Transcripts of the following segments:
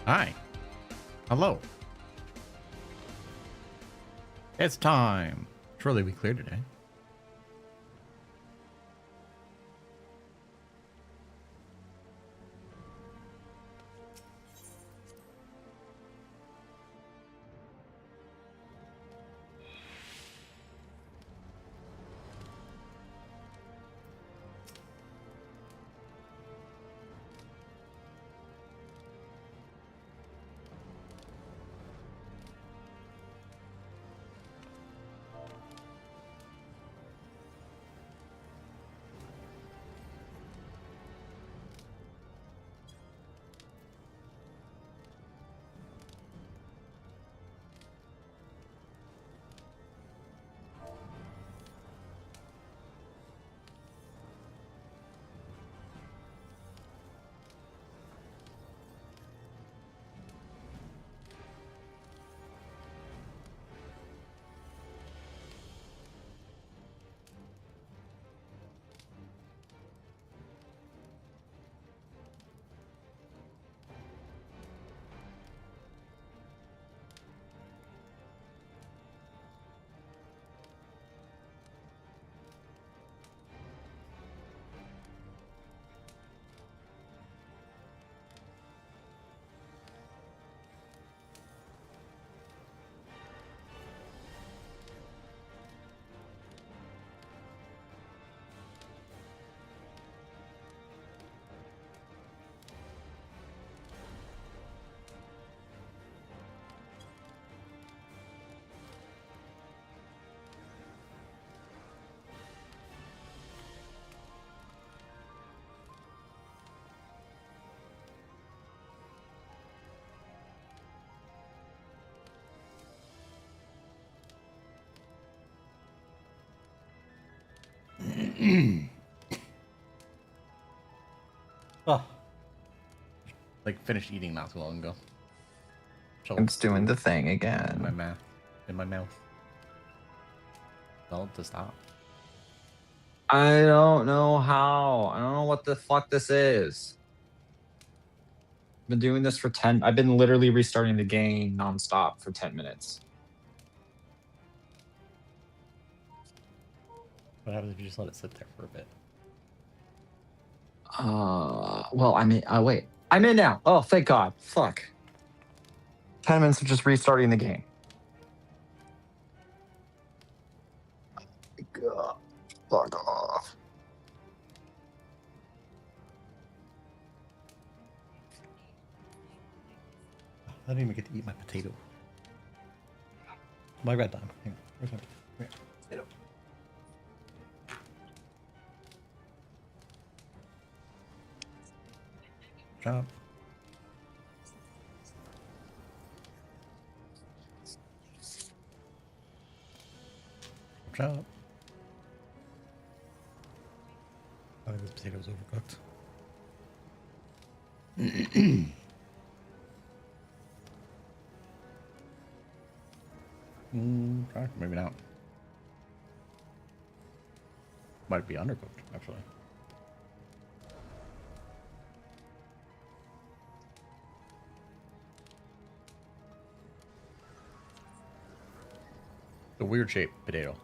Hi. Hello. It's time. Surely we cleared today. Oh, like finished eating not too long ago. So It's doing the thing in my again. mouth. In my mouth. Tell it to stop. I don't know how. I don't know what the fuck this is. I've been doing this for 10. I've been literally restarting the game nonstop for 10 minutes. What happens if you just let it sit there for a bit? Well, I mean, wait. I'm in now. Oh, thank God. Fuck. 10 minutes of just restarting the game. God. Fuck off. I didn't even get to eat my potato. My red time. Hang on. Where's my potato? Job. Job. I think this potato's overcooked. Okay, maybe not. Might be undercooked, actually. It's a weird shaped potato.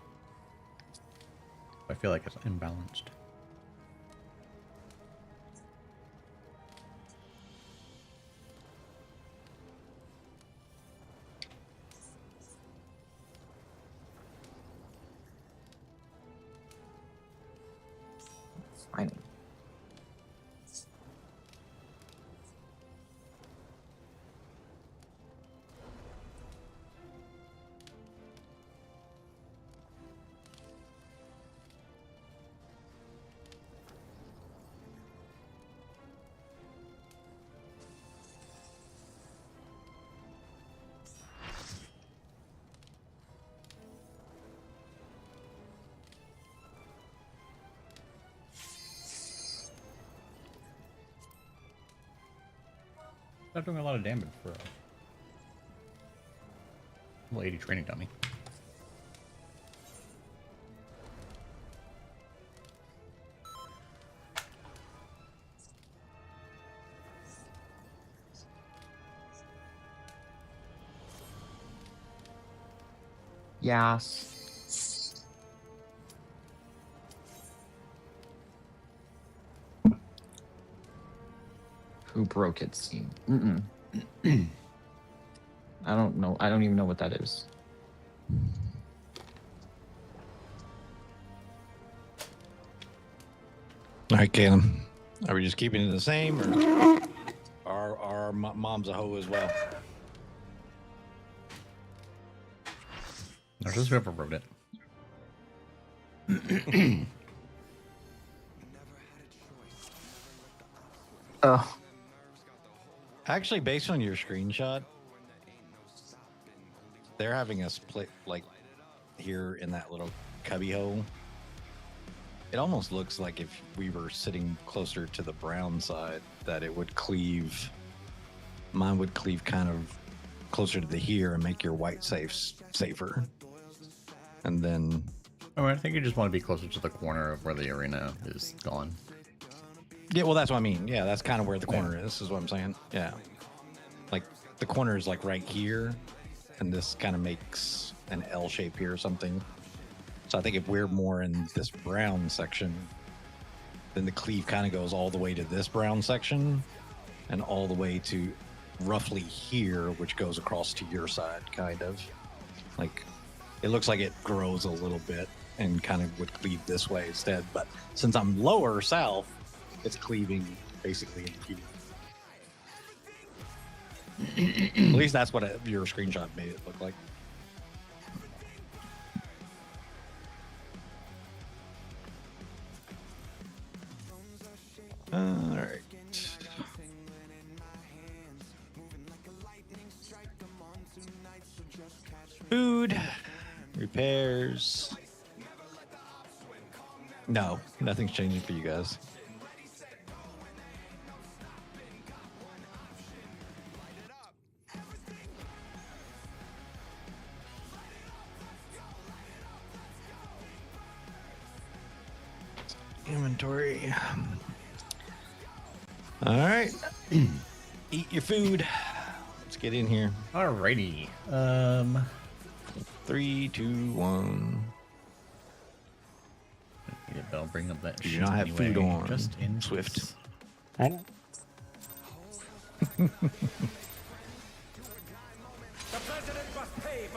I feel like it's imbalanced. Fine. Not doing a lot of damage for a level 80 training dummy. Yes. Who broke it scene? I don't know. I don't even know what that is. All right, Caleb. Are we just keeping it the same, or our mom's a hoe as well? No, just whoever wrote it. Oh. Actually, based on your screenshot, they're having us play like here in that little cubby hole. It almost looks like if we were sitting closer to the brown side, that it would cleave. Mine would cleave kind of closer to the here and make your white safer. And then, Oh, I think you just want to be closer to the corner of where the arena is gone. yeah, well, that's what I mean. Yeah, that's kind of where the corner is what I'm saying. Yeah. Like the corner is like right here, and this kind of makes an L shape here or something. So I think if we're more in this brown section, then the cleave kind of goes all the way to this brown section and all the way to roughly here, which goes across to your side, kind of. Like, it looks like it grows a little bit and kind of would cleave this way instead. But since I'm lower south, it's cleaving basically in here. At least that's what your screenshot made it look like. All right. Food, repairs. No, nothing's changing for you guys. Inventory. All right. Eat your food. Let's get in here. Alrighty. 3, 2, 1. Yeah, I'll bring up that. Do shit not have anyway, food on just in Swift. case. I know.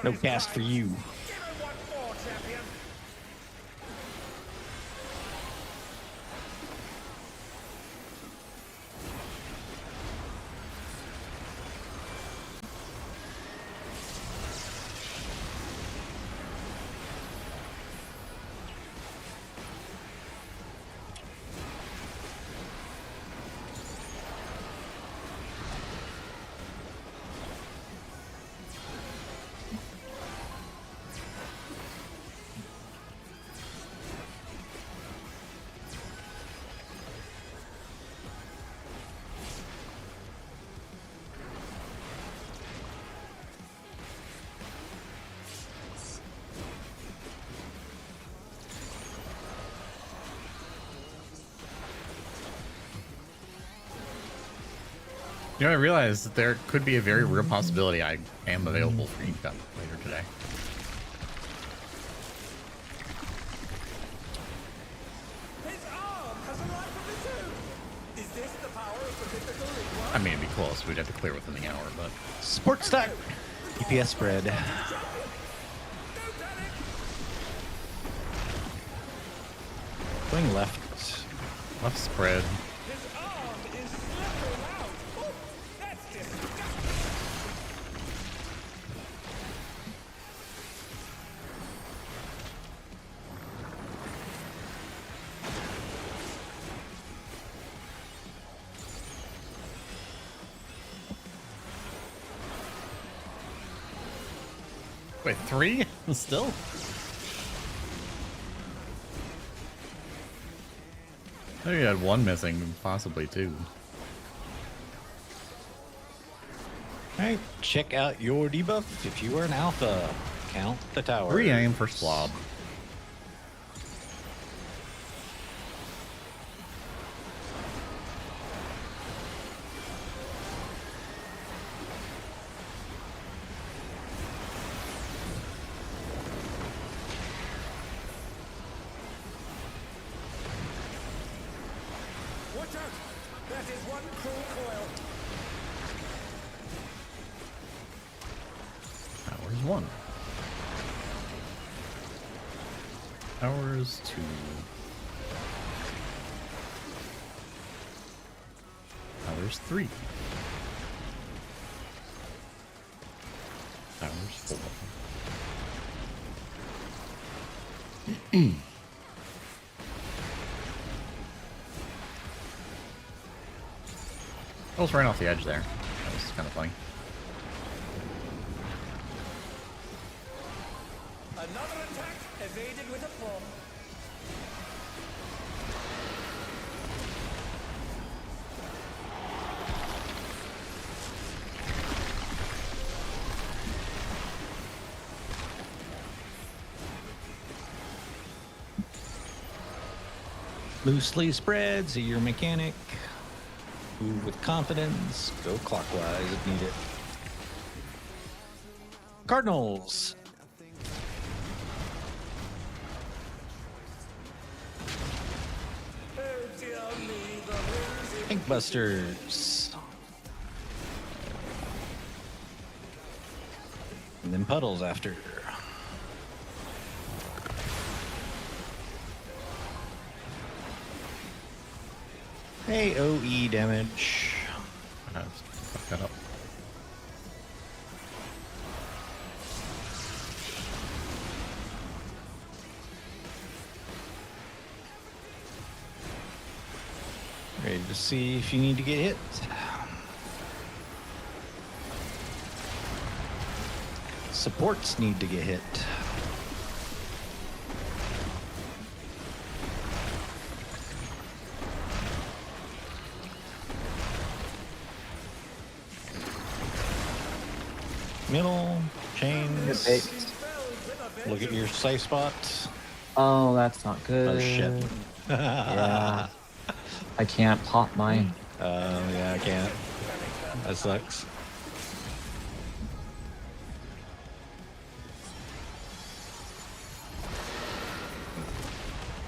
No cast for you. You know, I realized that there could be a very real possibility I am available for you later today. I mean, it'd be close. We'd have to clear within the hour, but... Sports stack. EPS spread. Going left. Left spread. Wait, 3? Still? I think you had 1 missing, possibly 2. Alright, check out your debuff. If you are an alpha, count the tower. 3 I am for Slob. Powers 1. Powers 2. Powers 3. Powers 4. I was right off the edge there. That was kind of funny. Another attack evaded with a bomb. Loosely spread, see your mechanic. Move with confidence. Go clockwise if needed. Cardinals. Inkbusters. And then puddles after. AOE damage. Fuck that up. Ready to see if you need to get hit. Supports need to get hit. Middle, chains. Look at your safe spot. Oh, that's not good. Oh shit. Yeah. I can't pop mine. Yeah, I can't. That sucks.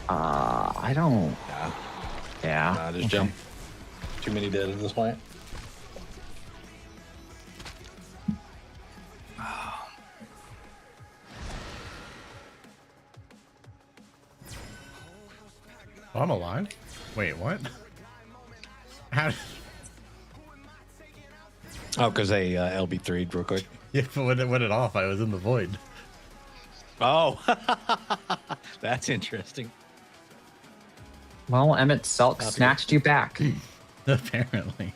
I don't. Yeah. Yeah. Nah, just jump. Too many dead at this point. Oh, I'm alive? Wait, what? How did... Oh, because they LB3'd real quick. Yeah, but when it went off, I was in the void. Oh, that's interesting. Well, Emmett Selk snatched you back. Apparently.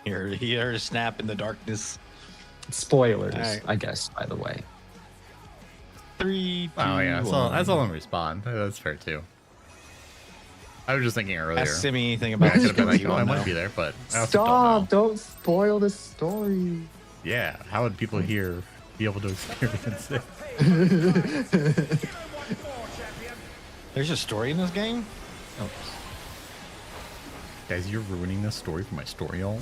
He heard a snap in the darkness. Spoilers, Right. I guess, by the way. 3, 2, Oh, yeah, I 1. saw them respawn. That's fair, too. I was just thinking earlier. Ask Simi anything I about could have been like, you oh, I don't might know. be there, but I also Stop! don't know. Don't spoil the story. Yeah, how would people here be able to experience it? There's a story in this game? Oh. Guys, you're ruining this story for my story all.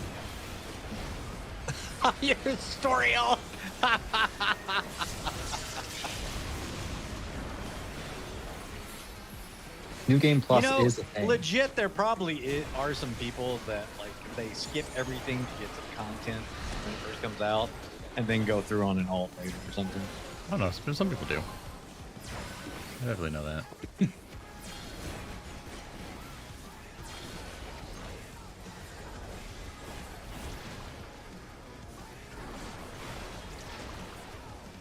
Your story all. New Game Plus You know, is a thing. legit, there probably are some people that, like, they skip everything to get some content when it first comes out and then go through on an alt later or something. I don't know, some people do. I definitely know that.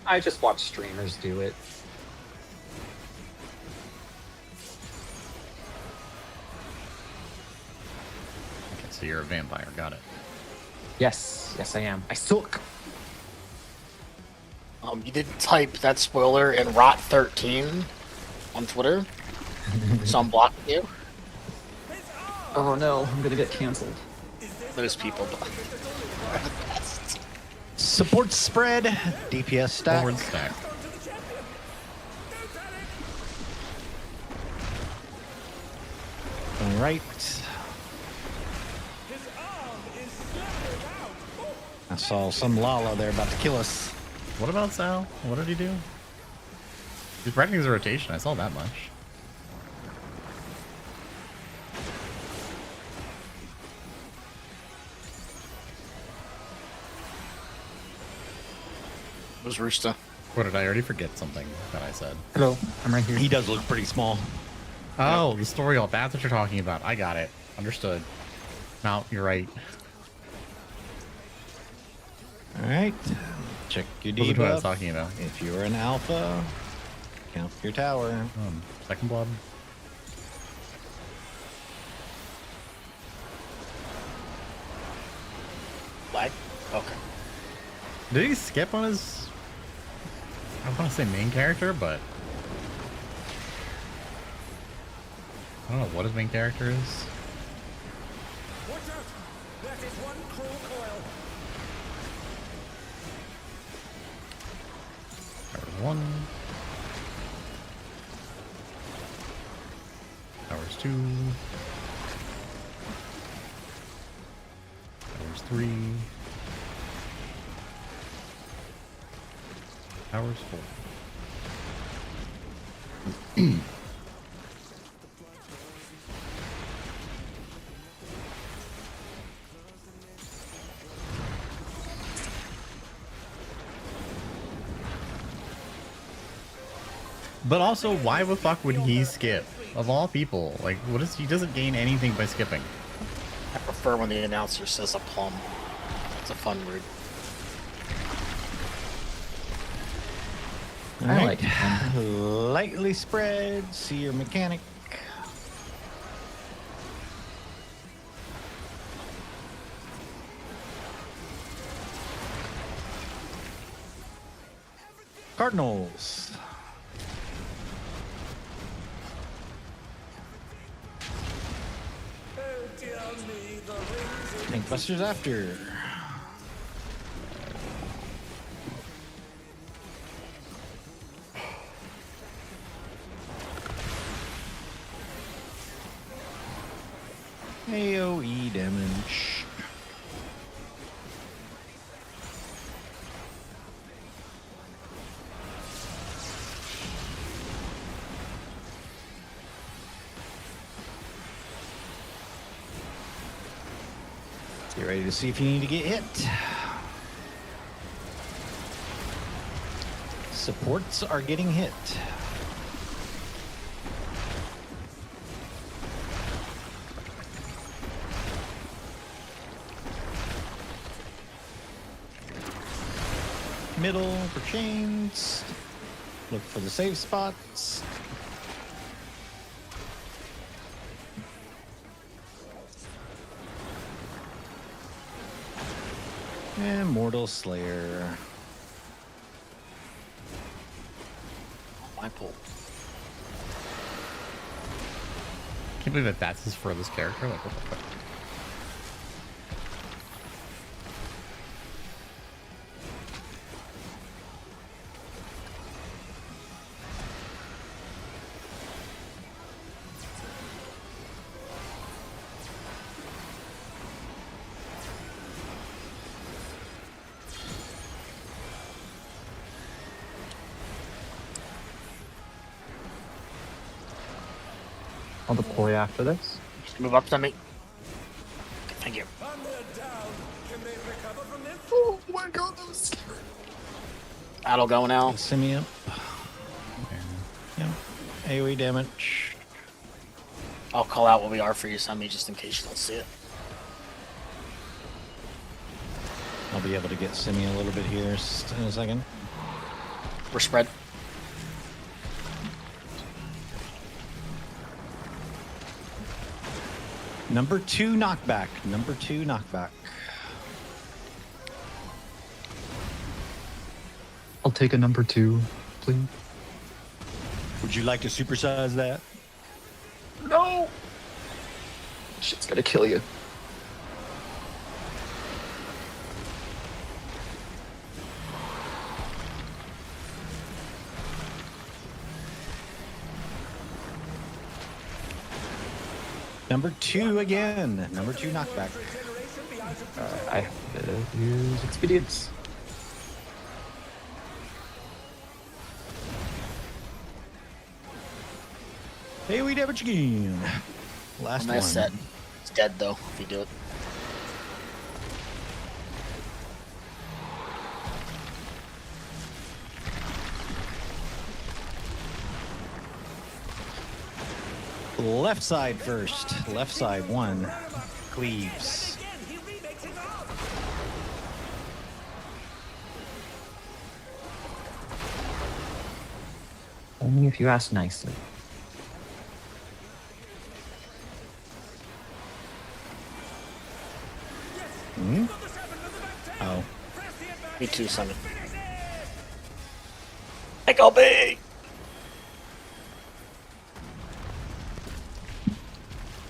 I just watch streamers do it. Okay, so you're a vampire, got it. Yes, yes, I am. I suck. You didn't type that spoiler in Rot13 on Twitter, so I'm blocking you. Oh no, I'm gonna get canceled. Those people. Support spread, DPS stack. Forward stack. All right. I saw some Lala there about to kill us. What about Sal? What did he do? He's practicing his rotation, I saw that much. Who's Rooster? What did I already forget something that I said? Hello, I'm right here. He does look pretty small. Oh, the story. Oh, that's what you're talking about. I got it. Understood. No, you're right. All right. Check your Wasn't what I was debuff. talking about. If you're an alpha, count your tower. Second blood. Lag? Okay. Did he skip on his? I want to say main character, but I don't know what his main character is. Watch out! That is one cruel coil. Towers 1. Towers 2. Towers 3. Towers 4. But also, why the fuck would he skip? Of all people, like, what is he doesn't gain anything by skipping. I prefer when the announcer says a plum. It's a fun word. I like it. Lightly spread. See your mechanic. Cardinals. Oh dear me, the rings Tank Busters after. AoE damage. Get ready to see if you need to get hit. Supports are getting hit. Middle for chains. Look for the safe spots. And Mortal Slayer. My pull. Can't believe that that's his furthest character. Like, what the fuck? I'll deploy after this. Just move up to me. Okay, thank you. and they're down. Can they recover from this? Oh my god, that was scary. That'll go now. Send me up. Yeah. AoE damage. I'll call out what we are for you, Sammy, just in case you don't see it. I'll be able to get Simi a little bit here just in a second. We're spread. Number 2 knockback. Number 2 knockback. I'll take a number 2, please. Would you like to supersize that? No! Shit's gonna kill you. Number 2 again. Number 2 knockback. I have to use expedience. AoE damage again. Last Nice one. set. It's dead though if you do it. Left side first. Left side 1. Cleaves. Again, he remakes it up. Only if you ask nicely. Hmm? Got the seven with the back tail. Oh. Press the advance. Me too, Simon. Finish it. Take LB!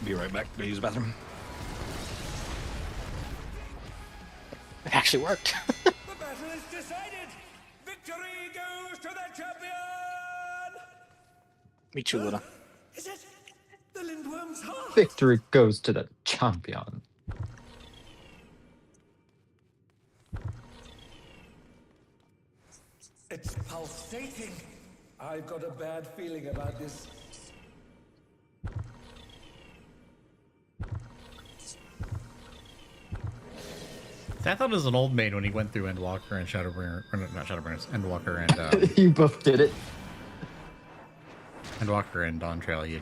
Be right back. Go use the bathroom. It actually worked. The battle is decided. Victory goes to the champion. Me too, Luna. Is it the Lindworm's heart? Victory goes to the champion. It's pulsating. I've got a bad feeling about this. I thought it was an old maid when he went through Endwalker and Shadowbringer, or not Shadowbringers, Endwalker and You both did it. Endwalker and Dawn Trail. He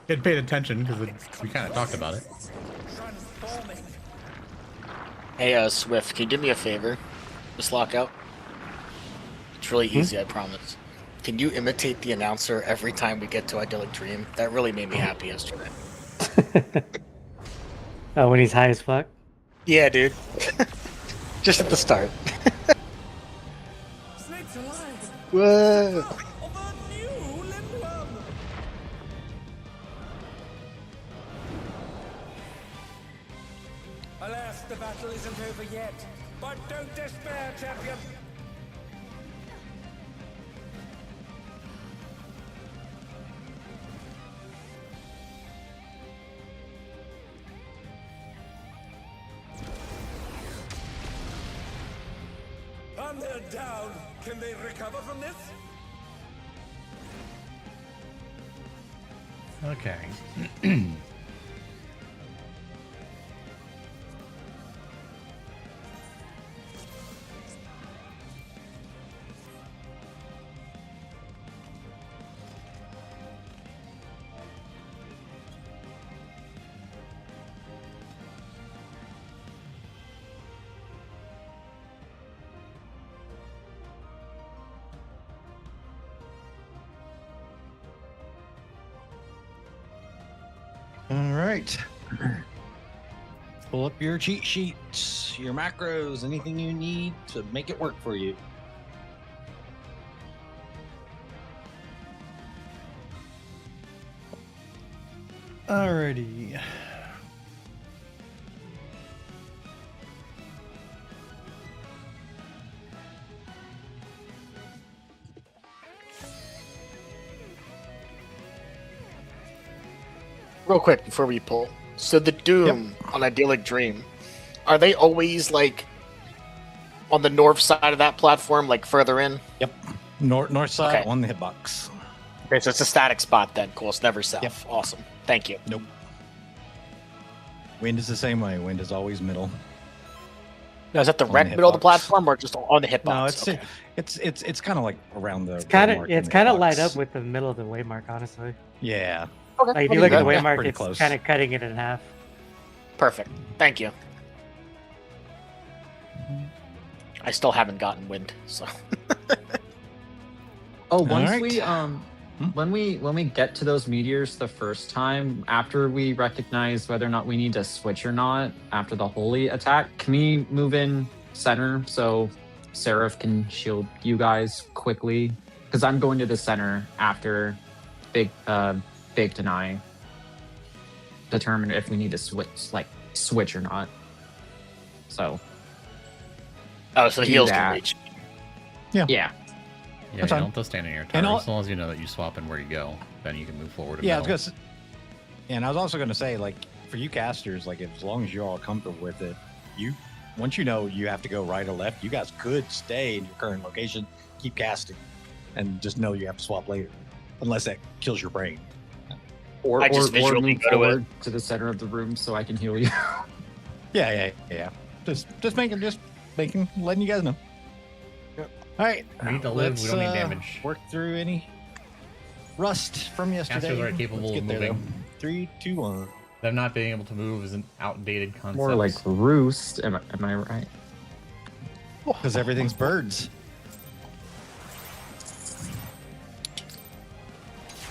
had paid attention because we kind of talked about it. Transforming. Hey, Swift, can you do me a favor? Just lock out. It's really easy, I promise. Can you imitate the announcer every time we get to Idyllic Dream? That really made me happy yesterday. Oh, when he's high as fuck? Yeah, dude. Just at the start. Snape's alive. Whoa! Of a new Lindworm. Alas, the battle isn't over yet. But don't despair, champion. And they're down. Can they recover from this? Okay. All right. Pull up your cheat sheets, your macros, anything you need to make it work for you. Alrighty. Real quick before we pull. So the Doom on Idyllic Dream, are they always like on the north side of that platform, like further in? Yep. North side Okay. on the hitbox. Okay, so it's a static spot then. Cool. It's never south. Yep. Awesome. Thank you. Nope. Wind is the same way. Wind is always middle. Now, is that the On red the middle of the hitbox. platform or just on the hitbox? No, it's Okay. it's kind of like around the. It's kind waymark of in it's the kind of hitbox. light up with the middle of the waymark, honestly. Yeah. Okay. Like if you okay, look at the good. Yeah, waymark, pretty it's close. kind of cutting it in half. Perfect. Thank you. I still haven't gotten wind, so Oh, once Alright. we when we get to those meteors the first time, after we recognize whether or not we need to switch or not after the holy attack, can we move in center so Seraph can shield you guys quickly? Because I'm going to the center after Big Deny. Determine if we need to switch or not. So oh, so the Do heals that. can reach. yeah. Yeah, you That's fine. don't have to stand in your And tower. all- As long as you know that you swap in where you go, then you can move forward. and Yeah, I was middle. gonna. And I was also gonna say, like, for you casters, like, as long as you're all comfortable with it, once you know you have to go right or left, you guys could stay in your current location, keep casting, and just know you have to swap later, unless that kills your brain. Or I just visually move go to it. forward to the center of the room so I can heal you. Yeah. Just letting you guys know. All right, We need to live, we don't need let's, damage. Work through any rust from yesterday. Casters are capable Let's of get there, moving 3, 2, 1. Them not being able to move is an outdated concept. More like roost. Am I right? Because everything's birds.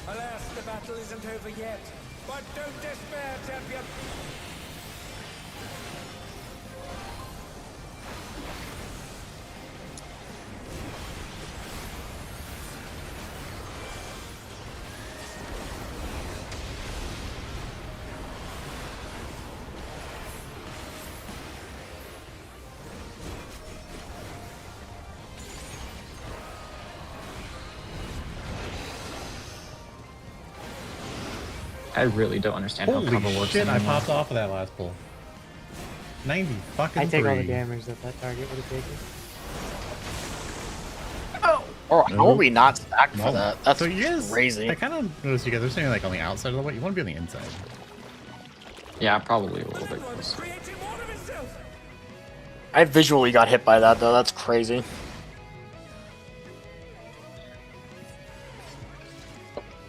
Alas, the battle isn't over yet. But don't despair, champion. I really don't understand how cover Holy works shit, I anymore. popped off of that last pull. 90 fucking I take all the 3. damage that that target would have taken. Or how are we not stacked for No. that? That's So you guys, crazy. I kind of noticed you guys are saying like on the outside of the way. You want to be on the inside. Yeah, probably a little bit Everyone's closer. creating more of himself. I visually got hit by that though. That's crazy.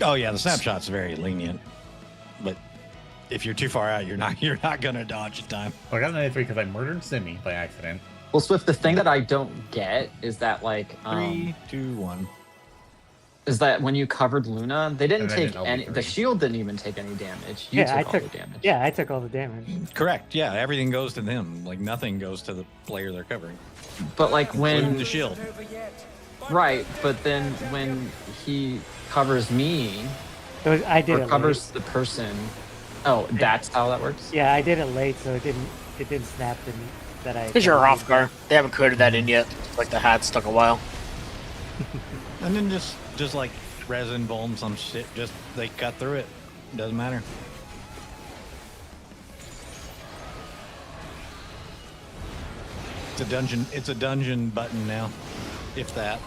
Oh yeah, the snapshot's very lenient, but if you're too far out, you're not gonna dodge in time. Oh, I got a 93 because I murdered Simi by accident. Well, Swift, the thing that I don't get is that like 3, 2, 1. is that when you covered Luna, they didn't And then take it any. LB3. The shield didn't even take any damage. You Yeah, I took all took- the damage. Yeah, I took all the damage. Correct. Yeah, everything goes to them. Like nothing goes to the player they're covering. But like Including when the shield. Isn't over yet. right, but then when he covers me I did or it covers the person, oh, that's how that works. late. Yeah, I did it late, so it didn't snap that I. Because you're off guard. They haven't coded that in yet. Like the hat took a while. And then just like resin, vuln, some shit. Just they cut through it. Doesn't matter. It's a dungeon button now, if that.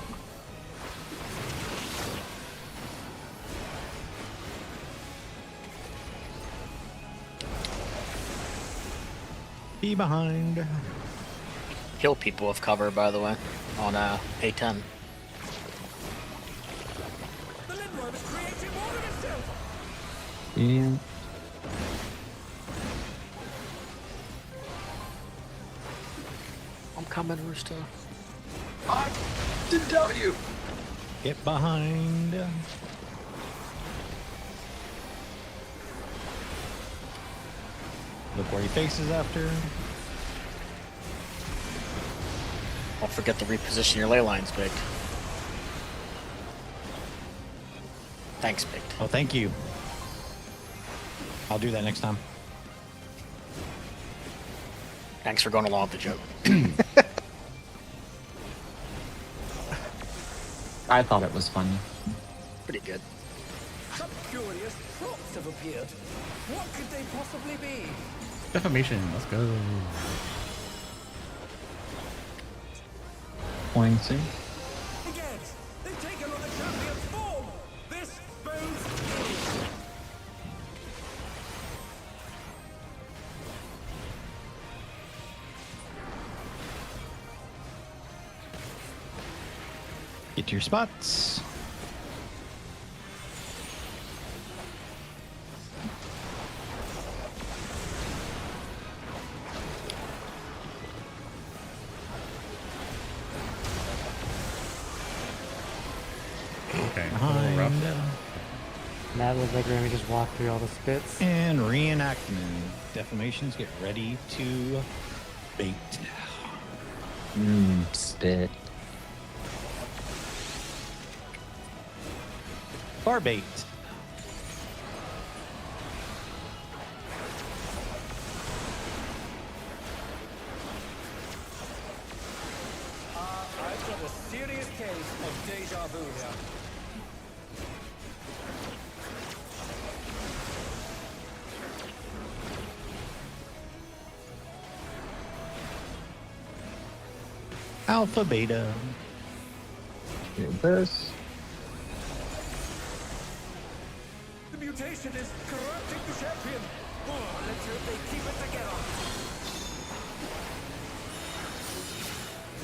Be behind. Kill people with cover, by the way, on A10. The Lindworm is creating more of himself. Yeah. I'm coming, Rooster. I didn't tell you. Get behind. Look where he faces after. Don't forget to reposition your ley lines, Big. Thanks, Big. Oh, thank you. I'll do that next time. Thanks for going along with the joke. I thought it was funny. Pretty good. Some curious props have appeared. What could they possibly be? Defamation, let's go. Pointing. Again, they've taken on the champion's form. This bodes ill. Get to your spots. Okay, a little rough. And that looked like Remy just walked through all the spits. And reenactment. Defamations, get ready to bait. Spit. Bar bait. I've got a serious case of deja vu here. Alpha, beta. Do this. The mutation is corrupting the champion. Oh, let's hope they keep it together.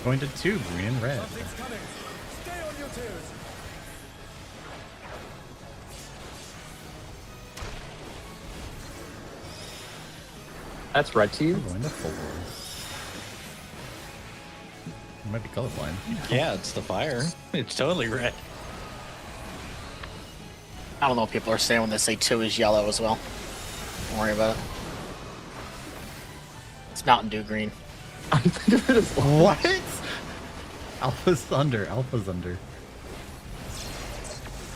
Going to 2, green and red. Something's coming. Stay on your toes. That's red to you? I'm going to 4. I might be colorblind. Yeah, it's the fire. It's totally red. I don't know what people are saying when they say 2 is yellow as well. Don't worry about it. It's Mountain Dew green. I think of it as What? Alpha's under. Alpha's under.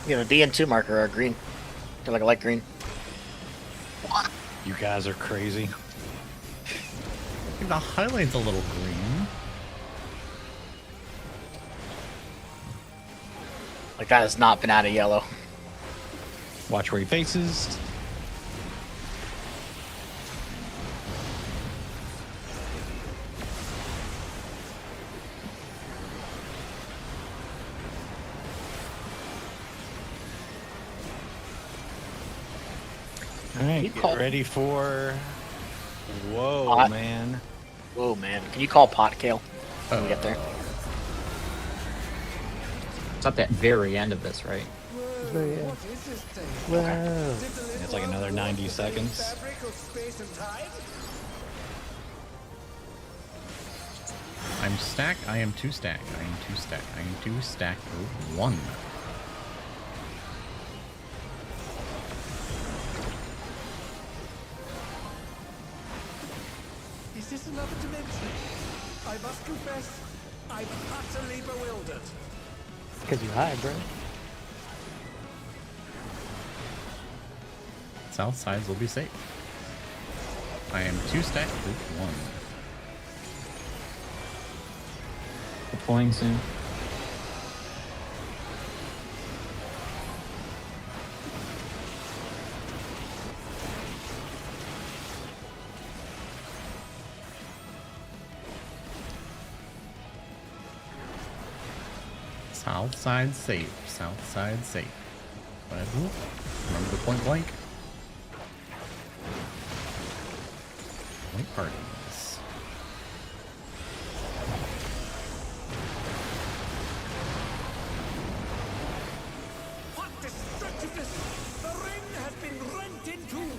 You know, the D and 2 marker are green. They're like a light green. You guys are crazy. The highlight's a little green. Like that has not been out of yellow. Watch where he faces. All right, You get call- ready for. Whoa, Pot. man! Whoa, man. Can you call pot kale when we get there? It's at the very end of this, right? Very end. What is this thing? Whoa. It's like another 90 seconds. Fabric of space and time? I'm stack. I am 2 stack. I am 2 stack. I am 2 stack. 1. Is this another dimension? I must confess, I'm utterly bewildered. It's because you hide, bro. South sides will be safe. I am 2 stack. Group 1. Deploying soon. South side safe. South side safe. But remember the point blank? Point parties. What destructiveness! The ring has been rent in two!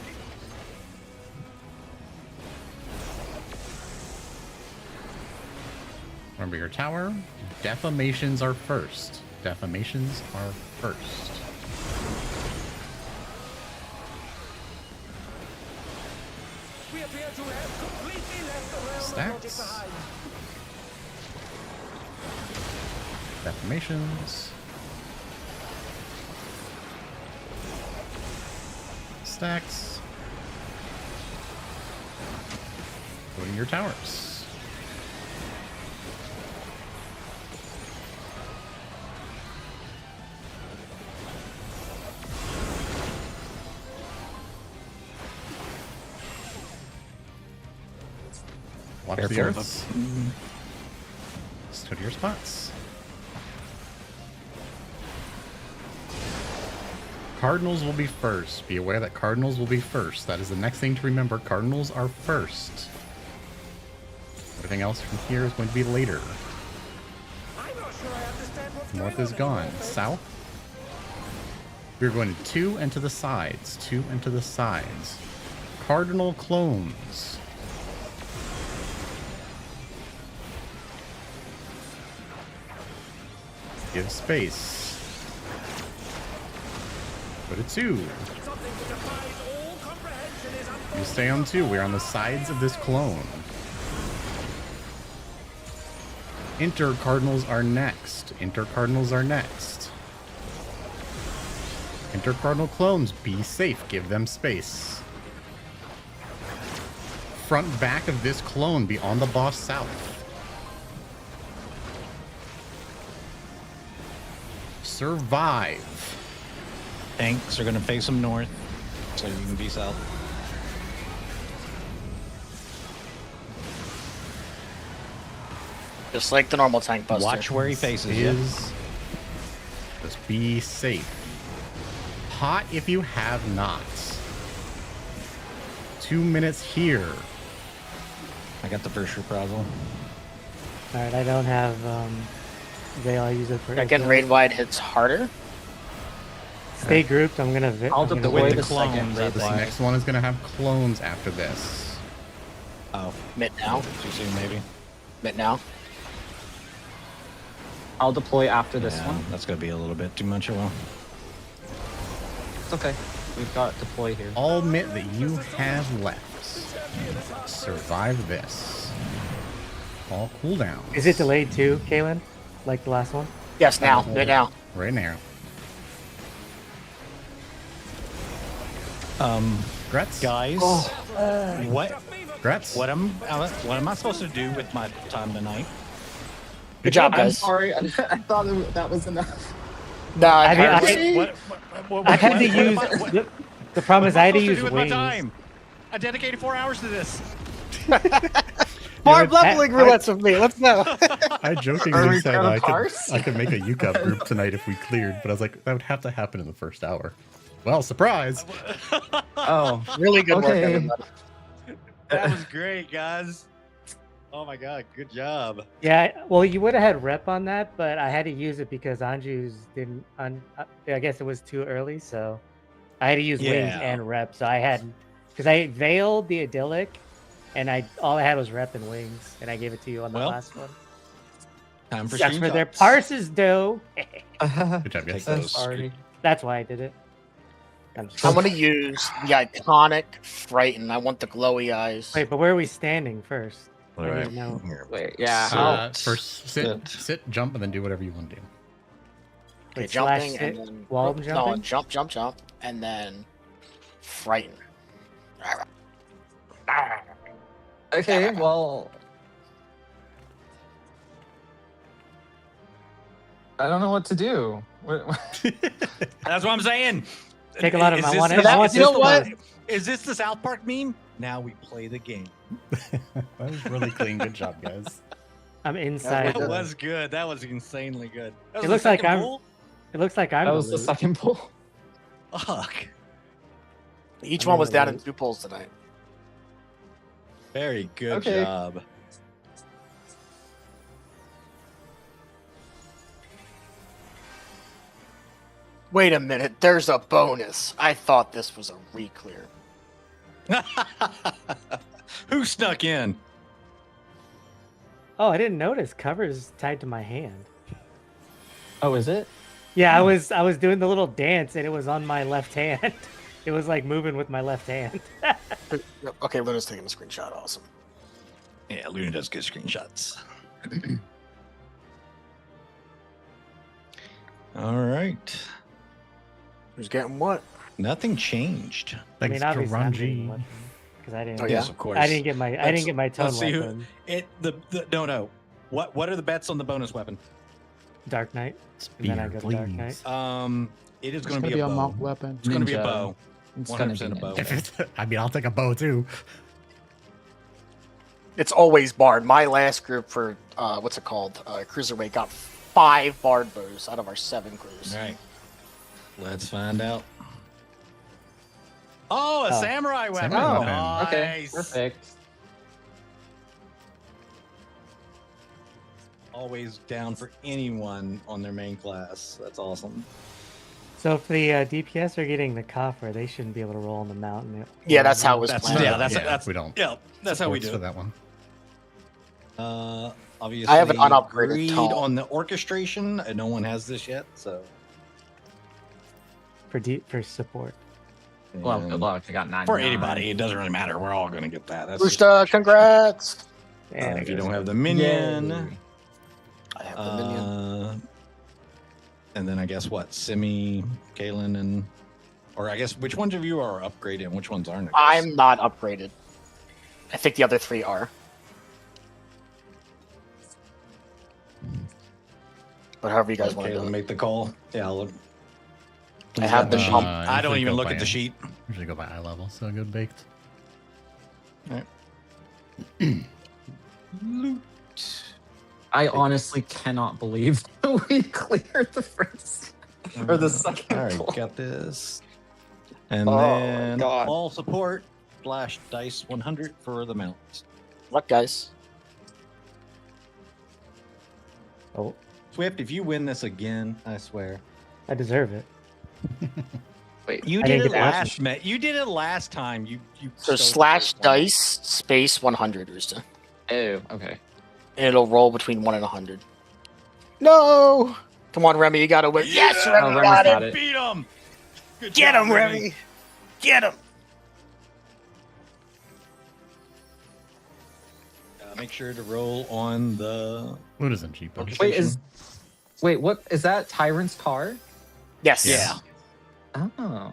Remember your tower. Defamations are first. Defamations are first. We appear to have completely left the realm of logic Stacks. behind. Defamations. Stacks. Go to your towers. Watch the Careful. earths. Just go to your spots. Cardinals will be first. Be aware that Cardinals will be first. That is the next thing to remember. Cardinals are first. Everything else from here is going to be later. I'm not sure I understand what's North going is on gone. anymore, folks. South. We're going to 2 and to the sides. 2 and to the sides. Cardinal clones. Give space. Go to 2. Something that defies all comprehension is You unfolding stay on 2. We're on the sides of this clone. Inter Cardinals are next. Inter Cardinals are next. Inter Cardinal clones, be safe. Give them space. Front back of this clone, be on the boss south. Survive. Tanks are gonna face them north, so you can be south. Just like the normal tank buster. Watch where he faces. Yeah. Just be safe. Pot if you have not. 2 minutes here. I got the first reprisal. Alright, I don't have Veil. I use it for. Yeah, getting raid wide hits harder. Stay grouped. I'm gonna. I'll I'm gonna deploy wait. the clone, second red red This line. next one is going to have clones after this. Oh, Mid now. too soon, maybe. Mid now. I'll deploy after this Yeah, one. that's gonna be a little bit too much. Well, It's okay. We've got deploy here. All mitt that you have left. Survive this. All cooldown. Is it delayed too, Kaylin? Like the last one? Yes, now. Mid now. Right now. Gretz? guys, what Gretz? what am I supposed to do with my time tonight? Good job, I'm guys. sorry. I thought that was enough. No, I mean, What I had to what use. am I- what- The problem is, I had to what am use supposed do with my wings. time? I dedicated 4 hours to this. Farm Yeah, leveling roulettes with me. Let's go. I Are jokingly we said gonna I parse? could make a UCAP group tonight if we cleared, but I was like, that would have to happen in the first hour. Well, surprise! Oh, Really good Okay. work, everybody. That was great, guys. Oh my god, good job. Yeah, well, you would have had rep on that, but I had to use it because Anju's didn't. I guess it was too early, so I had to use wings Yeah. and rep. So I had, because I veiled the idyllic, and all I had was rep and wings, and I gave it to you on the Well, last one. Time for That's for their screenshots. parses, though. Good job, guys. Take those. sorry. That's why I did it. I'm just I'm gonna use the iconic Frighten. I want the glowy eyes. Wait, but where are we standing first? I All don't right. even know. Here. Wait, yeah. First, sit, jump, and then do whatever you want to do. Okay, Wait, slash jumping sit, and then wall no, jumping? jump, and then Frighten. Okay, well, I don't know what to do. That's what I'm saying. Take a lot of Is them. I this want the- it. I want That- you know this what? one. Is this the South Park meme? Now we play the game. That was really clean. Good job, guys. I'm inside. That was good. That was insanely good. That was It the looks like second I'm- pull? It looks like I'm That the was the loot. second pull. Fuck. Each I'm one in was the down in loop. 2 pulls tonight. Very good Okay. job. Wait a minute, there's a bonus. I thought this was a re-clear. Who snuck in? Oh, I didn't notice. Cover's tied to my hand. Oh, is it? Yeah, I was doing the little dance and it was on my left hand. It was like moving with my left hand. Okay, Luna's taking a screenshot. Awesome. Yeah, Luna does good screenshots. All right. Who's getting what? Nothing changed. I Thanks, mean, obviously I'm getting Geronji. weapon because I didn't. Oh, yeah? Yes, of course. I didn't get my tone Let's see who. weapon. No. What are the bets on the bonus weapon? Dark Knight. Spear, then I go to Dark please. Knight. It is It's going to be a bow. monk weapon. It's going to be a Ninja. bow. It's gonna 100% a be bow. ninja. I mean, I'll take a bow too. It's always barred. My last group for what's it called? Cruiserweight got 5 barred bows out of our 7 crews. All right. Let's find out. Oh, a Oh. samurai weapon. Samurai weapon. Nice. Okay, perfect. Always down for anyone on their main class. That's awesome. So if the DPS are getting the coffer, they shouldn't be able to roll on the mountain. Yeah, that's how it was That's planned. yeah. That's Yeah, that's we don't. Yeah, that's how we Supports do for it. that one. Obviously, I have an unupgraded agreed tome. on the orchestration. No one has this yet, so. for support. Well, And good luck. I got 9. for anybody, it doesn't really matter. We're all going to get that. That's Rushta, congrats! And if you don't have the minion. Yay. I have the minion. And then I guess what? Simi, Kalen, and. Or I guess which ones of you are upgraded and which ones aren't? I guess? I'm not upgraded. I think the other 3 are. But however you guys want to do Kalen it. make the call. Yeah, I'll look. I have the Uh, jump. I don't usually even go look by- at the sheet. Usually go by eye level, so good baked. I honestly cannot believe we cleared the first or the second All right, pull. got this. And Oh, then God. all support flash dice 100 for the mounts. Luck, guys. Oh, Swift, if you win this again, I swear. I deserve it. Wait, You I did didn't it get that. last you did it last time. You So stole the slash first one. dice space 100, Rooster. oh, okay. And it'll roll between 1 and 100. No! Come on, Remy, you gotta win. Yes, Oh, Remy Remy's got got it. it. Beat him. Good Get job, him, Remy. Get him. Make sure to roll on the. Luna's in cheapo. Wait, what is that? Tyrant's car? Yes. Yeah. Oh.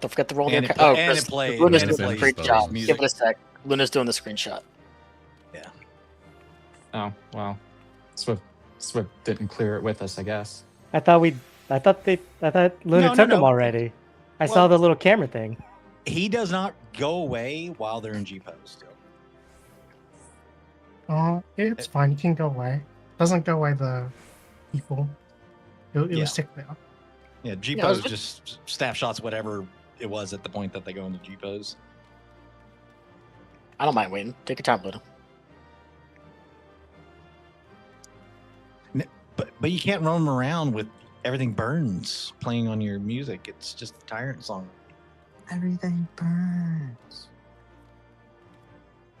Don't forget to roll And their it Oh, pla- and Chris, it played- Luna's and it doing a plays great job. music. Give it a sec. Luna's doing the screenshot. Oh, wow. Swift didn't clear it with us, I guess. I thought Luna No, took no. them already. I Well- saw the little camera thing. He does not go away while they're in G pose still. It's fine. You can go away. Doesn't go away the people. It Yeah. will stick there. Yeah, G Yeah, I was pose just staff shots whatever it was at the point that they go into G pose. I don't mind waiting. Take your time, Luna. But you can't roam around with everything burns playing on your music. It's just a tyrant song. Everything burns.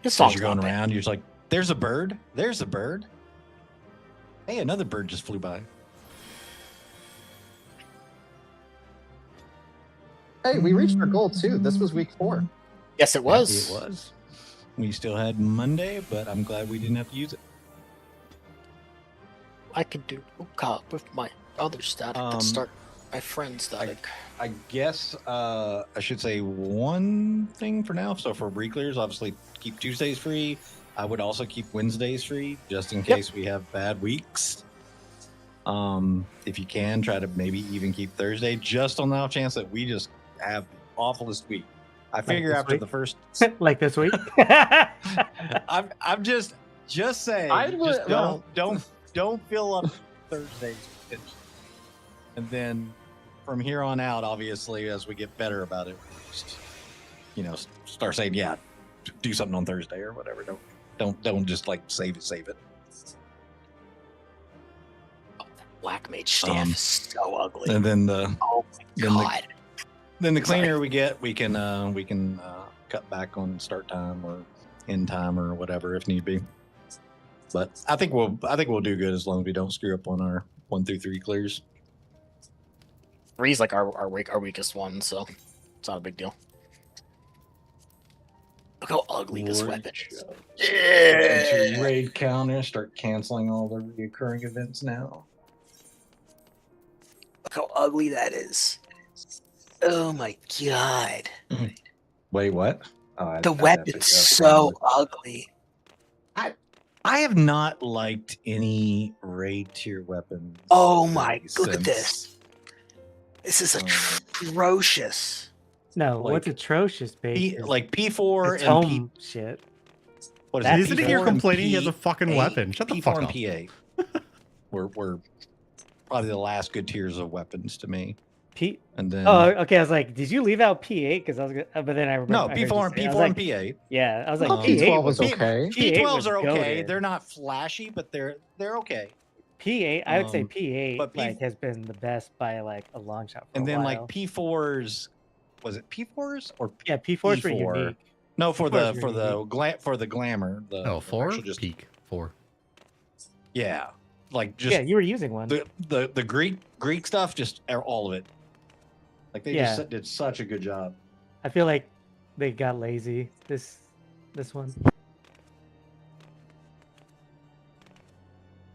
This As song's you're going not bad. around, you're just like, there's a bird. There's a bird. Hey, another bird just flew by. Hey, we reached our goal too. This was week 4. Yes, it was. It was. We still had Monday, but I'm glad we didn't have to use it. I can do cop with my other static that start my friend static. I guess I should say one thing for now. So for re-clears, obviously keep Tuesdays free. I would also keep Wednesdays free just in case we have bad weeks. If you can, try to maybe even keep Thursday just on the off chance that we just have the awfulest week. I figure this after week? the first, Like this week. I'm just saying, I would- just well- don't fill up Thursdays, and then from here on out, obviously, as we get better about it, just, start saying, yeah, do something on Thursday or whatever. Don't just like save it. Black mage staff is so ugly. And then the Oh my then the- god. then the cleaner we get, we can cut back on start time or end time or whatever if need be. But I think we'll do good as long as we don't screw up on our 1 through 3 clears. 3's like our weakest one, so it's not a big deal. Look how ugly this weapon is. Into your raid counter, start canceling all the recurring events now. Look how ugly that is. Oh my god. Wait, what? The weapon's so ugly. I have not liked any raid tier weapons. Oh my, look at since- this. This is Um, atrocious. No, Like, what's atrocious, baby? Like P4 It's and P. home shit. What is That it? He's sitting here P4 and complaining he has a fucking P8. weapon. Shut the P4 fuck and up. P8 were probably the last good tiers of weapons to me. P. And then Oh, okay. I was like, did you leave out P8? Because I was, but then I remember. no, I heard you P4 and say it. I was P4 and like, P8. Yeah, I was like, Oh, P8 P12 was was okay. P8 P12s was are okay. goated. They're not flashy, but they're okay. P8. I would say Um, P8 but P- like has been the best by like a long shot. For And a then while. like P4s, was it P4s or yeah, P4s were P4. unique. no for P4s the were for the glamour? The Oh, 4? actual just Peak 4. yeah, like just Yeah, you were using one. the Greek stuff, just all of it. Like they Yeah. just did such a good job. I feel like they got lazy this one.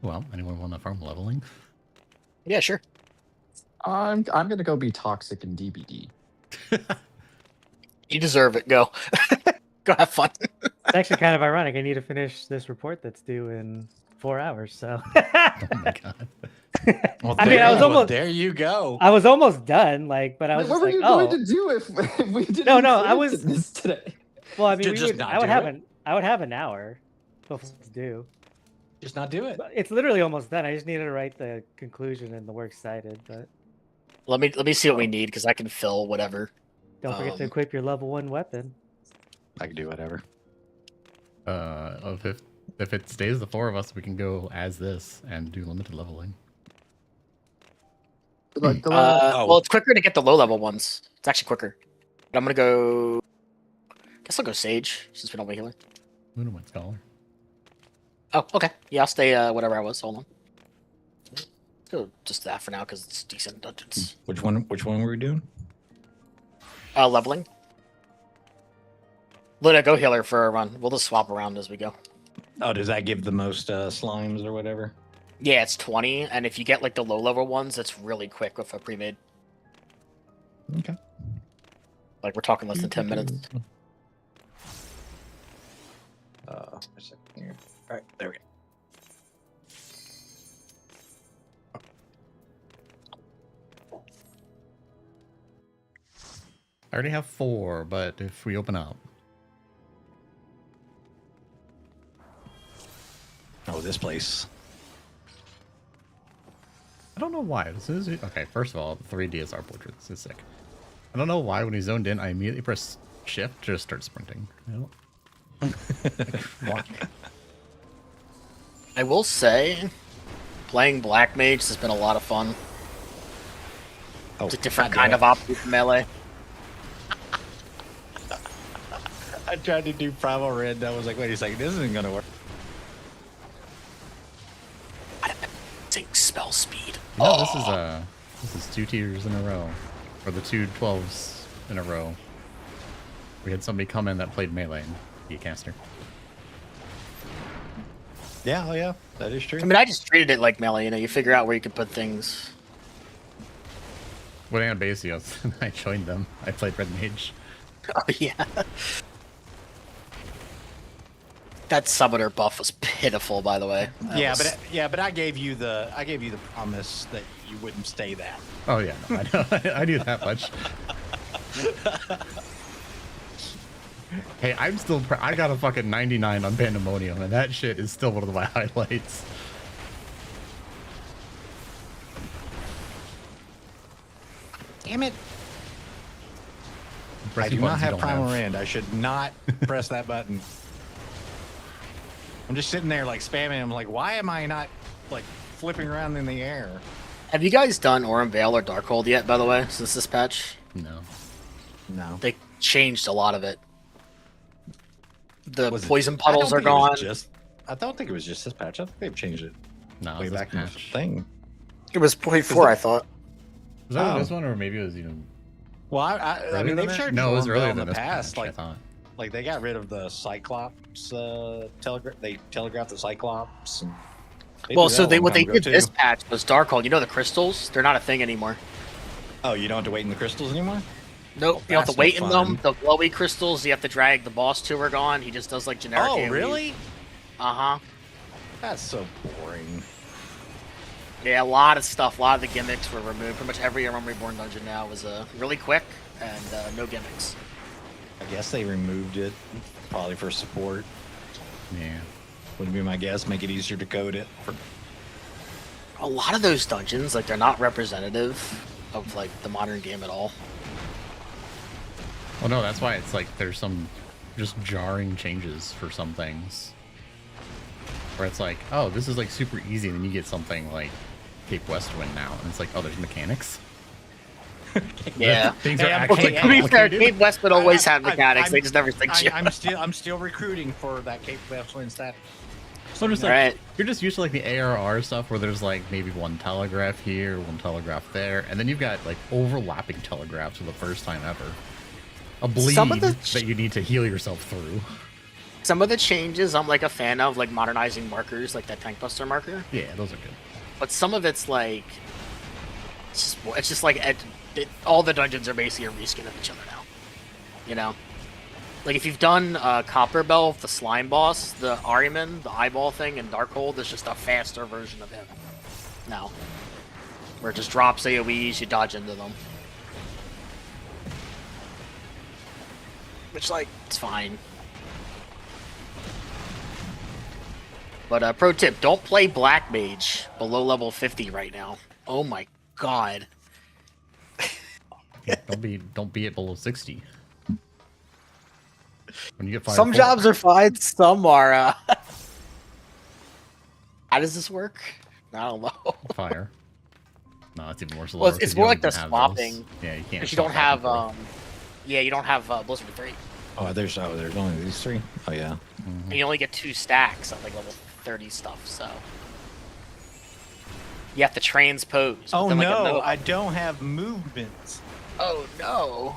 Well, anyone want to farm leveling? Yeah, sure. I'm gonna go be toxic in DBD. You deserve it. Go. Go have fun. It's actually kind of ironic. I need to finish this report that's due in 4 hours. So Oh my god. Well, I mean, I was almost- there. You go. I was almost done. Like, but I was What just were like, you oh, going to do if we didn't? No, I include was- this today. well, I mean, Just not I would do have it? I would have an hour before it's due. Just not do it. But it's literally almost done. I just needed to write the conclusion and the works cited. But Let me see what we need because I can fill whatever. don't forget to equip your level 1 weapon. I can do whatever. If it stays the 4 of us, we can go as this and do limited leveling. Well, it's quicker to get the low level ones. It's actually quicker. But I'm gonna go. Guess I'll go Sage since we don't have a healer. Luna went Scholar. Oh, okay. Yeah, I'll stay whatever I was. Hold on. Let's go just that for now because it's decent dungeons. Which one were we doing? Leveling. Luna, go healer for a run. We'll just swap around as we go. Oh, does that give the most slimes or whatever? Yeah, it's 20, and if you get like the low level ones, it's really quick with a pre-made. Okay. Like we're talking less than 10 minutes. A second here. All right, there we go. I already have 4, but if we open up. Oh, this place. I don't know why. This is okay. First of all, 3 DSR portraits is sick. I don't know why when he zoned in, I immediately press shift to just start sprinting. Why? I will say, playing Black Mage has been a lot of fun. Oh, It's a different kind of op from melee. I tried to do Primal Red. I was like, wait a second, this isn't gonna work. Spell speed. No, this is 2 tiers in a row, or the 2 12s in a row. We had somebody come in that played melee and be a caster. Yeah, oh yeah, that is true. I mean, I just treated it like melee. You know, you figure out where you can put things. When I had Basios, I joined them. I played Red Mage. Oh yeah. That summoner buff was pitiful, by the way. But I gave you the promise that you wouldn't stay that. Oh yeah, no, I know. I knew that much. Hey, I'm still. I got a fucking 99 on Pandemonium, and that shit is still one of my highlights. Damn it! I Pressing do not buttons you have don't Primal Rand. I should not press that button. I'm just sitting there like spamming. I'm like, why am I not like flipping around in the air? Have you guys done Aurum Vale or Darkhold yet, by the way, since this patch? No. No. They changed a lot of it. The Was it- poison I don't puddles are think it was gone. I don't think it was just this patch. I think they've changed it No, way it was back in the patch. thing. It was 0.4, I thought. Was that Oh. this one, or maybe it was even Well, I earlier mean, than they've that? shared No, it was Aurum earlier Vale in than the this past. patch, I Like, thought. like they got rid of the Cyclops they telegraphed the Cyclops. And Well, did so that a long what they time did ago, this too. patch was Darkhold. You know the crystals? They're not a thing anymore. Oh, you don't have to wait in the crystals anymore? Nope, you don't have that's to wait no in them. The glowy crystals, you have to drag the boss to are gone. He just does like generic Oh, AoE. really? Uh-huh. That's so boring. Yeah, a lot of stuff, a lot of the gimmicks were removed. Pretty much every Realm Reborn dungeon now is really quick and no gimmicks. I guess they removed it probably for support. Yeah. Would be my guess. Make it easier to code it. A lot of those dungeons, like, they're not representative of like the modern game at all. Well, no, that's why it's like there's some just jarring changes for some things. Where it's like, oh, this is like super easy, and then you get something like Cape Westwind now, and it's like, oh, there's mechanics. Yeah. Things Hey, are I'm- actually To be fair, complicated. Cape Westwood always had I- mechanics. I'm- They just never think you. I'm still recruiting for that Cape Westwind stat. So just like Right. you're just used to like the ARR stuff where there's like maybe one telegraph here, one telegraph there, and then you've got like overlapping telegraphs for the first time ever. A bleed Some of the that you need to heal yourself through. Some of the changes I'm like a fan of, like modernizing markers, like that Tank Buster marker. Yeah, those are good. But some of it's like, it's just like all the dungeons are basically a reskin of each other now. You know, like if you've done Copper Bell, the slime boss, the Ahriman, the eyeball thing, and Darkhold is just a faster version of him now, where it just drops AoEs, you dodge into them, which like it's fine. But pro tip, don't play Black Mage below level 50 right now. Oh my god. Yeah, don't be it below 60. When you get 5 Some jobs are fine, some are How does this work? I don't know. fire. No, it's even worse. Well, it's more like the have swapping. those. Yeah, you can't. Because you don't swap back have, and forth. yeah, you don't have Blizzard 3. Oh, there's only these 3. Oh yeah. And you only get 2 stacks at like level 30 stuff, so. You have to transpose. Oh within, like, no, another- I don't have movements. Oh no.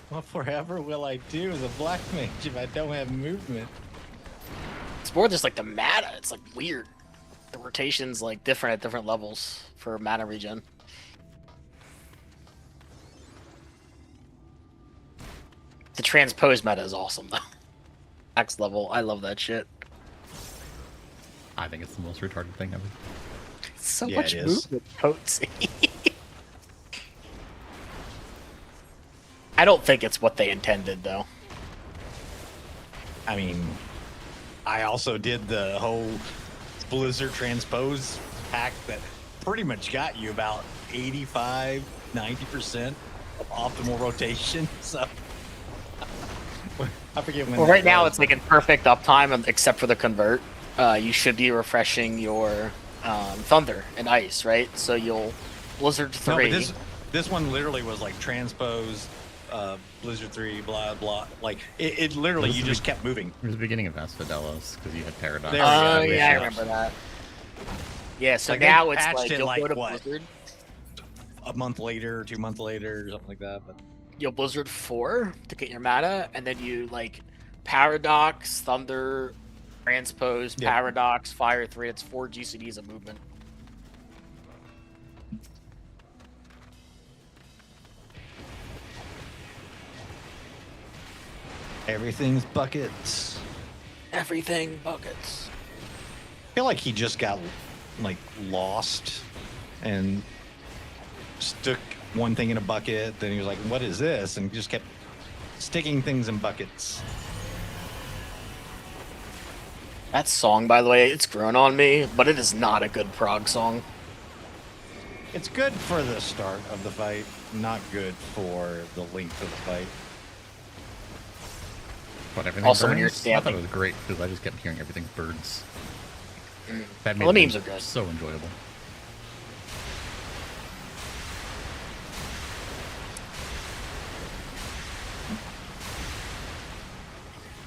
What forever will I do as a black mage if I don't have movement? It's more just like the mana. It's like weird. The rotation's like different at different levels for mana regen. The transpose meta is awesome though. Max level, I love that shit. I think it's the most retarded thing ever. So Yeah, much it is. movement potency. I don't think it's what they intended though. I mean, I also did the whole Blizzard transpose pack that pretty much got you about 85, 90% of optimal rotation. So I forget when. Well, that right now was. it's like in perfect uptime except for the convert. You should be refreshing your Thunder and Ice, right? So you'll Blizzard 3. No, but this one literally was like transpose, Blizzard 3, blah blah. Like it literally, you just kept moving. It was the beginning of Asmodeus because you had Paradox. There we go. Oh yeah, I Yeah. remember that. Yeah, so Like, they now it's patched like it you'll like, go to what? Blizzard. A month later, 2 months later, or something like that. But You'll Blizzard 4 to get your mana, and then you like Paradox, Thunder, Transpose, Yeah. Paradox, Fire 3. It's 4 GCDs of movement. everything's buckets. Everything buckets. I feel like he just got like lost and stuck one thing in a bucket. Then he was like, "What is this?" And just kept sticking things in buckets. That song, by the way, it's grown on me, but it is not a good prog song. It's good for the start of the fight, not good for the length of the fight. But everything Also, when you're burns? I thought standing. it was great because I just kept hearing everything birds. That Well, the made memes it are good. so enjoyable.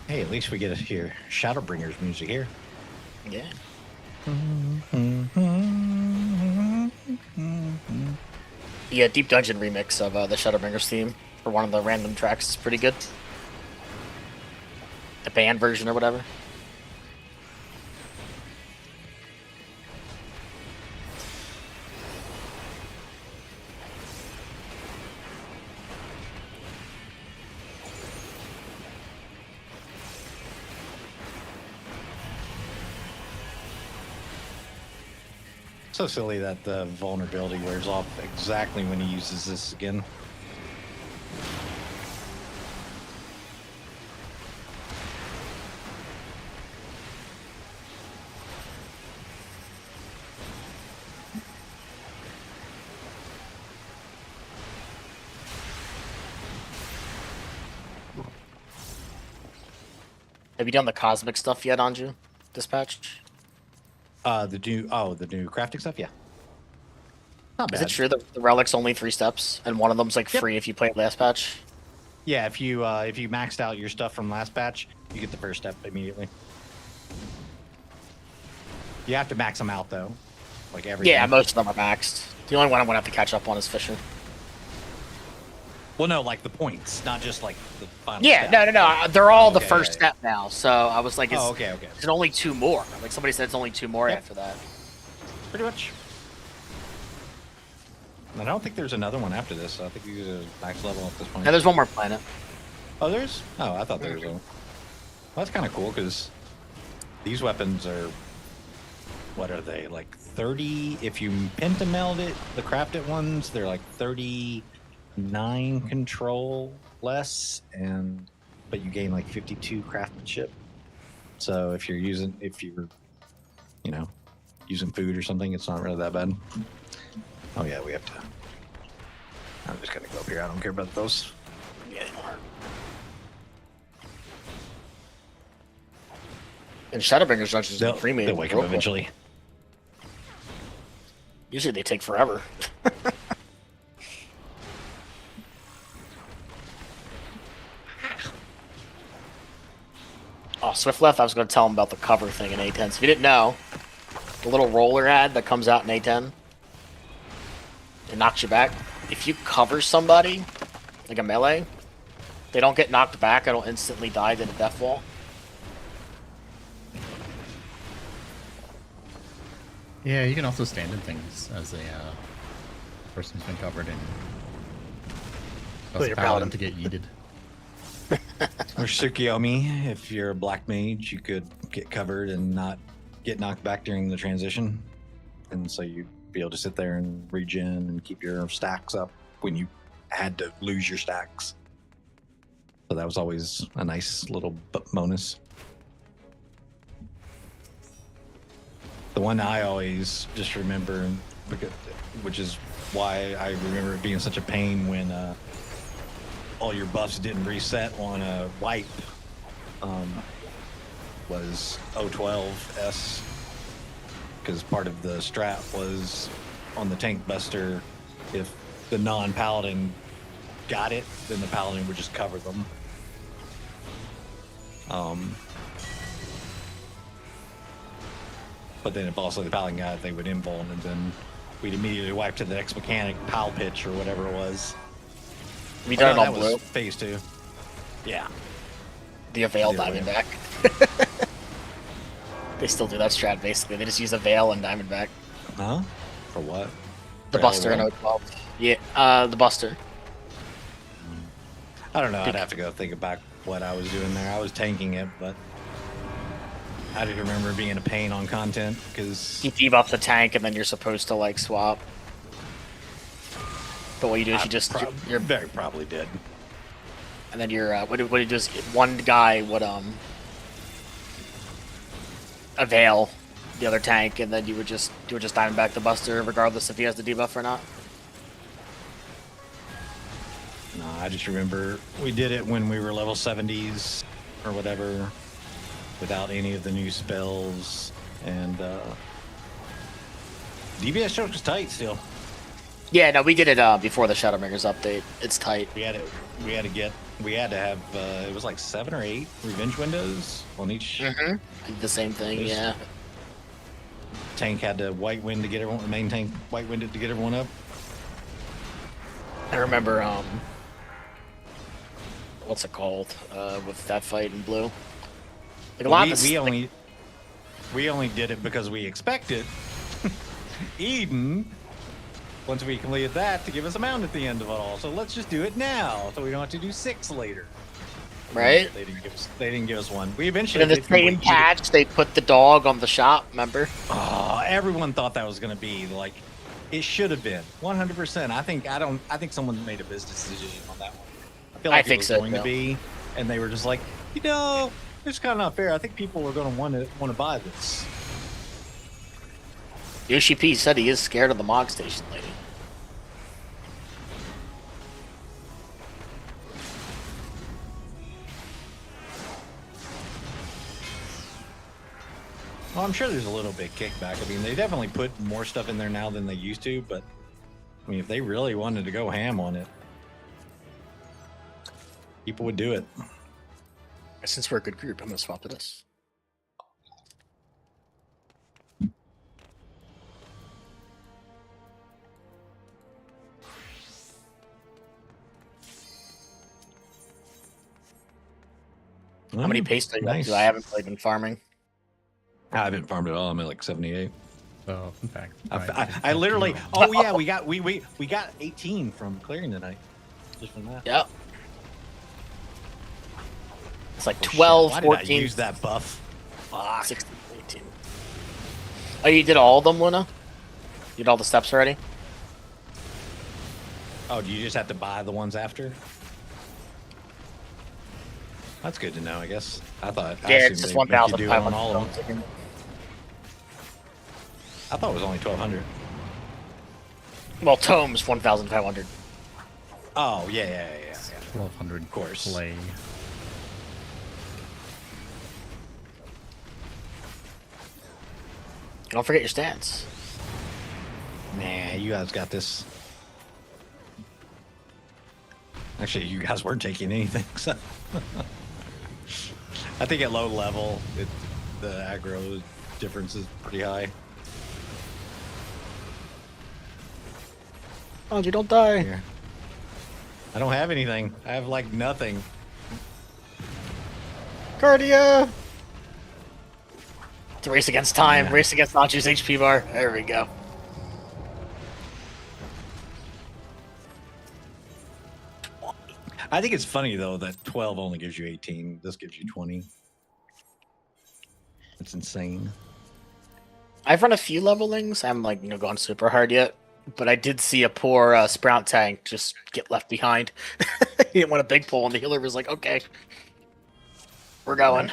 Hey, at least we get to hear Shadowbringers music here. Yeah. The Deep Dungeon remix of the Shadowbringers theme for one of the random tracks is pretty good. The band version or whatever. So silly that the vulnerability wears off exactly when he uses this again. Have you done the cosmic stuff yet, Anju? Dispatch? The new crafting stuff, yeah. Not Is bad. it true that the relic's only 3 steps and one of them's like Yep. free if you play it last patch? Yeah, if you maxed out your stuff from last batch, you get the first step immediately. You have to max them out though, like every. Yeah, most of them are maxed. The only one I'm gonna have to catch up on is Fisher. Well, no, like the points, not just like the final. Yeah, step. no. They're all the Okay, first yeah, yeah. step now. So I was like, Oh, okay. is it only 2 more? Like somebody said it's only 2 more Yep. after that. Pretty much. And I don't think there's another one after this. So I think these are max level at this point. Now there's one more planet. Oh, there's? Oh, I thought there was one. Well, that's kind of cool because these weapons are. What are they? Like 30. If you pentameld it, the crafted ones, they're like 39 control less, but you gain like 52 craftsmanship. So if you're using food or something, it's not really that bad. Oh yeah, we have to. I'm just gonna go up here. I don't care about those. Yeah, they are. And Shadowbringers Dungeons is They'll free made. wake up eventually. Usually they take forever. Oh, Swift left. I was going to tell him about the cover thing in A10. So if you didn't know, the little roller ad that comes out in A10, it knocks you back. If you cover somebody, like a melee, they don't get knocked back. I don't instantly die to the death wall. Yeah, you can also stand in things as a person who's been covered in. But Cause you're the paladin paladin. to get yeeted. Or Tsukiyomi, if you're a black mage, you could get covered and not get knocked back during the transition. And so you'd be able to sit there and regen and keep your stacks up when you had to lose your stacks. So that was always a nice little bonus. The one I always just remember, which is why I remember it being such a pain when all your buffs didn't reset on a wipe, was 012S, because part of the strat was on the tank buster, if the non-paladin got it, then the paladin would just cover them. But then if also the paladin got it, they would invuln, and then we'd immediately wipe to the next mechanic, pal pitch or whatever it was. We done it that on blue. was phase 2. Yeah. The Avail Either way. Diamondback. They still do that strat basically. They just use Avail and Diamondback. Huh? For what? The For Buster in L1? 012. Yeah, the Buster. I don't know. I'd have to go think about what I was doing there. I was tanking it, but I didn't remember it being a pain on content because You debuff the tank and then you're supposed to like swap. But what you do is you just you're very probably did. and then you're what you do is one guy would Avail the other tank, and then you would just Diamondback the Buster regardless if he has the debuff or not. No, I just remember we did it when we were level 70s or whatever, without any of the new spells, and DBS choke was tight still. Yeah, no, we did it before the Shadowbringers update. It's tight. We had to have it was like 7 or 8 revenge windows on each. The same thing, There's- yeah. Tank had to white wind to get everyone. The main tank white winded to get everyone up. I remember what's it called? With that fight in blue. Like a lot of this, we only did it because we expected Eden, once we completed that, to give us a mount at the end of it all. So let's just do it now, so we don't have to do 6 later. right? They didn't give us one. We eventually And in the did same complete- patch, they put the dog on the shop. Remember? Oh, everyone thought that was going to be like it should have been 100%. I think someone made a business decision on that one. I feel like think it was so, going too. to be, and they were just like, it's kind of not fair. I think people are going to want to buy this. Yoshi P said he is scared of the Mog Station lady. Well, I'm sure there's a little bit kickback. I mean, they definitely put more stuff in there now than they used to, but I mean, if they really wanted to go ham on it, people would do it. Since we're a good group, I'm gonna swap to this. How many paste do you Nice. do? I haven't really been farming. I haven't farmed at all. I'm at like 78. So, in fact, I literally. Oh yeah, we got 18 from clearing tonight. Just from that. Yep. It's like Oh, shit. 12, Why did I 14, use that buff? Fuck. 16, 18. Oh, you did all of them, Luna? You did all the steps already? Oh, do you just have to buy the ones after? That's good to know, I guess. I thought. I Yeah, assumed it's just they make you do it on 1,500. all of them. I thought it was only 1,200. Well, tomes 1,500. Oh yeah. 1200 Of course. play. Don't forget your stats. Nah, you guys got this. Actually, you guys weren't taking anything, so. I think at low level, the aggro difference is pretty high. Oh, you don't die. Here. I don't have anything. I have like nothing. Cardia! It's a race against time. Yeah. Race against Nacho's HP bar. There we go. I think it's funny though that 12 only gives you 18. This gives you 20. It's insane. I've run a few levelings. I'm like, going super hard yet. But I did see a poor Sprout tank just get left behind. He didn't want a big pull, and the healer was like, okay. We're going.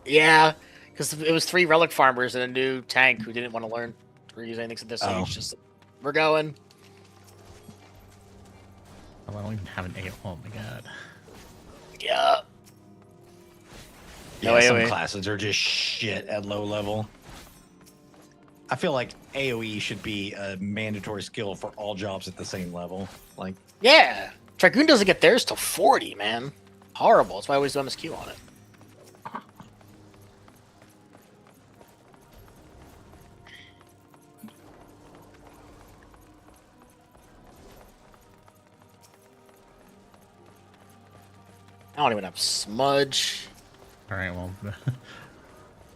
Yeah, because it was 3 relic farmers and a new tank who didn't want to learn or use anything at this stage. Just, we're going. Oh, I don't even have an A. Oh my god. Yeah. Yeah, No some AoE. classes are just shit at low level. I feel like AoE should be a mandatory skill for all jobs at the same level. Like, Yeah. Dragoon doesn't get theirs till 40, man. Horrible. That's why I always do MSQ on it. I don't even have smudge. Alright, well. Good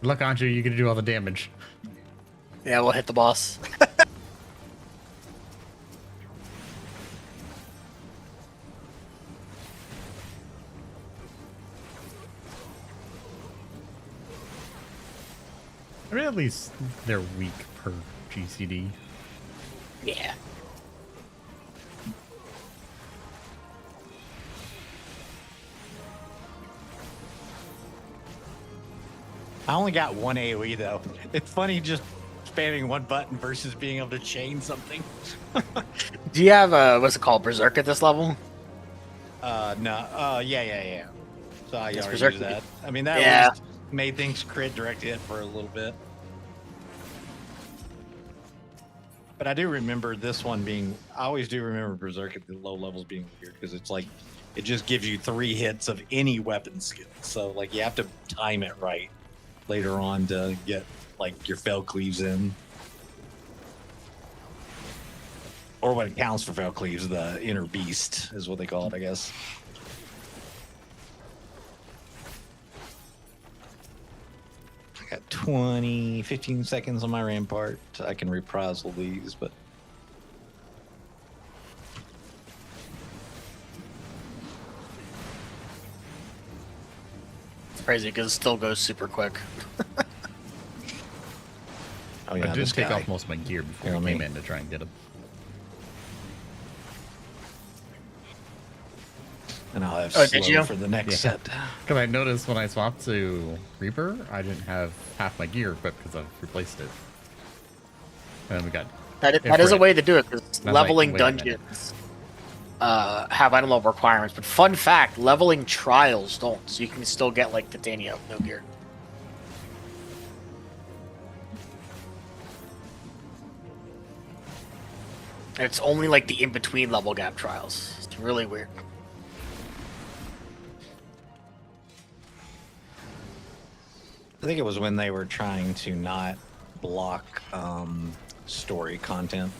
luck, Anju. You get to do all the damage. Yeah, we'll hit the boss. I mean, at least they're weak per GCD. Yeah. I only got one AoE though. It's funny just spamming one button versus being able to chain something. Do you have what's it called, Berserk at this level? No. Yeah. So I Yes, already Berserk- used that. I mean, that Yeah. at least made things crit direct hit for a little bit. But I do remember this one being. I always do remember Berserk at the low levels being weird because it's like it just gives you 3 hits of any weapon skill. So like you have to time it right later on to get like your fell cleaves in. Or what it counts for fell cleaves, the inner beast is what they call it, I guess. I got 15 seconds on my rampart. I can reprisal these, but It's crazy because it still goes super quick. oh I yeah, did this take guy. off most of my gear before Here, I let came me- in to try and get him. And I'll have Oh, slow did you? for the next Yeah. set. Because I noticed when I swapped to Reaper, I didn't have half my gear equipped because I've replaced it. And then we got That is a Ifrit. way to do it, because like, leveling wait a minute. dungeons have item level requirements. But fun fact, leveling trials don't, so you can still get like Titania with no gear. And it's only like the in-between level gap trials. It's really weird. I think it was when they were trying to not block story content.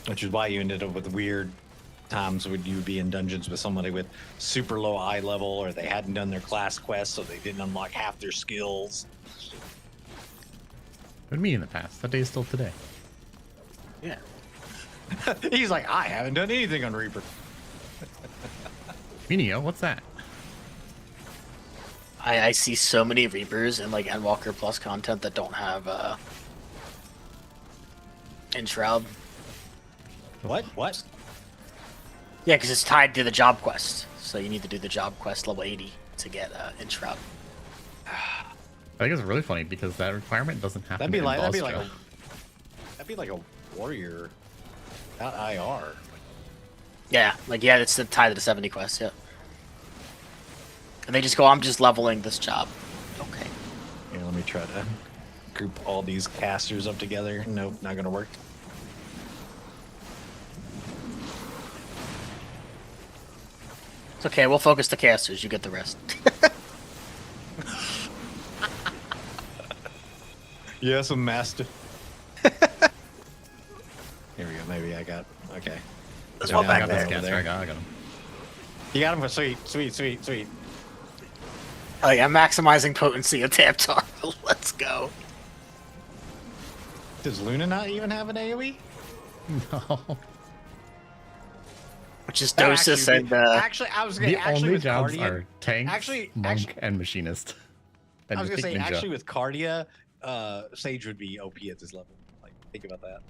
Which is why you ended up with weird times when you would be in dungeons with somebody with super low eye level, or they hadn't done their class quest, so they didn't unlock half their skills. with me in the past. That day is still today. Yeah. He's like, I haven't done anything on Reaper. Minio, what's that? I see so many Reapers and like Endwalker Plus content that don't have Enshroud. What? Yeah, because it's tied to the job quest. So you need to do the job quest level 80 to get Enshroud. I think it's really funny because that requirement doesn't happen That'd be in like Bostra. a warrior, not IR. Yeah, it's the tie to the 70 quest, yeah. And they just go, I'm just leveling this job. Okay. Here, let me try to group all these casters up together. Nope, not gonna work. It's okay. We'll focus the casters. You get the rest. Yes, I'm master. Here we go. Maybe I got. Okay. There's Yeah, one I back got there. this Yeah, over I got him. You got him for sweet. Oh yeah, maximizing potency of tap tar. Let's go. Does Luna not even have an AoE? No. Which is Dosis and actually, I was gonna The actually only with jobs Cardia. are tank, actually- monk, and machinist. And I was gonna think say ninja. actually with Cardia, Sage would be OP at this level. Like, think about that.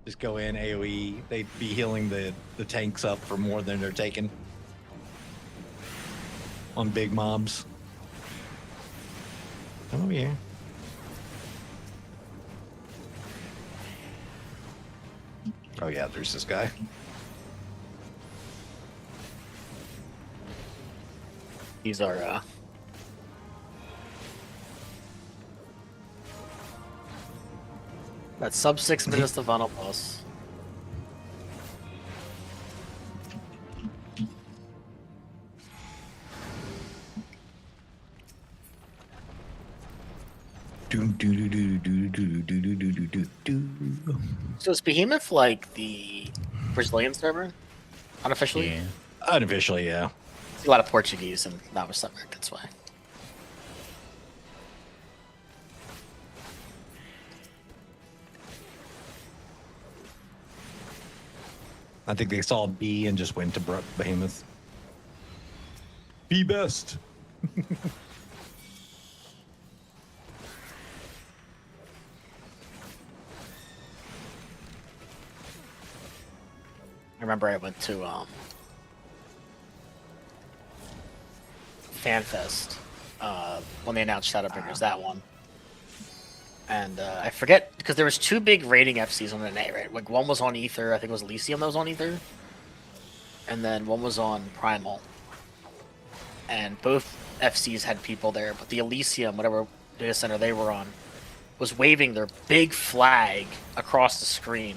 Just go in AoE. They'd be healing the tanks up for more than they're taking on big mobs. Come over here. Oh yeah, there's this guy. These are that's sub 6 minutes to final boss. So is Behemoth like the Brazilian server? Unofficially? Yeah. Unofficially, yeah. It's a lot of Portuguese and not with Summer, that's why. I think they saw B and just went to Behemoth. Be best. I remember I went to FanFest when they announced Shadowbringers, that one. And I forget, because there was 2 big rating FCs on the night, right? Like one was on Ether, I think it was Elysium that was on Ether. And then one was on Primal. And both FCs had people there, but the Elysium, whatever data center they were on, was waving their big flag across the screen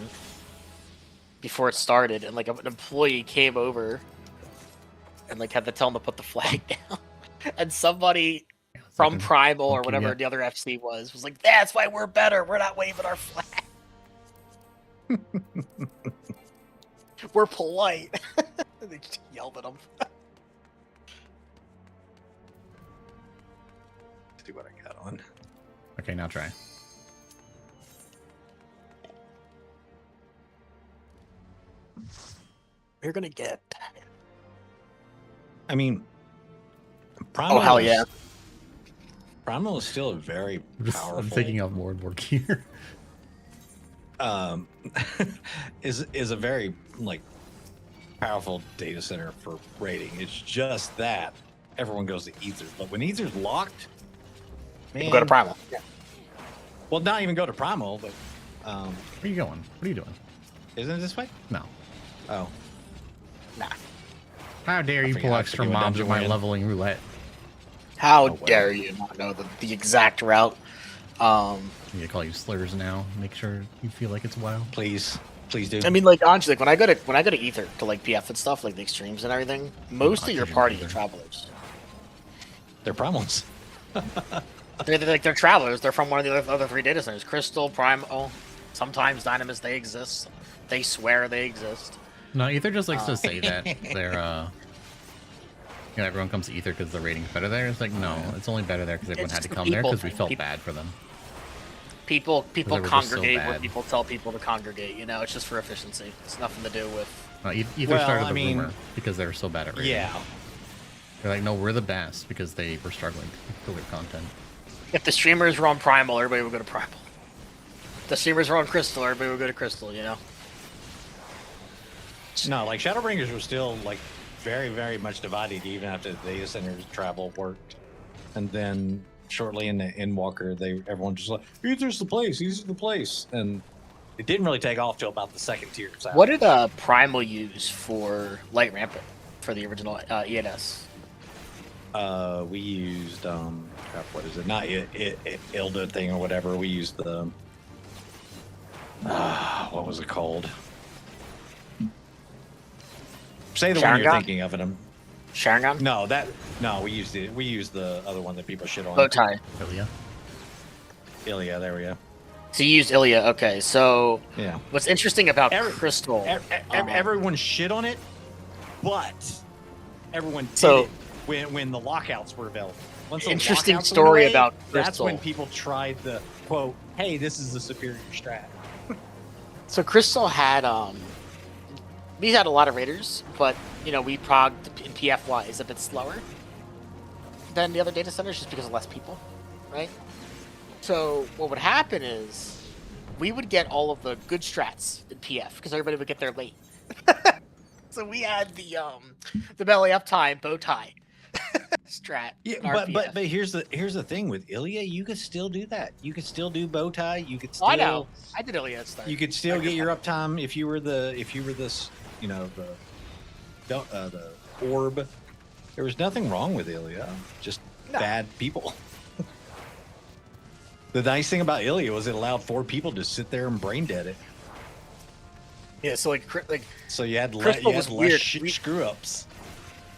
before it started, and like an employee came over and like had to tell him to put the flag down. And somebody from Primal or whatever the other FC was like, "That's why we're better. We're not waving our flag. We're polite." They just yelled at him. See what I got on. Okay, now try. You're gonna get. I mean, Primal Oh hell yeah! Primal is still a very powerful. I'm thinking of more and more gear. Is a very like powerful data center for rating. It's just that everyone goes to Ether, but when Ether's locked, man, We'll go to Primal. Yeah. well, not even go to Primal, but Where are you going? What are you doing? isn't it this way? No. Oh, Nah. How dare you forget- pull I extra forget what mobs dungeon with my we're in. leveling roulette? How well. dare you not know the exact route? I'm gonna call you slurs now. Make sure you feel like it's WoW. please do. I mean, like honestly, like when I go to Ether to like PF and stuff, like the extremes and everything, most of your Oxygen party Ether. are travelers. They're Primals. They're travelers. They're from one of the other 3 data centers: Crystal, Primal, sometimes Dynamis. They exist. They swear they exist. No, Ether just likes to say that they're everyone comes to Ether because the rating's better there. It's like, no, it's only better there because everyone It's had to just come the there people because we thing. felt People- bad for them. People they were just so congregate where bad. people tell people to congregate. You know, it's just for efficiency. It's nothing to do with. Ether Well, started I the mean- rumor because they were so bad at rating. Yeah. They're like, no, we're the best because they were struggling to deliver content. If the streamers were on Primal, everybody would go to Primal. If the streamers were on Crystal, everybody would go to Crystal. You know. No, like Shadowbringers were still like very, very much divided even after the data centers travel worked, and then shortly in the Endwalker, everyone just like Ether's the place, and it didn't really take off till about the 2nd tier. So What did Primal use for Light Rampant for the original ENS? We used crap, what is it? Not Ilda thing or whatever. We used the what was it called? Say the one you're Sharingan? thinking of, and Sharingan? no, we used it. We used the other one that people shit on. Bow tie. Ilya. Ilya, there we go. So you used Ilya. Okay, so Yeah. what's interesting about Crystal? Everyone shit on it, but everyone did So- it when the lockouts were available. Once the Interesting lockouts went story away, about that's Crystal. when people tried the quote, "Hey, this is the superior strat." So Crystal had we had a lot of raiders, but we progged in PFY is a bit slower than the other data centers just because of less people, right? So what would happen is we would get all of the good strats in PF because everybody would get there late. So we had the belly up time bow tie strat. Yeah, in our but PF. here's the thing with Ilya, you could still do that. You could still do bow tie. You could still. Oh, I know. I did Ilya at start. You could still get your uptime if you were this, the orb. There was nothing wrong with Ilya, just bad people. The nice thing about Ilya was it allowed 4 people to sit there and brain dead it. Yeah, so So you had Crystal was weird. screw ups.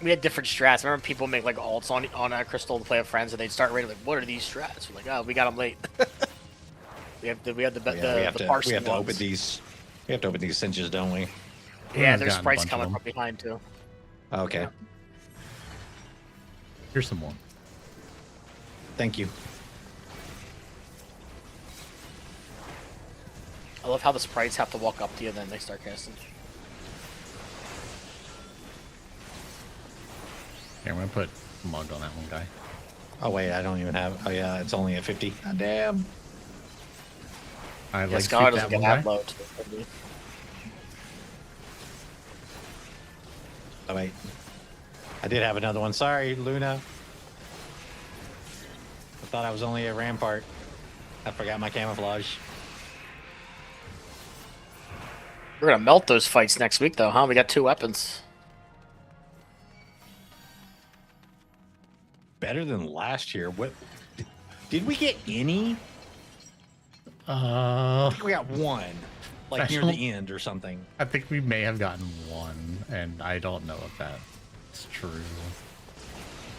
we had different strats. I remember people make like alts on Crystal to play with friends, and they'd start raiding like, "What are these strats?" We're like, "Oh, we got them late." we had the We have Parson to open ones. these. We have to open these cinches, don't we? Yeah, I've there's gotten a sprites bunch of coming them. from behind too. Okay. Here's some more. Thank you. I love how the sprites have to walk up to you and then they start casting. Here, I'm gonna put mug on that one guy. Oh wait, I don't even have. Oh yeah, it's only at 50. God damn. I Yeah, like Scholar shoot doesn't that get one that guy. low. Too. Oh wait, I did have another one. Sorry, Luna. I thought I was only a rampart. I forgot my camouflage. We're gonna melt those fights next week, though, huh? We got 2 weapons. Better than last year. What? Did we get any? I think we got one, like near the end or something. I think we may have gotten one, and I don't know if that's true.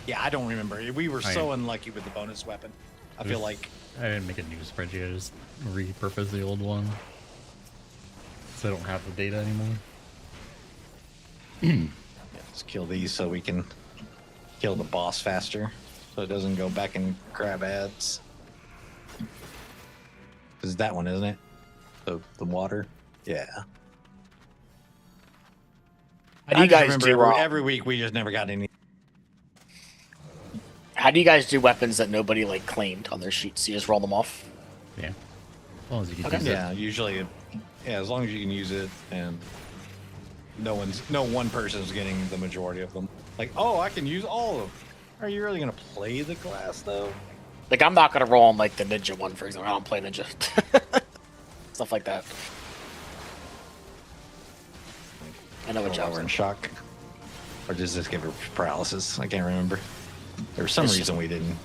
Yeah, I don't remember. We were so unlucky with the bonus weapon. I feel like I didn't make a new spreadsheet. I just repurposed the old one, so I don't have the data anymore. let's kill these so we can kill the boss faster, so it doesn't go back and grab ads. This is that one, isn't it? The water. Yeah. How do you guys remember do? every week we just never got any. How do you guys do weapons that nobody like claimed on their sheets? You just roll them off. Yeah, as long as you can Okay. use it. Yeah, usually, as long as you can use it, and no one person's getting the majority of them. Like, oh, I can use all of them. Are you really gonna play the class though? Like, I'm not gonna roll on like the ninja one, for example. I don't play ninja. Stuff like that. I know what Or jobs we're in in. shock, or does this give her paralysis? I can't remember. There was some It's reason we didn't.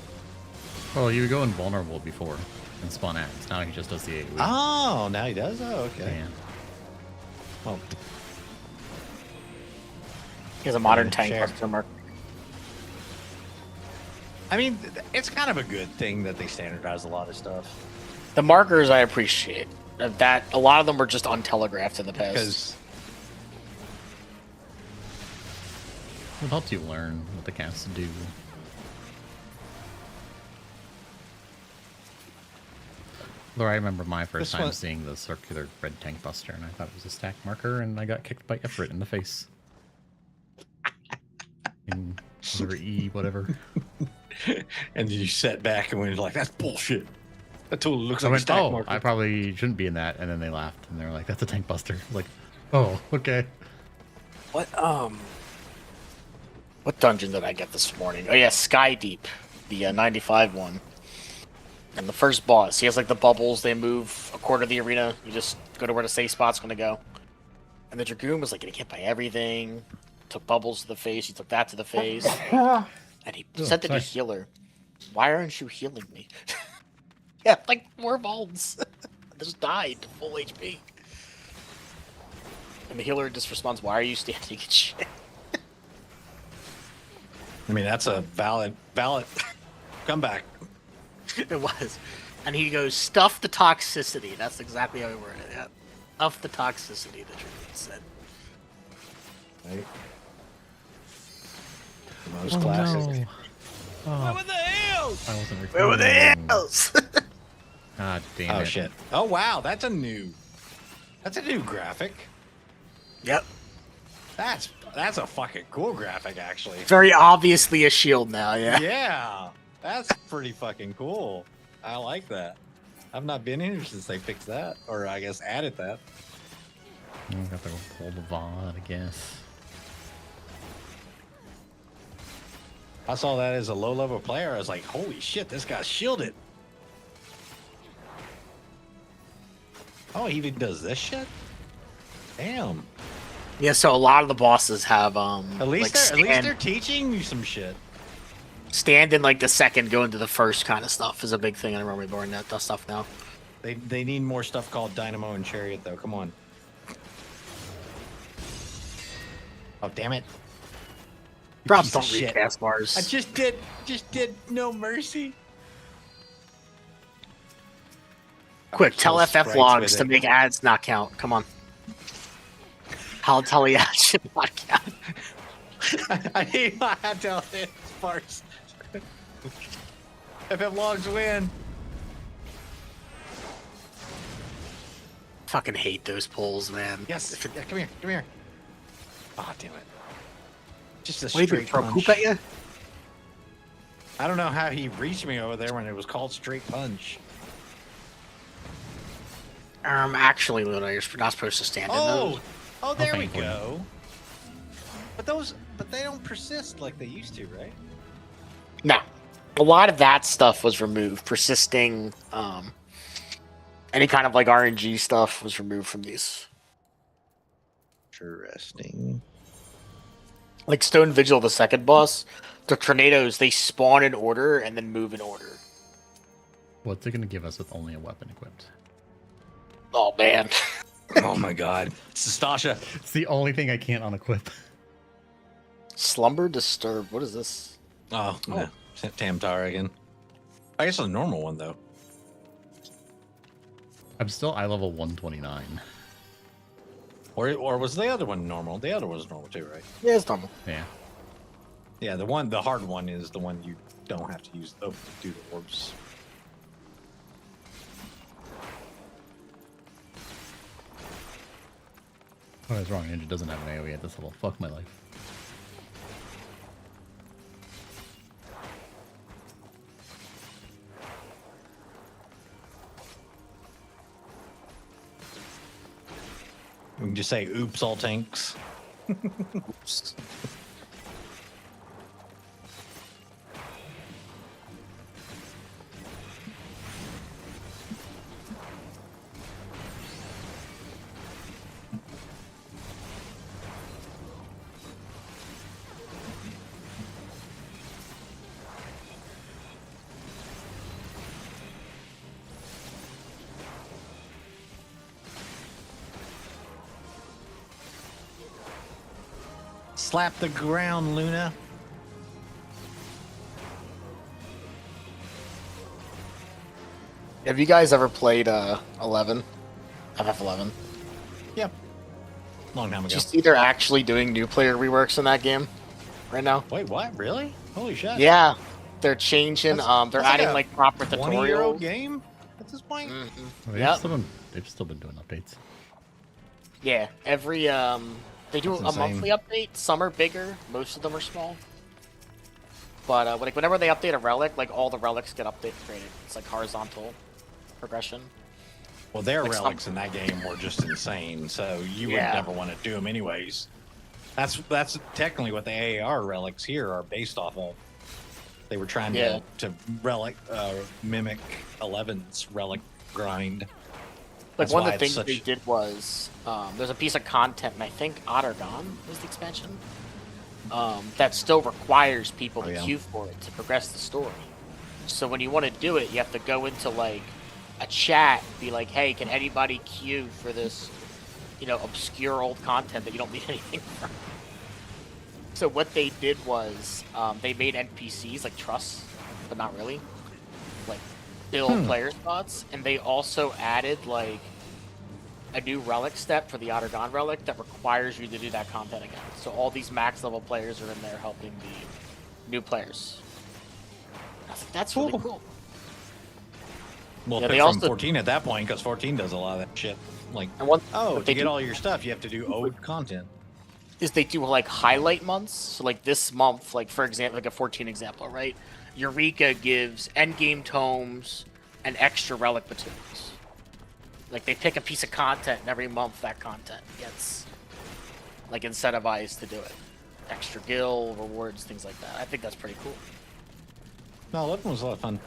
Well, you were going vulnerable before and spawn ads. Now he just does the AoE. Oh, now he does. Oh, okay. Yeah. Oh, He has a modern Yeah, tank share. buster mark. I mean, it's kind of a good thing that they standardize a lot of stuff The markers I appreciate. That a lot of them were just untelegraphed in the past. because It helps you learn what the casts do. Though I remember my first This time one- seeing the circular red tank buster, and I thought it was a stack marker, and I got kicked by Ifrit in the face. In whatever whatever. and you sat back and went like, "That's bullshit. That totally looks I like a went, stack oh, marker." I probably shouldn't be in that, and then they laughed, and they were like, "That's a tank buster." I was like, oh, okay. What dungeon did I get this morning? Oh yeah, Sky Deep, the 95 one. And the first boss, he has like the bubbles. They move a quarter of the arena. You just go to where the safe spot's gonna go. And the Dragoon was like getting hit by everything. Took bubbles to the face. He took that to the face. And he Oh, said to the sorry. healer, "Why aren't you healing me?" Yeah, like 4 volts. I just died to full HP. And the healer just responds, "Why are you standing in shit?" I mean, that's a valid comeback. It was. And he goes, "Stuff the toxicity." That's exactly how he worded it. Yeah. Stuff the toxicity, the Dragoon said. Right? The most classic. No. Where Oh, were the hills? I wasn't recording. Where were the hills? God damn Oh it. shit! Oh wow, that's a new graphic. Yep. That's a fucking cool graphic, actually. Very obviously a shield now, yeah. Yeah, that's pretty fucking cool. I like that. I've not been here since they fixed that, or I guess added that. I got to go pull the VOD, I guess. I saw that as a low-level player. I was like, holy shit, this guy's shielded. Oh, he even does this shit? Damn. Yeah, so a lot of the bosses have At least they're teaching you some shit. stand in like the second, go into the first kind of stuff is a big thing. I remember boring that stuff now. They need more stuff called Dynamo and Chariot, though. Come on. Oh, damn it. Props piece of don't read shit. cast bars. I just did no mercy. Quick, tell Kill FF sprites Logs with to it. make ads not count. Come on. I'll tell you ads should not count. I need my tell this parts. FF Logs win. Fucking hate those polls, man. Yes. Yeah, come here. Oh, damn it. Just a What do you do, straight throw punch. poop at you? I don't know how he reached me over there when it was called straight punch. Actually, Luna, you're not supposed to stand in those. Oh, there we thank you. go. But they don't persist like they used to, right? No. A lot of that stuff was removed. Persisting, any kind of like RNG stuff was removed from these. Interesting. Like Stone Vigil, the second boss, the tornadoes, they spawn in order and then move in order. What's it going to give us with only a weapon equipped? Oh, man. Oh my god. Stasha. It's the only thing I can't unequip. Slumber Disturb. What is this? Oh, no. Tamtar again. I guess a normal one, though. I'm still eye level 129. Or was the other one normal? The other one was normal too, right? Yeah, it's normal. Yeah. Yeah, the hard one is the one you don't have to use to do the orbs. Oh, I was wrong. Ninja doesn't have an AoE at this level. Fuck my life. We can just say, oops, all tanks. Oops. Slap the ground, Luna. Have you guys ever played 11? FF11? Yep. Long time Did ago. you see they're actually doing new player reworks in that game right now? Wait, what? Really? Holy shit. Yeah. They're changing, That's- they're that's like adding a like proper 20-year-old tutorials. game at this point? Mhm. They've, Yep. they've still been doing updates. Yeah, every they do That's a insane. monthly update. Some are bigger, most of them are small. But like whenever they update a relic, like all the relics get updated. It's like horizontal progression. Well, their Like some- relics in that game were just insane, so you would Yeah. never want to do them anyways. That's technically what the AAR relics here are based off of. They were trying Yeah. to relic mimic 11's relic grind. Like That's one why of the it's things they such- did was there's a piece of content, and I think Ottergon was the expansion, that still requires people to yeah. queue for it to progress the story. So when you want to do it, you have to go into like a chat, be like, "Hey, can anybody queue for this, obscure old content that you don't need anything from?" So what they did was they made NPCs like trusts, but not really, like build player spots, and they also added like a new relic step for the Ottergon relic that requires you to do that content again. So all these max level players are in there helping the new players. I was like, that's really cool. Well, Yeah, pick they from also- 14 at that point, because 14 does a lot of that shit. Like, And what to they get do all your stuff, you have to do ode content. is they do like highlight months. So like this month, like for example, like a 14 example, right? Eureka gives endgame tomes and extra relic materials. Like they pick a piece of content, and every month that content gets like incentivized to do it. Extra gil rewards, things like that. I think that's pretty cool. No, 11 was a lot of fun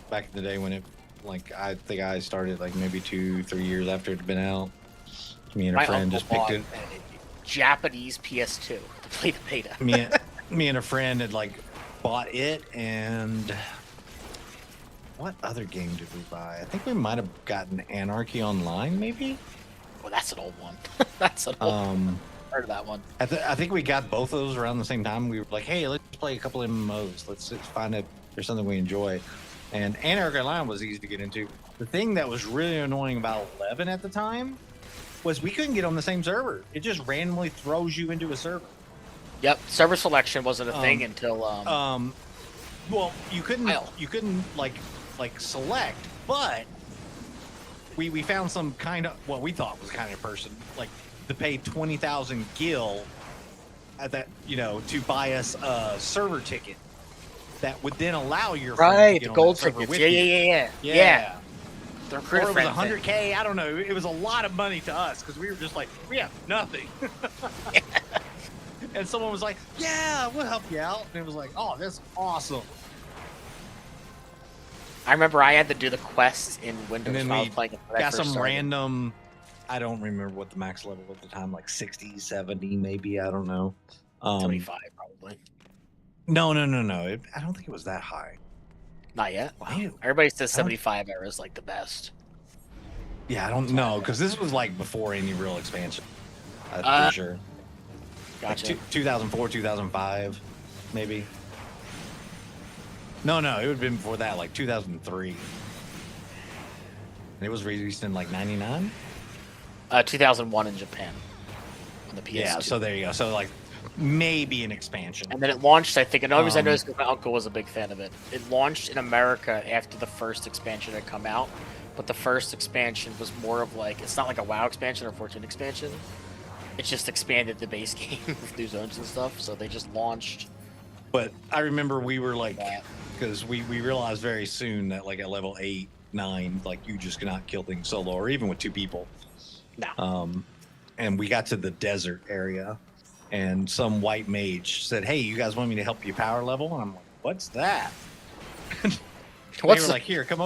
back in the day when it, like, I think I started like maybe 2-3 years after it had been out. Me and a My friend uncle just picked bought it. a Japanese PS2 to play the beta. Me and a friend had like bought it, and what other game did we buy? I think we might have gotten Anarchy Online, maybe. Oh, that's an old one. That's an old one. Heard of that one. I think we got both of those around the same time. We were like, hey, let's play a couple MMOs. Let's find if there's something we enjoy. And Anarchy Online was easy to get into. The thing that was really annoying about 11 at the time was we couldn't get on the same server. It just randomly throws you into a server. Yep, server selection wasn't a thing until well, you couldn't like select, but we found some kind of what we thought was kind of person like to pay 20,000 gil at that, to buy us a server ticket that would then allow your friend to right get the on gold that server tickets. with Yeah. you. The Or recruiter it was friend 100K. I don't know. It was a lot of money to us because we were just like, we have nothing. And someone was like, yeah, we'll help you out. And it was like, oh, that's awesome. I remember I had to do the quests in Windows. And then when I we was playing it when I got first some started. random, I don't remember what the max level at the time, like 60, 70, maybe. I don't know. 75 probably. No. I don't think it was that high. Not yet. Wow. Everybody says 75 era is like the best. Yeah, I don't know, because this was like before any real expansion. I'm pretty sure. Gotcha. Like 2004, 2005, maybe. No, it would have been before that, like 2003. And it was released in like 99? 2001 in Japan on the PS2. Yeah, so there you go. So like maybe an expansion. And then it launched, I think, another reason I know is because my uncle was a big fan of it. It launched in America after the first expansion had come out, but the first expansion was more of like, it's not like a WoW expansion or 14 expansion. It just expanded the base game with new zones and stuff, so they just launched. But I remember we were like, because we realized very soon that like at level 8, 9, like you just cannot kill things solo or even with 2 people. No. And we got to the desert area, and some white mage said, hey, you guys want me to help you power level? And I'm like, what's that? They were like, here, come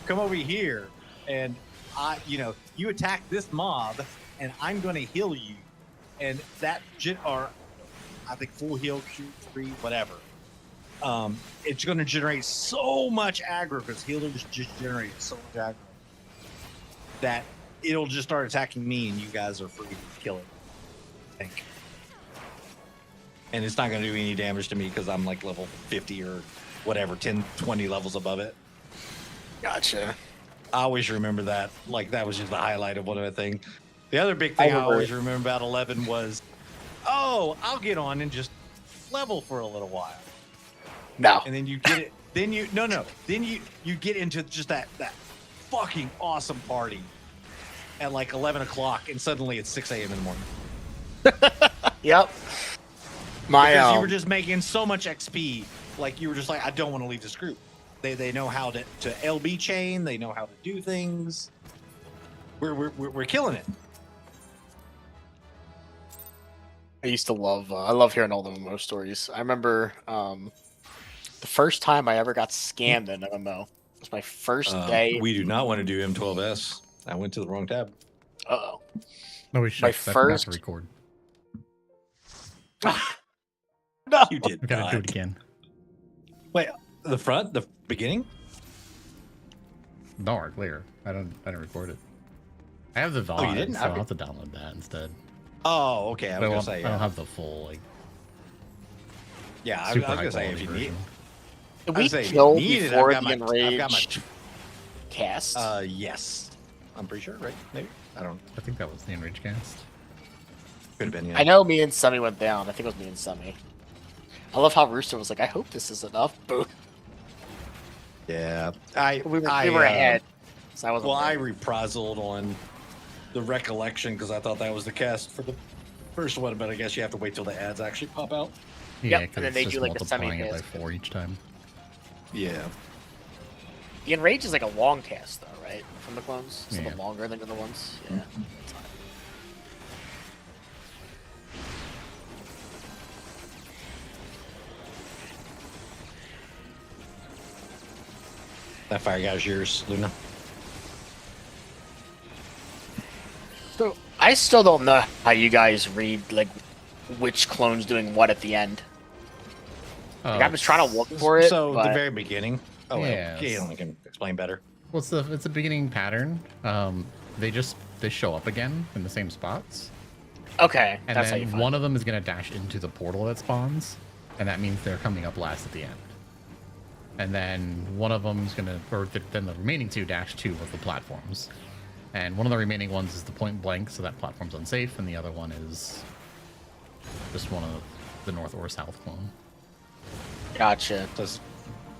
over here, and you attack this mob, and I'm going to heal you, and that I think full heal, free, whatever. It's going to generate so much aggro because healers just generate so much aggro that it'll just start attacking me, and you guys are free to kill it. I think. And it's not going to do any damage to me because I'm like level 50 or whatever, 10, 20 levels above it. Gotcha. I always remember that. Like, that was just the highlight of one of the things. The other big thing I always remember about 11 was, oh, I'll get on and just level for a little while. No. And then you get it. Then you get into just that fucking awesome party at like 11 o'clock, and suddenly it's 6 a.m. in the morning. Yep. Because you were just making so much XP, like you were just like, I don't want to leave this group. They know how to LB chain. They know how to do things. We're killing it. I used to love. I love hearing all the MMO stories. I remember the first time I ever got scammed in MMO. It was my first day. We do not want to do M12S. I went to the wrong tab. Uh-oh. No, we should. My I forgot first- to record. You did We gotta not. do it again. Wait, the front, the beginning? No, our clear. I didn't record it. I have the VOD, Oh, you didn't? so I'll Okay. have to download that instead. Oh, okay. I But was gonna won't- say. I don't Yeah, have the full like yeah I was super gonna high say quality if you need. version. Did I we would say kill need it, before I've the got my- enraged cast? Yes, I'm pretty sure. Right? Maybe. I don't. I think that was the Enrage cast. Could have been. Yeah. I know me and Semi went down. I think it was me and Semi. I love how Rooster was like, I hope this is enough. Boom. Yeah. We were ahead. So I wasn't Well, I there. reprised on the recollection because I thought that was the cast for the first one, but I guess you have to wait till the ads actually pop out. Yeah, Yep, because and then it's they just do, like, the multiplying it by semi-cast. 4 each time. Yeah. The Enrage is like a long cast, though, right? From the clones? It's a Yeah. little longer than the other ones. Yeah. That fire guy's yours, Luna. So I still don't know how you guys read like which clone's doing what at the end. Like, I've been trying to look for it. So but the very beginning. Oh, Yes. well, Galen can explain better. Well, it's a beginning pattern. They show up again in the same spots, okay, and that's how you then find one it. of them is gonna dash into the portal that spawns, and that means they're coming up last at the end. And then one of them's gonna, then the remaining two dash two of the platforms, and one of the remaining ones is the point blank, so that platform's unsafe, and the other one is just one of the north or south clone. Gotcha. Just,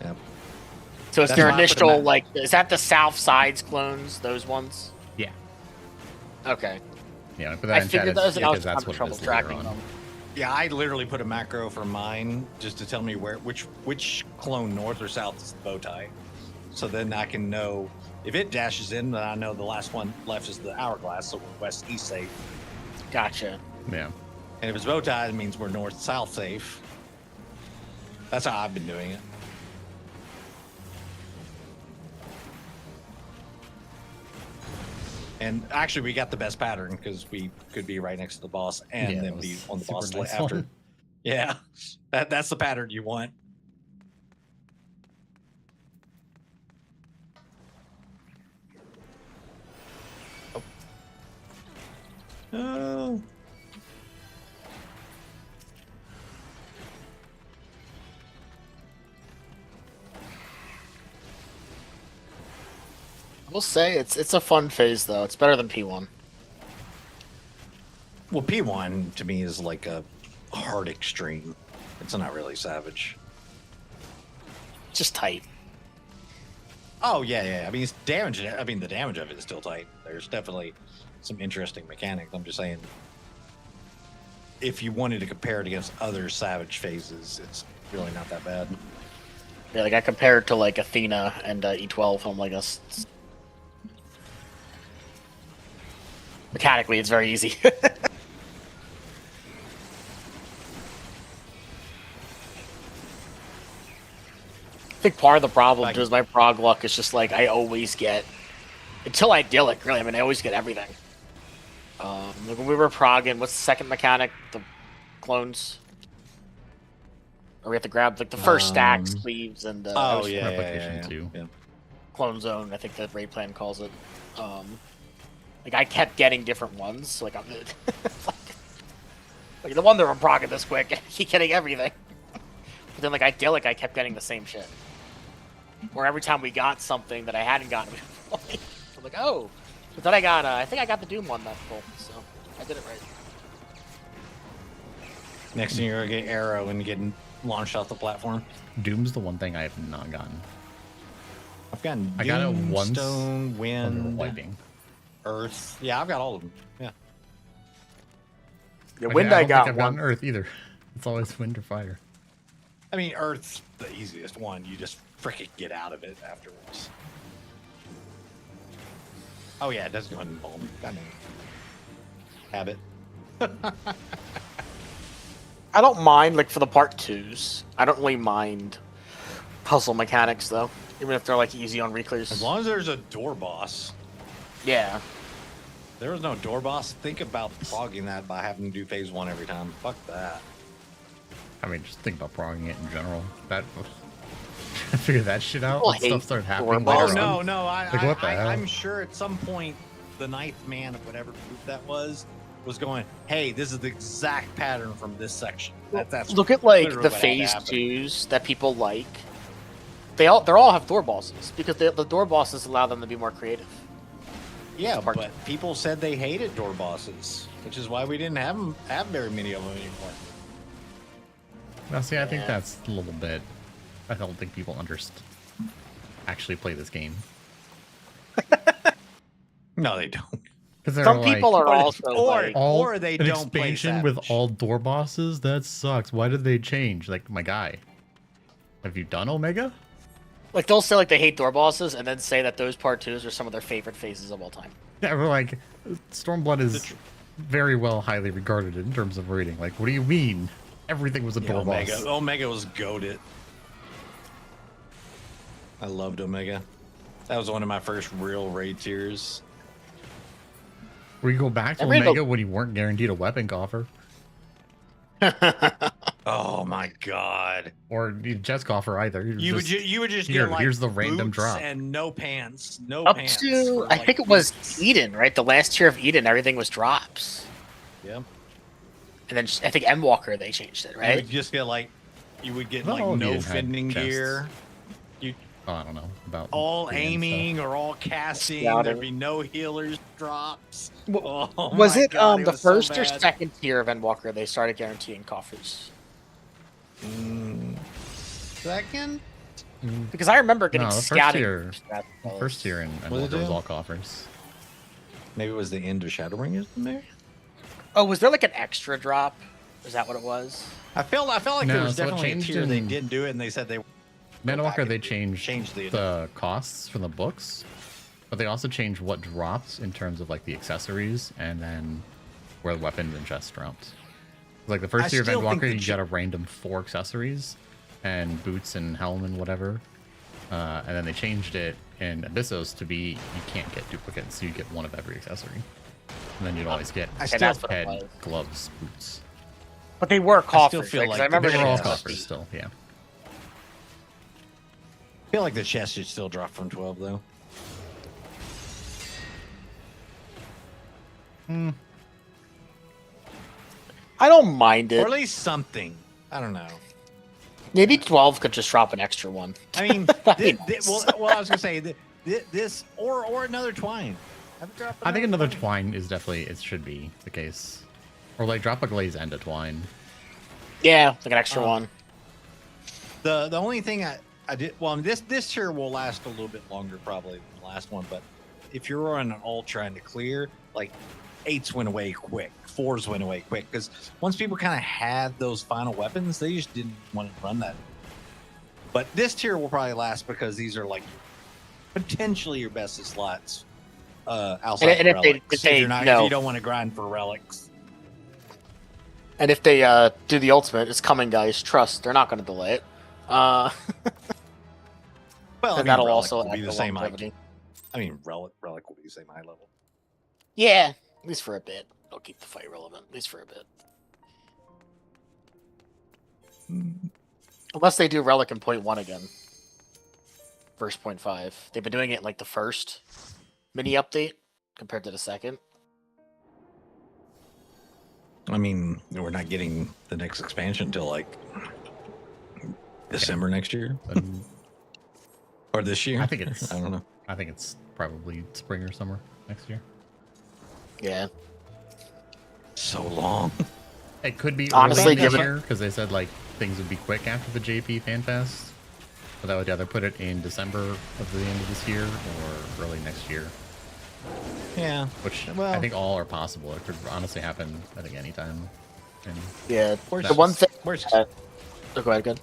yeah. So it's That's their why I put initial them at- like is that the south sides clones? Those ones? Yeah, Okay. yeah. I put that I in chat figured those and I was because that's having what trouble it is later tracking on. them. Yeah, I literally put a macro for mine just to tell me which clone north or south is the bow tie. So then I can know if it dashes in, then I know the last one left is the hourglass, so we're west east safe. Gotcha. Yeah. And if it's bow tie, it means we're north south safe. That's how I've been doing it. And actually, we got the best pattern because we could be right next to the boss and Yeah, then it be was on the super boss nice after. one. Yeah, that's the pattern you want. Oh. I will say it's a fun phase though. It's better than P1. Well, P1 to me is like a hard extreme. It's not really savage. It's just tight. Oh yeah, yeah. I mean, it's damage. I mean, the damage of it is still tight. There's definitely some interesting mechanics. I'm just saying, if you wanted to compare it against other savage phases, it's really not that bad. Yeah, like I compared to like Athena and E12. I'm like, that's mechanically it's very easy. I think part of the problem Like- too is my prog luck is just like I always get until idyllic. Really, I mean, I always get everything. Like when we were progging, what's the second mechanic? The clones. Or we have to grab like the first stacks, cleaves, and Oh was yeah, replication yeah, too. yeah. clone zone. I think the raid plan calls it. Like I kept getting different ones. So, like I'm like the one that I'm progging this quick, I keep getting everything. But then like idyllic, I kept getting the same shit. Or every time we got something that I hadn't gotten before, I'm like, oh. But then I got, I think I got the Doom one that full, so I did it right. Next thing you're gonna get arrow and getting launched off the platform. Doom's the one thing I have not gotten. I've gotten I got it Doom, once Stone, when we were Wind, wiping. Earth. Yeah, I've got all of them. Yeah. The I wind don't I think got I've one. gotten Earth either. It's always wind or fire. I mean, Earth's the easiest one. You just frickin' get out of it afterwards. Oh yeah, it does go ahead and bomb. God damn. Habit. I don't mind, like, for the part 2s. I don't really mind puzzle mechanics, though. Even if they're, like, easy on reclears. As long as there's a door boss. Yeah. If there was no door boss, think about progging that by having to do phase 1 every time. Fuck that. I mean, just think about progging it in general. That figure that shit out. People When stuff hate started happening doorbells. later Oh on. no, Like, what the hell? I'm sure at some point the ninth man of whatever group that was going, hey, this is the exact pattern from this section. That's Look at like literally the what had phase happened. 2s that people like. They all have door bosses because the door bosses allow them to be more creative. Yeah, Part but people said they hated door bosses, which is why we didn't have very many of them anymore. Now, see, I think Yeah. that's a little bit. I don't think people actually play this game. No, they don't. Because Some people are also like, or they an don't play expansion with Savage. all door bosses. That sucks. Why did they change? Like, my guy, have you done Omega? like they'll say like they hate door bosses and then say that those part 2s are some of their favorite phases of all time. Yeah, we're like, Stormblood is very well highly regarded in terms of rating. Like, what do you mean? Everything was a door Omega. boss. Omega was goated. I loved Omega. That was one of my first real raid tiers. We go back to I mean, Omega when you weren't guaranteed a weapon coffer. Oh my god! Or Jets coffer either. You would just here, get like here's the random boots drop. and no pants, Up pants. to for, I like, think it was weeks. Eden, right? The last tier of Eden, everything was drops. Yeah. And then I think Endwalker they changed it, You right? would just get like, you would get Not all like of no Eden had fending chests. gear, Oh, I don't know about all the end stuff. aiming or all casting. Scouting. There'd be no healers drops. Oh, Was my it God, the was so first or bad. second tier of Endwalker they started guaranteeing coffers? Second? Because I remember getting No, the first scouting. tier- First tier in Was it Endwalker was do? all coffers. Maybe it was the end of Shadowbringers in there. Oh, was there like an extra drop? Is that what it was? I felt like No, there was so it definitely a changed tier they in- didn't do it, and they said they. Endwalker, back they and changed change the- the costs from the books, but they also changed what drops in terms of like the accessories and then where the weapons and chests dropped. Like the I first tier of still think Endwalker, the you got a random 4 accessories and boots and helm and whatever. And then they changed it in Abyssos to be you can't get duplicates, so you get one of every accessory. And then you'd always get I Okay, still that's what it head, was. gloves, boots. But they were coffers. feel right? 'Cause like I remember They were getting all Yeah. coffers still, yeah. I feel like the chest should still drop from 12 though. I don't mind Or it. at least something. I don't know. Maybe 12 could just drop an extra one. I mean, mean, well, I was gonna say this or another twine. Have it drop I think another twine is definitely, it should be the case. Or like drop a glaze and a twine. Yeah, like an extra one. The only thing I did, well, this tier will last a little bit longer probably than the last one, but if you're on an ultra and to clear, like 8s went away quick, 4s went away quick, because once people kind of had those final weapons, they just didn't want to run that. But this tier will probably last because these are like potentially your best slots outside And of if they- relics. if they- you're not, no. if you don't want to grind for relics. And if they do the ultimate, it's coming, guys. Trust, they're not going to delay it. Well, And that'll relic also will be add the to same longevity. height. I mean, relic will be the same high level. Yeah, at least for a bit. They'll keep the fight relevant, at least for a bit. Unless they do relic in 0.1 again. First 0.5. They've been doing it like the first mini update compared to the second. I mean, we're not getting the next expansion until like December next year And or this year. I think it's I don't know. I think it's probably spring or summer next year. Yeah. So long. It could be Honestly, early this given- year because they said like things would be quick after the JP Fan Fest. But that would either put it in December of the end of this year or early next year. Yeah. Which Well- I think all are possible. It could honestly happen, I think, anytime. And Yeah. Worst- The one thing. Worst, Oh, go ahead, good.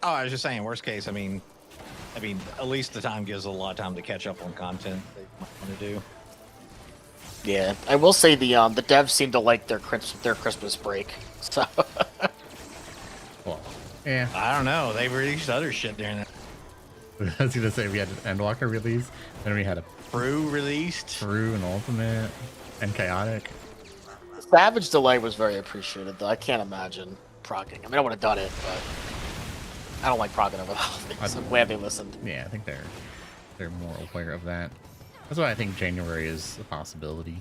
oh, I was just saying, worst case. I mean, at least the time gives a lot of time to catch up on content they might want to do. Yeah, I will say the devs seem to like their Christmas break. So well, yeah. I don't know. They released other shit during that. I was gonna say we had an Endwalker release, then we had a Brew released. True and Ultimate, and Chaotic. Savage delay was very appreciated, though. I can't imagine progging. I mean, I would have done it, but I don't like progging over the holidays. I'm glad they listened. Yeah, I think they're more aware of that. That's why I think January is a possibility.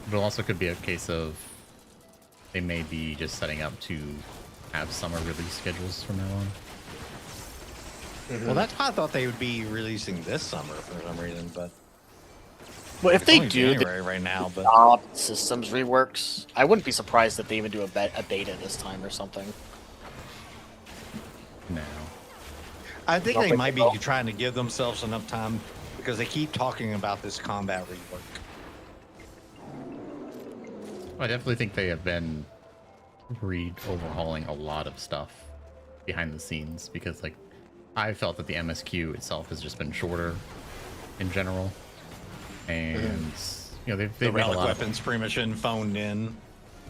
But it also could be a case of they may be just setting up to have summer release schedules from now on. Well, that's why I thought they would be releasing this summer for some reason, but Well, if it's they only do January right now, but systems reworks, I wouldn't be surprised if they even do a beta this time or something. No. I think Don't they think might they be will. trying to give themselves enough time because they keep talking about this combat rework. I definitely think they have been overhauling a lot of stuff behind the scenes because, like, I felt that the MSQ itself has just been shorter in general, and you know they've The made a relic lot weapons pretty much been phoned in.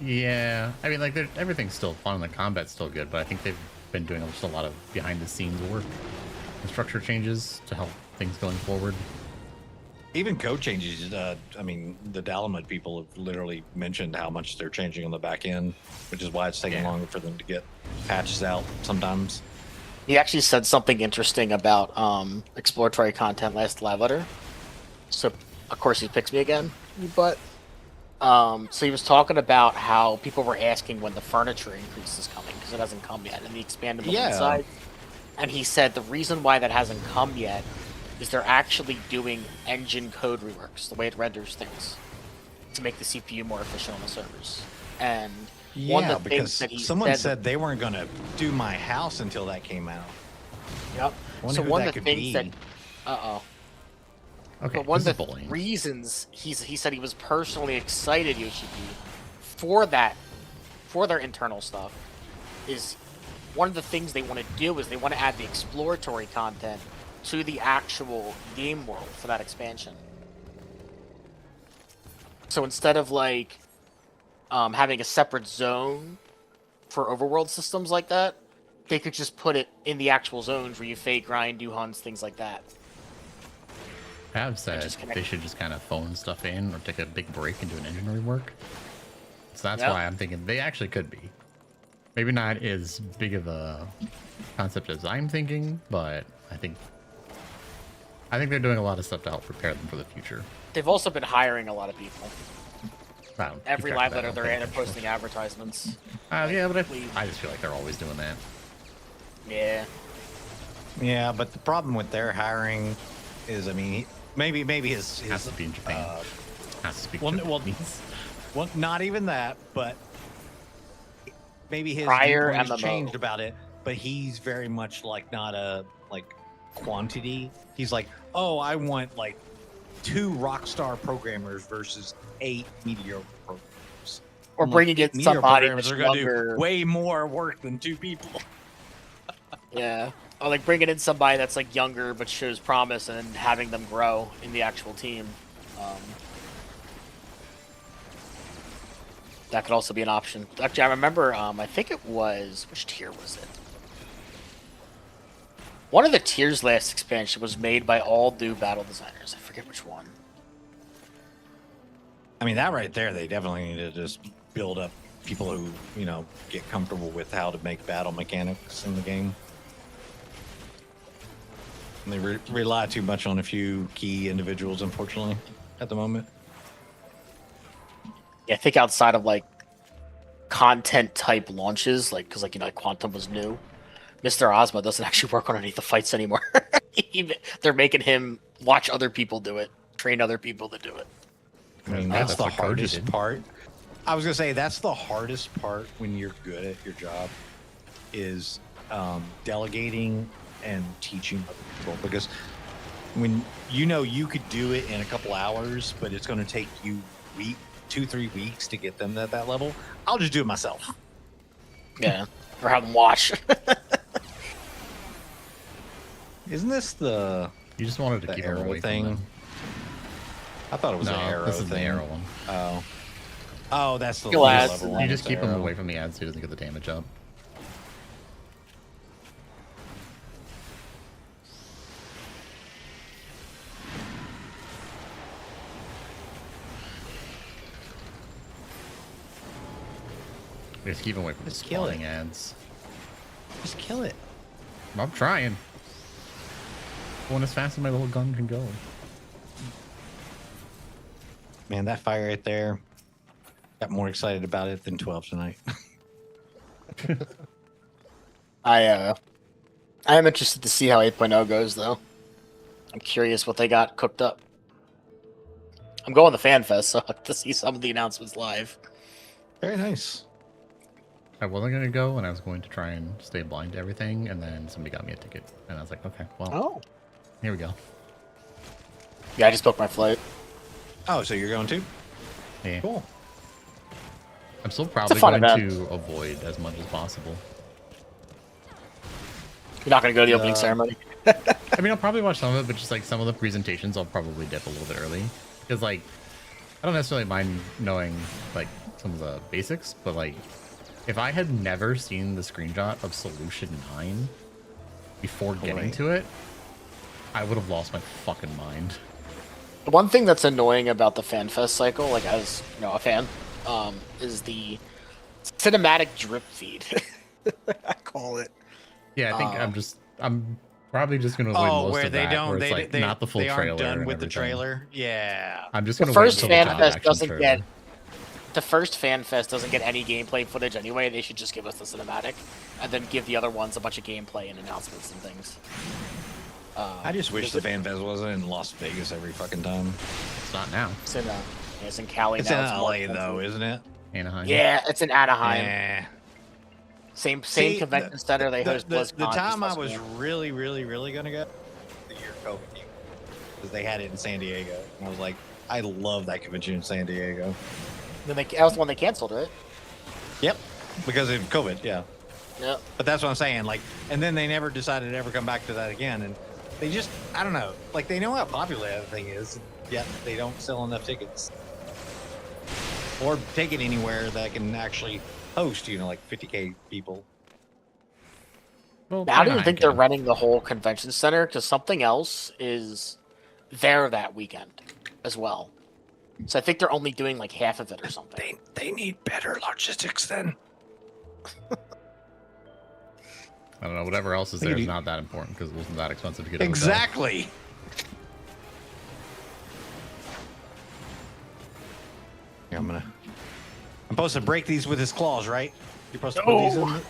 Yeah, I mean, like everything's still fun, the combat's still good, but I think they've been doing just a lot of behind the scenes work and structure changes to help things going forward. Even code changes. I mean, the Dalamud people have literally mentioned how much they're changing on the back end, which is why it's taking longer for them to get patches out sometimes. He actually said something interesting about exploratory content last live letter. So, of course, he picks me again. But, so he was talking about how people were asking when the furniture increase is coming because it hasn't come yet, and the expandable inside. And he said the reason why that hasn't come yet is they're actually doing engine code reworks, the way it renders things, to make the CPU more efficient on the servers. And one of the things that he someone said they weren't going to do my house until that came out. Yep. Wonder So who one that of the could thing be. that, Okay, but one of this is the bullying. reasons he said he was personally excited, Yoshi P, for that, for their internal stuff, is one of the things they want to do is they want to add the exploratory content to the actual game world for that expansion. So instead of like having a separate zone for overworld systems like that, they could just put it in the actual zones where you fade, grind, do hunts, things like that. Have said just connect- they should just kind of phone stuff in or take a big break and do an engine rework. So that's Yep. why I'm thinking they actually could be. Maybe not as big of a concept as I'm thinking, but I think they're doing a lot of stuff to help prepare them for the future. They've also been hiring a lot of people. I don't keep Every track live of letter that, they're I in, don't they're think. posting advertisements. Yeah, but I just feel like they're always doing that. Yeah. Yeah, but the problem with their hiring is, I mean, maybe his Has to be in Japan. Has to speak well, Japanese. well, not even that, but maybe his Prior viewpoint has MMO. changed about it. But he's very much like not a like quantity. He's like, oh, I want like 2 Rockstar programmers versus 8 mediocre programmers. Or I'm like, bringing in "8 mediocre somebody programmers that's are gonna younger. do way more work than 2 people. Yeah. Or like bringing in somebody that's like younger but shows promise and having them grow in the actual team. That could also be an option. Actually, I remember, I think it was, which tier was it? One of the tiers last expansion was made by all new battle designers. I forget which one. I mean, that right there, they definitely need to just build up people who, you know, get comfortable with how to make battle mechanics in the game. And they rely too much on a few key individuals, unfortunately, at the moment. Yeah, I think outside of like content type launches, like because like you know like Quantum was new, Mr. Ozma doesn't actually work on any of the fights anymore. They're making him watch other people do it, train other people to do it. I mean, Yeah, that's that's the what Koji hardest did. part. I was gonna say that's the hardest part when you're good at your job is delegating and teaching other people, because when you know you could do it in a couple hours, but it's going to take you 2-3 weeks to get them at that level. I'll just do it myself. Yeah, or have them watch. Isn't this the You just wanted to the keep them arrow away thing? from them. I thought it was No, the arrow this is thing. the arrow one. Oh, that's the You'll low add- level You one. just keep him Arrow. away from the ads so he doesn't get the damage up. Just keep away from the Just kill spawning it. ads. Just kill it. I'm trying. Going as fast as my little gun can go. Man, that fire right there. Got more excited about it than 12 tonight. I am interested to see how 8.0 goes, though. I'm curious what they got cooked up. I'm going to FanFest, so I have to see some of the announcements live. Very nice. I wasn't going to go, and I was going to try and stay blind to everything, and then somebody got me a ticket. And I was like, okay, well, Oh. here we go. Yeah, I just booked my flight. Oh, so you're going too? Yeah. Cool. I'm still probably fun going event. to avoid as much as possible. You're not going to go to the opening ceremony? I mean, I'll probably watch some of it, but just like some of the presentations, I'll probably dip a little bit early. Because, like, I don't necessarily mind knowing, like, some of the basics, but, like, if I had never seen the screenshot of Solution 9 before getting to it, I would have lost my fucking mind. The one thing that's annoying about the FanFest cycle, like, as, you know, a fan, is the cinematic drip feed. I call it. Yeah, I think I'm probably just going to avoid most where of they that, don't, where it's, they, like, they, not the full they trailer aren't done and with the everything. trailer. Yeah. I'm just The going to wait first until the FanFest action doesn't trailer. get... The first FanFest doesn't get any gameplay footage anyway. They should just give us the cinematic, and then give the other ones a bunch of gameplay and announcements and things. I just wish the FanFest wasn't in Las Vegas every fucking time. It's not now. It's in Cali It's now. in more LA expensive. though, isn't it? Anaheim. Yeah, it's in Anaheim. Yeah. Same See, convention center they host BlizzCon. The time I just was less really gonna go, the year COVID came, because they had it in San Diego, and I was like, I love that convention in San Diego. Then that was the one they canceled, right? Yep, because of COVID, yeah. Yeah. But that's what I'm saying, like, and then they never decided to ever come back to that again, and they just, I don't know, like they know how popular that thing is, yet they don't sell enough tickets, or take it anywhere that can actually host, you know, like 50K people. Well, I don't even Anaheim think they're can. renting the whole convention center because something else is there that weekend as well. So I think they're only doing like half of it or something. They need better logistics then. I don't know. Whatever else is there is not that important because it wasn't that expensive to get. Exactly. Yeah, I'm supposed to break these with his claws, right? You're supposed to put these in.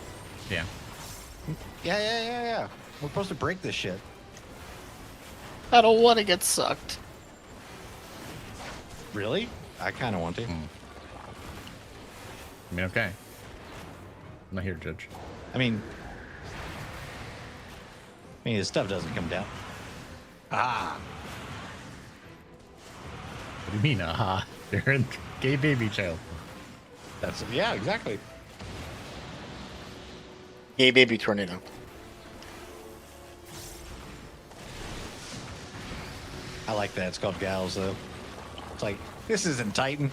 Yeah. Yeah. We're supposed to break this shit. I don't want to get sucked. Really? I kind of want to. I mean, okay. I'm not here to judge. I mean, his stuff doesn't come down. What do you mean, aha? You're in gay baby jail. Yeah, exactly. Yay, baby tornado. I like that. It's called Gals, though. It's like, this isn't Titan.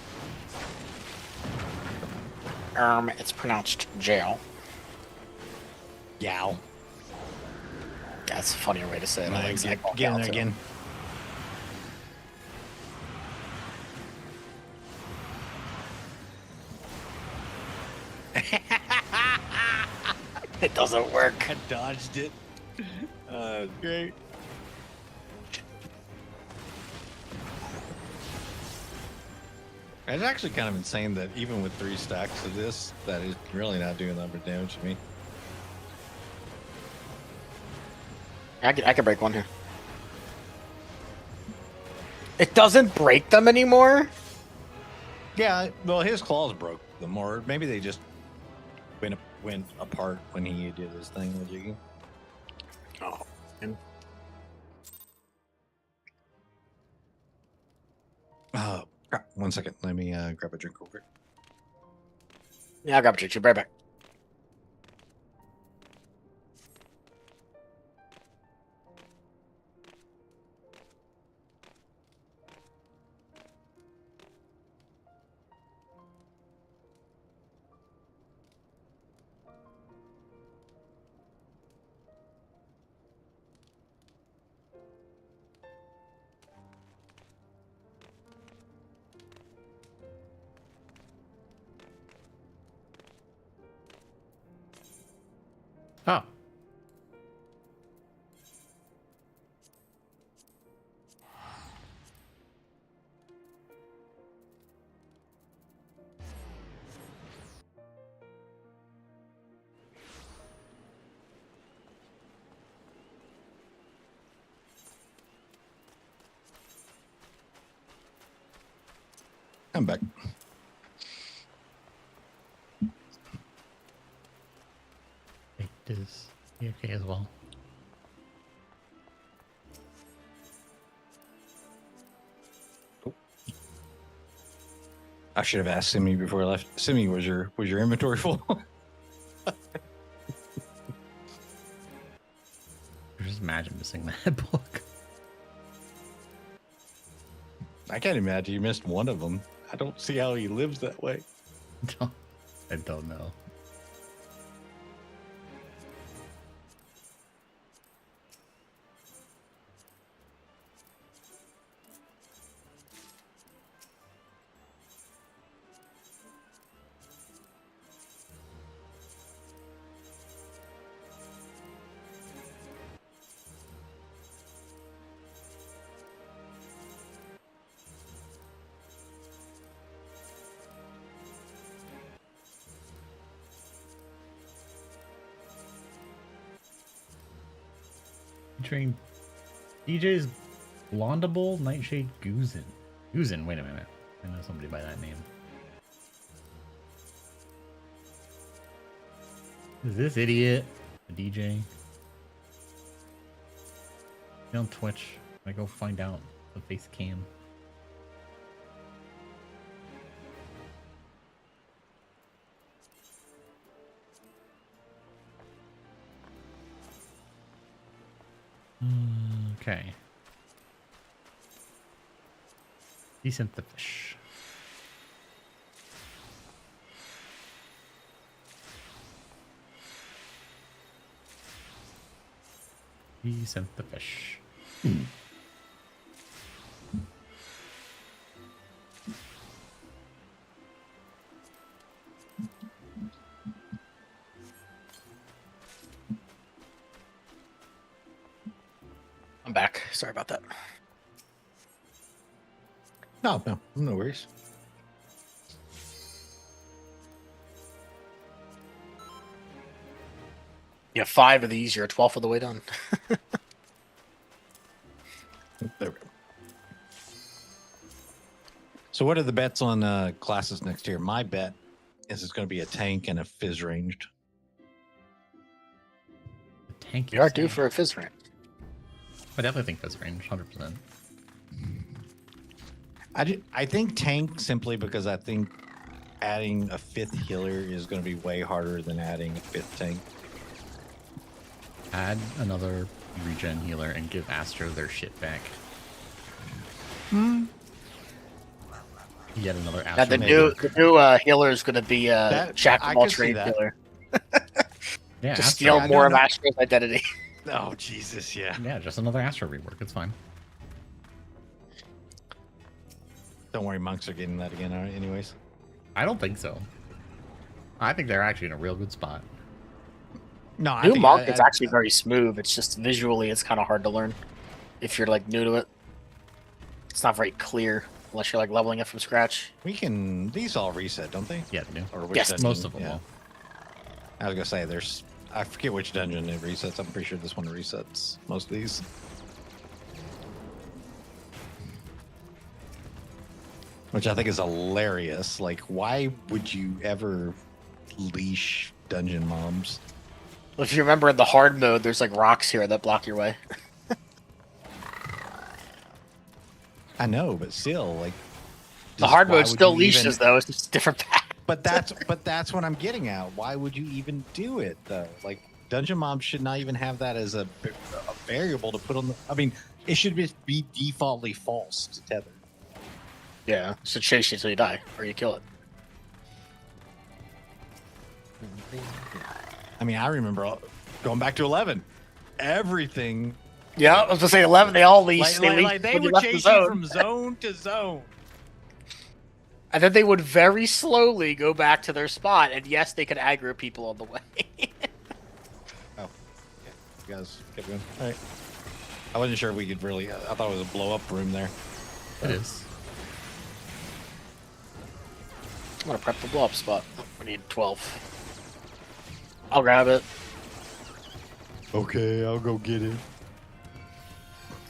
It's pronounced jail. Gal. That's a funnier way to say it. I like Get Zack in there too. again. It doesn't work. I dodged it. Great. It's actually kind of insane that even with 3 stacks of this, that is really not doing that much damage to me. I can break one here. It doesn't break them anymore? Yeah, well, his claws broke them, or maybe they just went apart when he did his thing with Jiggy. Oh. Oh, crap. 1 second. Let me grab a drink real quick. Yeah, I'll grab a drink. Be right back. Oh. I'm back. Is he okay as well? I should have asked Simi before I left. Simi, was your inventory full? Just imagine missing that book. I can't imagine you missed one of them. I don't see how he lives that way. I don't know. Featuring DJ's Blondable Nightshade Goozin. Goozin, wait a minute. I know somebody by that name. Is this idiot a DJ? On Twitch. I go find out the face cam. Okay. Decent the fish. Decent the fish. I'm back. Sorry about that. No worries. You have 5 of these. You're a 12th of the way done. There we go. So what are the bets on classes next year? My bet is it's going to be a tank and a fizz ranged. Tank. You are due for a fizz range. I definitely think fizz range, 100%. I think tank simply because I think adding a 5th healer is going to be way harder than adding a 5th tank. Add another regen healer and give Astro their shit back. Yet another Astro. Now the new healer is going to be Jack of all trades healer. Yeah, to Astro. steal more of Astro's identity. Oh, Jesus, yeah. Yeah, just another Astro rework. It's fine. Don't worry, monks are getting that again, anyways. I don't think so. I think they're actually in a real good spot. No, I New think monk is actually very smooth. It's just visually, it's kind of hard to learn if you're like new to it. It's not very clear unless you're like leveling it from scratch. we can. These all reset, don't they? Yeah, they do. Or which Yes, dungeon? Most of them Yeah. will. I was gonna say there's. I forget which dungeon it resets. I'm pretty sure this one resets most of these. Which I think is hilarious. Like, why would you ever leash dungeon mobs? Well, if you remember in the hard mode, there's like rocks here that block your way. I know, but still, like The hard why mode would still you leashes even- though. It's just a different path. But that's what I'm getting at. Why would you even do it though? Like dungeon mobs should not even have that as a variable to put on the. I mean, it should just be defaultly false to tether. Yeah, it should chase you until you die or you kill it. I mean, I remember going back to 11. Everything Yeah, I was gonna say 11. They all leash. like they they when you would left the chase you zone. from zone to zone. And then they would very slowly go back to their spot. And yes, they could aggro people on the way. Oh guys kept going. All right. I wasn't sure if we could really. I thought it was a blow up room there. It is. I'm gonna prep the blow up spot. We need 12. I'll grab it. Okay, I'll go get it.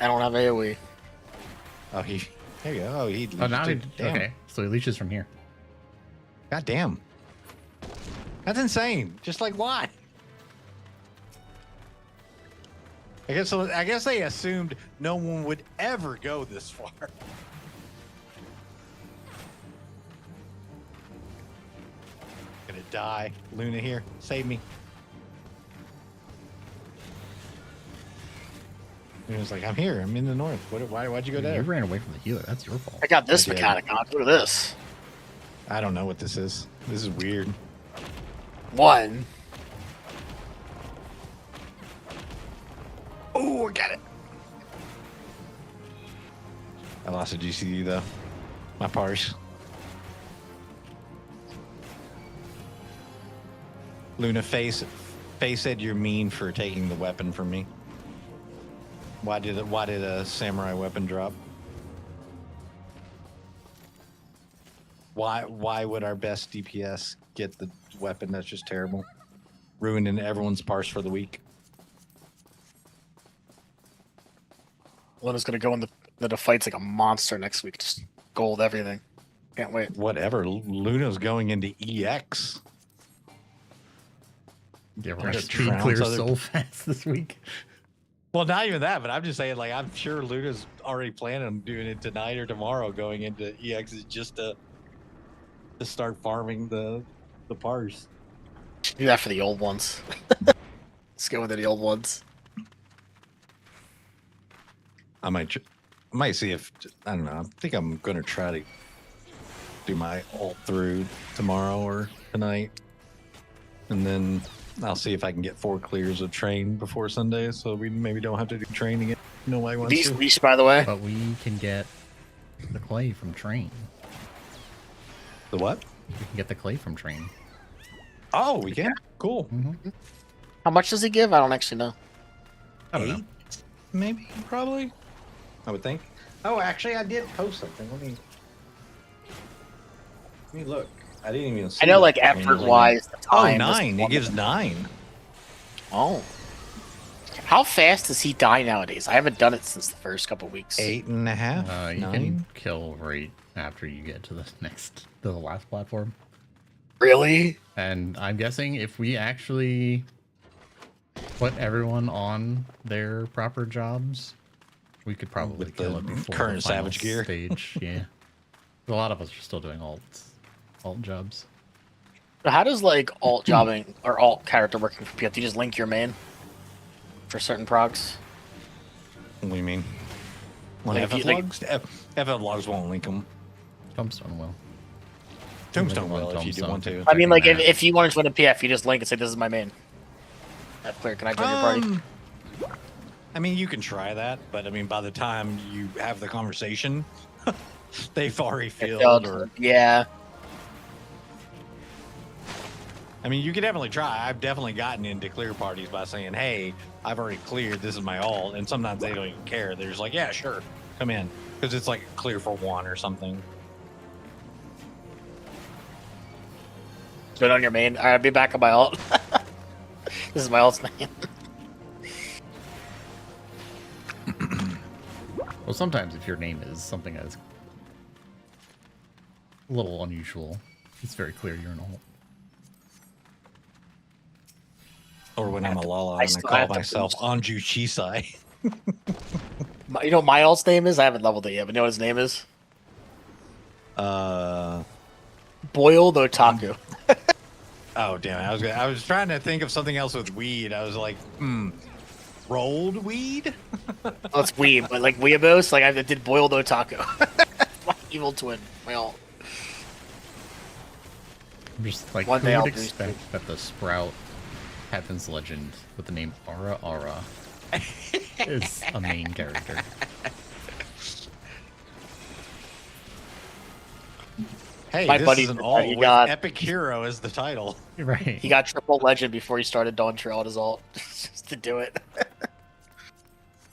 I don't have AoE. Oh, there you go. Oh, he. Oh, now he, damn. okay. So he leeches from here. God damn. That's insane. Just like why? I guess they assumed no one would ever go this far. Gonna die. Luna here. Save me. Luna's like, I'm here. I'm in the north. Why'd you go You there? ran away from the healer. That's your fault. I got this I did. mechanic on. Look at this. I don't know what this is. This is weird. 1. Oh, I got it. I lost a GCD though. My parse. Luna, face said you're mean for taking the weapon from me. Why did a samurai weapon drop? Why would our best DPS get the weapon that's just terrible? Ruining everyone's parse for the week. Luna's gonna go in the fight's like a monster next week. Just gold everything. Can't wait. Whatever. Luna's going into EX. Yeah, we're Or gonna just speed trounce clear other- so fast this week. Well, not even that, but I'm just saying, like, I'm sure Luna's already planning on doing it tonight or tomorrow, going into EXs just to start farming the parse. Do that for the old ones. Let's go with the old ones. I might see if I don't know. I think I'm gonna try to do my ult through tomorrow or tonight, and then I'll see if I can get 4 clears of train before Sunday, so we maybe don't have to do train again. Nobody wants These to. leash, by the way. But we can get the clay from Train. The what? We can get the clay from Train. Oh, we can. Cool. Mm-hmm. How much does he give? I don't actually know. I don't know. 8, maybe, probably. I would think. Oh, actually, I did post something. Let me look. I didn't even see. I know, like, it. effort-wise, the Oh, time. 9. It gives 9. Oh. How fast does he die nowadays? I haven't done it since the first couple weeks. 8.5. You 9. can kill right after you get to the last platform. Really? And I'm guessing if we actually put everyone on their proper jobs, we could probably With kill the it before current the final Savage gear. stage. Yeah, a lot of us are still doing alt jobs. So how does, like, alt jobbing or alt character working for PF? Do you just link your main for certain procs? What do you mean? Like, if FF you, like- logs? FF logs won't link them. Tombstone will. Tombstone Like will if you do Tombstone. want to. I mean, like, Checking if you wanted to win a PF, you just link and say, this is my main. That's clear. Can I join your party? I mean, you can try that, but I mean, by the time you have the conversation, they've already filled. Or Yeah. I mean, you can definitely try. I've definitely gotten into clear parties by saying, "Hey, I've already cleared. This is my alt," and sometimes they don't even care. They're just like, "Yeah, sure, come in," because it's like clear for 1 or something. Join on your main. Alright, be back on my alt. This is my alt's name. Well, sometimes if your name is something that's a little unusual, it's very clear you're an alt. Or when I'm a Lala I and I still call have to myself boost. Anju Chisai. You know what my alt's name is? I haven't leveled it yet, but you know what his name is? Boiled Otaku. Oh damn! I was trying to think of something else with weed. I was like, rolled weed. Well, it's weeb, but like weeabos, like I did boiled Otaku. My evil twin, my alt. I'm just like, One who day I'll would do expect that the Sprout Heaven's Legend with the name Aura Aura is a main character? Hey, My this buddy is an did that. alt He with got- Epic Hero as the title. Right. He got triple legend before he started Dawn Trail on his alt, just to do it.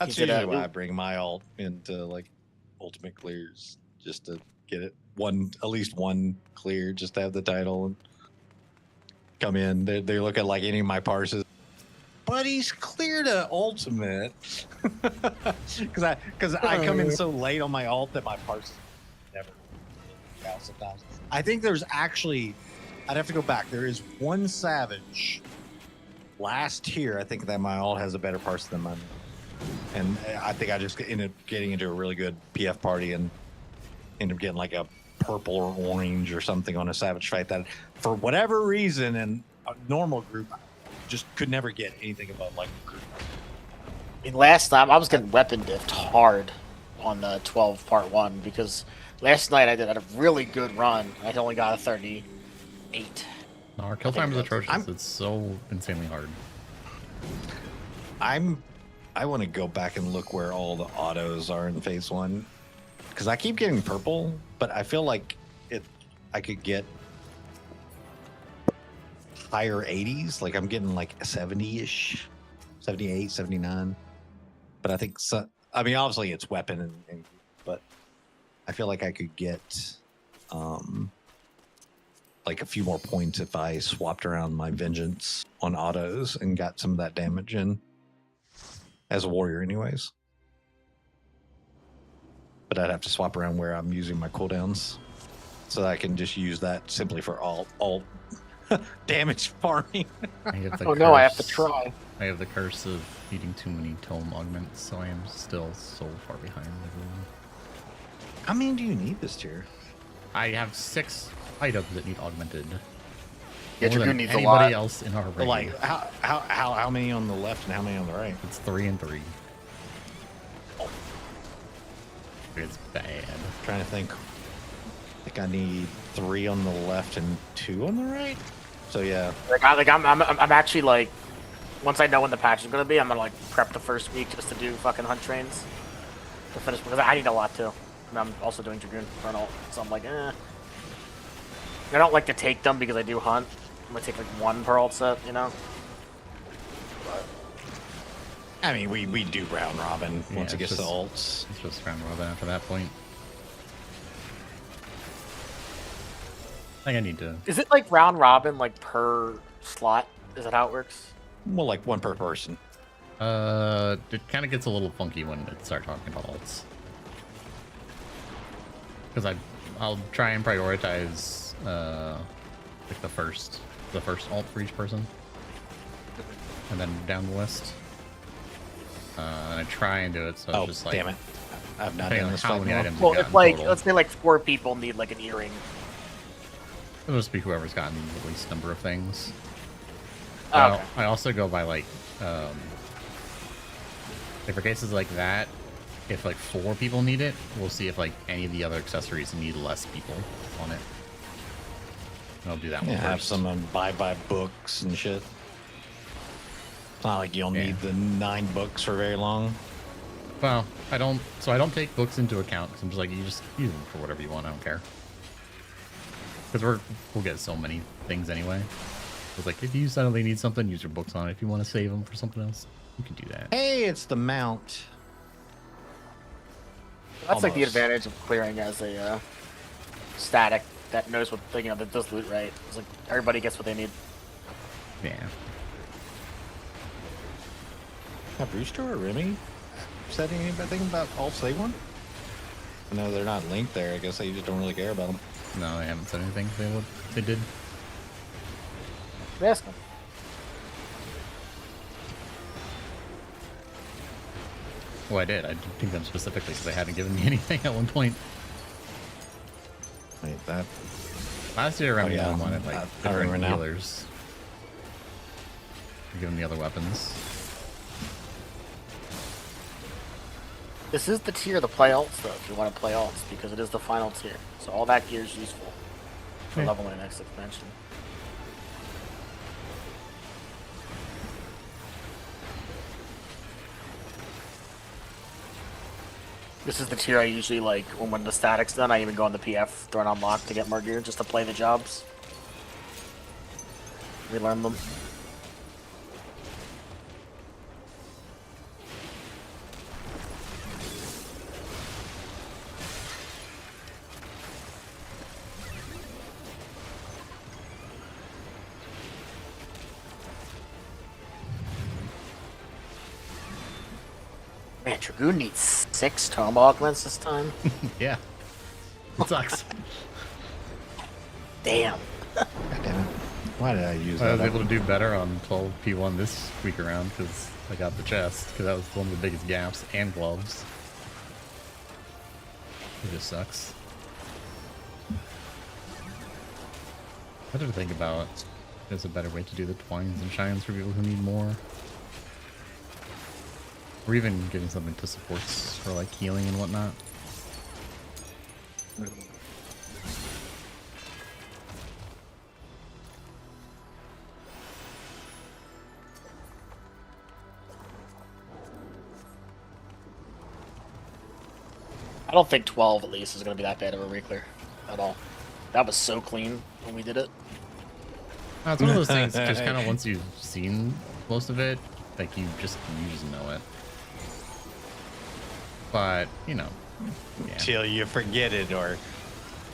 That's He did usually a- why I bring my alt into like ultimate clears, just to get it at least one clear, just to have the title and come in. They look at like any of my parses, but he's cleared a ultimate because I come in so late on my alt that my parses never out sometimes. I think there's actually, I'd have to go back. There is one Savage last tier. I think that my alt has a better parse than mine. And I think I just ended up getting into a really good PF party and ended up getting like a purple or orange or something on a Savage fight that, for whatever reason, in a normal group, I just could never get anything above like a group. I mean, last time I was getting weapon diffed hard on the 12 part 1 because last night I did a really good run. I only got a 38. No, our kill I think time is that's- atrocious. It's so insanely hard. I want to go back and look where all the autos are in phase 1 because I keep getting purple, but I feel like I could get higher 80s. Like I'm getting like 70-ish, 78, 79. But I think I mean, obviously it's weapon but I feel like I could get like a few more points if I swapped around my vengeance on autos and got some of that damage in as a warrior anyways. But I'd have to swap around where I'm using my cooldowns so that I can just use that simply for all damage farming. I have the Oh no, I have to curse- try. I have the curse of eating too many tome augments, so I am still so far behind everyone. How many do you need this tier? I have 6 items that need augmented. Yeah, More Dragoon than needs a anybody lot. else in our raid. Like how many on the left and how many on the right? It's 3 and 3. It's bad. Trying to think. I think I need 3 on the left and 2 on the right. So yeah, I'm actually like, once I know when the patch is gonna be, I'm gonna like prep the first week just to do fucking hunt trains to finish because I need a lot too. And I'm also doing Dragoon for an ult, so I'm like, I don't like to take them because I do hunt. I'm gonna take like 1 per ult set, you know. I mean we do round robin Yeah, once it it's gets to just- ults. It's just round robin after that point. I think I need to. Is it like round robin like per slot? Is that how it works? Well, like 1 per person. It kind of gets a little funky when it start talking about ults. Because I'll try and prioritize like the first ult for each person, and then down the list. And I try and do it so it's just like, damn it! I've not depending done on this how fight many more. items Well, you got if in like total. let's say like 4 people need like an earring. It'll just be whoever's gotten the least number of things. Oh, okay. I also go by like for cases like that, if like 4 people need it, we'll see if like any of the other accessories need less people on it. And I'll do that one Yeah, have first. some buy books and shit. It's not like you'll Yeah. need the 9 books for very long. Well, I don't take books into account because I'm just like, you just use them for whatever you want. I don't care. Because we'll get so many things anyway. It's like, if you suddenly need something, use your books on it. If you want to save them for something else, you can do that. Hey, it's the mount. That's like the Almost. advantage of clearing as a static that knows what that does loot right. It's like everybody gets what they need. Yeah. Have Rooster or Remy said anything about all save one? I know they're not linked there. I guess they just don't really care about them. No, I haven't said anything. They did. Ask them. Well, I did. I didn't think them specifically because they hadn't given me anything at one point. Wait, that. Last year, I yeah, wanted like I different remember now. healers. Giving me other weapons. This is the tier to play ults though, if you want to play ults, because it is the final tier. So all that gear is useful for Okay. leveling next expansion. This is the tier I usually like when the static's done. I even go on the PF, throw it on lock to get more gear just to play the jobs. Relearn them. Man, Dragoon needs 6 tome augments this time. Yeah. It sucks. Damn. God damn it. Why did I use I that? was able to do better on 12 P1 this week around because I got the chest, because that was one of the biggest gaps, and gloves. It just sucks. I did think about there's a better way to do the twines and shines for people who need more. Or even getting something to supports for like healing and whatnot. I don't think 12 at least is going to be that bad of a reclear at all. That was so clean when we did it. It's one of those things, just kind of once you've seen most of it, like you just know it. But, you know, yeah. Till you forget it, or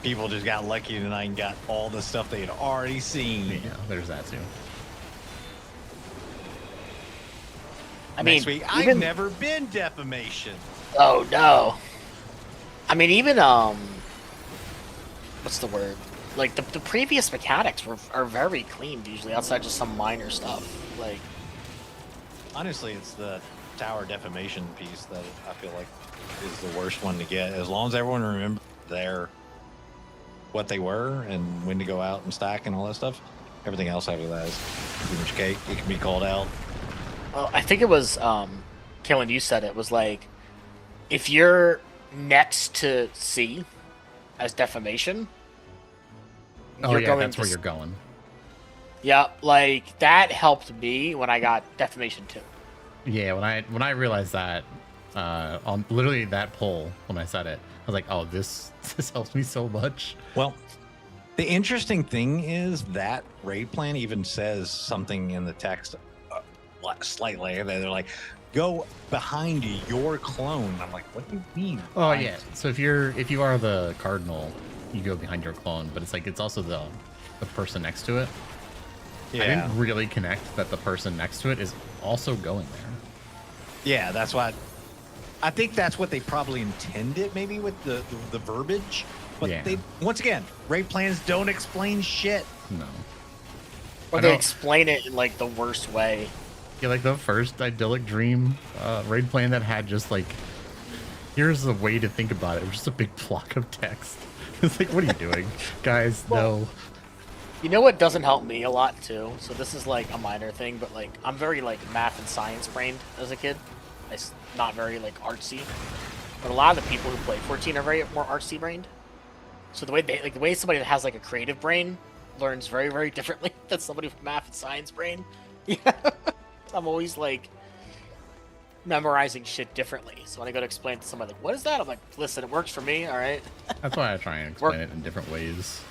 people just got lucky tonight and got all the stuff they had already seen. Yeah, there's that too. I mean, Next week, I've never been defamation. Oh no. I mean, even what's the word? Like the previous mechanics are very clean usually, outside just some minor stuff. Like, honestly, it's the tower defamation piece that I feel like is the worst one to get. As long as everyone remembers what they were and when to go out and stack and all that stuff, everything else after that is pretty much cake. It can be called out. well, I think it was Killen, you said it was like, if you're next to C as defamation. Oh yeah, that's where you're going. Yeah, like that helped me when I got defamation 2. Yeah, when I realized that on literally that poll when I said it, I was like, oh, this helps me so much. Well, the interesting thing is that raid plan even says something in the text slightly. They're like, go behind your clone. I'm like, what do you mean? Oh yeah. So if you are the cardinal, you go behind your clone, but it's like it's also the person next to it. Yeah. I didn't really connect that the person next to it is also going there. Yeah, that's what I think. That's what they probably intended, maybe with the verbiage. But Yeah. they, once again, raid plans don't explain shit. No. Or they explain it in like the worst way. Yeah, like the first Idyllic Dream raid plan that had just like, here's a way to think about it. It was just a big block of text. It's like, what are you doing? Guys, no. You know what doesn't help me a lot too? So this is like a minor thing, but like I'm very like math and science brained as a kid. It's not very like artsy. But a lot of the people who play 14 are very more artsy brained. So the way somebody that has like a creative brain learns very, very differently than somebody with math and science brain. Yeah. I'm always like memorizing shit differently. So when I go to explain to somebody like, what is that? I'm like, listen, it works for me, alright? That's why I try and explain it in different ways.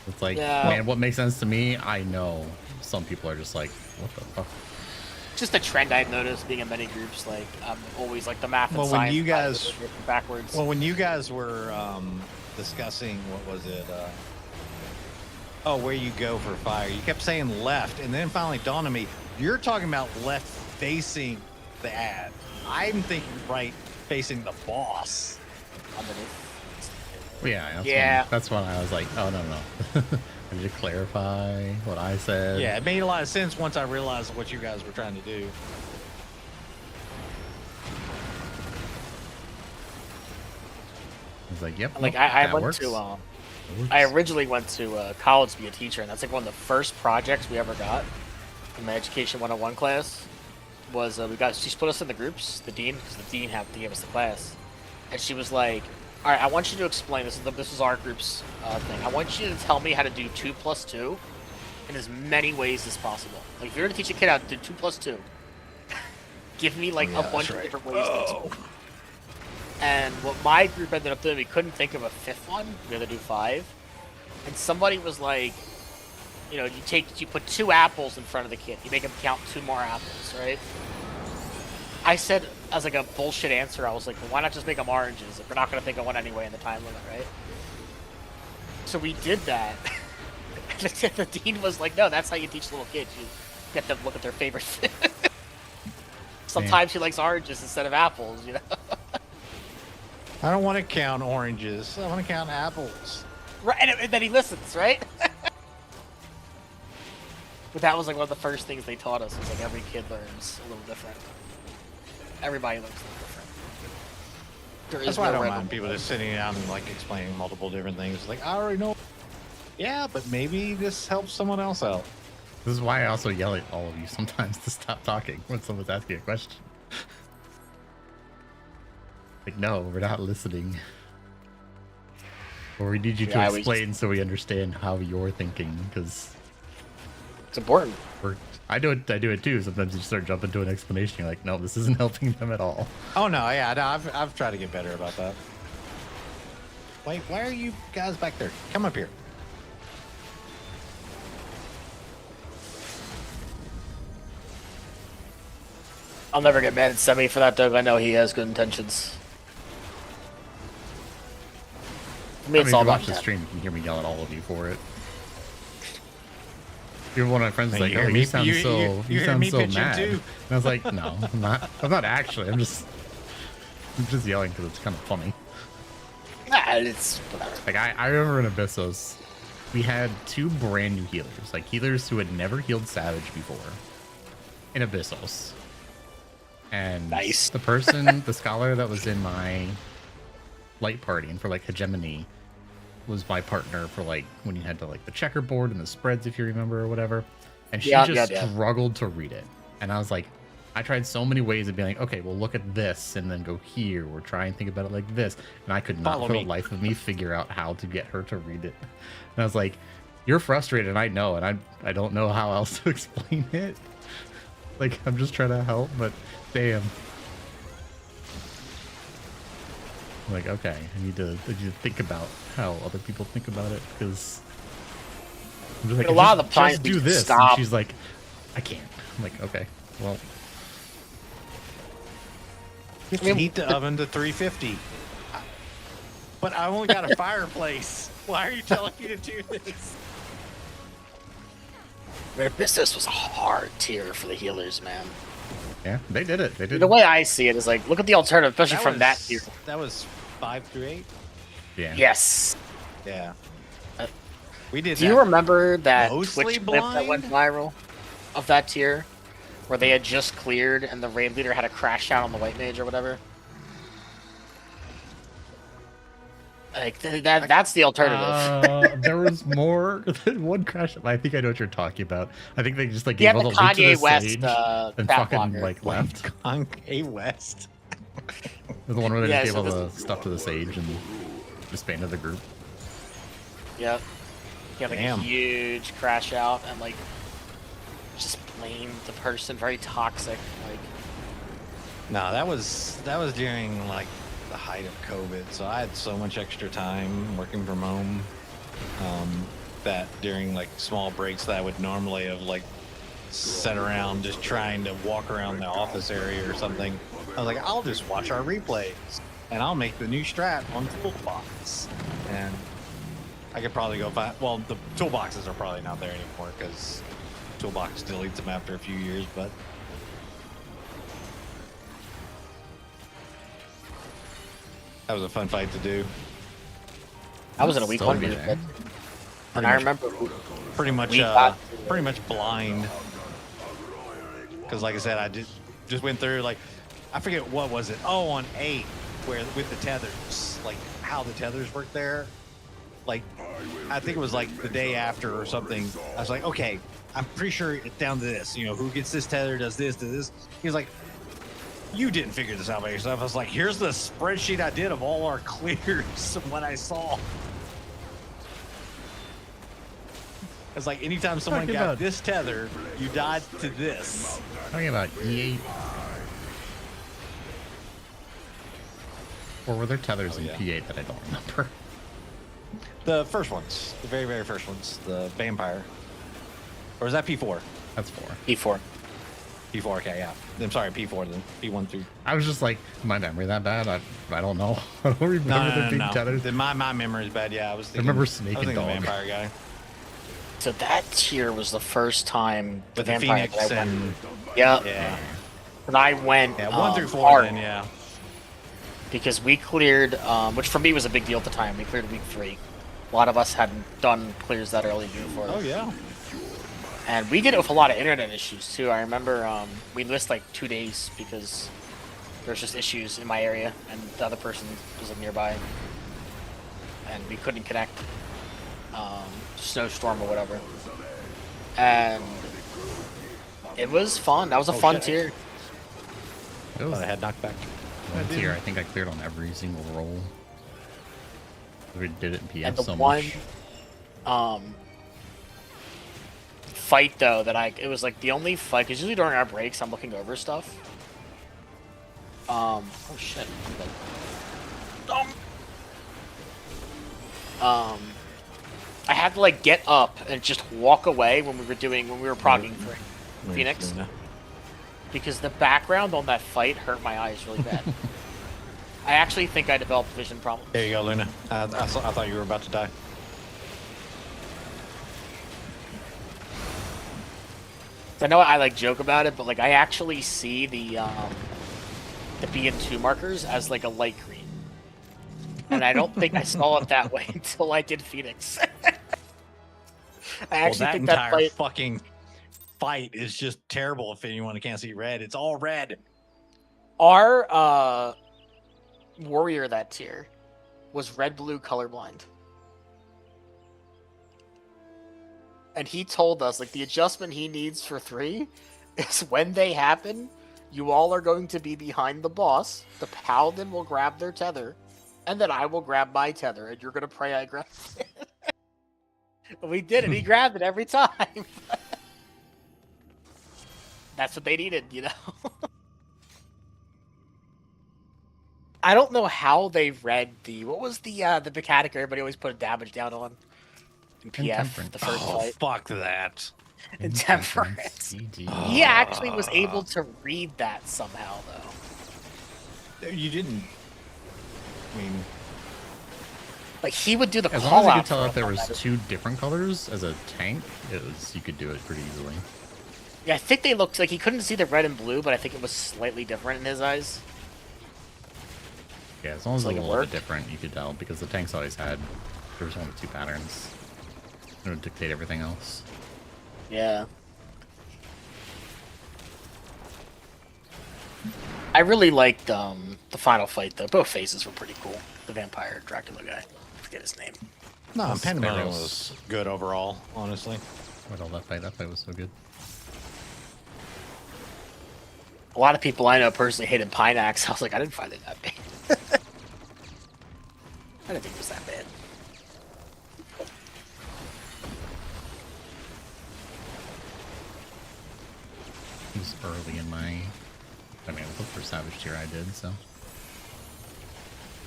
It's like, Yeah. man, what makes sense to me, I know some people are just like, what the fuck? Just a trend I've noticed being in many groups. Like, I'm always like the math and Well, science. when you guys side of it backwards. Well, when you guys were discussing, what was it? Where you go for fire. You kept saying left, and then finally dawned on me, you're talking about left facing the ad. I'm thinking right facing the boss. Underneath. Well, yeah, Yeah. That's when I was like, oh, no. I need to clarify what I said. Yeah, it made a lot of sense once I realized what you guys were trying to do. I was like, yep. Like nope, I that went works. to I originally went to college to be a teacher, and that's like one of the first projects we ever got in my Education 101 class. Was she split us in the groups, the dean, because the dean gave us the class, and she was like, "All right, I want you to explain this. This is our group's thing. I want you to tell me how to do 2 + 2 in as many ways as possible. Like if you're gonna teach a kid how to do 2 + 2, give me like a bunch of different ways to explain." And what my group ended up doing, we couldn't think of a 5th one. We had to do 5. And somebody was like, you know, you put 2 apples in front of the kid. You make him count 2 more apples, right? I said, as like a bullshit answer, I was like, well, why not just make them oranges if we're not going to think of one anyway in the time limit, right? So we did that. The dean was like, no, that's how you teach little kids. You get them to look at their favorite. sometimes he likes oranges instead of apples, you know? I don't want to count oranges. I want to count apples. Right, and then he listens, right? But that was like one of the first things they taught us. Was like every kid learns a little different. Everybody learns a little different. That's why I don't mind people just sitting down and like explaining multiple different things. Like, I already know. Yeah, but maybe this helps someone else out. This is why I also yell at all of you sometimes to stop talking when someone's asking a question. Like, no, we're not listening. Or we need you to explain so we understand how you're thinking, because it's important. I do it too. Sometimes you start jumping to an explanation. You're like, no, this isn't helping them at all. Oh no, yeah, no, I've tried to get better about that. Wait, why are you guys back there? Come up here. I'll never get mad at Semi for that, Doug. I know he has good intentions. For me, it's all about the stream. You can hear me yell at all of you for it. You're one of my friends is like, oh, you sound so mad. And I was like, no, I'm not. I'm not actually. I'm just yelling because it's kind of funny. Nah, it's whatever. Like I remember in Abyssos, we had 2 brand new healers, like healers who had never healed Savage before, in Abyssos. And nice. The person, the scholar that was in my light party and for like hegemony was my partner for like when you had to like the checkerboard and the spreads, if you remember, or whatever. And she struggled to read it. And I was like, I tried so many ways of being like, okay, well, look at this and then go here, or try and think about it like this. And I could not for the life of me figure out how to get her to read it. And I was like, you're frustrated, and I know, and I don't know how else to explain it. Like, I'm just trying to help, but damn. I'm like, okay, I need to think about how other people think about it, because I'm just like, a lot of the just do this. Stop. And she's like, I can't. I'm like, okay, well. You have to heat the oven to 350. But I only got a fireplace. Why are you telling me to do this? Abyssos was a hard tier for the healers, man. Yeah, they did it. They did. The way I see it is like, look at the alternative, especially from that tier. That was 5 through 8. Yeah. Yes. Yeah. We did. Do you remember that mostly Twitch clip that went viral of that tier, where they had just cleared and the raid leader had a crash out on the white mage or whatever? Like that's the alternative. There was more than one crash. I think I know what you're talking about. I think they just like gave all the loot to Kanye the West, stage and fucking like left. Kanye West. The one where they just gave all the stuff to the sage and disbanded the group. Yep. He had like a huge crash out and like just blamed the person. Very toxic. Like. No, that was during like the height of COVID, so I had so much extra time working from home that during like small breaks that I would normally have like sat around just trying to walk around the office area or something, I was like, I'll just watch our replays and I'll make the new strat on Toolbox, and I could probably go find, well, the toolboxes are probably not there anymore because Toolbox deletes them after a few years, but that was a fun fight to do. I was in a week 1 there. minute, and I remember pretty much blind, because like I said, I just went through, like, I forget what was it. Oh, on 8, where with the tethers, like how the tethers work there. Like, I think it was like the day after or something. I was like, okay, I'm pretty sure it's down to this. You know, who gets this tether does this, to this. He was like, you didn't figure this out by yourself. I was like, here's the spreadsheet I did of all our clears and what I saw. It's like anytime someone got this tether, you died to this. Talking about E8. Or were there tethers in P8 that I don't remember? The first ones, the very, very first ones, the vampire. Or is that P4? That's 4. P4. P4, okay, yeah. I'm sorry, P4 then. P1 through. I was just like, my memory that bad? I don't know. I don't remember the big tethers. Then my memory is bad, yeah. I remember Snake and Dog. Vampire guy. So that tier was the first time the vampire Phoenix and... Yep. Yeah. And I went Yeah, 1 through 4 hard then, yeah. because we cleared, which for me was a big deal at the time. We cleared week 3. A lot of us hadn't done clears that early before. Oh, yeah. And we did it with a lot of internet issues too. I remember we missed like 2 days because there's just issues in my area, and the other person was like nearby, and we couldn't connect. Snowstorm or whatever, and it was fun. That was a fun tier. It was I had knockback. one tier. I think I cleared on every single roll. We did it in PF And the so one much. fight though that it was like the only fight, because usually during our breaks I'm looking over stuff. Oh shit. I had to like get up and just walk away when we were progging for Phoenix, because the background on that fight hurt my eyes really bad. I actually think I developed vision problems. There you go, Luna. I thought you were about to die. I know I like joke about it, but like I actually see the B and 2 markers as like a light green. And I don't think I saw it that way until I did Phoenix. I actually think that entire fight. fucking fight is just terrible if anyone can't see red. It's all red. Our warrior that tier was red-blue colorblind. And he told us, like, the adjustment he needs for 3 is when they happen, you all are going to be behind the boss, the paladin will grab their tether, and then I will grab my tether, and you're going to pray I grab it. We did it. He grabbed it every time. That's what they needed, you know? I don't know how they read what was the mechanic everybody always put a damage down on in PF, the first fight? Fuck that. Intemperance. He actually was able to read that somehow, though. You didn't. I mean, like he would do the As call long as you out could tell for if there him. was 2 different colors as a tank, you could do it pretty easily. Yeah, I think they looked like he couldn't see the red and blue, but I think it was slightly different in his eyes. Yeah, as long as it Like was it a little worked? bit different, you could tell, because the tanks always had, there was only 2 patterns. It would dictate everything else. Yeah. I really liked the final fight though. Both phases were pretty cool. The vampire Dracula guy. I forget his name. no, Those Pandemonium sparrows. was good overall, honestly. What all that fight was so good. A lot of people I know personally hated Pine Axe. I was like, I didn't find it that bad. I didn't think it was that bad. It was early in my, I mean, the first Savage tier I did, so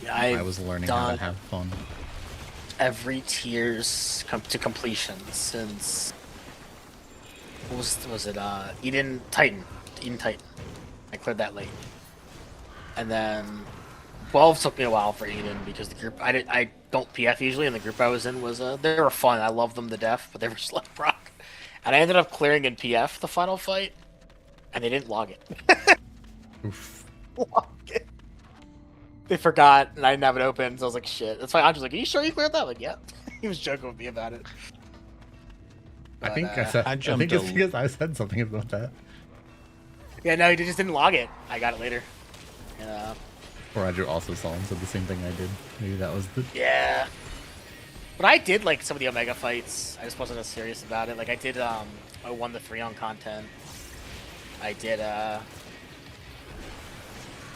Yeah, I was learning how to done have fun. every tier's to completion since what was it? Eden Titan. I cleared that late, and then 12 took me a while for Eden because the group I don't PF usually, and the group I was in was they were fun. I loved them to death, but they were just like rock. And I ended up clearing in PF the final fight, and they didn't log it. Oof. Log it. They forgot, and I didn't have it open, so I was like, shit. That's why Andrew's like, are you sure you cleared that? I'm like, yeah. He was joking with me about it. I think But, I said. I I jumped think it's a- because I said something about that. Yeah, no, he just didn't log it. I got it later. And, Or Andrew also saw and said the same thing I did. Maybe that was the. yeah. But I did like some of the Omega fights. I just wasn't as serious about it. Like I did I won the 3 on content. I did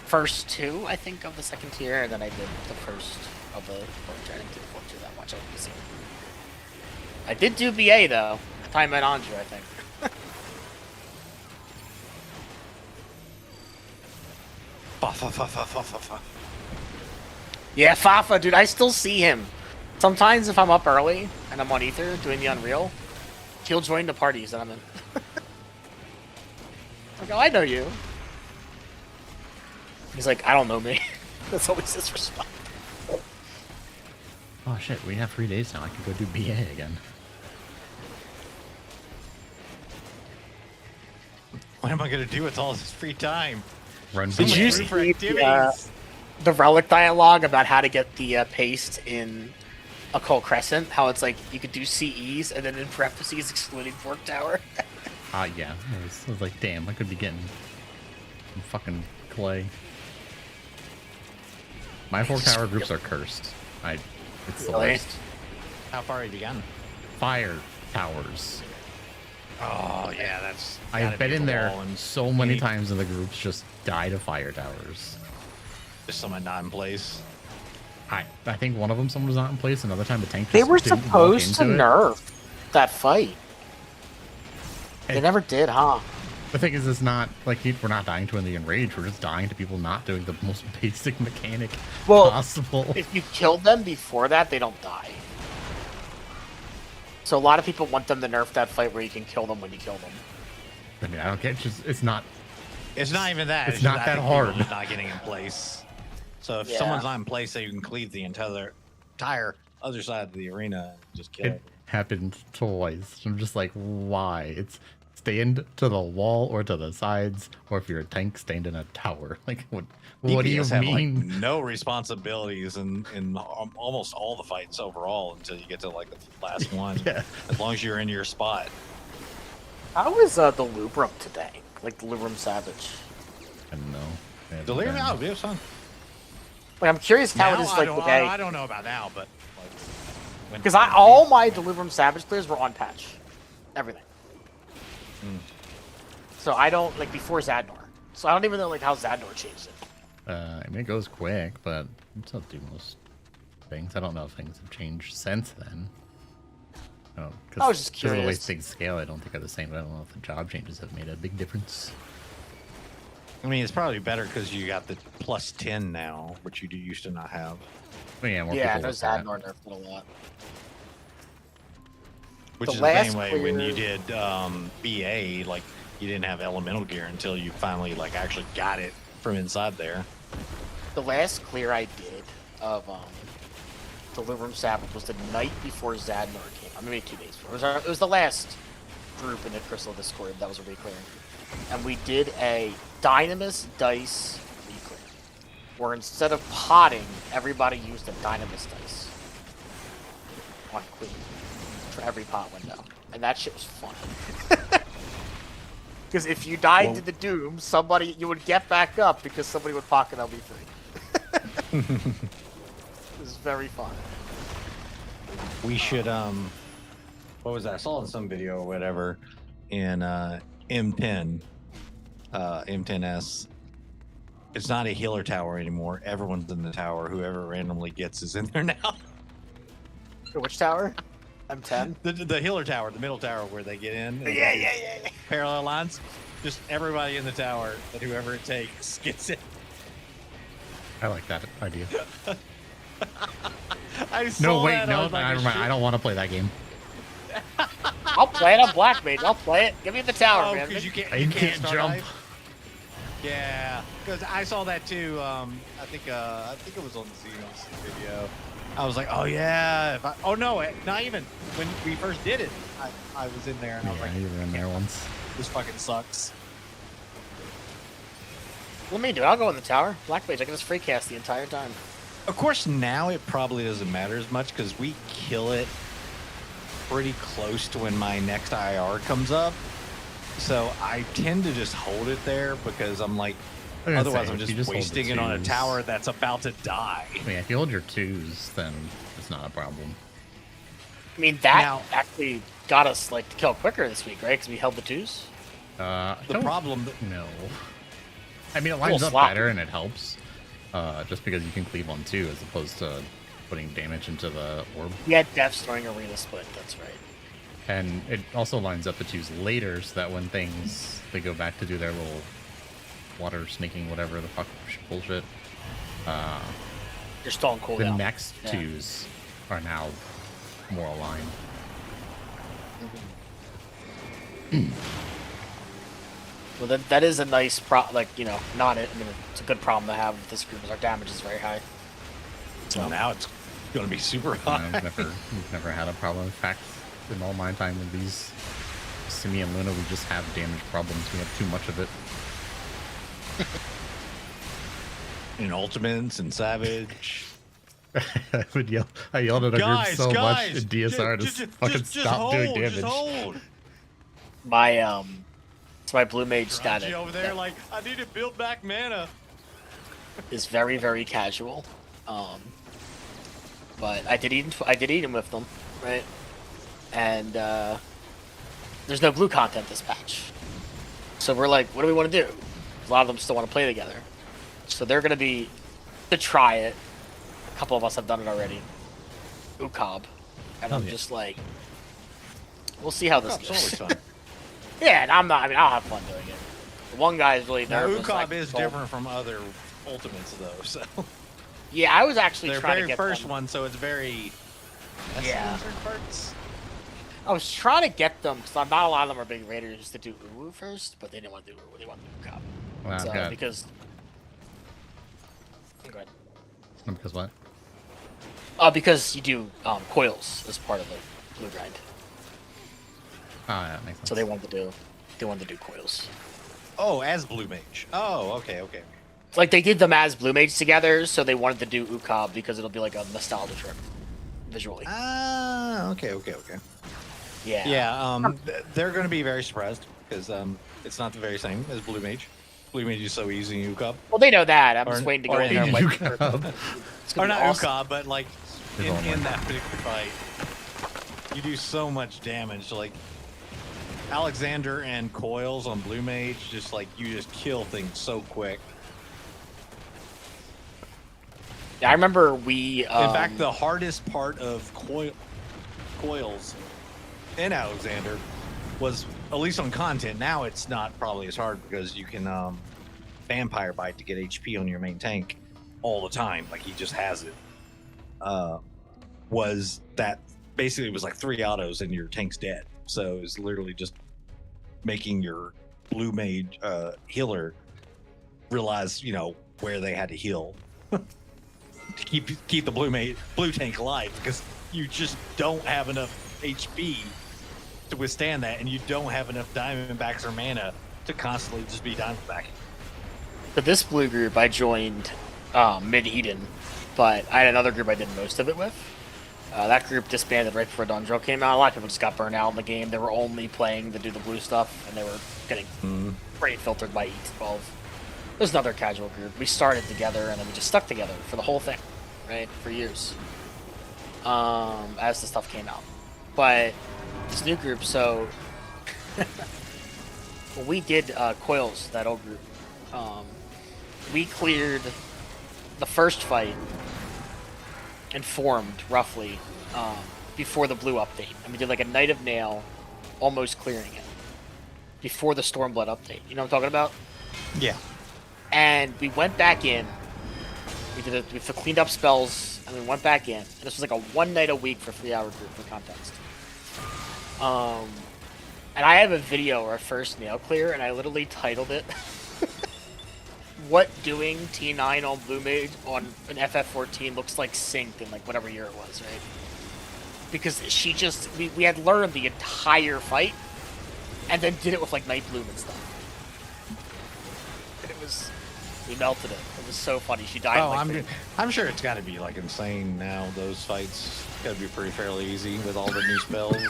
first 2, I think, of the second tier, and then I did the first of the fourth tier. I didn't do the fourth tier that much. I did do BA though. Time at Andrew, I think. Yeah, Fafa, dude, I still see him. Sometimes if I'm up early and I'm on Ether doing the Unreal, he'll join the parties that I'm in. Like, oh, I know you. He's like, I don't know me. That's always his response. Oh shit! We have 3 days now. I can go do BA again. What am I gonna do with all this free time? Run. Did from you it. see For activities. the relic dialogue about how to get the paste in Occult Crescent? How it's like you could do CEs and then in parentheses excluding Fork Tower. Yeah. I was like, damn, I could be getting some fucking clay. My 4 tower groups are cursed. It's the Really? worst. How far have you gotten? Fire towers. Oh yeah, that's. I gotta have been be in the there wall and so you many need times in the groups just die to fire towers. Just someone not in place. I think one of them someone was not in place. Another time the tank just They were didn't walk supposed to into it. nerf that fight. They It- never did, huh? The thing is, it's not like we're not dying to in the enrage. We're just dying to people not doing the most basic mechanic Well, possible. if you killed them before that, they don't die. So a lot of people want them to nerf that fight where you can kill them when you kill them. I mean, I don't get. It's not. It's not even that. It's just not I that think people hard. just not getting in place. So if Yeah. someone's not in place, then you can cleave the entire other side of the arena and just kill It it. happened twice. I'm just like, why? It's stand to the wall or to the sides, or if you're a tank, stand in a tower. Like, what do you DPS have mean? like no responsibilities in almost all the fights overall until you get to like the last one. Yeah. As long as you're in your spot. How is the Lubrum today? Like the Lubrum Savage? I don't know. I haven't Delirium been- out, yeah, son. Like I'm curious how Now, it is I like don't, today. I don't know about now, but like, Because all my Delubrum Savage clears were on patch. Everything. So I don't, like, before Zadnor. So I don't even know, like, how Zadnor changed it. I mean, it goes quick, but it still do most things. I don't know if things have changed since then. Oh, I was just because of the way curious. things scale, I don't think are the same. But I don't know if the job changes have made a big difference. I mean, it's probably better because you got the plus 10 now, which you used to not have. But yeah, more Yeah, people no with that. Zadnor nerfed it a lot. Which The is the last same way when you clear- did BA, like you didn't have elemental gear until you finally like actually got it from inside there. The last clear I did of Delirium Savage was the night before Zadnor came. I mean, maybe 2 days before. It was the last group in the Crystal Discord that was a reclearing. And we did a Dynamis Dice reclear, where instead of potting, everybody used a Dynamis Dice on Queen for every pot window. And that shit was fun. Because if you died Well- to the Doom, you would get back up because somebody would pocket LB3. It was very fun. We should what was that? I saw in some video or whatever in M10 M10S. It's not a healer tower anymore. Everyone's in the tower. Whoever randomly gets is in there now. Which tower? M10? The healer tower, the middle tower where they get in. and Yeah. Parallel lines. Just everybody in the tower, and whoever it takes gets it. I like that idea. I No, saw wait, that, no, was like, never mind. I don't want to play that game. I'll play it on Black Mage. I'll play it. Give me the tower, Oh, man. because you can't, You can't start jump. dive? Yeah, because I saw that too. I think it was on the Xenos video. I was like, oh yeah. Oh no, not even when we first did it. I was in there and I was Yeah, like, you were in there once. this fucking sucks. Let me do it. I'll go in the tower. Black Mage, I can just free cast the entire time. Of course, now it probably doesn't matter as much because we kill it pretty close to when my next IR comes up. So I tend to just hold it there because I'm like, I was gonna otherwise say, I'm if you just hold the wasting it on a twos- tower that's about to die. I mean, if you hold your twos, then it's not a problem. I mean, that Now- actually got us like to kill quicker this week, right? Because we held the twos. I The don't problem, know. I mean, it lines Little up sloppy. better and it helps. Just because you can cleave on two as opposed to putting damage into the orb. We had Death during Arena Split. That's right. And it also lines up the twos later so that when they go back to do their little water snaking, whatever the fuck bullshit, You're still on the cooldown. next Yeah. twos are now more aligned. Well, that is a nice not it. I mean, it's a good problem to have with this group. Is our damage is very high. so now it's going to be super You know, high. we've never had a problem. In fact, in all my time with these Simi and Luna, we just have damage problems. We have too much of it. In Ultimates and Savage. I yelled at our group so much in guys, DSR to fucking stop doing damage. Just hold. My so my blue mage Raji static over there, like, I need to build back mana. is very, very casual. But I did eat him with them, right? And there's no blue content this patch, so we're like, what do we want to do? A lot of them still want to play together, so they're gonna be to try it. A couple of us have done it already. Ukab, and I'm just like, we'll see how this Ukab's goes. always fun. Yeah, and I'm not. I mean, I'll have fun doing it. The one guy is really Now, nervous. Ukab like, is different from other Ultimates, though, so... Yeah, I was actually Their trying very to get first them. one, so it's very... Yeah. certain parts. I was trying to get them because not a lot of them are big raiders to do Uwu first, but they didn't want to do Uwu. They wanted to do Ukab. Wow, So, God. because. Go ahead. Because what? Because you do coils as part of the blue grind, Ah, yeah, makes sense. so they wanted to do coils. Oh, as Blue Mage. Oh, okay. Like they did them as blue mage together, so they wanted to do Ukab because it'll be like a nostalgia trip visually. Ah, okay. Yeah. Yeah, they're going to be very surprised because it's not the very same as Blue Mage. Blue Mage is so easy in Ukab. Well, they know that. I'm just Or- waiting to go or in there. in and Ukab. It's Or gonna be not awesome. Ukab, but like There's in, only one. in that particular fight, you do so much damage. Like Alexander and coils on Blue Mage, just like you just kill things so quick. Yeah, I remember we. In fact, the hardest part of coils in Alexander was, at least on content, now it's not probably as hard because you can vampire bite to get HP on your main tank all the time. Like he just has it. Was that basically it was like 3 autos and your tank's dead. So it's literally just making your blue mage healer realize, where they had to heal. To keep the blue tank alive, because you just don't have enough HP to withstand that, and you don't have enough Diamondbacks or mana to constantly just be Diamondback. For this blue group, I joined mid Eden, but I had another group I did most of it with. That group disbanded right before Dawn Drill came out. A lot of people just got burned out in the game. They were only playing to do the blue stuff, and they were getting pretty filtered by E12. There's another casual group. We started together, and then we just stuck together for the whole thing, right? For years. As the stuff came out. But this new group, so... when we did Coils, that old group, we cleared the first fight and formed, roughly, before the blue update. And we did like a Night of Nail, almost clearing it. Before the Stormblood update. You know what I'm talking about? Yeah. And we went back in. We cleaned up spells, and we went back in. And this was like a 1 night a week for 3-hour group for context. And I have a video of our first nail clear, and I literally titled it, "What doing T9 on Blue Mage on an FF14 looks like synced in like whatever year it was, right?" Because she just we had learned the entire fight, and then did it with like Night Bloom and stuff. We melted it. It was so funny. She died. I'm sure it's got to be like insane now. Those fights got to be pretty fairly easy with all the new spells.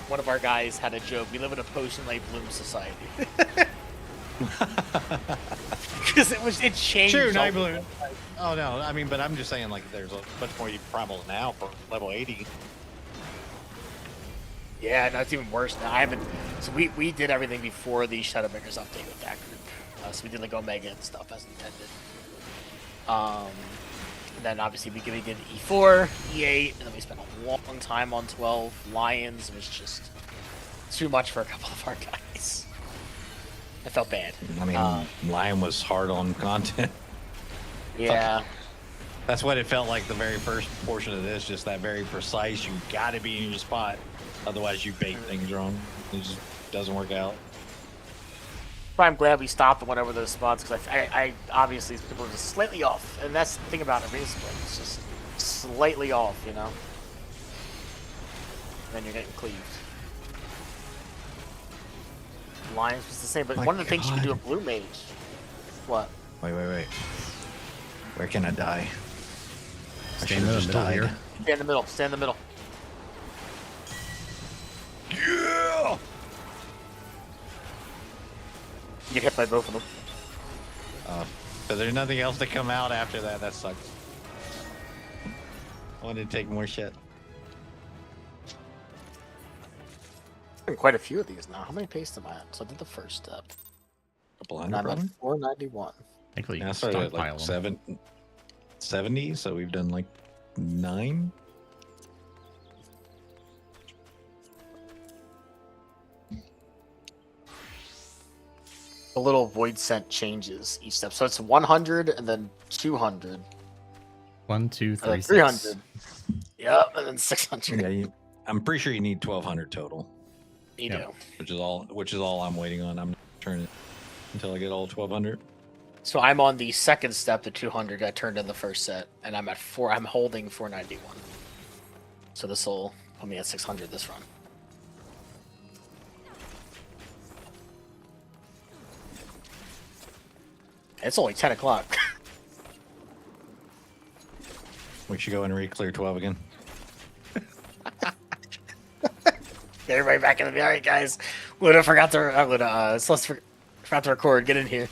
One of our guys had a joke. We live in a potion-light bloom society. Because it changed. True, Night all- Bloom. Oh no, I mean, but I'm just saying, like, there's a much more primal now for level 80. Yeah, no, it's even worse now. I haven't. So we did everything before the Shadowbringers update with that group. So we did like Omega and stuff as intended. And then obviously we did E4, E8, and then we spent a long time on 12. Lions was just too much for a couple of our guys. I felt bad. I mean, Lion was hard on content. Yeah. That's what it felt like the very first portion of this, just that very precise, you gotta be in your spot, otherwise you bait things wrong. It just doesn't work out. But I'm glad we stopped and went over those spots, because I obviously people are just slightly off, and that's the thing about it, basically. It's just slightly off, you know? And then you're getting cleaved. lines was the same, but My one of the things you can do God. with Blue Mage. What? Wait. Where can I die? I Stay should in the have just middle died. here. Stay in the middle. Stay in the middle. Yeah! You get hit by both of them. So there's nothing else to come out after that. That sucks. I wanted to take more shit. Quite a few of these now. How many paste am I at? So I did the first step. Couple And hundred, I'm probably. at 491. Thankfully, Yeah, I you started at stockpile like them. 70, so we've done like 9. The little void scent changes each step. So it's 100 and then 200. 1, 2, And 3, then 6. 300. Yep, and then 600. Yeah, I'm pretty sure you need 1,200 total, You Yeah. do. which is all I'm waiting on. I'm not turning it until I get all 1,200. So I'm on the second step, the 200 I turned in the first set, and I'm at 4. I'm holding 491. So this will put me at 600 this run. It's only 10 o'clock. We should go and re-clear 12 again. Get everybody back in the all right, guys. Luna forgot to Luna, Celeste forgot to record. Get in here.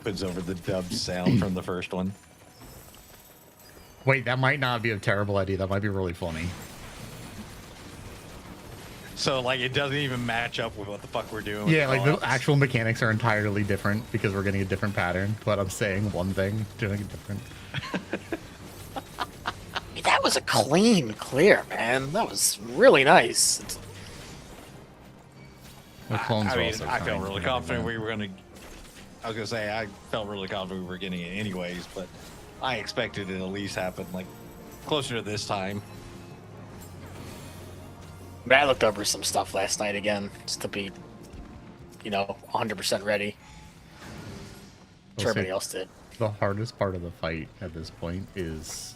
Puts over the dub sound from the first one. Wait, that might not be a terrible idea. That might be really funny. So like it doesn't even match up with what the fuck we're doing. with Yeah, like the callouts. actual mechanics are entirely different because we're getting a different pattern. But I'm saying one thing, doing it different. That was a clean clear, man. That was really nice. The clones I are mean, also I felt trying really to confident do we were gonna. I was gonna say I felt really confident we were getting it anyways, but I expected it at least happen like closer to this time. I looked over some stuff last night again, just to be, 100% ready. I'll Sure, everybody say else did. the hardest part of the fight at this point is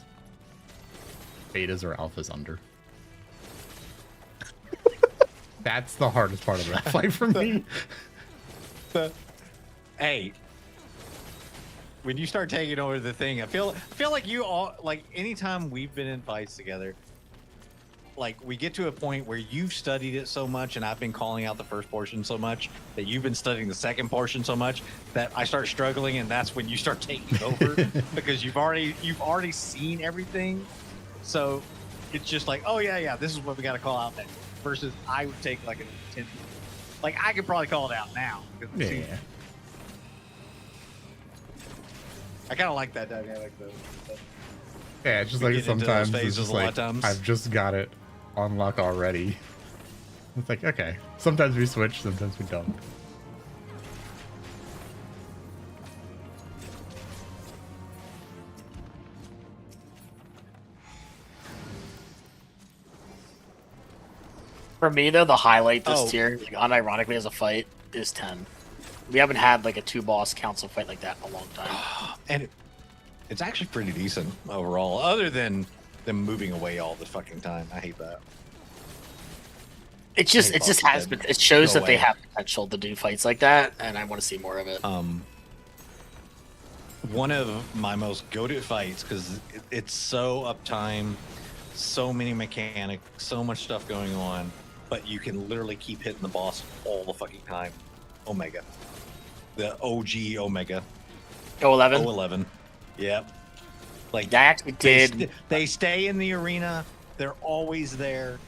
betas or alphas under. That's the hardest part of that fight for me. Hey, when you start taking over the thing, I feel like you all like anytime we've been in fights together, like we get to a point where you've studied it so much and I've been calling out the first portion so much that you've been studying the second portion so much that I start struggling, and that's when you start taking over because you've already seen everything. So it's just like, oh yeah, this is what we got to call out next. Versus I would take like an intense, like I could probably call it out now. Because it seems- Yeah. I kind of like that dynamic though. Yeah, it's just We like get into those sometimes it's phases just a lot like of times. I've just got it on lock already. It's like, okay. Sometimes we switch, sometimes we don't. For me, though, the highlight this Oh. tier, like, unironically as a fight, is 10. We haven't had like a 2-boss council fight like that in a long time. And it's actually pretty decent overall, other than them moving away all the fucking time. I hate that. It just Hey, has Boston, been. It shows go that they away. have potential to do fights like that, and I want to see more of it. One of my most goated fights because it's so uptime, so many mechanics, so much stuff going on, but you can literally keep hitting the boss all the fucking time. Omega, the OG Omega, 11. 011. Yep. Like I actually They, did. they stay in the arena. They're always there.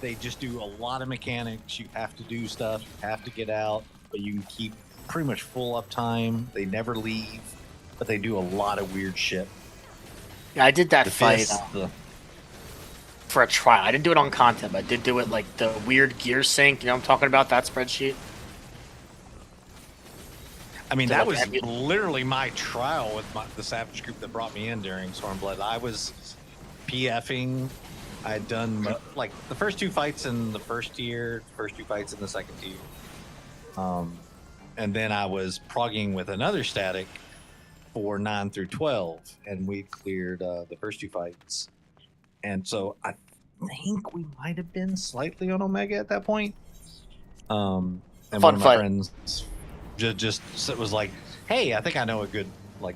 They just do a lot of mechanics. You have to do stuff. You have to get out, but you can keep pretty much full uptime. They never leave, but they do a lot of weird shit. Yeah, I did that The fight fist, for a trial. I didn't do it on content, but I did do it like the weird gear sync. You know what I'm talking about? That spreadsheet. I mean, So, that like, was have you- literally my trial with the Savage group that brought me in during Stormblood. I was PFing. I'd done like the first 2 fights in the first tier, first 2 fights in the second tier. And then I was progging with another static for 9 through 12, and we cleared the first 2 fights. And so think we might have been slightly on Omega at that point. And Fun one of my fight. friends just was like, "Hey, I think I know a good like."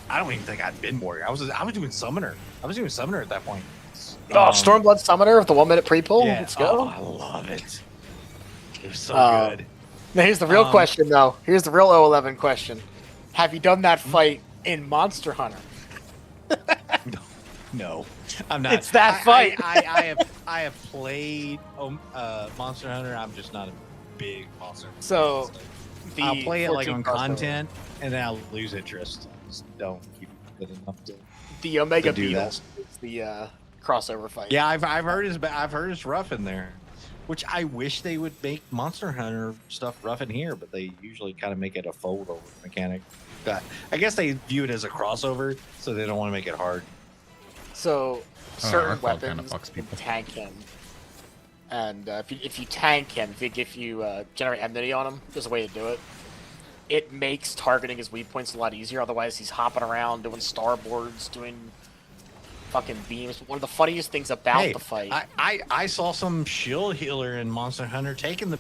I don't even think I'd been warrior. I was doing summoner. I was doing summoner at that point. Stormblood Summoner with the 1 minute pre-pull. Yeah. Let's go. Oh, I love it. It was so good. Now here's the real question, though. Here's the real O11 question: have you done that fight in Monster Hunter? No, I'm not. It's that fight. I have played Monster Hunter. I'm just not a big Monster Hunter. So I'll play it like 14 on crossover. content, and then I'll lose interest. I just don't keep it enough to. The Omega to do Beetle that. is the crossover fight. Yeah, I've heard it's rough in there, which I wish they would make Monster Hunter stuff rough in here, but they usually kind of make it a fold over mechanic. I guess they view it as a crossover, so they don't want to make it hard. So our certain fault kinda weapons fucks can people. tank him, and if you tank him, if you generate enmity on him, there's a way to do it. It makes targeting his weak points a lot easier. Otherwise, he's hopping around doing starboards, doing fucking beams. One of the funniest things about the fight. I saw some shield healer in Monster Hunter taking the.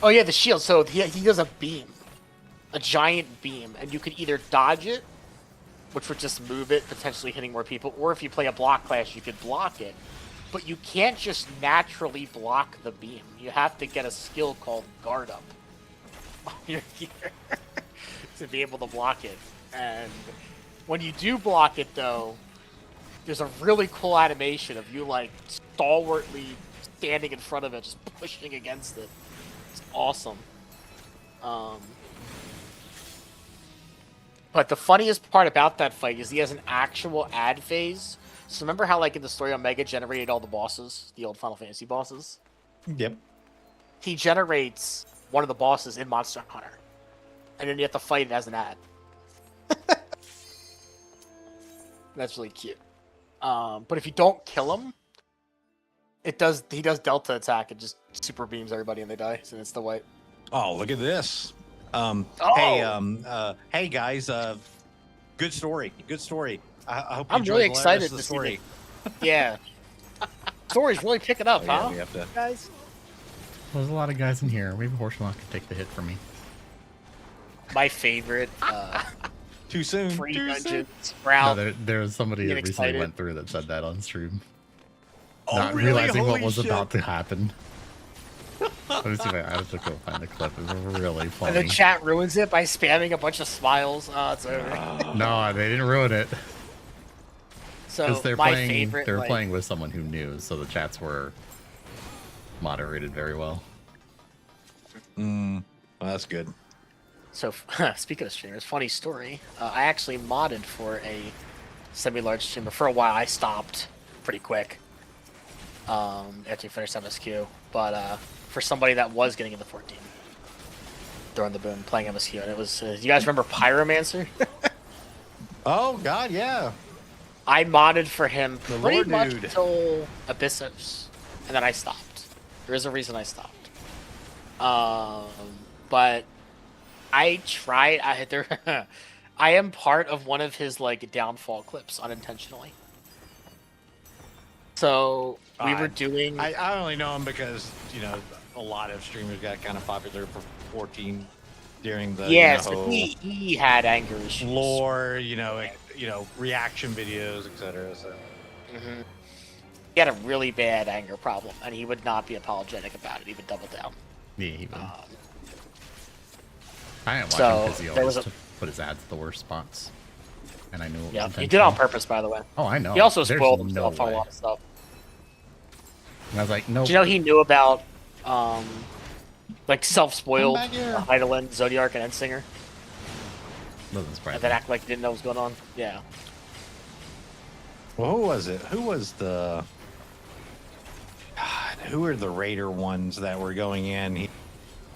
Oh yeah, the shield. So he does a beam, a giant beam, and you could either dodge it, which would just move it, potentially hitting more people, or if you play a block class, you could block it. But you can't just naturally block the beam. You have to get a skill called Guard Up on your gear to be able to block it. And when you do block it, though, there's a really cool animation of you like stalwartly standing in front of it, just pushing against it. It's awesome. But the funniest part about that fight is he has an actual ad phase. So remember how, like, in the story, Omega generated all the bosses, the old Final Fantasy bosses? Yep. He generates one of the bosses in Monster Hunter, and then you have to fight it as an ad. That's really cute. But if you don't kill him, he does Delta attack and just super beams everybody and they die, so it's the white. Oh, look at this. Hey guys, good story. Good story. I hope you I'm really enjoyed the rest excited of the to story. see it. Yeah. Story's really picking up, Yeah, huh? we have to. Guys? There's a lot of guys in here. Maybe Horselon could take the hit for me. My favorite Too soon. free Too dungeon No, sprout. there was somebody Get that recently excited. went through that said that on stream. Oh, Not really? realizing what Holy was shit. about to happen. Let me see if I have to go find the clip. It's really And funny. the chat ruins it by spamming a bunch of smiles. Oh, it's over. No, they didn't ruin it. So Because they're my playing, favorite, they're like, playing with someone who knew, so the chats were moderated very well. Well, that's good. So speaking of streamers, funny story. I actually modded for a semi-large streamer. For a while, I stopped pretty quick after you finished MSQ. But for somebody that was getting into 14, throwing the boom, playing MSQ, and it was. You guys remember Pyromancer? Oh God, yeah. I modded for him The pretty lore much dude. until Abyssos, and then I stopped. There is a reason I stopped. But I tried. I am part of one of his like downfall clips unintentionally. So we were doing. I only know him because a lot of streamers got kind of popular for 14 during the Yes, but he had anger issues. lore, reaction videos, etc. So Mhm. He had a really bad anger problem, and he would not be apologetic about it. He would double down. Yeah, he would. I didn't watch so him because he there always was a- put his ads at the worst spots. And I knew it was Yeah, he did it on intentional. purpose, by the way. Oh, I know. He also There's spoiled no himself on a way. lot of stuff. And I was like, no. Do you know he knew about, like self-spoiled Come back here. Heidelin, Zodiark, and Endsinger, Doesn't surprise and me. then act like he didn't know what was going on? Yeah. well, who was it? Who was the? God, who are the Raider ones that were going in?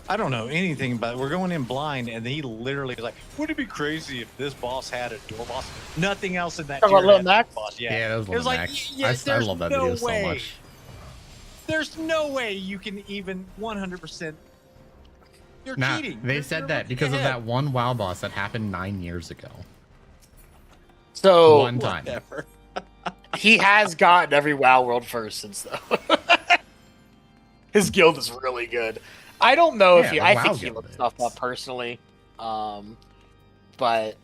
I don't know anything, but we're going in blind, and he literally was like, "Would it be crazy if this boss had a door boss? Nothing else in that Talking about tier Lil had a Max? boss." Yeah, that was It was Lil like, Max. yeah, I there's love that no video so way. much. There's no way you can even 100%. You're Nah, cheating. they You're said that looking because of ahead. that one WoW boss that happened 9 years ago. So One time. Whatever. He has gotten every WoW world first since though. His guild is really good. I don't know if Yeah, he. the I WoW think he guild looked stuff up is. personally, but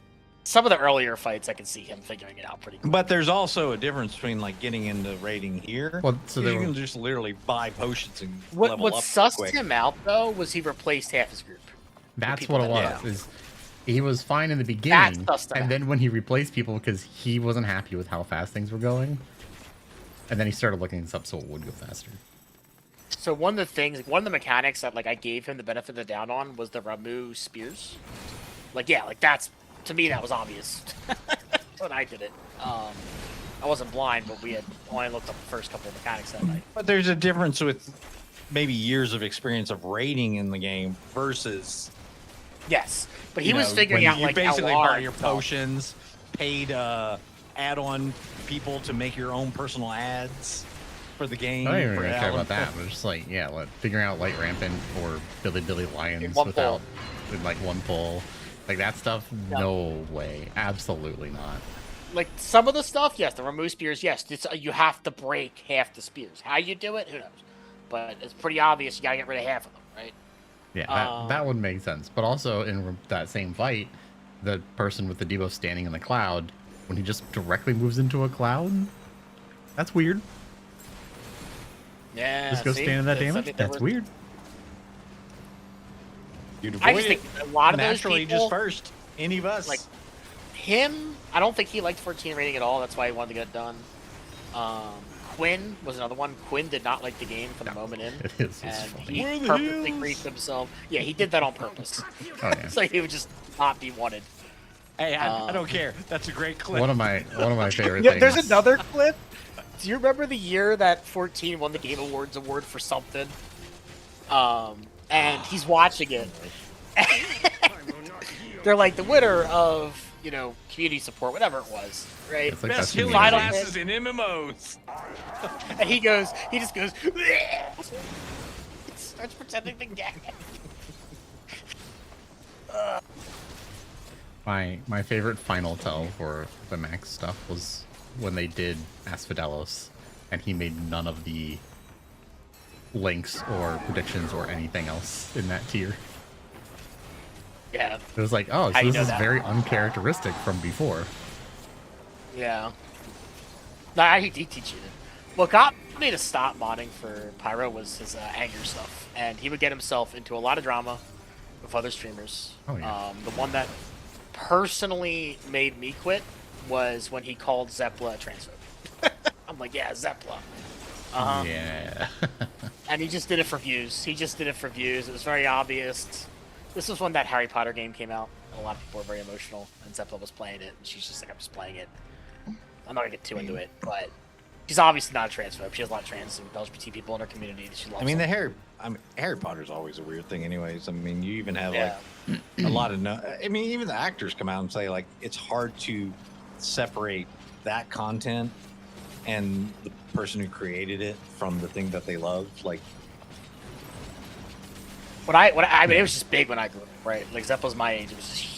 some of the earlier fights I can see him figuring it out pretty quick. But there's also a difference between like getting into raiding here. Well, so 'cause there you were- can just literally buy potions and What level up sussed quick. him out though was he replaced half his group. That's people what it that- was. Is he was fine in the beginning, sussed him and out. then when he replaced people because he wasn't happy with how fast things were going, and then he started looking this up so it would go faster. So one of the mechanics that like I gave him the benefit of the doubt on was the Ramu spears. Like that's to me that was obvious when I did it. I wasn't blind, but we had only looked up the first couple of mechanics that night. But there's a difference with maybe years of experience of raiding in the game versus Yes, but he you was know, figuring when out you like basically LR buy your stuff. potions, paid add-on people to make your own personal ads for the game. I don't even for really care add-on- about that. But just like figuring out light rampant or Billy Lions one without with like one pull, like that stuff. Yeah. No way, absolutely not. Like some of the stuff, yes, the Ramu spears, yes, you have to break half the spears. How you do it, who knows? But it's pretty obvious you gotta get rid of half of them, right? Yeah, that would make sense. But also in that same fight, the person with the debuff standing in the cloud, when he just directly moves into a cloud, that's weird. Yeah, Just go see? stand in that It's- I damage. think there That's was- weird. You'd I avoid just it. think a lot of those Naturally people, just first. Any of us. like him, I don't think he liked 14 rating at all. That's why he wanted to get it done. Quinn was another one. Quinn did not like the game from the moment in, It is. It's and funny. he Where are the perfectly heels? creeped himself. Yeah, he did that on purpose. Oh yeah. So he would just not be wanted. Hey, I don't care. That's a great clip. One of my favorite Yeah, things. there's another clip. Do you remember the year that 14 won the Game Awards award for something? And he's watching it. They're like the winner of, community support, whatever it was, right? It's like Best that's healing Final classes in MMOs. And he just goes, starts pretending to gag. My favorite final tell for the Max stuff was when they did Asphodelos, and he made none of the links or predictions or anything else in that tier. Yeah, It was like, oh, How so you this know is that? very uncharacteristic from before. yeah. Nah, he cheated. What got me to stop modding for Pyro was his anger stuff, and he would get himself into a lot of drama with other streamers. Oh, yeah. The one that personally made me quit was when he called Zeppla a transphobe. I'm like, yeah, Zeppla. Yeah. And he just did it for views. It was very obvious. This was when that Harry Potter game came out. And a lot of people were very emotional, and Zeppla was playing it, and she's just like, I'm just playing it. I'm not gonna get too into it, but she's obviously not a transphobe. She has a lot of trans and LGBT people in her community that she loves. I mean, them. Harry Potter's always a weird thing, anyways. I mean, you even have Yeah. like a lot of even the actors come out and say like it's hard to separate that content and the person who created it from the thing that they love. Like, I mean, it was just big when I grew up, right? Like Zeppel's my age. It was just,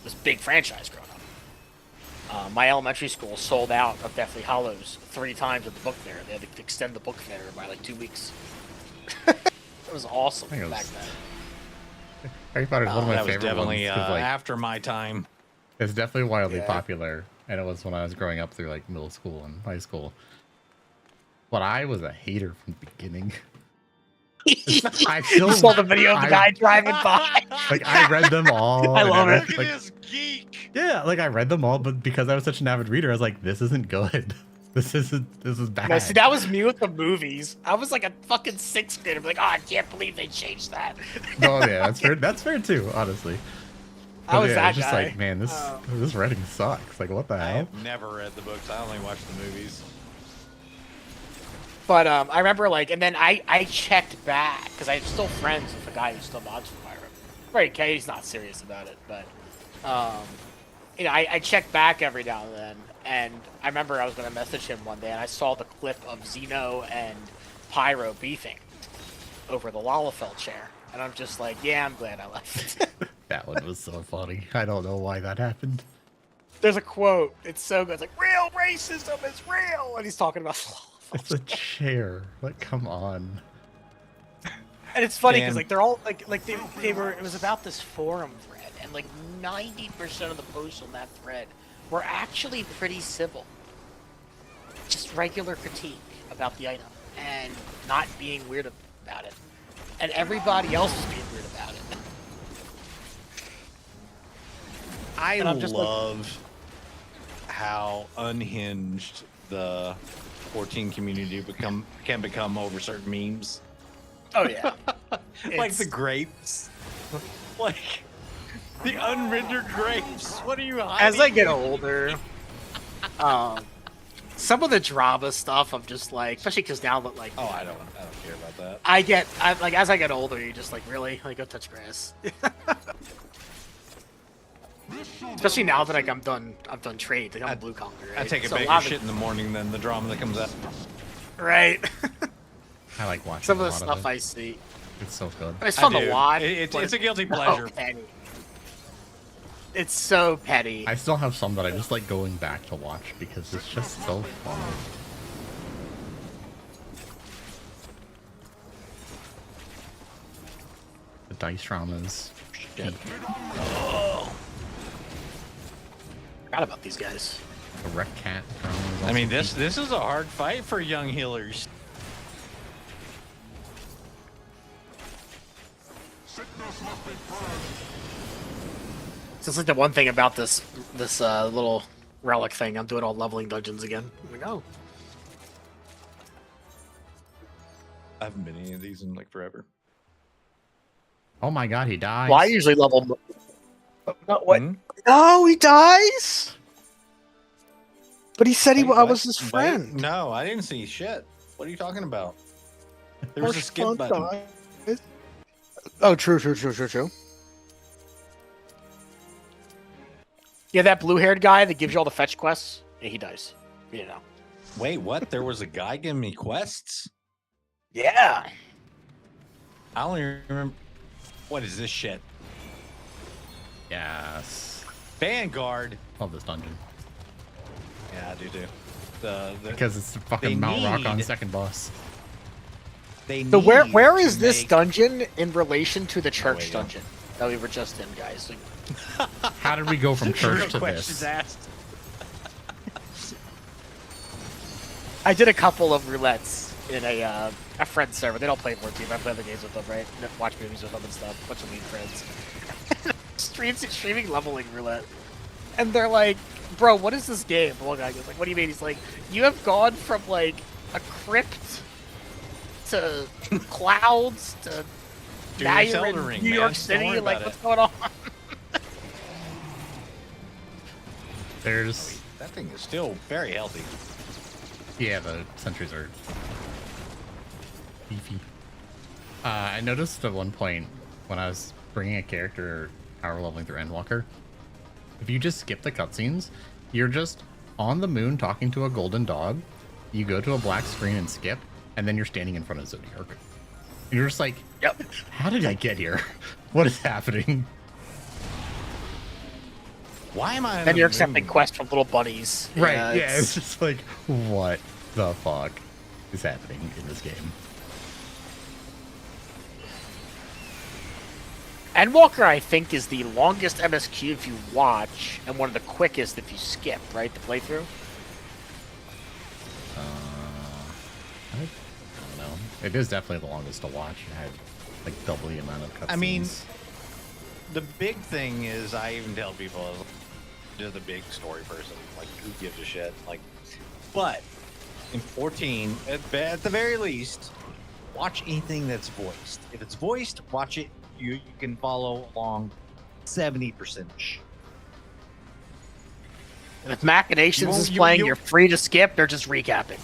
this big franchise growing up. My elementary school sold out of Deathly Hollows 3 times at the book fair. They had to extend the book fair by like 2 weeks. It was awesome I think it back was- then. Harry Potter is one of my that was favorite definitely ones. 'Cause, like, after my time. it's definitely wildly Yeah. popular, and it was when I was growing up through like middle school and high school. But I was a hater from the beginning. I still You saw the video of the guy driving by. like I read them all. I and love it. everything, like, this geek. yeah, like I read them all, but because I was such an avid reader, I was like, this isn't good. This is bad. No, see, that was me with the movies. I was like a fucking 6th grader. I'm like, oh, I can't believe they changed that. Oh yeah, that's fair. That's fair too, honestly. I was yeah, that it's just guy. like, man, this writing sucks. Like, what the I hell? have never read the books. I only watched the movies. But I remember and then I checked back because I'm still friends with a guy who still mods for Pyro. Right, okay, he's not serious about it, but I checked back every now and then, and I remember I was gonna message him one day, and I saw the clip of Xeno and Pyro beefing over the Lalafell chair, and I'm just like, yeah, I'm glad I left. That one was so funny. I don't know why that happened. There's a quote. It's so good. It's like, real racism is real, and he's talking about. It's a chair. Like, come on. And it's funny because Dan. like they're all like they were. It was about this forum thread, and like 90% of the posts on that thread were actually pretty civil, just regular critique about the item and not being weird about it, and everybody else was being weird about it. I And I'm just like- love how unhinged the 14 community can become over certain memes. Oh yeah, Like the grapes. Like the unrendered grapes. What are you hiding? as I get older, some of the drama stuff I'm just like, especially because now that like Oh, I don't care about that. I like as I get older, you just like really like go touch grass. Especially now that like I'm done trade, like I'm a blue collar. Right? I take a So bigger lot of shit in the morning than the drama that comes out. right. I like watching Some a of the lot stuff it. I see. It's so good. It's I fun do. to watch. It's but a guilty so pleasure. petty. It's so petty. I still have some that I just like going back to watch because it's just so fun. The dice dramas. Shit. Forgot about these guys. The wreck cat dramas. I mean, also this is a hard fight for young healers. So it's like the one thing about this little relic thing. I'm doing all leveling dungeons again. I'm like, oh, I haven't been any of these in like forever. Oh my god, he dies. well, I usually level. No, what? Hmm? No, he dies. But he said Wait, I what? was his Wait, friend. no, I didn't see shit. What are you talking about? There was a skip button. Oh, true. Yeah, that blue-haired guy that gives you all the fetch quests. Yeah, he dies. You know. Wait, what? There was a guy giving me quests? Yeah. I don't even remember. What is this shit? Yes. Vanguard. Love this dungeon. Yeah, I do too. Because it's the fucking they Mount Rockon need- second boss. They So where need where to is this make- dungeon in relation to the wait, church yeah. dungeon that we were just in, guys? Like, How did we go from church Real to questions this? asked. I did a couple of roulettes in a friend's server. They don't play 14. I play other games with them, right? Watch movies with them and stuff. Bunch of weed friends. Streaming leveling roulette. And they're like, bro, what is this game? One guy goes like, what do you mean? He's like, you have gone from like a crypt to clouds to Dude, now it's you're in Elden Ring, New man. York Don't City. worry Like, about what's it. going on? There's That thing is still very healthy. yeah, the sentries are beefy. I noticed at one point when I was bringing a character power leveling through Endwalker, if you just skip the cutscenes, you're just on the moon talking to a golden dog. You go to a black screen and skip, and then you're standing in front of Zodiark. And you're just like, Yep. how did I get here? What is happening? Why am I? on Then the you're accepting moon? quests from little bunnies. Right, Yeah, yeah, it's just like, what the fuck is happening in this game? Endwalker, I think, is the longest MSQ if you watch, and one of the quickest if you skip, right? The playthrough. I don't know. It is definitely the longest to watch. It had like double the amount of cutscenes. I mean, the big thing is, I even tell people, you're the big story person. Like, who gives a shit? Like, but in 14, at the very least, watch anything that's voiced. If it's voiced, watch it. You can follow along 70%. And if Machinations You is won't- playing, you- you're free to skip. They're just recapping.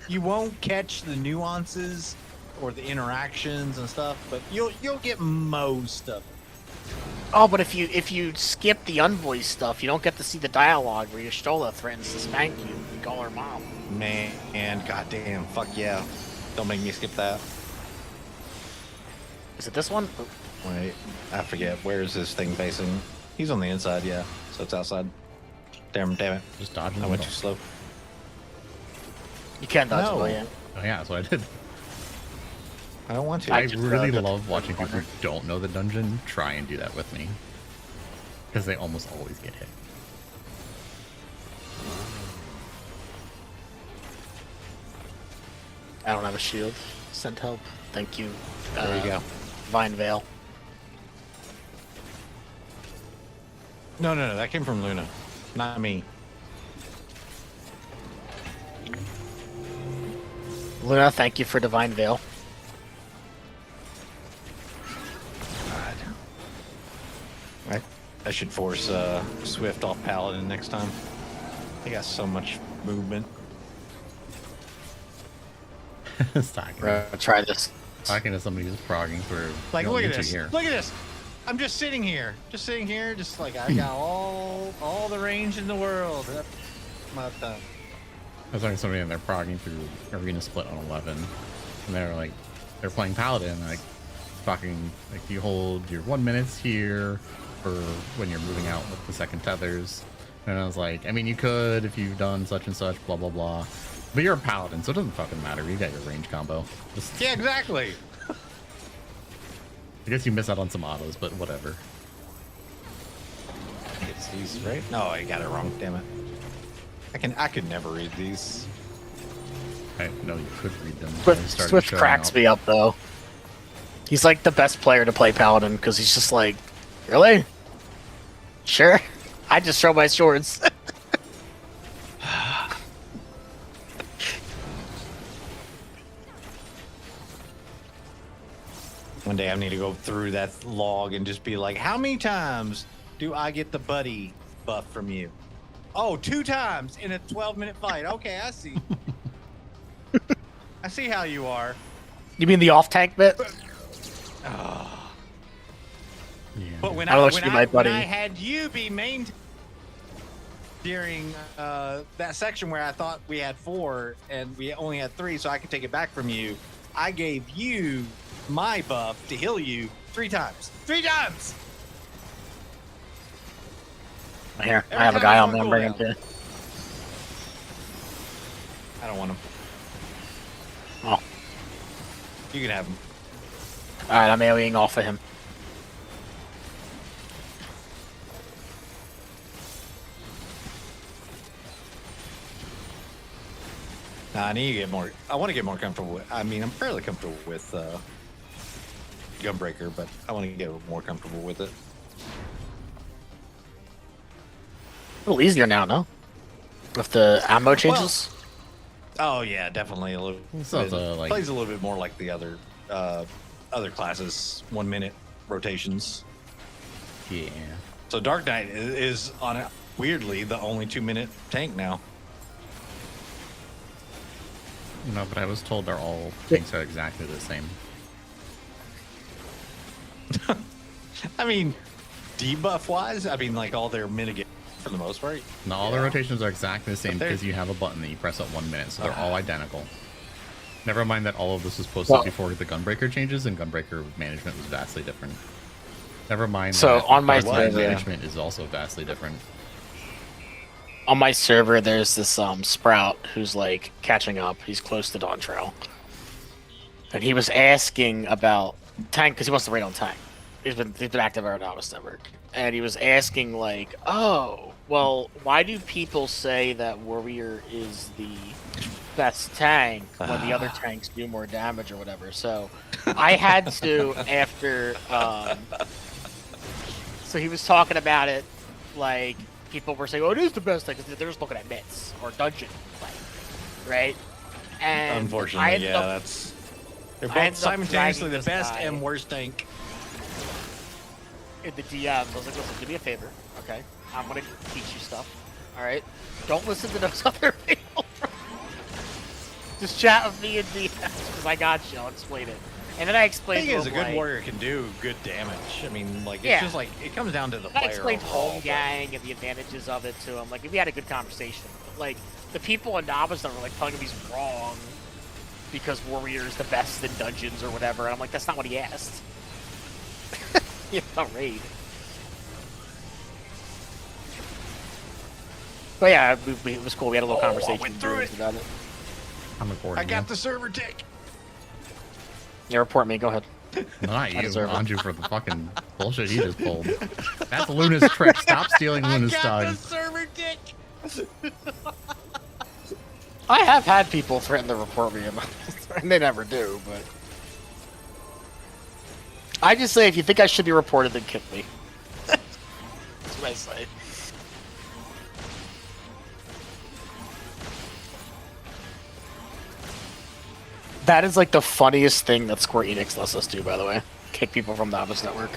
You won't catch the nuances or the interactions and stuff, but you'll get most of it. Oh, but if you skip the unvoiced stuff, you don't get to see the dialogue where Y'shtola threatens to spank you and call her mom. Man, and goddamn, fuck yeah! Don't make me skip that. Is it this one? Oh, Wait, I forget. Where is this thing facing? He's on the inside, yeah. So it's outside. Damn it. Just dodge in I the went middle. too slow. You can dodge No. it, yeah. Oh yeah, that's what I did. I don't want to. I just, really did love watching people corner. who don't know the dungeon try and do that with me. Because they almost always get hit. I don't have a shield. Send help. Thank you. There you go. Vine Veil. No, that came from Luna, not me. Luna, thank you for Divine Veil. God. I should force Swift off Paladin next time. They got so much movement. Try this. Talking to somebody who's progging for Like, you don't look at need to this. here. Look at this. I'm just sitting here. Just like I got all the range in the world. My time. I was talking to somebody and they're progging through Arena Split on 11, and they're playing Paladin, like talking like you hold your 1 minute here for when you're moving out with the second tethers, and I was like, I mean you could if you've done such and such, blah blah blah, but you're a Paladin, so it doesn't fucking matter. You got your range combo. Just, Yeah, exactly. I guess you miss out on some autos, but whatever. It's these, right? No, I got it wrong. Damn it. I could never read these. I know you could read them. when they started Swift showing cracks up. me up though. He's like the best player to play Paladin because he's just like, really? Sure. I just show my swords. One day I need to go through that log and just be like, how many times do I get the buddy buff from you? Oh, 2 times in a 12-minute fight. Okay, I see. I see how you are. You mean the off tank bit? Yeah. But when I don't I, want you when, to be I, my buddy. when I had you be main during that section where I thought we had 4 and we only had 3, so I could take it back from you, I gave you my buff to heal you 3 times. 3 times! Here, Every I have a time guy he's on on me. I'm bringing him cooldown. to. I don't want him. Oh. You can have him. Alright, I'm AoEing off of him. Nah, I need to get more. I want to get more comfortable with. I mean, I'm fairly comfortable with Gunbreaker, but I want to get more comfortable with it. A little easier now, no? With the ammo changes? Oh yeah, definitely a little. So bit, the, like- plays a little bit more like the other classes, 1 minute rotations. Yeah. So Dark Knight is on a, weirdly the only 2 minute tank now. No, but I was told they're all tanks are exactly the same. I mean, debuff wise, I mean like all their mitigate for the most part. No, all the Yeah. rotations are exactly the same But they're- because you have a button that you press at 1 minute, so they're all identical. Never mind that all of this was posted Well- before the Gunbreaker changes, and Gunbreaker management was vastly different. Never mind So, that on my Dark Knight server- management is also vastly different. On my server, there's this Sprout who's like catching up. He's close to Dawn Trail. And he was asking about tank because he wants to raid on tank. He's been active at our Novice Network. And he was asking like, oh, well, why do people say that Warrior is the best tank when the other tanks do more damage or whatever? So I had to, after so he was talking about it like people were saying, oh, it is the best tank, because they're just looking at myths or dungeon play, right? And I Unfortunately, ended yeah, up- that's. They're I both ended up simultaneously dragging the this best guy. and worst tank. in the DMs, I was like, listen, do me a favor, okay? I'm gonna teach you stuff, all right? Don't listen to those other people. Just chat with me in DMs, because I got you. I'll explain it. And then I I explained think to as a him, good like, warrior can do good damage. I mean, like it's Yeah. just like it comes down to the I player. explained overall, home but- gang and the advantages of it to him. Like, we had a good conversation. But, like, the people in Novice that were like telling him he's wrong because Warrior is the best in dungeons or whatever. And I'm like, that's not what he asked. Yeah, not raid. But yeah, it was cool. We had a little I conversation went through it. about it. I'm recording. I got you. the server tick. Yeah, report me. Go ahead. No, not you, deserve it. Anju, for the fucking bullshit he just pulled. That's Luna's trick. Stop stealing Luna's tongue. server tick. I have had people threaten to report me, and they never do. But I just say, if you think I should be reported, then kick me. That's what I say. That is like the funniest thing that Square Enix lets us do, by the way. Kick people from the Office Network.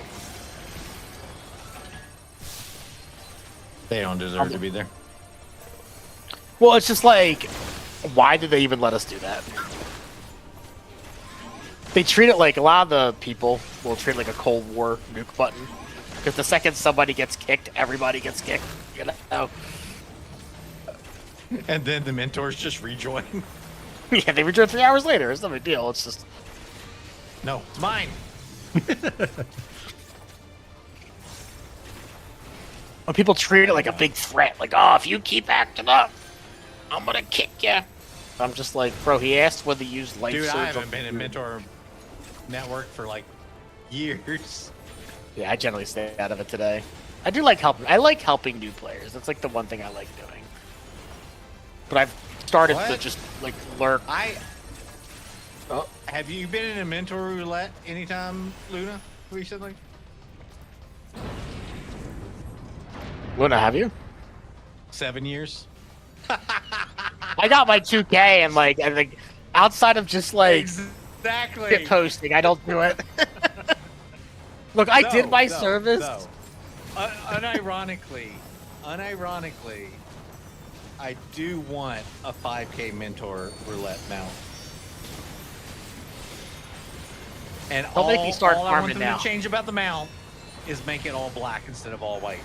They don't deserve to be there. Well, it's just like, why did they even let us do that? They treat it like, a lot of the people will treat it like a Cold War nuke button. Because the second somebody gets kicked, everybody gets kicked. You know? And then the mentors just rejoin. Yeah, they return 3 hours later. It's no big deal. It's just... No, it's mine. When people treat it like a big threat, like, oh, if you keep acting up, I'm gonna kick you. I'm just like, bro, he asked whether you use life Dude, surge I haven't on- been in Mentor Network for like years. Yeah, I generally stay out of it today. I do like helping. I like helping new players. That's like the one thing I like doing. But I've started to What? just like lurk. Oh, have you been in a Mentor Roulette anytime, Luna, recently? Luna, have you? 7 years. I got my 2K and like outside of just like Exactly. shit posting, I don't do it. Look, I did my service. No. Unironically, I do want a 5K Mentor Roulette mount. And Don't make me start all I want farming them now. to change about the mount is make it all black instead of all white.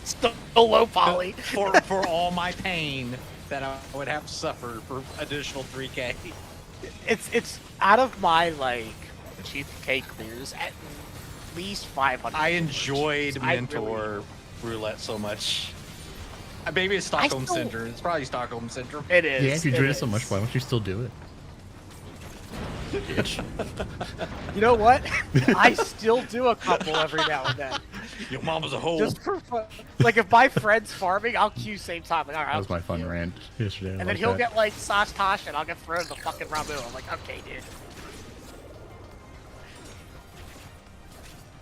Still low poly. For all my pain that I would have to suffer for additional 3K. It's out of my like cheap K clears at least 500. I enjoyed I Mentor Roulette so much. Maybe it's Stockholm still- Syndrome. It's probably Stockholm Syndrome. It is. Yeah, if you enjoyed it so is. much, why don't you still do it? Bitch. You know what? I still do a couple every now and then. Your mom was a hole. Just for fun. Like if my friend's farming, I'll queue same time. Like, all right, That was I'll my fun queue. rant yesterday. I And then like he'll that. get like Sash Tosh and I'll get thrown the fucking Ramu. I'm like, okay, dude.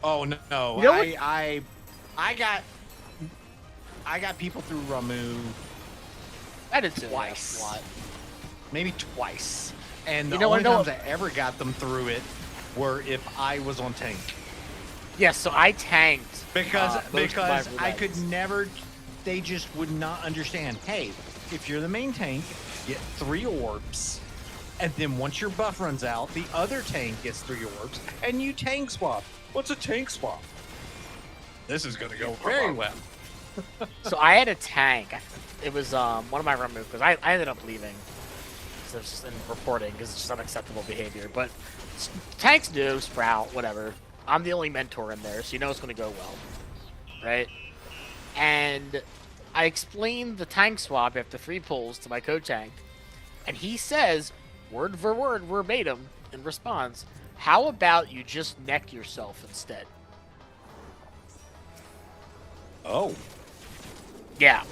Oh no! You know what? I got people through Ramu I did too. Twice. A lot. maybe twice, and the You know only what? times I ever got them through it were if I was on tank. Yes, so I tanked Because most of my I could roulettes. never. They just would not understand. Hey, if you're the main tank, get 3 orbs, and then once your buff runs out, the other tank gets 3 orbs, and you tank swap. What's a tank swap? This is gonna go very well. So I had a tank. It was one of my Ramu because I ended up leaving. So it's just in reporting because it's just unacceptable behavior. But tanks do sprout, whatever. I'm the only mentor in there, so you know it's going to go well, right? And I explained the tank swap after 3 pulls to my co-tank, and he says, word for word, verbatim, in response, how about you just neck yourself instead? Oh. Yeah.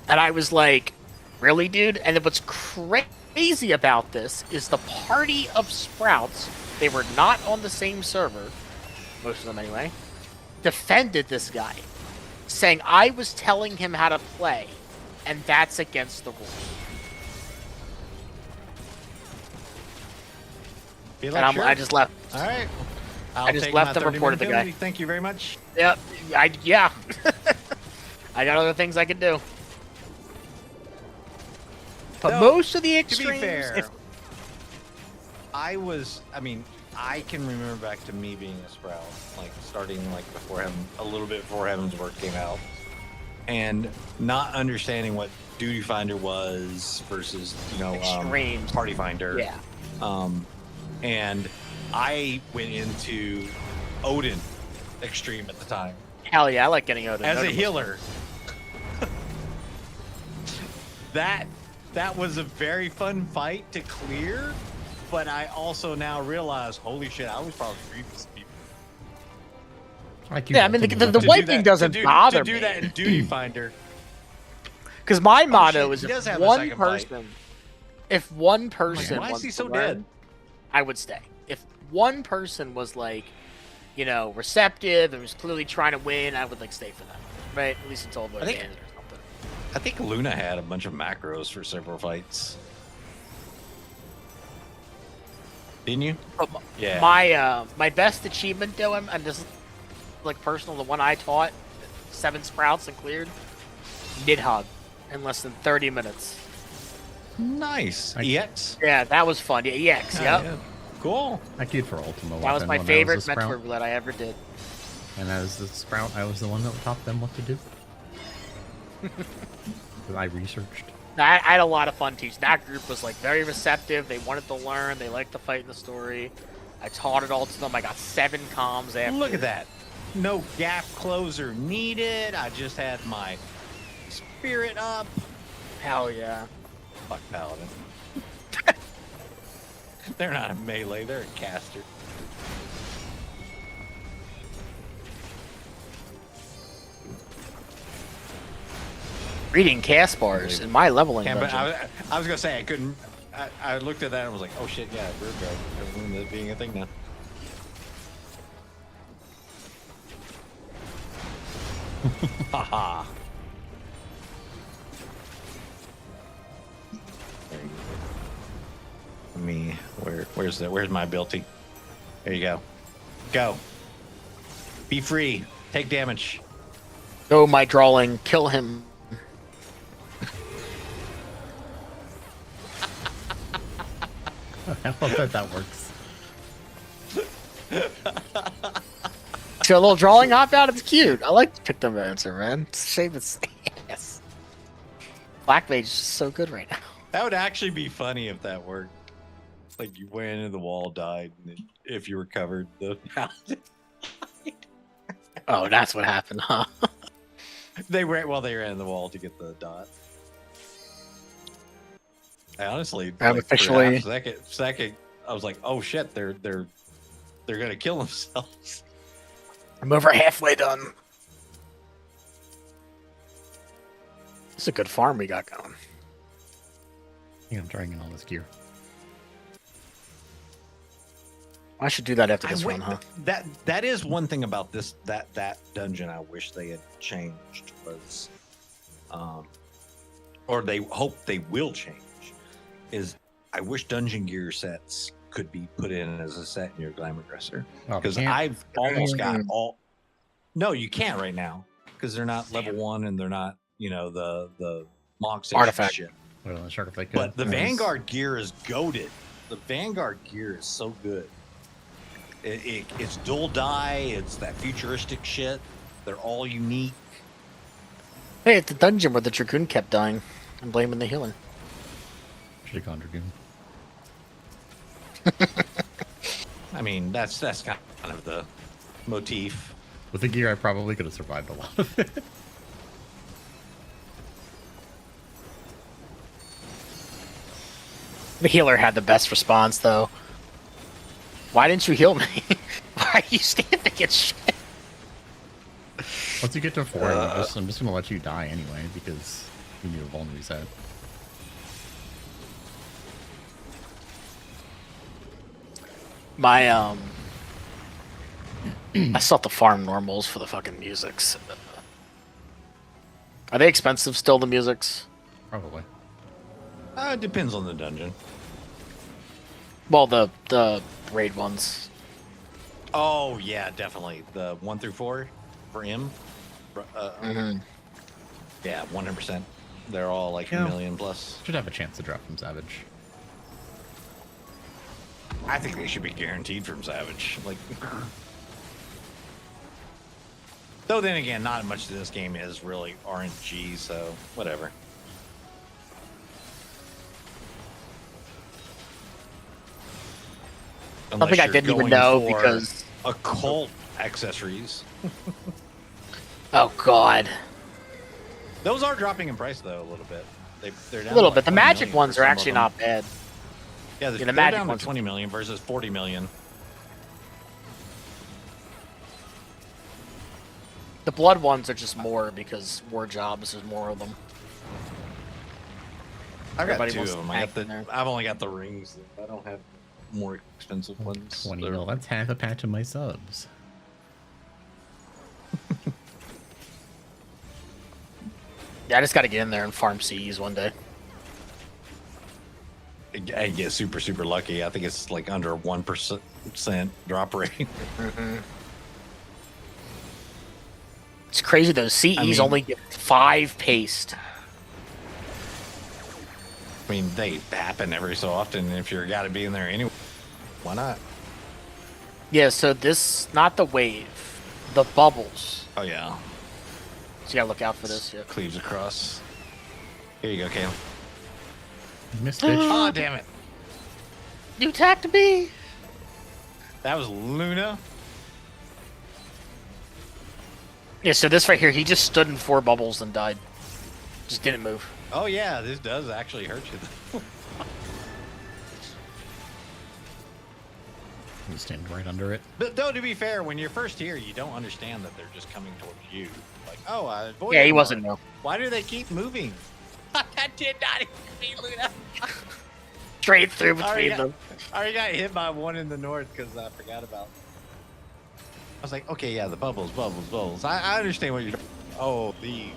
And I was like, really, dude? And then what's crazy about this is the party of Sprouts, they were not on the same server, most of them anyway, defended this guy, saying I was telling him how to play, and that's against the rules. Feel And like sure? I just left. All right. I'll I just take left my and reported the 30-minute guy. penalty. Thank you very much. Yep. Yeah. I got other things I could do. But No, most of the To extremes, be fair, if I can remember back to me being a Sprout, like starting like a little bit before Heaven's Work came out, and not understanding what Duty Finder was versus, Extremes. Party Finder. yeah. And I went into Odin Extreme at the time Hell yeah, I like getting Odin. as a Odin was healer. that was a very fun fight to clear, but I also now realize, holy shit, I was probably grievous people. Yeah, I mean, the white thing doesn't bother to do me. that in Duty Finder. Because my motto shit, is he does if have a one second fight. person, if one person Why is wants he so to learn, dead? I would stay. If one person was like, you know, receptive and was clearly trying to win, I would like stay for them, right? At least until the I think- end or something. I think Luna had a bunch of macros for several fights. Didn't you? But Yeah. my best achievement though, and this is like personal, the one I taught, 7 sprouts and cleared, Nidhogg in less than 30 minutes. Nice. I- EX. Yeah, that was fun. Yeah, EX, yep. Yeah. Cool. I queued for Ultima That was Weapon my when favorite I was a mentor Sprout, that I ever did. and as the Sprout, I was the one that taught them what to do. I researched. I had a lot of fun teaching. That group was like very receptive. They wanted to learn. They liked to fight in the story. I taught it all to them. I got 7 comms after. Look at that. No gap closer needed. I just had my spirit up. Hell yeah. Fuck Paladin. They're not a melee, they're a caster. Reading cast bars in my leveling Yeah, but dungeon. I was gonna say I couldn't. I looked at that and was like, oh shit, yeah, Virgo. That being a thing now. Haha. Me, where's my ability? There you go. Go. Be free. Take damage. Go, my drawing. Kill him. I love that works. So a little drawing hop out. It's cute. I like to pick them answer, man. It's a shame it's ass. Black Mage is just so good right now. That would actually be funny if that worked. Like you went into the wall, died, and then if you recovered, the Oh, that's what happened, huh? they ran in the wall to get the dot. I honestly, I'm like, for a officially- half second, I was like, oh shit, they're gonna kill themselves. I'm over halfway done. It's a good farm we got going. Yeah, I'm trying in all this gear. I should do that after this I run, huh? That is one thing about this that dungeon I wish they had changed was, or they hope they will change, is I wish dungeon gear sets could be put in as a set in your Glamour Dresser, Oh, because can't- I've almost got all. No, you can't right now because they're not level 1 and they're not the Mog Station Artifact. shit. Well, the shark effect But the is- Vanguard gear is goated. The Vanguard gear is so good. It's dual die. It's that futuristic shit. They're all unique. Hey, it's the dungeon where the Dragoon kept dying. I'm blaming the healer. Should have gone Dragoon. I mean, that's kind of the motif. With the gear, I probably could have survived a lot of it. The healer had the best response, though. Why didn't you heal me? Why are you standing against shit? Once you get to 4, I'm just gonna let you die anyway because you need a vulnerable reset. My, I still have to farm normals for the fucking musics. Are they expensive still, the musics? Probably. It depends on the dungeon. Well, the raid ones. Oh yeah, definitely the 1 through 4 for M. Yeah, 100%. They're all like Yeah. $1 million plus. Should have a chance to drop from Savage. I think they should be guaranteed from Savage. Like, though then again, not much of this game is really RNG, so whatever. Something I didn't even know because. occult accessories. Oh god. Those are dropping in price though a little bit. They're down A little to bit. The 20 magic million ones for are some of actually them. not bad. Yeah, the they're magic down ones- to 20 million versus 40 million. The blood ones are just more because more jobs, there's more of them. I've got Everybody two of wants them. to I got tank in there. I've only got the rings. I don't have more expensive ones. 20 They're- mil. That's half a patch of my subs. Yeah, I just got to get in there and farm CEs one day. I get super lucky. I think it's like under 1% drop rate. It's crazy though. CEs mean- only get 5 paste. I mean, they happen every so often. If you're got to be in there anyway, why not? Yeah, so this, not the wave, the bubbles. Oh yeah, So you gotta look out for this. Yeah. cleaves across. Here you go, Caleb. Missed bitch. Oh damn it! You attacked me. That was Luna. Yeah, so this right here, he just stood in 4 bubbles and died. Just didn't move. Oh yeah, this does actually hurt you. You stand right under it. But though, to be fair, when you're first here, you don't understand that they're just coming towards you. Like, oh, I avoided Yeah, he them. wasn't no. Why do they keep moving? That did not hit me, Luna. Straight through I already between got- them. I already got hit by one in the north because I forgot about. I was like, okay, yeah, the bubbles. I understand what you're. Oh, the.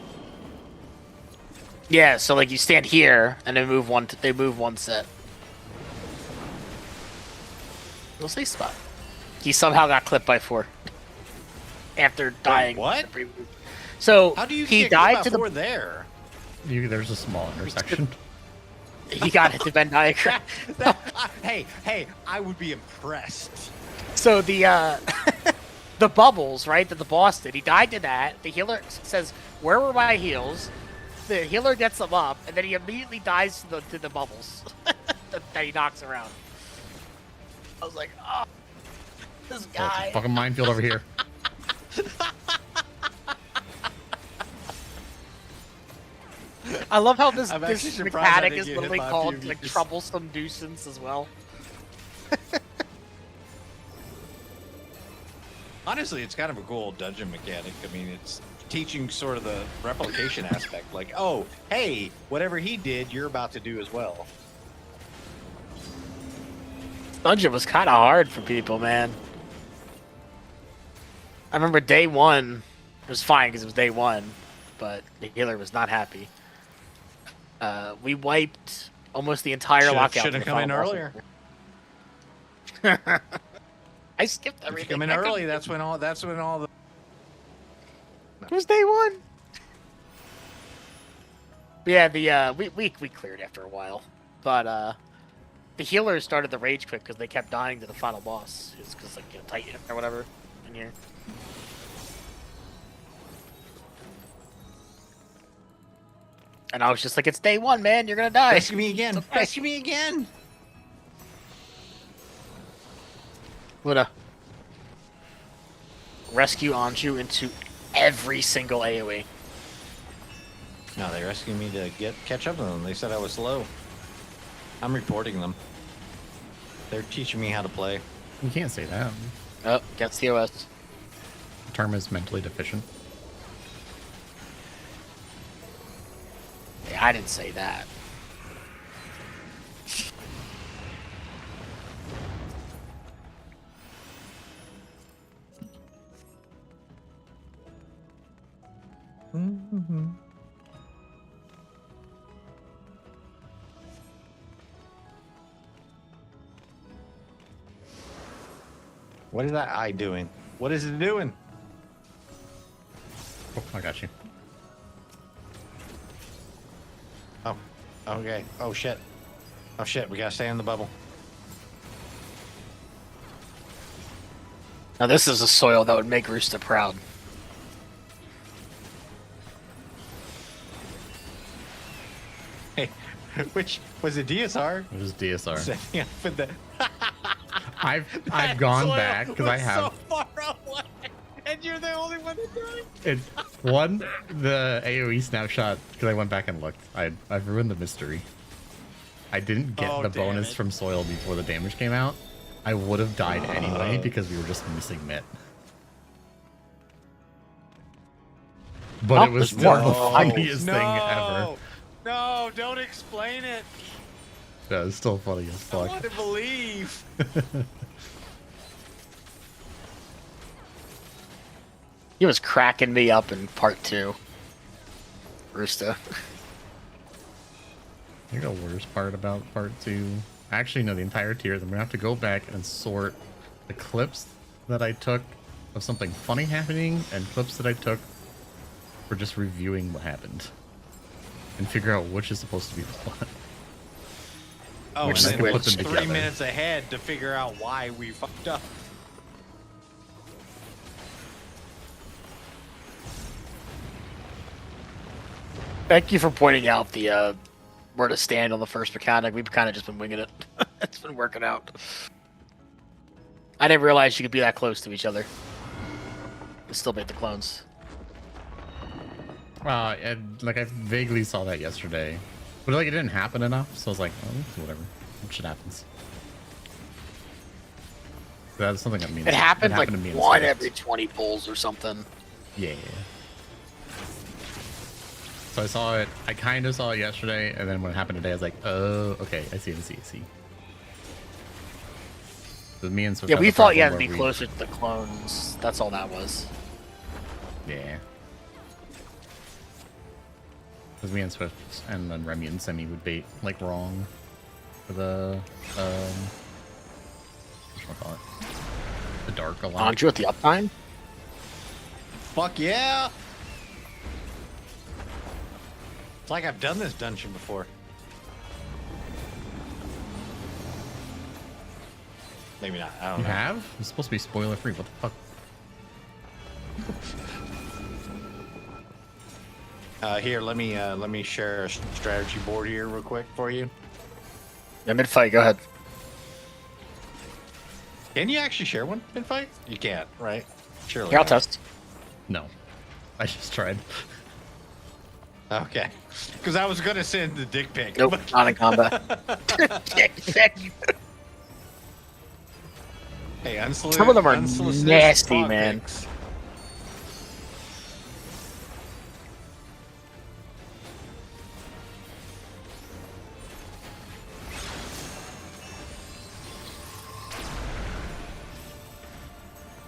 Yeah, so like you stand here and they move one set. We'll see spot. He somehow got clipped by 4 after dying. what? So How do you he get died hit to by the 4 there? There's a small intersection. he got hit the Venn diagram. Hey, I would be impressed. So the the bubbles, right, that the boss did, he died to that. The healer says, "Where were my heals?" The healer gets them up, and then he immediately dies to the bubbles that he knocks around. I was like, oh, this Oh, it's a guy. fucking minefield over here. I love how this I'm actually this surprised I mechanic didn't is get hit literally by a called few like meters. troublesome nuisance as well. Honestly, it's kind of a cool dungeon mechanic. I mean, it's teaching sort of the replication aspect. Like, oh, hey, whatever he did, you're about to do as well. Dungeon was kind of hard for people, man. I remember day 1 it was fine because it was day 1, but the healer was not happy. We wiped almost the entire lockout. Should have come in earlier. I skipped If everything. you come in I early, couldn't- that's when all the. It was day 1. But yeah, we cleared after a while, but the healers started the rage quit because they kept dying to the final boss. It's because like Titan or whatever in here. And I was just like, it's day 1, man. You're gonna die. Rescue me again! Okay. Rescue me again! Luna. Rescue Anju into every single AoE. No, they rescued me to catch up to them. They said I was slow. I'm reporting them. They're teaching me how to play. You can't say that. Oh, gets the OS. The term is mentally deficient. Yeah, I didn't say that. What is that eye doing? What is it doing? Oh, I got you. Oh, okay. Oh shit. Oh shit, we gotta stay in the bubble. Now this is a soil that would make Rooster proud. Hey, which was it DSR? It was DSR. Setting up with the I've gone soil back because I was have so far away. And you're the only one that died. It one the AOE snapshot because I went back and looked. I've ruined the mystery. I didn't get Oh, the damn bonus it. from soil before the damage came out. I would have died anyway because we were just missing Mitt. But Oh, it was there's still more. the funniest thing ever. No, don't explain it. Yeah, it's still funny as I fuck. want to believe. He was cracking me up in part 2. Roosta. I think the worst part about part 2, actually no, the entire tier, I'm gonna have to go back and sort the clips that I took of something funny happening and clips that I took for just reviewing what happened. And figure out which is supposed to be what. Oh, Which and I then can put them 3 together. minutes ahead to figure out why we fucked up. Thank you for pointing out the where to stand on the first mechanic. We've kind of just been winging it. It's been working out. I didn't realize you could be that close to each other. And still make the clones. And, like I vaguely saw that yesterday, but like it didn't happen enough, so I was like, oh, whatever, shit happens. That's something that means It happened like to me in one Swift. every 20 pulls or something. Yeah. So I saw it. I kind of saw it yesterday, and then when it happened today, I was like, "Oh, okay, I see. So me and Swift Yeah, had we the thought you had problem to be where closer to the clones. That's all that was. Yeah. Because me and Swift and then Remy and Semi would bait like wrong for the whatchamacallit? The dark a lot. Aren't you at the uptime? Fuck yeah! It's like I've done this dungeon before. Maybe not. I don't You know. have? It's supposed to be spoiler free. What the fuck? Here, let me share a strategy board here real quick for you. Yeah, mid fight. Go ahead. Can you actually share one mid fight? You can't, right? Surely. Here, I'll not. test. No. I just tried. Okay. Because I was gonna send the dick pic. Nope, but- not in combat. Hey, unsolicited. Some of them are unsolicited nasty, cock man. pics.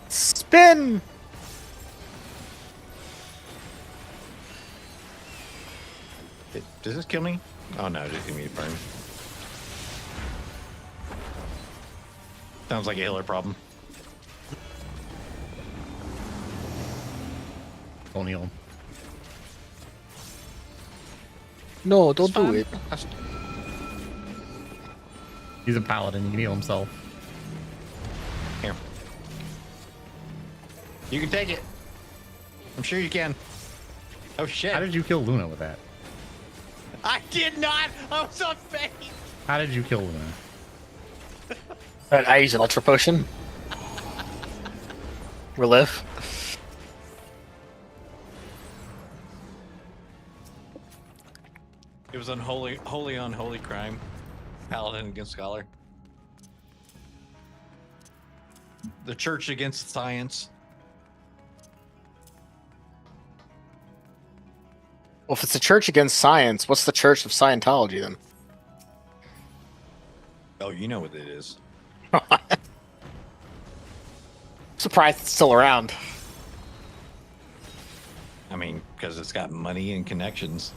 Spin. Does this kill me? Oh no, just give me a burn. Sounds like a healer problem. O'Neal. No, don't It's do fine. it. He's a paladin. He can heal himself. Here. You can take it. I'm sure you can. Oh shit. How did you kill Luna with that? I did not! I was on base! How did you kill Luna? I use an ultra potion. Relive. It was unholy, holy unholy crime. Paladin against scholar. The church against science. Well, if it's the church against science, what's the church of Scientology then? Oh, you know what it is. Surprised it's still around. I mean, because it's got money and connections.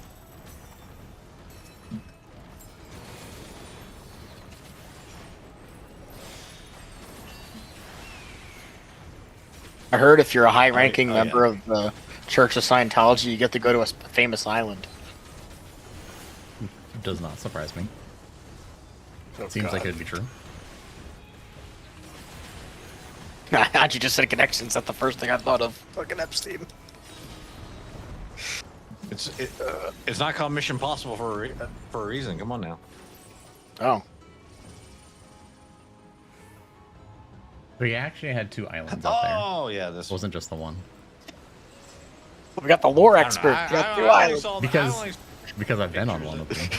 I heard if you're a high-ranking Oh, yeah. member of the Church of Scientology, you get to go to a famous island. Does not surprise me. Oh, Seems like God. it'd be true. How'd you just say connections? That's the first thing I thought of. Fucking Epstein. It's not called Mission Possible for a reason. Come on now. Oh. We actually had 2 islands up there. Oh yeah, this It wasn't just the one. We got the lore I don't know. expert. We got two I only islands. saw the- Because- I only- Because I've been on one of them.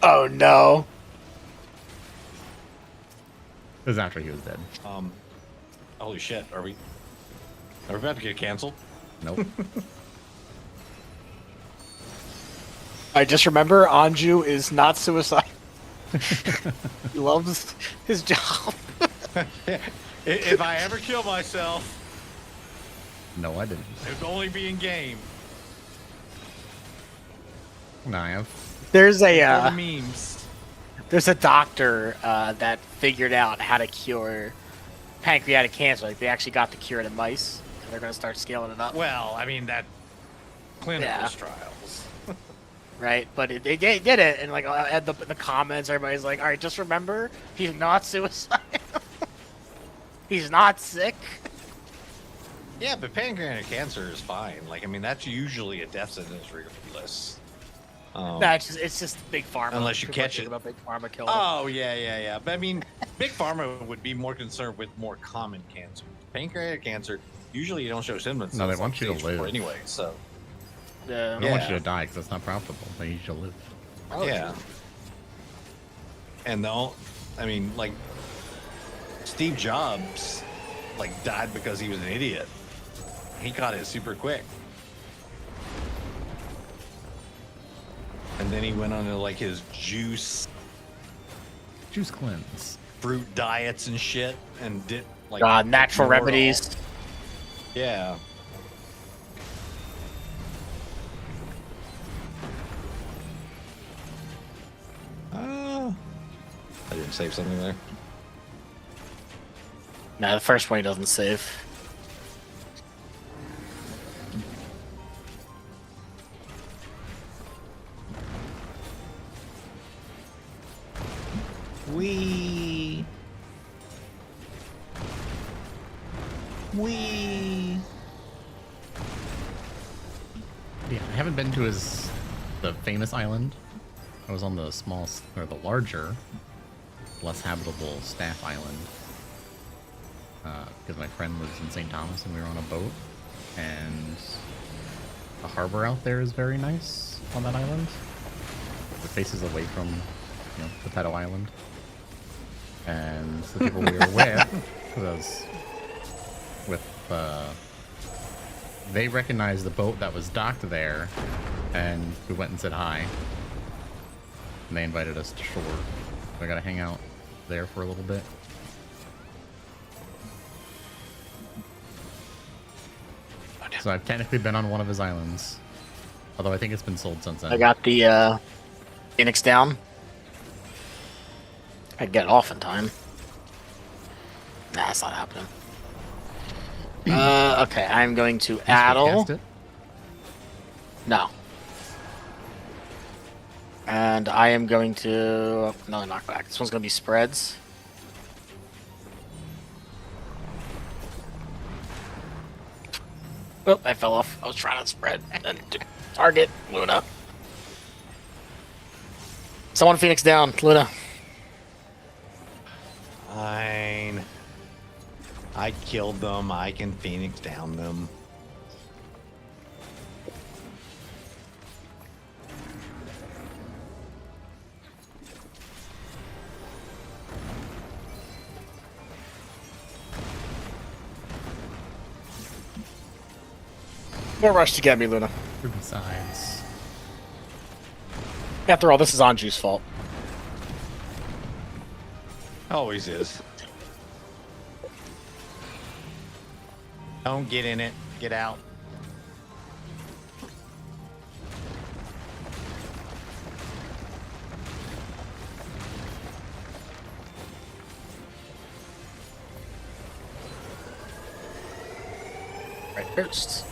Oh no. It was after he was dead. Holy shit! Are we about to get canceled? Nope. I just remember Anju is not suicidal. He loves his job. If I ever kill myself, No, I didn't. it would only be in game. No, I have. There's For a the memes. there's a doctor that figured out how to cure pancreatic cancer. Like they actually got the cure to mice, and they're gonna start scaling it up. Well, I mean that clinical Yeah. trials. Right, but they did it, and like at the comments, everybody's like, "All right, just remember, he's not suicidal. He's not sick." Yeah, but pancreatic cancer is fine. Like, I mean, that's usually a death sentence regardless. No, it's just big pharma. Unless you People catch think it. about big pharma killing. Oh yeah. But I mean, big pharma would be more concerned with more common cancer. Pancreatic cancer usually you don't show symptoms. No, they until want you to stage 4 live. anyway. So Yeah. I don't want Yeah. you to die because that's not profitable. They need you to live. Oh, yeah. And I mean, like Steve Jobs, like died because he was an idiot. He caught it super quick. And then he went on to like his juice Juice cleanse. fruit diets and shit and did like natural ignored all- remedies. Yeah. I didn't save something there. No, the first one he doesn't save. Wee. Yeah, I haven't been to the famous island. I was on the the larger, less habitable Staff Island. Because my friend lives in St. Thomas and we were on a boat. And the harbor out there is very nice on that island. It faces away from, the Pedo Island. And the people we were they recognized the boat that was docked there, and we went and said hi. And they invited us to shore. So I gotta hang out there for a little bit. So I've technically been on one of his islands. Although I think it's been sold since then. I got the Phoenix down. I get off in time. Nah, that's not happening. Okay, I'm going to Addle. Cast it? No. And I am going to another knockback. This one's going to be spreads. Oh, I fell off. I was trying to spread. And then target Luna. Someone Phoenix down. Luna. Fine. I killed them. I can Phoenix down them. No rush to get me, Luna. Besides. After all, this is Anju's fault. Always is. Don't get in it. Get out. Right first.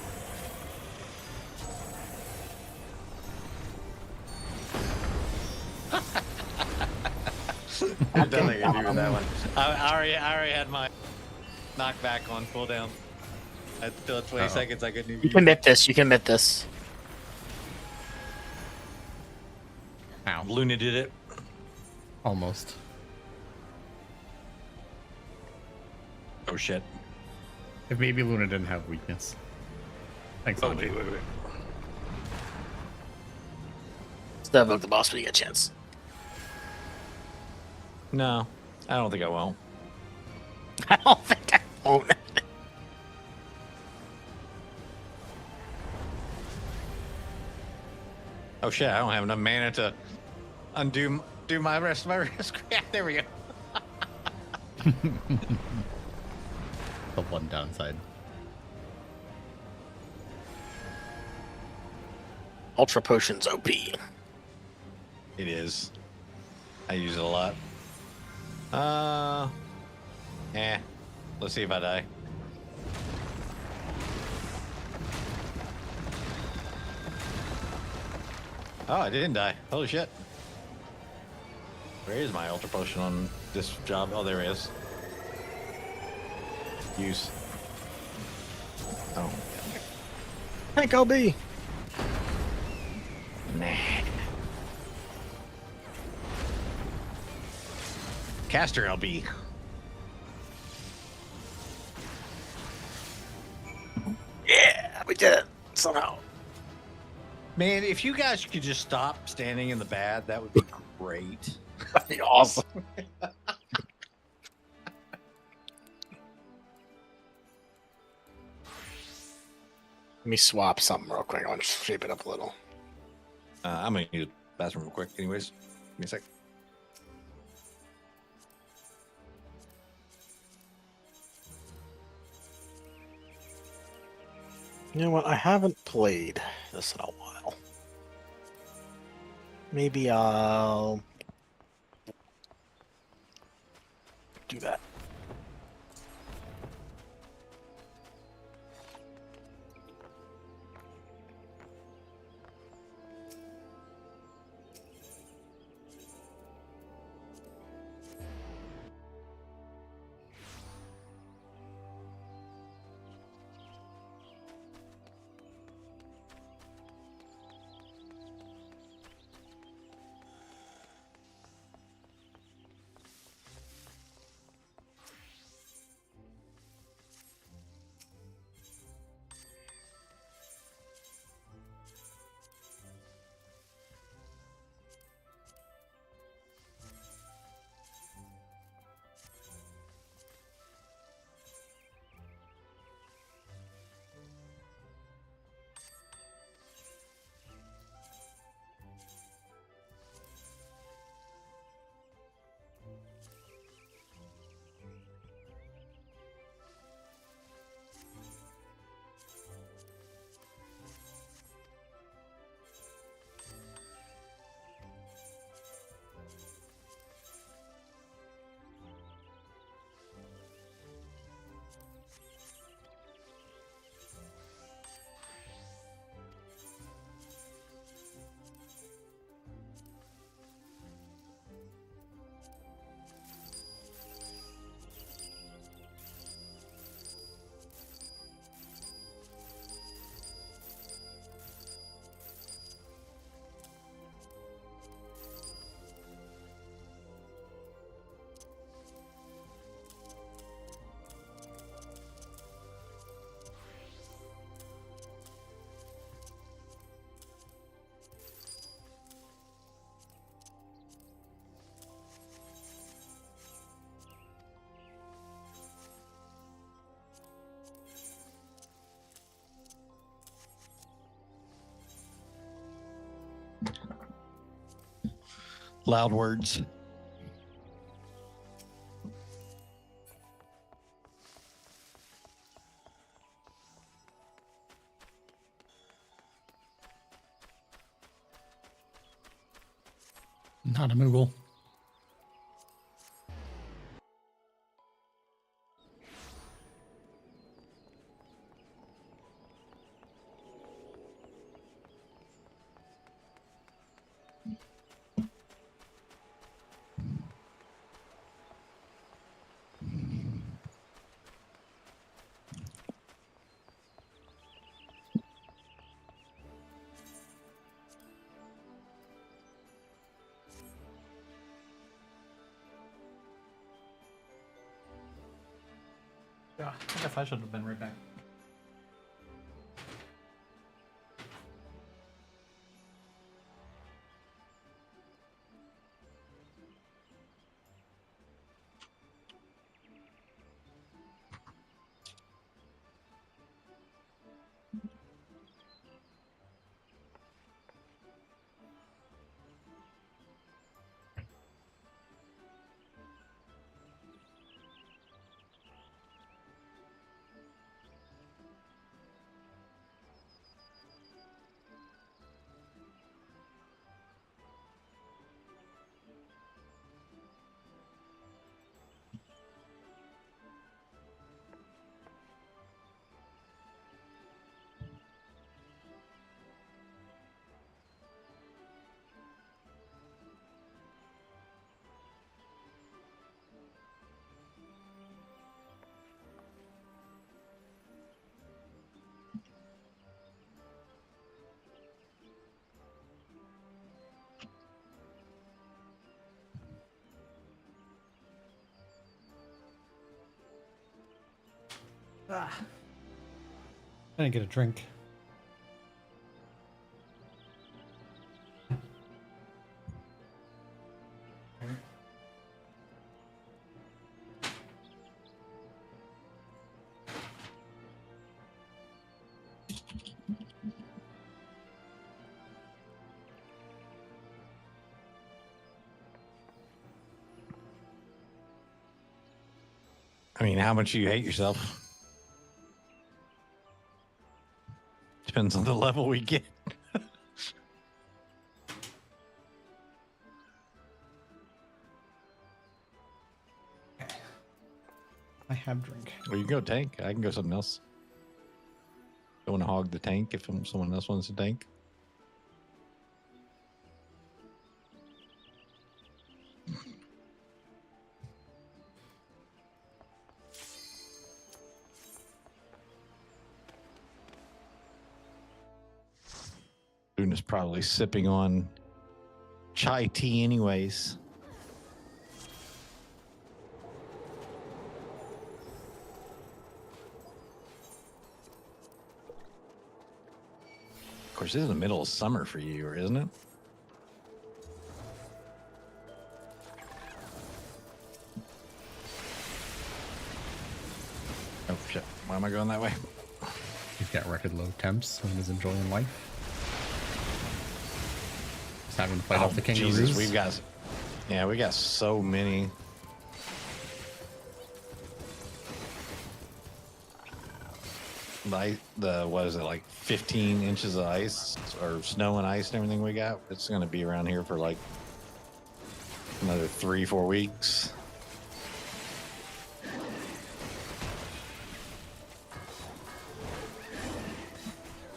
I'm definitely gonna do that one. I already had my knockback on cooldown. At still 20 seconds, I couldn't even. You can admit this. You can admit this. Ow. Luna did it. Almost. Oh shit. If maybe Luna didn't have weakness. Thanks, Oh, Andre. wait. Stab up the boss when you get a chance. No, I don't think I will. I don't think I won't. Oh shit, I don't have enough mana to do my rest of my risk. Yeah, there we go. The one downside. Ultra Potion's OP. It is. I use it a lot. Let's see if I die. Oh, I didn't die. Holy shit. Where is my Ultra Potion on this job? Oh, there it is. Use. Oh. Hank LB. Nah. Caster LB. Yeah, we did it somehow. Man, if you guys could just stop standing in the bad, that would be great. That'd be awesome. Let me swap something real quick. I'll just shape it up a little. I'm gonna use the bathroom real quick. Anyways, give me a sec. You know what? I haven't played this in a while. Maybe I'll do that. Loud words. Not a Moogle. Yeah, I guess I should have been right back. I didn't get a drink. I mean, how much you hate yourself depends on the level we get. I have drink. Well, you can go tank. I can go something else. Don't want to hog the tank if someone else wants to tank. Luna's probably sipping on chai tea anyways. Of course, this is the middle of summer for you, isn't it? Oh, shit. Why am I going that way? He's got record low temps and is enjoying life. He's having to fight off the kangaroos. Jesus, we got so many. What is it, like 15 inches of ice or snow and ice and everything we got? It's going to be around here for like another 3-4 weeks.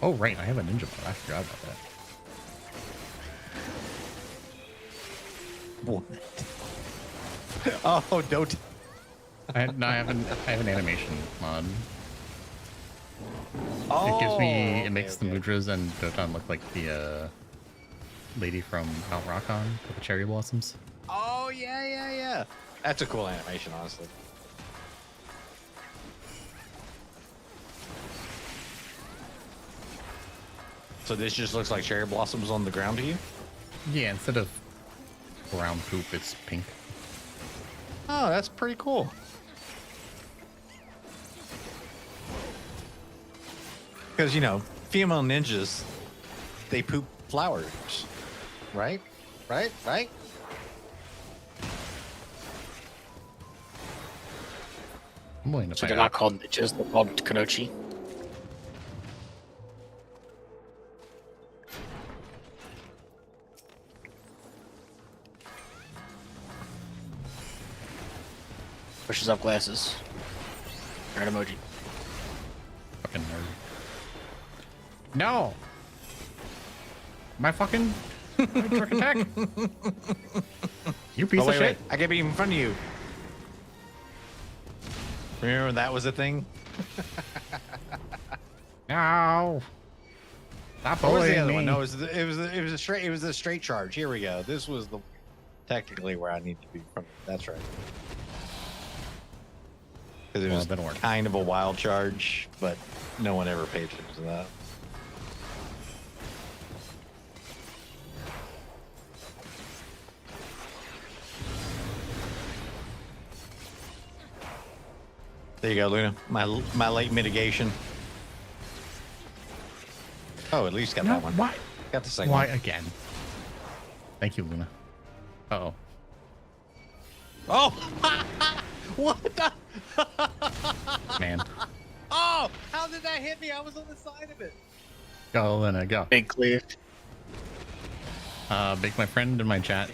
Oh, right. I have a ninja mod. I forgot about that. Oh, don't. I have an animation mod. Oh, It gives me, it okay, makes the mudras and Doton look like the lady from Mount Rockon with the cherry blossoms. Oh, yeah. That's a cool animation, honestly. So this just looks like cherry blossoms on the ground to you? Yeah, instead of brown poop, it's pink. Oh, that's pretty cool. Because, you know, female ninjas, they poop flowers. Right? Right? I'm willing to So fight they're out. not called ninjas, they're called Kanochi. Pushes up glasses. Red emoji. Fucking nerd. No! My fucking trick attack! You piece of shit! I can be in front of you. Remember when that was a thing? No! Stop What was the bullying other me! one? No, it was a straight charge. Here we go. This was the technically where I need to be from. That's right. because it Well, was it didn't work. kind of a wild charge, but no one ever paid attention to that. There you go, Luna. My late mitigation. Oh, at least got that one. Why? Got the second Why one. again? Thank you, Luna. Uh-oh. Oh! What the? Man. Oh! How did that hit me? I was on the side of it. Go, Luna, go. Big cleave. Big, my friend in my chat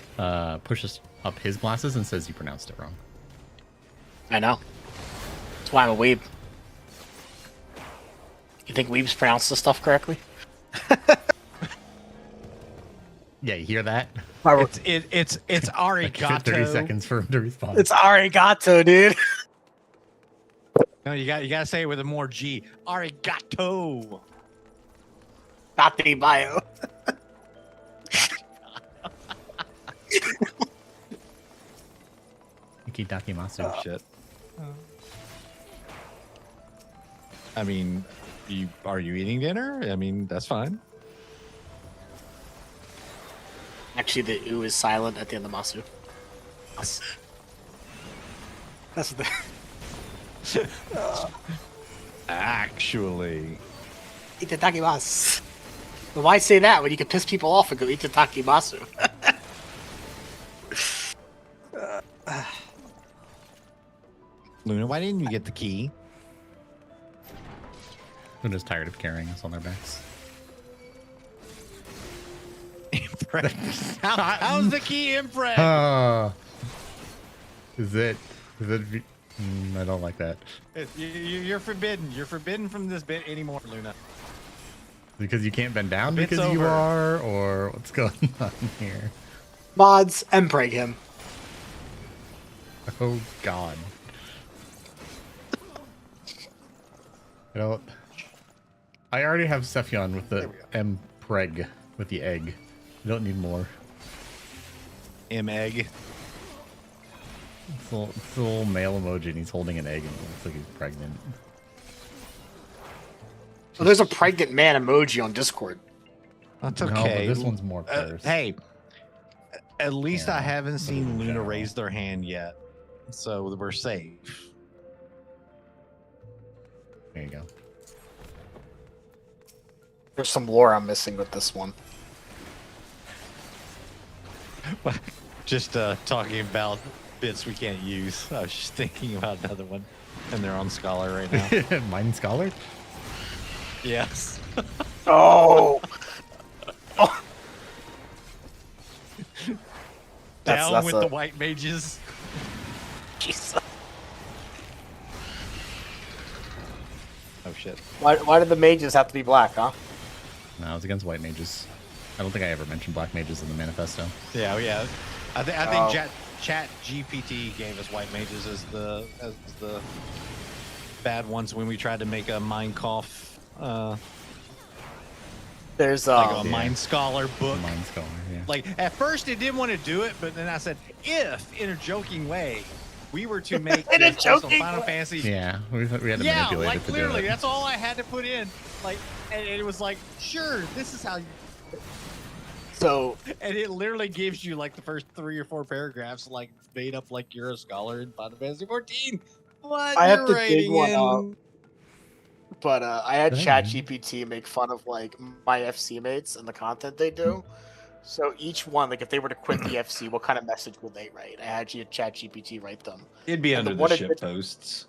pushes up his glasses and says you pronounced it wrong. I know. That's why I'm a weeb. You think weebs pronounce this stuff correctly? Yeah, you hear that? It's Like, 30 arigato. seconds for him to respond. It's arigato, dude. No, you gotta say it with a more G. Arigato. Tate bio. Ikidakimasu. Oh shit. I mean, are you eating dinner? I mean, that's fine. Actually, the U is silent at the end of Masu. That's the. Actually. Itadakimasu. But why say that when you can piss people off and go itadakimasu? Luna, why didn't you get the key? Luna's tired of carrying us on their backs. How's the key imprint? Is it? I don't like that. You're forbidden. You're forbidden from this bit anymore, Luna. Because you can't bend down It's because you over. are, or what's going on here? Mods, empreg him. Oh God. You know, I already have Sephion with the M preg with the egg. You don't need more. M-egg. It's a little male emoji and he's holding an egg and it looks like he's pregnant. Well, there's a pregnant man emoji on Discord. That's No, but okay. this one's more cursed. Hey, at least Yeah, I haven't seen in Luna general. raise their hand yet, so we're safe. There you go. There's some lore I'm missing with this one. Just talking about bits we can't use. I was just thinking about another one, and they're on Scholar right now. Mind Scholar? Yes. Oh! Down with the white mages. Jesus. Oh shit. Why did the mages have to be black, huh? No, it's against white mages. I don't think I ever mentioned black mages in the manifesto. Yeah, yeah. I think Oh. Chat GPT gave us white mages as the bad ones when we tried to make a Minecraft There's like a Mind Scholar book. Mind Scholar, yeah. Like at first it didn't want to do it, but then I said, if in a joking way we were to make In a this also joking Final way. Fantasy. Yeah, we had to Yeah, manipulate like it to literally, do it. that's all I had to put in. Like, and it was like, sure, this is how you. so And it literally gives you like the first 3 or 4 paragraphs, like made up like you're a scholar in Final Fantasy 14. What I have you're to dig writing one in- up. But I had Dang. ChatGPT make fun of like my FC mates and the content they do. So each one, like if they were to quit the FC, what kind of message would they write? I had ChatGPT write them. It'd be And under the the one ship addition- posts.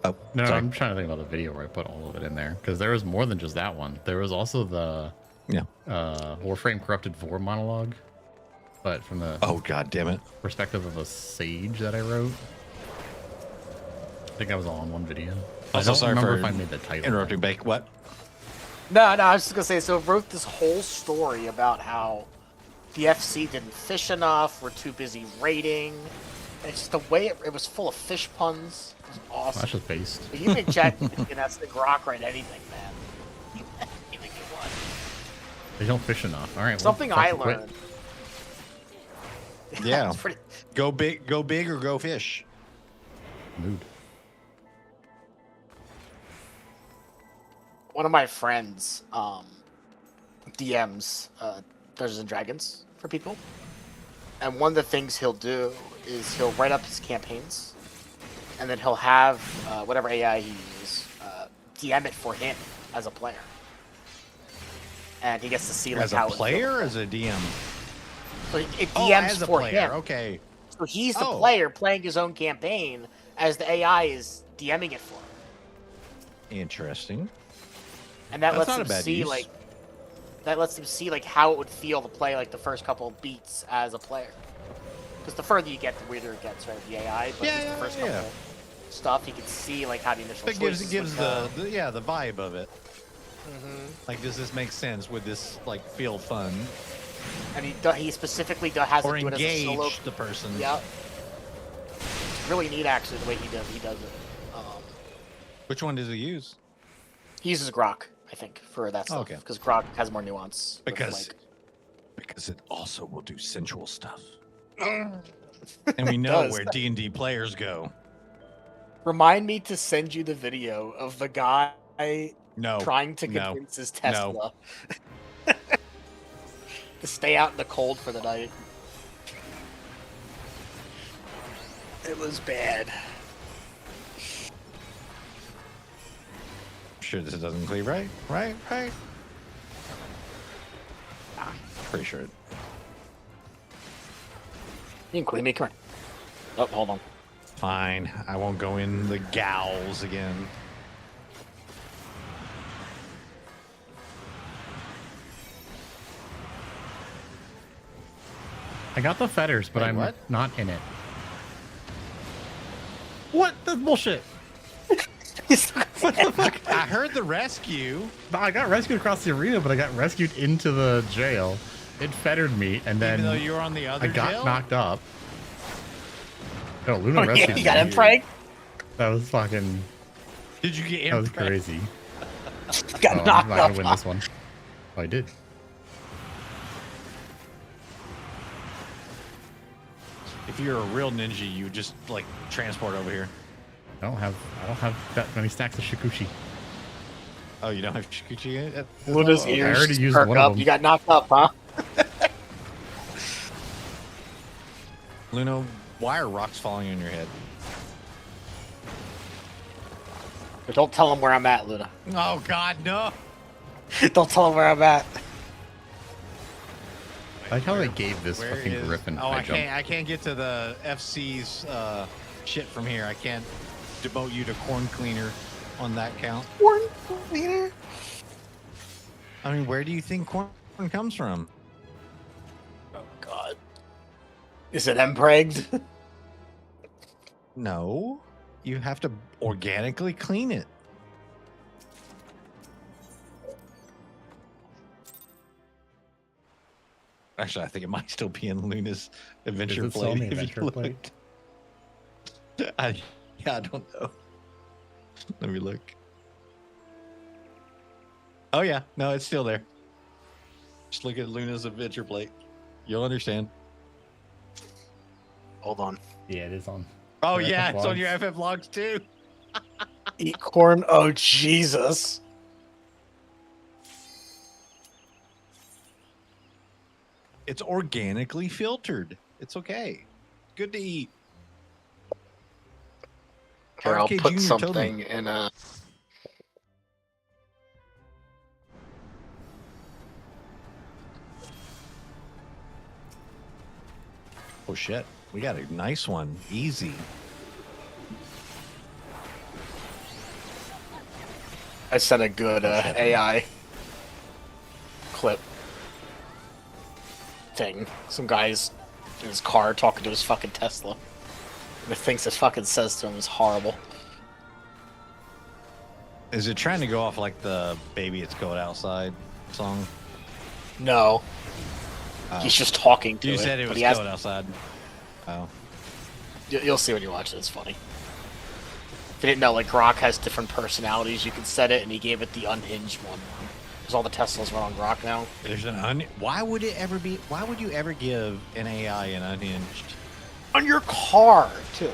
Oh, No, sorry. I'm trying to think about the video where I put all of it in there because there was more than just that one. There was also the Warframe Corrupted 4 monologue, but from the Oh god damn it! perspective of a sage that I wrote. I think I was all in one video. I Also, don't sorry remember for if I made the title. Interrupting, right. Bake. What? No, I was just gonna say. So I wrote this whole story about how the FC didn't fish enough, we're too busy raiding. And it's just the way it was full of fish puns. It was awesome. That's just based. But you make ChatGPT and that's the grok write anything, man. Anything you want. They don't fish enough. All right. well, Something I fucking quit. learned. Yeah. It's pretty. Go big or go fish. Mood. one of my friends DMs Dungeons and Dragons for people, and one of the things he'll do is he'll write up his campaigns, and then he'll have whatever AI he uses DM it for him as a player, and he gets to see like As how a it player, or feels. as a DM? So it Oh, DMs as a for player. him. Okay. So he's the Oh. player playing his own campaign as the AI is DMing it for him. Interesting. And that That's lets not a him bad see use. like how it would feel to play like the first couple of beats as a player. Because the further you get, the weirder it gets, right? The AI, but just the first couple stuff, you can see like how the initial It gives choices gives would go. the vibe of it. Mhm. Like, does this make sense? Would this like feel fun And he specifically has or to do it as a solo. engage the person? Yeah. It's really neat actually the way he does it. Which one does he use? He uses Grok, I think, for that stuff. Okay. Because Grok has more nuance. with, Because it also will do sensual stuff, like... and we know does. where D&D players go. Remind me to send you the video of the guy No. trying to no, convince his Tesla to stay out in the cold for the night. It was bad. Sure, this doesn't cleave, right? Right. Pretty sure. You can quit me, come here. Oh, hold on. Fine. I won't go in the gals again. I got the fetters, but Wait, I'm what? not in it. What? That's bullshit. What the fuck? I heard the rescue. No, I got rescued across the arena, but I got rescued into the jail. It fettered me, and then Even though you were on the other I got jail? knocked up. Oh, Luna Oh, yeah, rescued you got me. him, Frank? Oh, That was fucking. Did you get That was impressed? crazy. Got I'm knocked not gonna up. win this one. Oh, I did. If you're a real ninja, you would just like transport over here. I don't have that many stacks of shikuchi. Oh, you don't have Shikuchi yet? Luna's Oh, ears already used perk one of up. them. You got knocked up, huh? Luna, why are rocks falling on your head? But don't tell him where I'm at, Luna. Oh God, no! Don't tell him where I'm at. I like how they gave this Where fucking is- griffin Oh, high I jump. can't get to the FC's shit from here. I can't demote you to corn cleaner on that count. Corn cleaner? I mean, where do you think corn comes from? Oh, God. Is it impregned? No, you have to organically clean it. Actually, I think it might still be in Luna's adventure it still in plate. the if you adventure plate? looked. I don't know. Let me look. Oh yeah, no, it's still there. Just look at Luna's adventure plate. You'll understand. Hold on. Yeah, it is on. Oh Your yeah, FF it's on logs. your FF logs too. Eat corn? Oh, Jesus. It's organically filtered. It's okay. Good to eat. Here, I'll RK put Junior told me. something in a... Oh shit, we got a nice one. Easy. I sent a good AI clip thing. Some guy's in his car talking to his fucking Tesla. And the things it fucking says to him is horrible. Is it trying to go off like the "Baby It's Cold Outside" song? No. He's just talking to You it. said it but was he has- cold outside. Oh, You'll see when you watch it. It's funny. If you didn't know, like, Grok has different personalities. You can set it, and he gave it the unhinged one. Because all the Teslas run on Grok now. there's an Why would it ever be? Why would you ever give an AI an unhinged? On your car, too.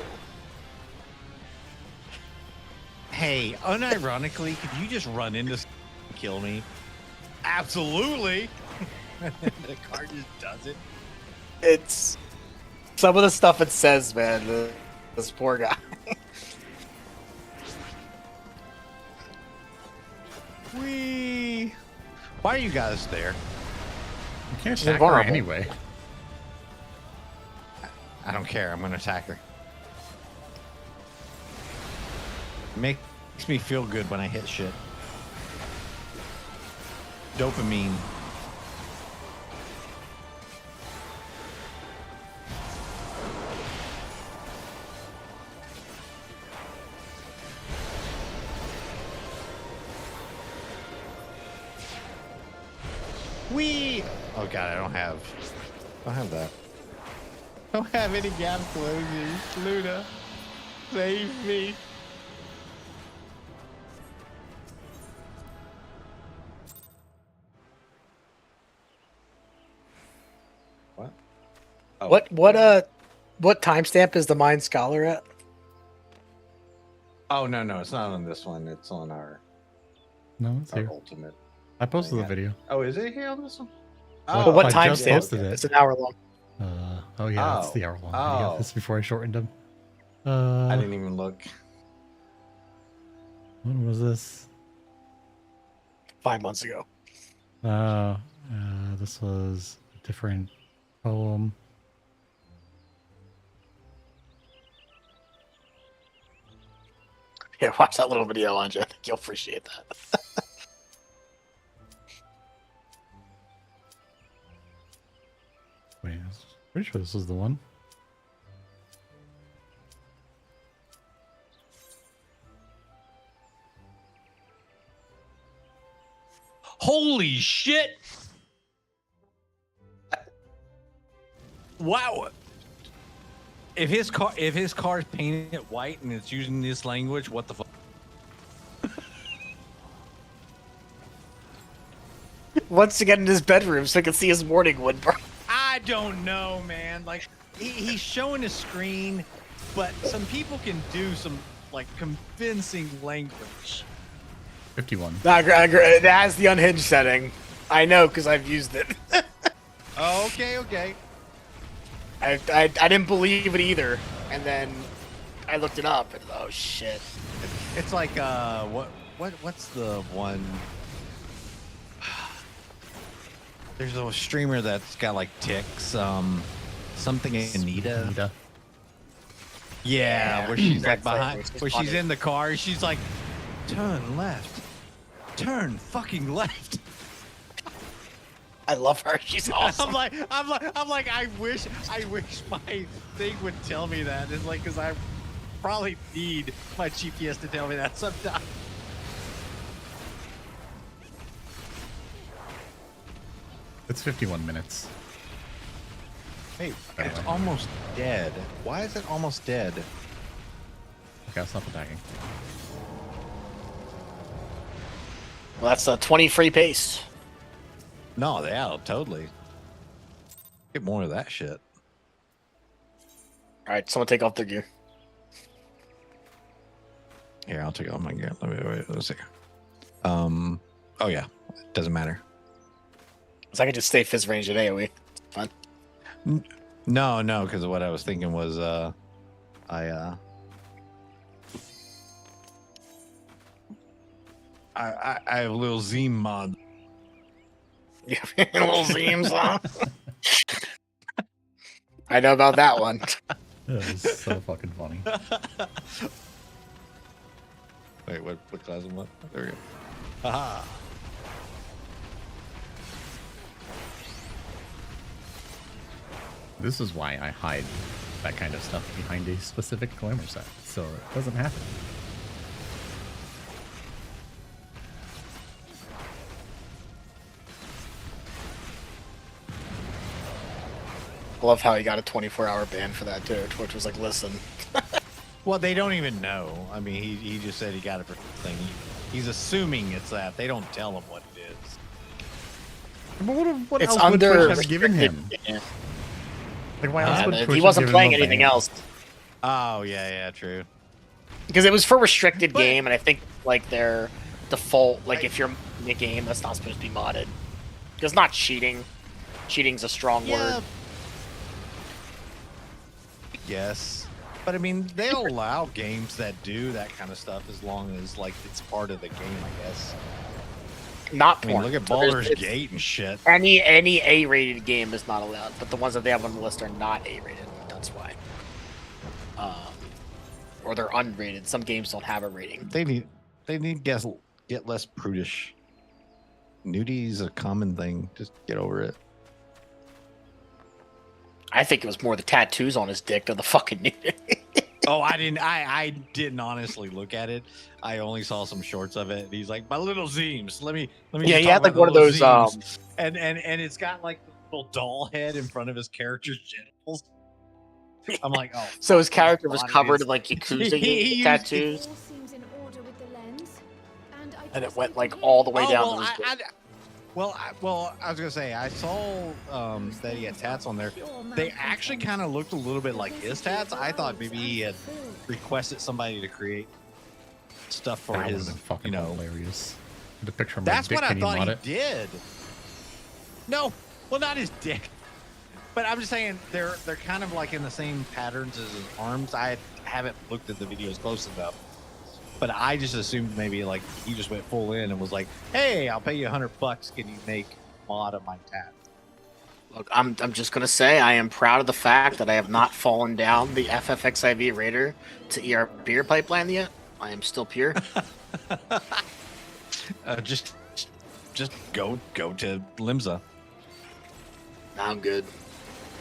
Hey, unironically, could you just run into kill me? Absolutely. The card just does it. It's some of the stuff it says, man. This poor guy. Wee. Why are you guys there? You can't She's attack her invulnerable. anyway. I don't care. I'm gonna attack her. Makes me feel good when I hit shit. Dopamine. Wee! Oh god, I don't have that. I don't have any gap closers. Luna, save me. What? Oh. What timestamp is the Mind Scholar at? Oh no, it's not on this one. It's on our No, it's here. ultimate. I posted the Yeah. video. Oh, is it here on this one? But what I just timestamp? posted it. It's an hour long. Oh yeah, that's Oh. the hour long video. Oh. This is before I shortened them. I didn't even look. When was this? 5 months ago. This was a different poem. Yeah, watch that little video, Anja. I think you'll appreciate that. Wait, I was pretty sure this was the one. Holy shit! Wow. If his car's painted white and it's using this language, what the fuck? Wants to get in his bedroom so he can see his morning wood burn. I don't know, man. Like he's showing a screen, but some people can do some like convincing language. 51. That has the unhinged setting. I know because I've used it. Oh, okay. I didn't believe it either, and then I looked it up, and oh shit. It's like what's the one? There's a streamer that's got like ticks. Something Anita. Anita. Yeah, where she's like That's behind, it's where she's funny. in the car. She's like, turn left, turn fucking left. I love her. She's awesome. I'm like, I wish my thing would tell me that. It's like, cause I probably need my GPS to tell me that sometimes. It's 51 minutes. Hey, By the it's way. almost dead. Why is it almost dead? Okay, I'll stop attacking. Well, that's a 20 free pace. No, yeah, totally. Get more of that shit. All right, someone take off their gear. Here, I'll take off my gear. Let's see. Oh yeah, it doesn't matter. So I could just stay fizz range at AoE. Fun. No, because what I was thinking was, I have a little Zeme mod. Yeah, little Zeems, huh? I know about that one. That was so fucking funny. Wait, what class am I? There we go. Haha. This is why I hide that kind of stuff behind a specific glamour set, so it doesn't happen. I love how he got a 24-hour ban for that too. Twitch was like, listen. Well, they don't even know. I mean, he just said he got it for thing. He's assuming it's that. They don't tell him what it is. But what It's else would under Twitch have given him? Yeah. Like, why else would Twitch he have wasn't given playing him a anything ban? else Oh, yeah, true. because it was for restricted But- game, and I think like their default, like if you're in a game that's not supposed to be modded. Because not cheating. Cheating's a strong word. Yes. But I mean, they'll allow games that do that kind of stuff as long as like it's part of the game, I guess. Not I mean, porn. look at So there's- Baldur's it's- Gate and shit. Any A-rated game is not allowed, but the ones that they have on the list are not A-rated. That's why. Or they're unrated. Some games don't have a rating. They need to get less prudish. Nudity's a common thing. Just get over it. I think it was more the tattoos on his dick than the fucking nudity. Oh, I didn't honestly look at it. I only saw some shorts of it. And he's like, my little Zeems. Let me. Yeah, just he talk had like about one of the those. little Zeems." And it's got like the little doll head in front of his character's genitals. I'm like, oh. So his character was body covered is- in like Yakuza He used- tattoos, All seems in order with the lens, and it went like all the way Oh, down well, to his dick. I was gonna say I saw that he had tats on there. They actually kind of looked a little bit like his tats. I thought maybe he had requested somebody to create stuff for That would've his, been fucking you know. hilarious. The picture of my That's dick, what I can you thought mod he it? did. No, well, not his dick, but I'm just saying they're kind of like in the same patterns as his arms. I haven't looked at the videos close enough, but I just assumed maybe like he just went full in and was like, "Hey, I'll pay you $100. Can you make a mod of my tat?" Look, I'm just gonna say I am proud of the fact that I have not fallen down the FFXIV Raider to ER pipeline yet. I am still pure. Just go to Limsa. I'm good.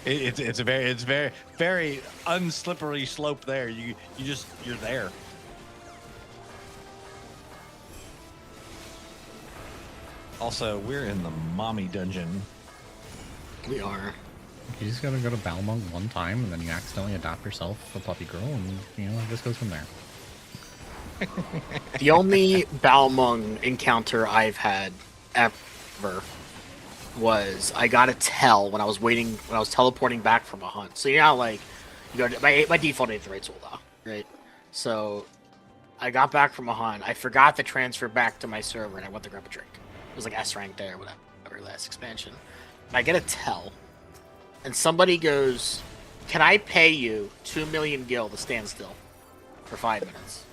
It's a very unslippery slope there. You're there. Also, we're in the mommy dungeon. We are. You just gotta go to Balmung one time, and then you accidentally adopt yourself a puppy girl, and you know it just goes from there. The only Balmung encounter I've had ever was I got a tell when I was teleporting back from a hunt. So you know how, like, you go to, my default ain't the right tool though, right? So I got back from a hunt. I forgot to transfer back to my server, and I went to grab a drink. It was like S rank there, whatever, last expansion. I get a tell, and somebody goes, "Can I pay you 2 million gil to stand still for 5 minutes?"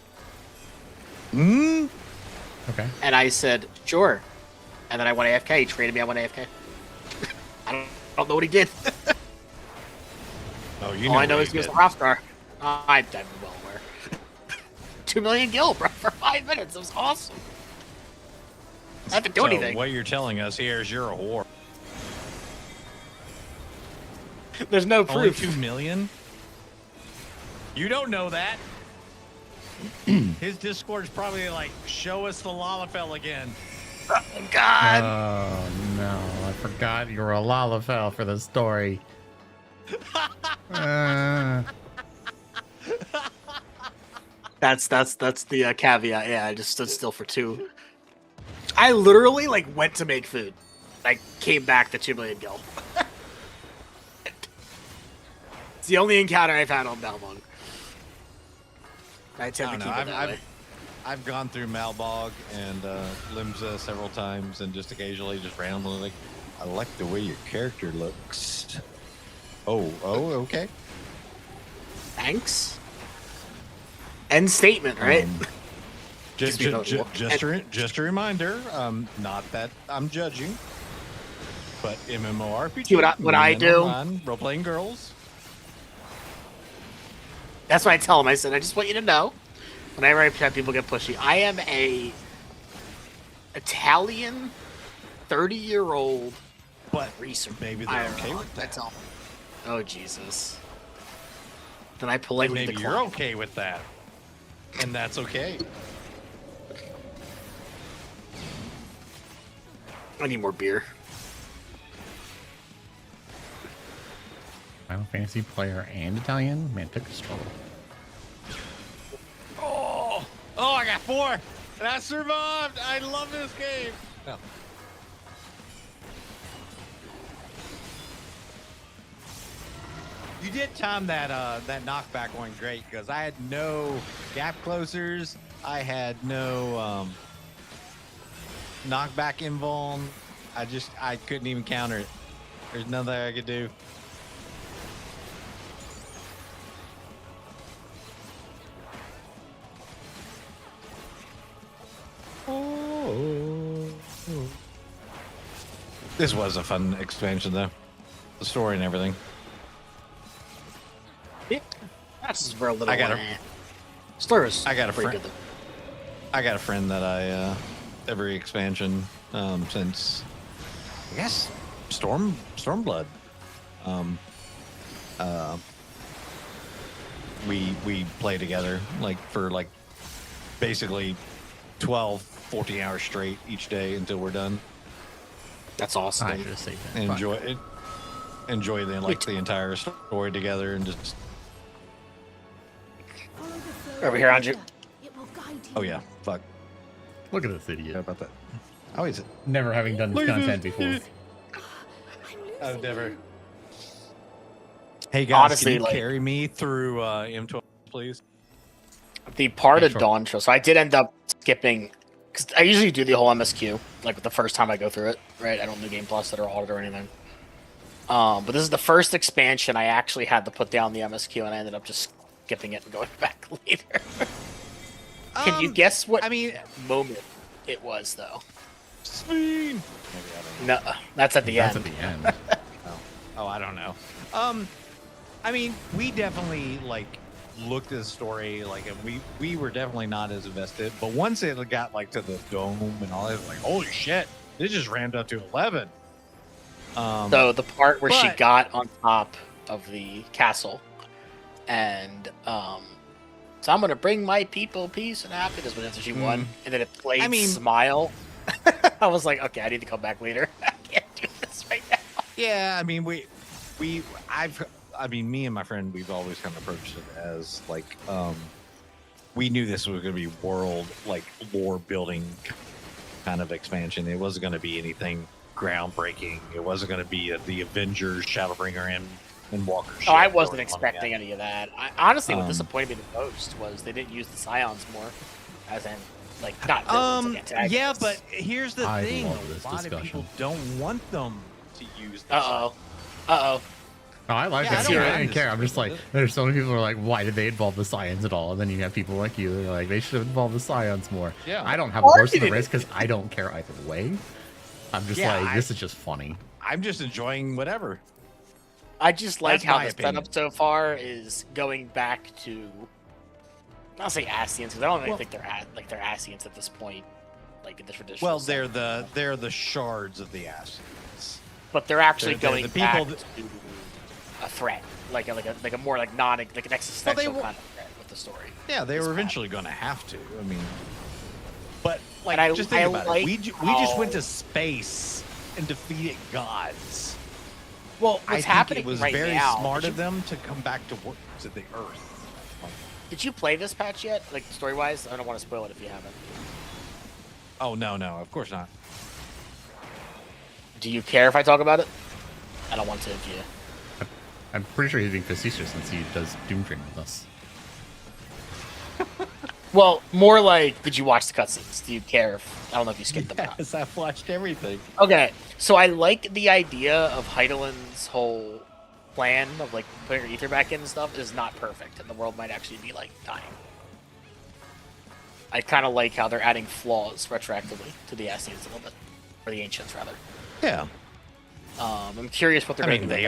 Okay. And I said, "Sure." And then I went AFK. He traded me. I went AFK. I don't know what he did. Oh, you All know I know what is he was did. the rockstar. I'm well aware. 2 million gil, bro, for 5 minutes. It was awesome. I haven't done anything. What you're telling us here is you're a whore. There's no Only proof. 2 million? You don't know that. His Discord's probably like, show us the Lalafell again. Oh, God. Oh no, I forgot you were a Lalafell for the story. That's the caveat. Yeah, I just stood still for 2. I literally like went to make food. I came back to 2 million gil. It's the only encounter I've had on Balmung. I tend to keep it that way. I've gone through Malbog and Limsa several times, and just occasionally, just randomly, like, I like the way your character looks. Oh, okay. Thanks. End statement, right? Just Just be notable. a reminder, not that I'm judging, but MMORPG. See what I men do? online, role-playing girls. That's what I tell them. I said, I just want you to know, whenever I have people get pushy, I am a Italian 30-year-old But researcher. maybe they're okay with I that. tell them. Oh, Jesus. Then I politely Maybe decline. you're okay with that, and that's okay. I need more beer. Final Fantasy player and Italian? Man, took a struggle. Oh, I got 4, and I survived. I love this game. No. You did time that knockback going great, because I had no gap closers. I had no knockback invuln. I couldn't even counter it. There's nothing I could do. This was a fun expansion, though. The story and everything. Yeah. That's for a little. I got a- story was I got a pretty friend. good. I got a friend that I every expansion since I guess Stormblood. We play together like for like basically 12, 14 hours straight each day until we're done. That's awesome. I should have saved that. And Fuck. enjoy the entire story together and just Over here, Andrew. oh yeah, fuck. Look at this idiot. How about that? Oh, is it? Never having done this Look at content this before. I've never. Hey guys, Honestly, can you like- carry me through M12, please? The part Yeah, of sure. Dawn show. So I did end up skipping because I usually do the whole MSQ like the first time I go through it. Right, I don't do Game Plus that or Audit or anything. But this is the first expansion I actually had to put down the MSQ, and I ended up just skipping it and going back later. Can you guess what I mean, moment it was, though? Spain. No, that's at the That's end. at the end. Oh, I don't know. I mean, we definitely like looked at the story, like, and we were definitely not as invested. But once it got like to the dome and all that, like, holy shit, it just ramped up to 11. So the part where she but- got on top of the castle, and so I'm gonna bring my people peace and happiness. When after she won, and then it played I mean- Smile. I was like, okay, I need to come back later. I can't do this right now. Yeah, I mean, me and my friend, we've always kind of approached it as like, we knew this was going to be world, like, lore building kind of expansion. It wasn't going to be anything groundbreaking. It wasn't going to be the Avengers, Shadowbringer, and Walker. Oh, I shit wasn't going on expecting yet. any of that. Honestly, what Um, disappointed me the most was they didn't use the Scions more, as in, like, not villains, like antagonists. Yeah, but here's the I thing: love this a lot of discussion. people don't want them to use. The Uh-oh. Uh-oh. No, I like Yeah, it. I don't I mind didn't this care. I'm just like, stuff. there's so many people who are like, why did they involve the Scions at all? And then you have people like you, they're like, they should have involved the Scions more. Yeah. I don't have a horse in the Marketed race because I don't care either way. I'm just Yeah, like, this is just funny. I'm just enjoying whatever. I just like That's how my the opinion. setup so far is going back to, I'll say Ascians, because I don't really think they're Ascians at this point, like in the traditional Well, sense. they're the shards of the Ascians. But they're actually they're going the back people to a threat, like a more like like an existential were- kind of threat with the story. Yeah, they It's were bad. eventually going to have to. I mean, but like, And just think I about it. We like just went how- to space and defeated gods. Well, I what's think happening it was right very now? smart of them to come back to work to the Earth. Did you play this patch yet? Like story wise, I don't want to spoil it if you haven't. Oh no, of course not. Do you care if I talk about it? I don't want to if you. I'm pretty sure he's being facetious since he does Doom Train with us. Well, more like, did you watch the cutscenes? Do you care if I don't know if you skipped them or not? Yes, I've watched everything. Okay, so I like the idea of Heidelin's whole plan of like putting her ether back in and stuff is not perfect, and the world might actually be like dying. I kind of like how they're adding flaws retroactively to the Ascians a little bit, or the Ancients rather. Yeah, I'm curious what they're I going mean to do.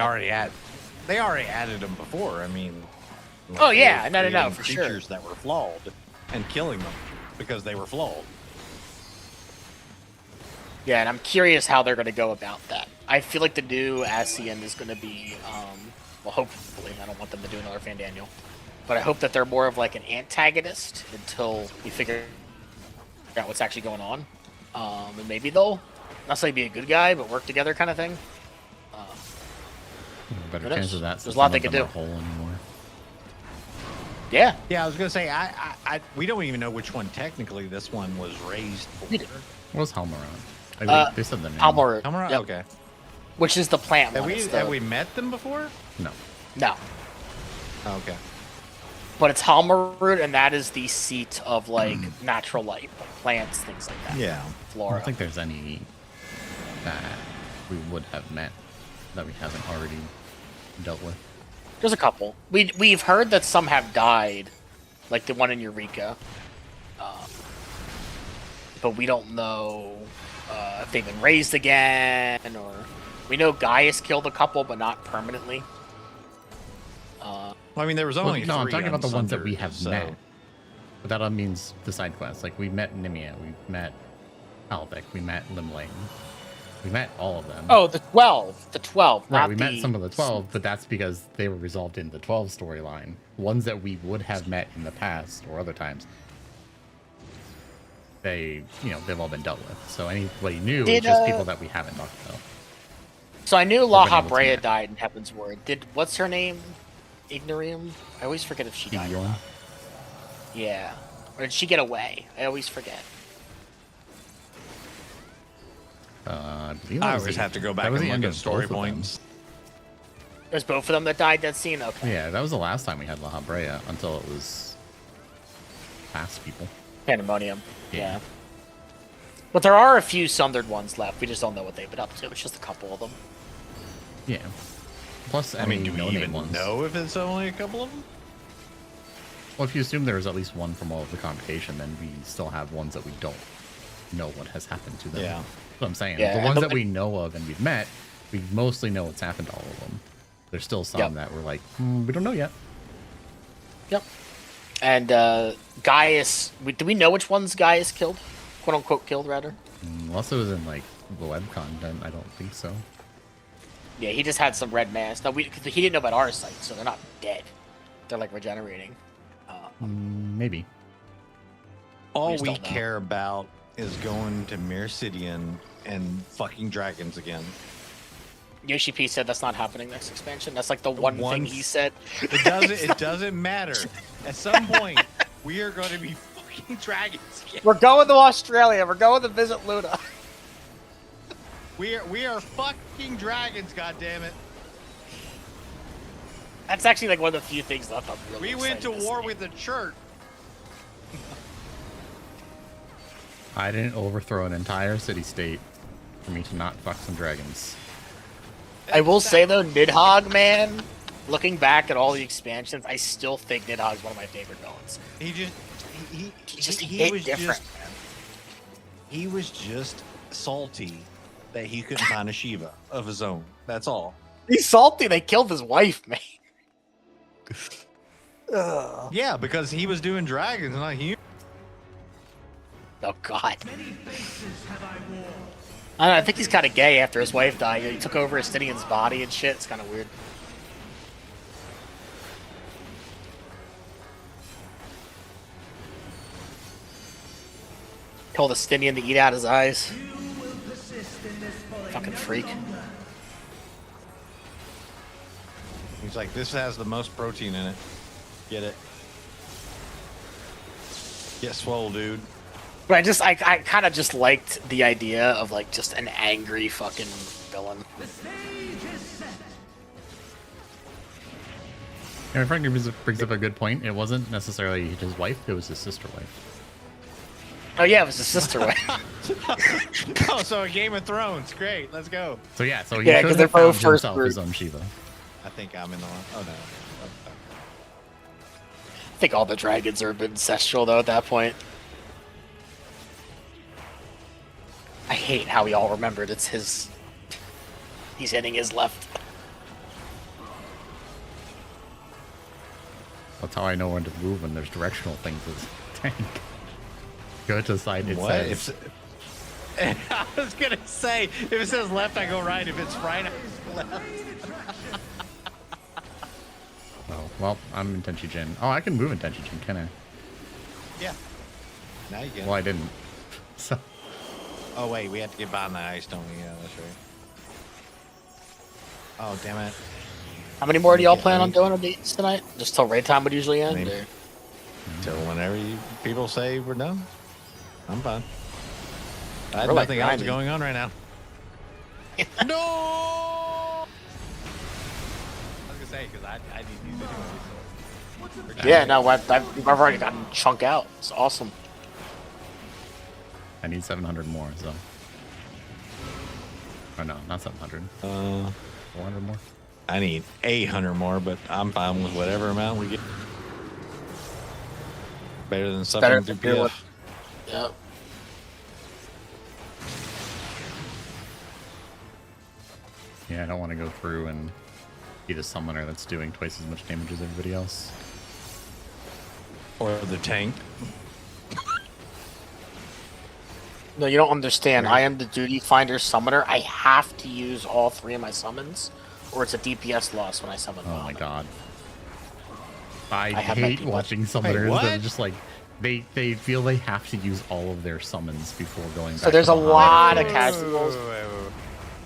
they already added them before. I mean, like, Oh, yeah, they no, were creating for sure. creatures that were flawed and killing them because they were flawed. Yeah, and I'm curious how they're going to go about that. I feel like the new Ascian is going to be, well, hopefully, I don't want them to do another Fandaniel, but I hope that they're more of like an antagonist until we figure out what's actually going on. And maybe they'll not say be a good guy, but work together kind of thing. Better Who knows? chance of that. There's since a lot none they of could them do. are whole anymore. Yeah, Yeah, I was gonna say we don't even know which one technically this one was raised for. We do. What was Halmaron? I think they said the name. Almor, Hamura? yep, Okay. which is the plant Have one. we It's the- have we met them before? No. No. Okay. but it's Halmarud, and that is the seat of like natural life, like plants, things like that. Yeah. I Flora. don't think there's any that we would have met that we haven't already dealt with. There's a couple. We've heard that some have died, like the one in Eureka, but we don't know if they've been raised again, or we know Gaius killed a couple, but not permanently. Well, I mean, there was only no, I'm three talking about the ones that we Unsundered, have so- met. But that all means the side quests. Like, we met Nimia, we met Albeck, we met Limlane. We met all of them. Oh, the 12. The 12. Right, not we the... met some of the 12, but that's because they were resolved in the 12 storyline. Ones that we would have met in the past or other times, they've all been dealt with. So anybody new is just people that we haven't talked about. So I knew La We've been able to Habrea met. died in Heaven's Word. What's her name? Ignorium? I always forget if she died or Bjorn? not. Yeah. Or did she get away? I always forget. I believe I that was always the- have to go back that was and the end look at of story both of them. points. It was both of them that died that scene? Okay. Yeah, that was the last time we had La Habrea until it was past people. Pandemonium. Yeah. Yeah. But there are a few Sundered ones left. We just don't know what they've been up to. It's just a couple of them. Yeah. Plus, I mean, do we no-name even ones. know if it's only a couple of them? Well, if you assume there was at least one from all of the convocation, then we still have ones that we don't know what has happened to them. Yeah. That's what I'm saying. Yeah, The and ones the- that we know of and we've met, we mostly know what's happened to all of them. There's still some Yep. that we're like, we don't know yet. Yep. And Gaius... Do we know which ones Gaius killed? Quote-unquote killed, rather? Unless it was in, like, the web content, I don't think so. Yeah, he just had some red mass. No, cause he didn't know about our site, so they're not dead. They're, like, regenerating. Maybe. All just we don't know. care about is going to Myrcidian and fucking dragons again. Yoshi P said that's not happening next expansion. That's, like, the one thing he said. It doesn't matter. At some point, we are going to be fucking dragons again. We're going to Australia. We're going to visit Luna. We are fucking dragons, goddammit. That's actually, like, one of the few things left I'm really We went to excited war see. with the church. I didn't overthrow an entire city-state for me to not fuck some dragons. I will say, though, Nidhogg, man, looking back at all the expansions, I still think Nidhogg's one of my favorite villains. He just He just he hit was different. he was just salty that he couldn't find a Shiva of his own. That's all. He's salty. They killed his wife, man. Yeah, because he was doing dragons, not humans. Oh, God. I don't know, I think he's kind of gay after his wife died. He took over Estinian's body and shit. It's kind of weird. Told Estinian to eat out his eyes. Fucking freak. He's like, this has the most protein in it. Get it? Get swole, dude. But I kind of just liked the idea of, like, just an angry fucking villain. And my friend brings up a good point. It wasn't necessarily his wife; it was his sister wife. Oh yeah, it was his sister wife. Oh, so a Game of Thrones. Great. Let's go. So yeah, so he Yeah, should 'cause they're have found both first himself group. his own Shiva. I think I'm in the one. Oh, no. I think all the dragons are a bit ancestral, though, at that point. I hate how we all remembered it's his... He's hitting his left. That's how I know when to move when there's directional things as a tank. Go to the side, it What? says. I was going to say, if it says left, I go right. If it's right, I go left. Oh, well, I'm in Tenchi-Jin. Oh, I can move in Tenchi-Jin, can I? Yeah. Now you can. Well, I didn't. So, Oh, wait. We have to get behind the ice, don't we? Yeah, that's right. Oh, damn it. How many more do y'all plan on doing on these tonight? Just till raid time would usually end? Maybe. Or? Till whenever people say we're done. I'm fine. I have We're, like, nothing else grinding. going on right now. No! I was going to say, because I need these anyway. Yeah, no, I've already gotten chunk out. It's awesome. I need 700 more, so. Oh no, not 700. 400 more. I need 800 more, but I'm fine with whatever amount we get. Better than something through PF. Yep. Yeah, I don't want to go through and be the summoner that's doing twice as much damage as everybody else. Or the tank. No, you don't understand. I am the duty finder summoner. I have to use all 3 of my summons, or it's a DPS loss when I summon. Oh my god. I have my hate people. watching summoners that are just like they feel they have to use all of their summons before going back. So there's to a Bahamut. lot of casuals.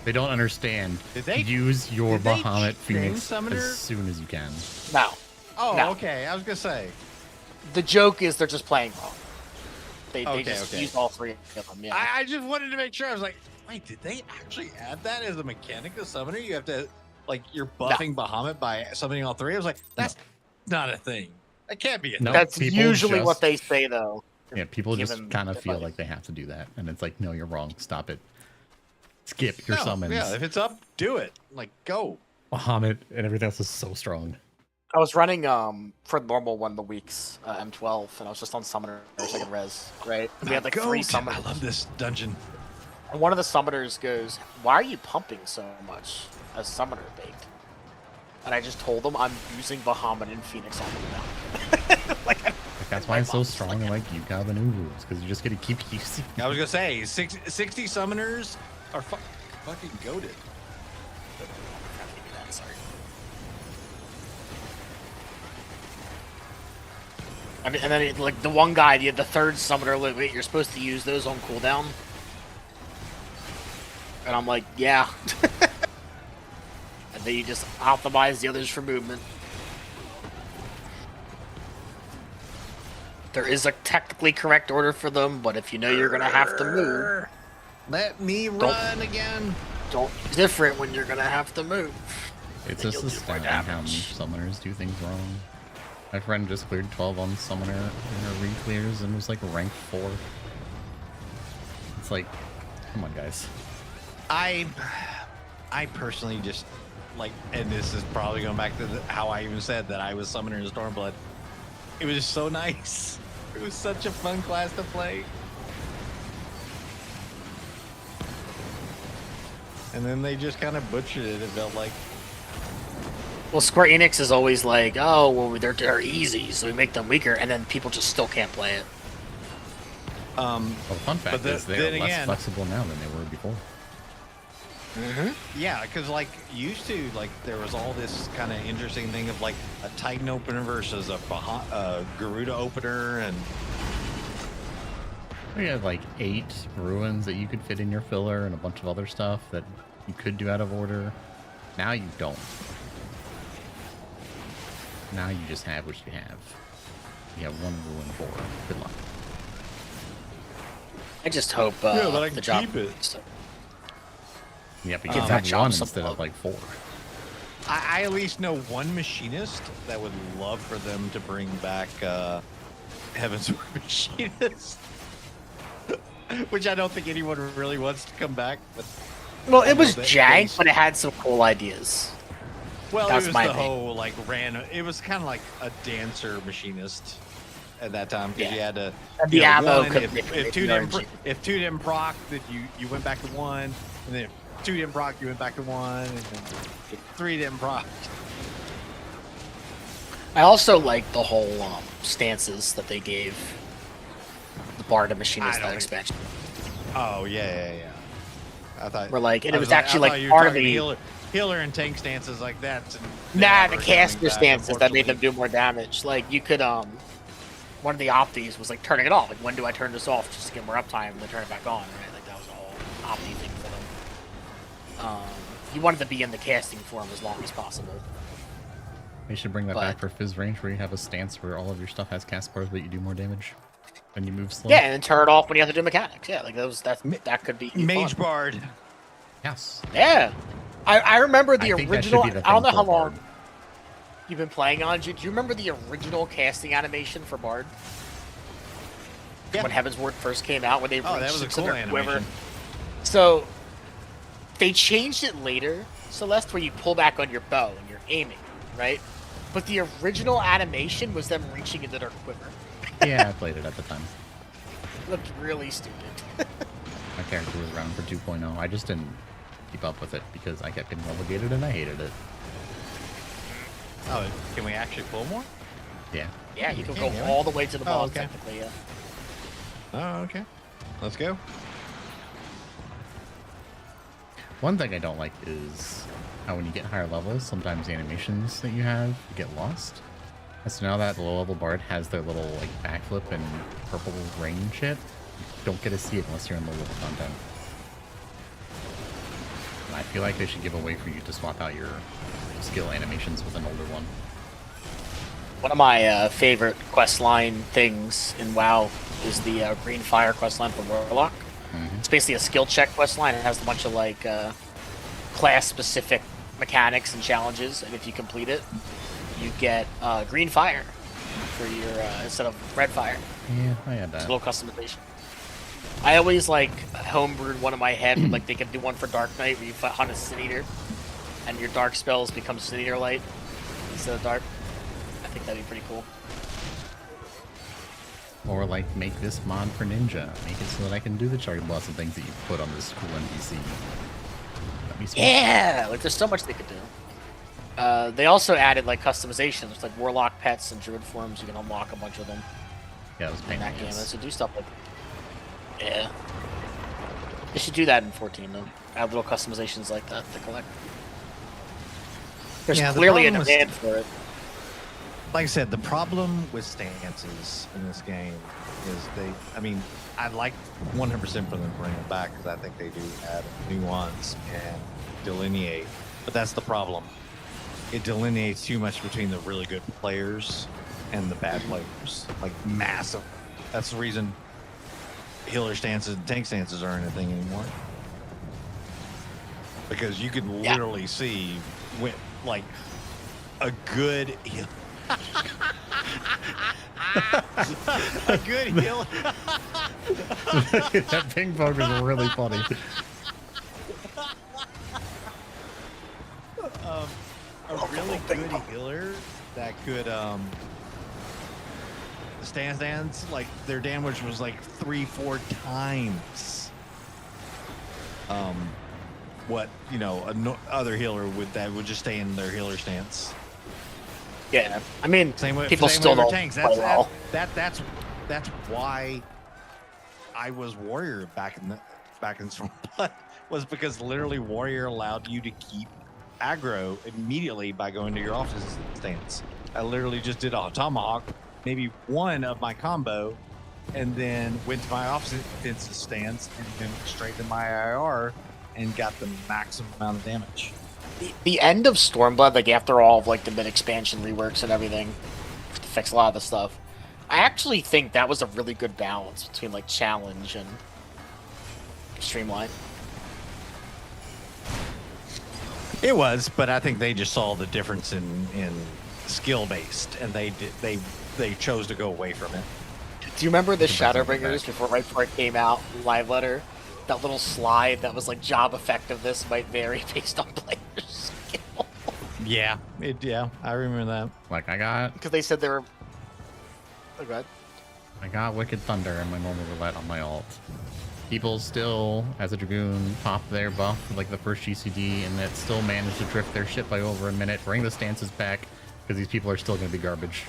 They don't understand. Use your Bahamut Phoenix as soon as you can. No. Oh, No. okay. I was gonna say. The joke is they're just playing wrong. They Okay, just okay. use all 3 of them. Yeah. I just wanted to make sure. I was like, wait, did they actually add that as a mechanic of summoner? You have to, like, you're buffing Bahamut by summoning all 3? I was like, that's not a thing. That can't be a thing. No, That's people usually just- what they say, though. Yeah, people just Given kind of the feel budget. like they have to do that, and it's like, no, you're wrong. Stop it. Skip your No, summons. Yeah, if it's up, do it. Like, go. Bahamut and everything else is so strong. I was running for normal one of the weeks, M12, and I was just on summoner second res, right? And we had like 3 summoners. I love this dungeon. And one of the summoners goes, "Why are you pumping so much as summoner baked?" And I just told him I'm using Bahamut and Phoenix on them now. Like, that's why it's so strong in like Yukab and Urus, because you just gotta keep using. I was gonna say 60 summoners are fucking goated. Sorry. I mean, and then like the one guy, the 3rd summoner, like, wait, you're supposed to use those on cooldown? And I'm like, yeah. And then you just optimize the others for movement. There is a technically correct order for them, but if you know you're gonna have to move, let me run again. Don't different when you're gonna have to move. It's Then just you'll do more astounding how damage. summoners do things wrong. My friend just cleared 12 on summoner in her re-clears and was like rank 4. It's like, come on, guys. I personally just like, and this is probably going back to how I even said that I was summoner in Stormblood. It was just so nice. It was such a fun class to play. And then they just kind of butchered it. It felt like. Well, Square Enix is always like, oh, well, they're easy, so we make them weaker, and then people just still can't play it. Well, the fun fact But is they then are less again- flexible now than they were before. Yeah, because like used to, like there was all this kind of interesting thing of like a Titan opener versus a Garuda opener, and We had like 8 ruins that you could fit in your filler and a bunch of other stuff that you could do out of order. Now you don't. Now you just have what you have. You have 1 ruin 4. Good luck. I just hope Yeah, but I the can job. keep it. Yeah, but you Give can that have job 1 some instead of love. like 4. I at least know one machinist that would love for them to bring back Heaven's Word Machinist, which I don't think anyone really wants to come back. But Well, it was They- jank, but it had some cool ideas. well, That's it was my the thing. whole like it was kind of like a dancer machinist at that time because Yeah. you had to. And the you know, ammo one, could if, make if it two didn't RNG. if 2 didn't proc, then you went back to 1, and then if 2 didn't proc, you went back to 1, and then if 3 didn't proc. I also like the whole stances that they gave the Bard and Machinist I don't that expansion. Oh yeah. I thought Where like, and I it was I actually thought like you were part of talking the healer and tank stances like that. And nah, the never caster coming back, stances that made them unfortunately. do more damage. Like you could one of the opties was like turning it off. Like when do I turn this off just to get more uptime and then turn it back on? Right, like that was a whole opti thing for them. You wanted to be in the casting form as long as possible. They should bring that But- back for Fizz range where you have a stance where all of your stuff has cast bars, but you do more damage when you move slow. Yeah, and then turn it off when you have to do mechanics. Yeah, like that could be Mage fun. Bard. Yes. Yeah, I remember the I think that should original. be the I don't know thing how for long. Bard. you've been playing on, do you remember the original casting animation for Bard? Yeah. When Heavensward first came out, when they that reached was a into cool their animation. quiver. So they changed it later, Celeste, where you pull back on your bow and you're aiming, right? But the original animation was them reaching into their quiver. Yeah, I played it at the time. It looked really stupid. My character was around for 2.0. I just didn't keep up with it because I kept getting relegated and I hated it. Oh, can we actually pull more? Yeah. Yeah, you can can, go really? all the way to the boss, okay. technically, yeah. Oh, okay. Let's go. One thing I don't like is how when you get higher levels, sometimes the animations that you have get lost. And so now that the low level bard has their little like backflip and purple rain shit, you don't get to see it unless you're in low level content. And I feel like they should give a way for you to swap out your skill animations with an older one. One of my favorite questline things in WoW is the Green Fire questline for Warlock. It's basically a skill check questline. It has a bunch of like class-specific mechanics and challenges, and if you complete it, you get Green Fire for your instead of Red Fire. Yeah, I had It's that. a little customization. I always like homebrewed one in my head. Like they could do one for Dark Knight where you hunt a Sin Eater, and your dark spells become Sin Eater Light instead of dark. I think that'd be pretty cool. Or like make this mod for Ninja. Make it so that I can do the cherry blossom things that you put on this cool NPC. That'd be sweet. Yeah, like there's so much they could do. They also added like customizations, like Warlock pets and Druid forms. You can unlock a bunch of them Yeah, it was in painful. that game. So do stuff like yeah. They should do that in 14 though. Add little customizations like that to collect. There's Yeah, the clearly a problem demand for it. Like I said, the problem with stances in this game is I mean, I'd like 100% for them to bring it back because I think they do add nuance and delineate. But that's the problem. It delineates too much between the really good players and the bad players. Like, massive. That's the reason healer stances and tank stances aren't a thing anymore. Because you can literally see, when, like, a good healer. A good healer. That ping pong was really funny. A really good healer that could stands like their damage was like 3-4 times what other healer would just stay in their healer stance. Yeah, I mean, people same still way with don't tanks. play well. That's why I was warrior back in Stormblood, was because literally warrior allowed you to keep aggro immediately by going to your offensive stance. I literally just did a tomahawk, maybe one of my combo, and then went to my offensive stance and then straight to my IR and got the maximum amount of damage. The end of Stormblood, like after all of like the mid expansion reworks and everything, to fix a lot of the stuff, I actually think that was a really good balance between like challenge and streamline. It was, but I think they just saw the difference in skill based, and they chose to go away from it. Do you remember the It doesn't Shadowbringers right before it came out, live letter? That little slide that was like job effectiveness might vary based on players' skill. Yeah, I remember that. Like I got Because they said they were. Oh, go ahead. Wicked Thunder and my normal roulette on my alt. People still, as a Dragoon, pop their buff for like the first GCD, and that still managed to drift their shit by over a minute, bring the stances back, because these people are still going to be garbage.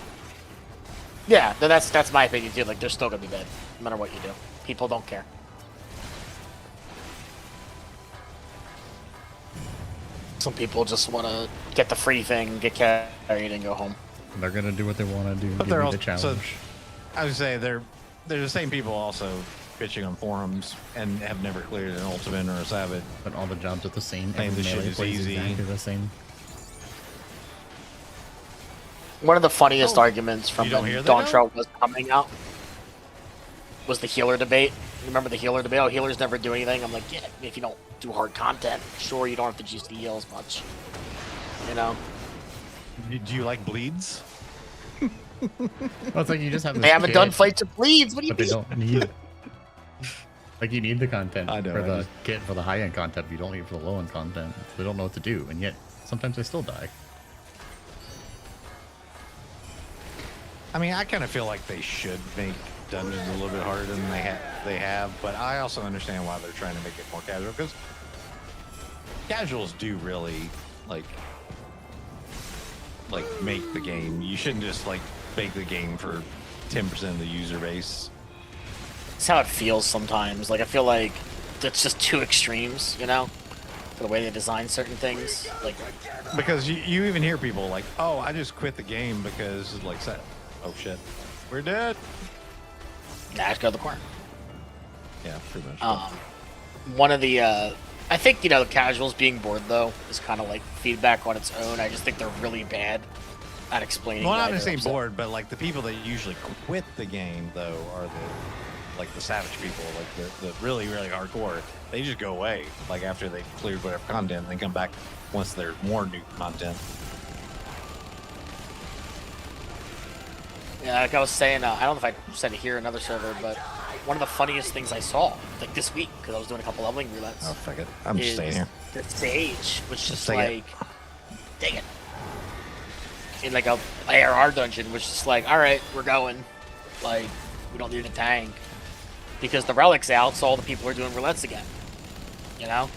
Yeah, that's my opinion too. Like they're still gonna be bad, no matter what you do. People don't care. Some people just want to get the free thing, get carried, and go home. They're going to do what they want to do. But Give they're me also the challenge. I would say they're the same people also bitching on forums and have never cleared an ultimate or a savage. But all the jobs are the same. Saying Every this shit melee is plays easy. exactly the same. One of the funniest arguments from you don't when hear that Dawntrail was coming out was the healer debate. You remember the healer debate? Oh, healers never do anything. I'm like, yeah, if you don't do hard content, sure, you don't have to GC heal as much. You know? Do you like bleeds? Well, it's like you just have. They This haven't kit, done fights of bleeds. What do you but they mean? don't need. Like you need the content I know, for I the just- kit for the high end content. But you don't need it for the low end content. So they don't know what to do, and yet sometimes they still die. I mean, I kind of feel like they should make dungeons a little bit harder than they have, but I also understand why they're trying to make it more casual, because casuals do really like make the game. You shouldn't just like make the game for 10% of the user base. It's how it feels sometimes. Like I feel like it's just two extremes, you know, for the way they design certain things. Like Because you even hear people like, "Oh, I just quit the game because like, oh shit, we're dead." nah, just go to the corner. Yeah, pretty much. One of the I think, you know, casuals being bored though is kind of like feedback on its own. I just think they're really bad at explaining. Well, why I'm not they're saying upset. bored, but like the people that usually quit the game though are the savage people, like the really hardcore. They just go away like after they've cleared whatever content, and they come back once there's more new content. Yeah, like I was saying, I don't know if I said it here in another server, but one of the funniest things I saw like this week because I was doing a couple leveling roulettes. Oh fuck it, I'm just is staying here. The sage was just Take it. like, dang it. In like a ARR dungeon was just like, all right, we're going. Like, we don't need a tank. Because the relic's out, so all the people are doing roulettes again. You know?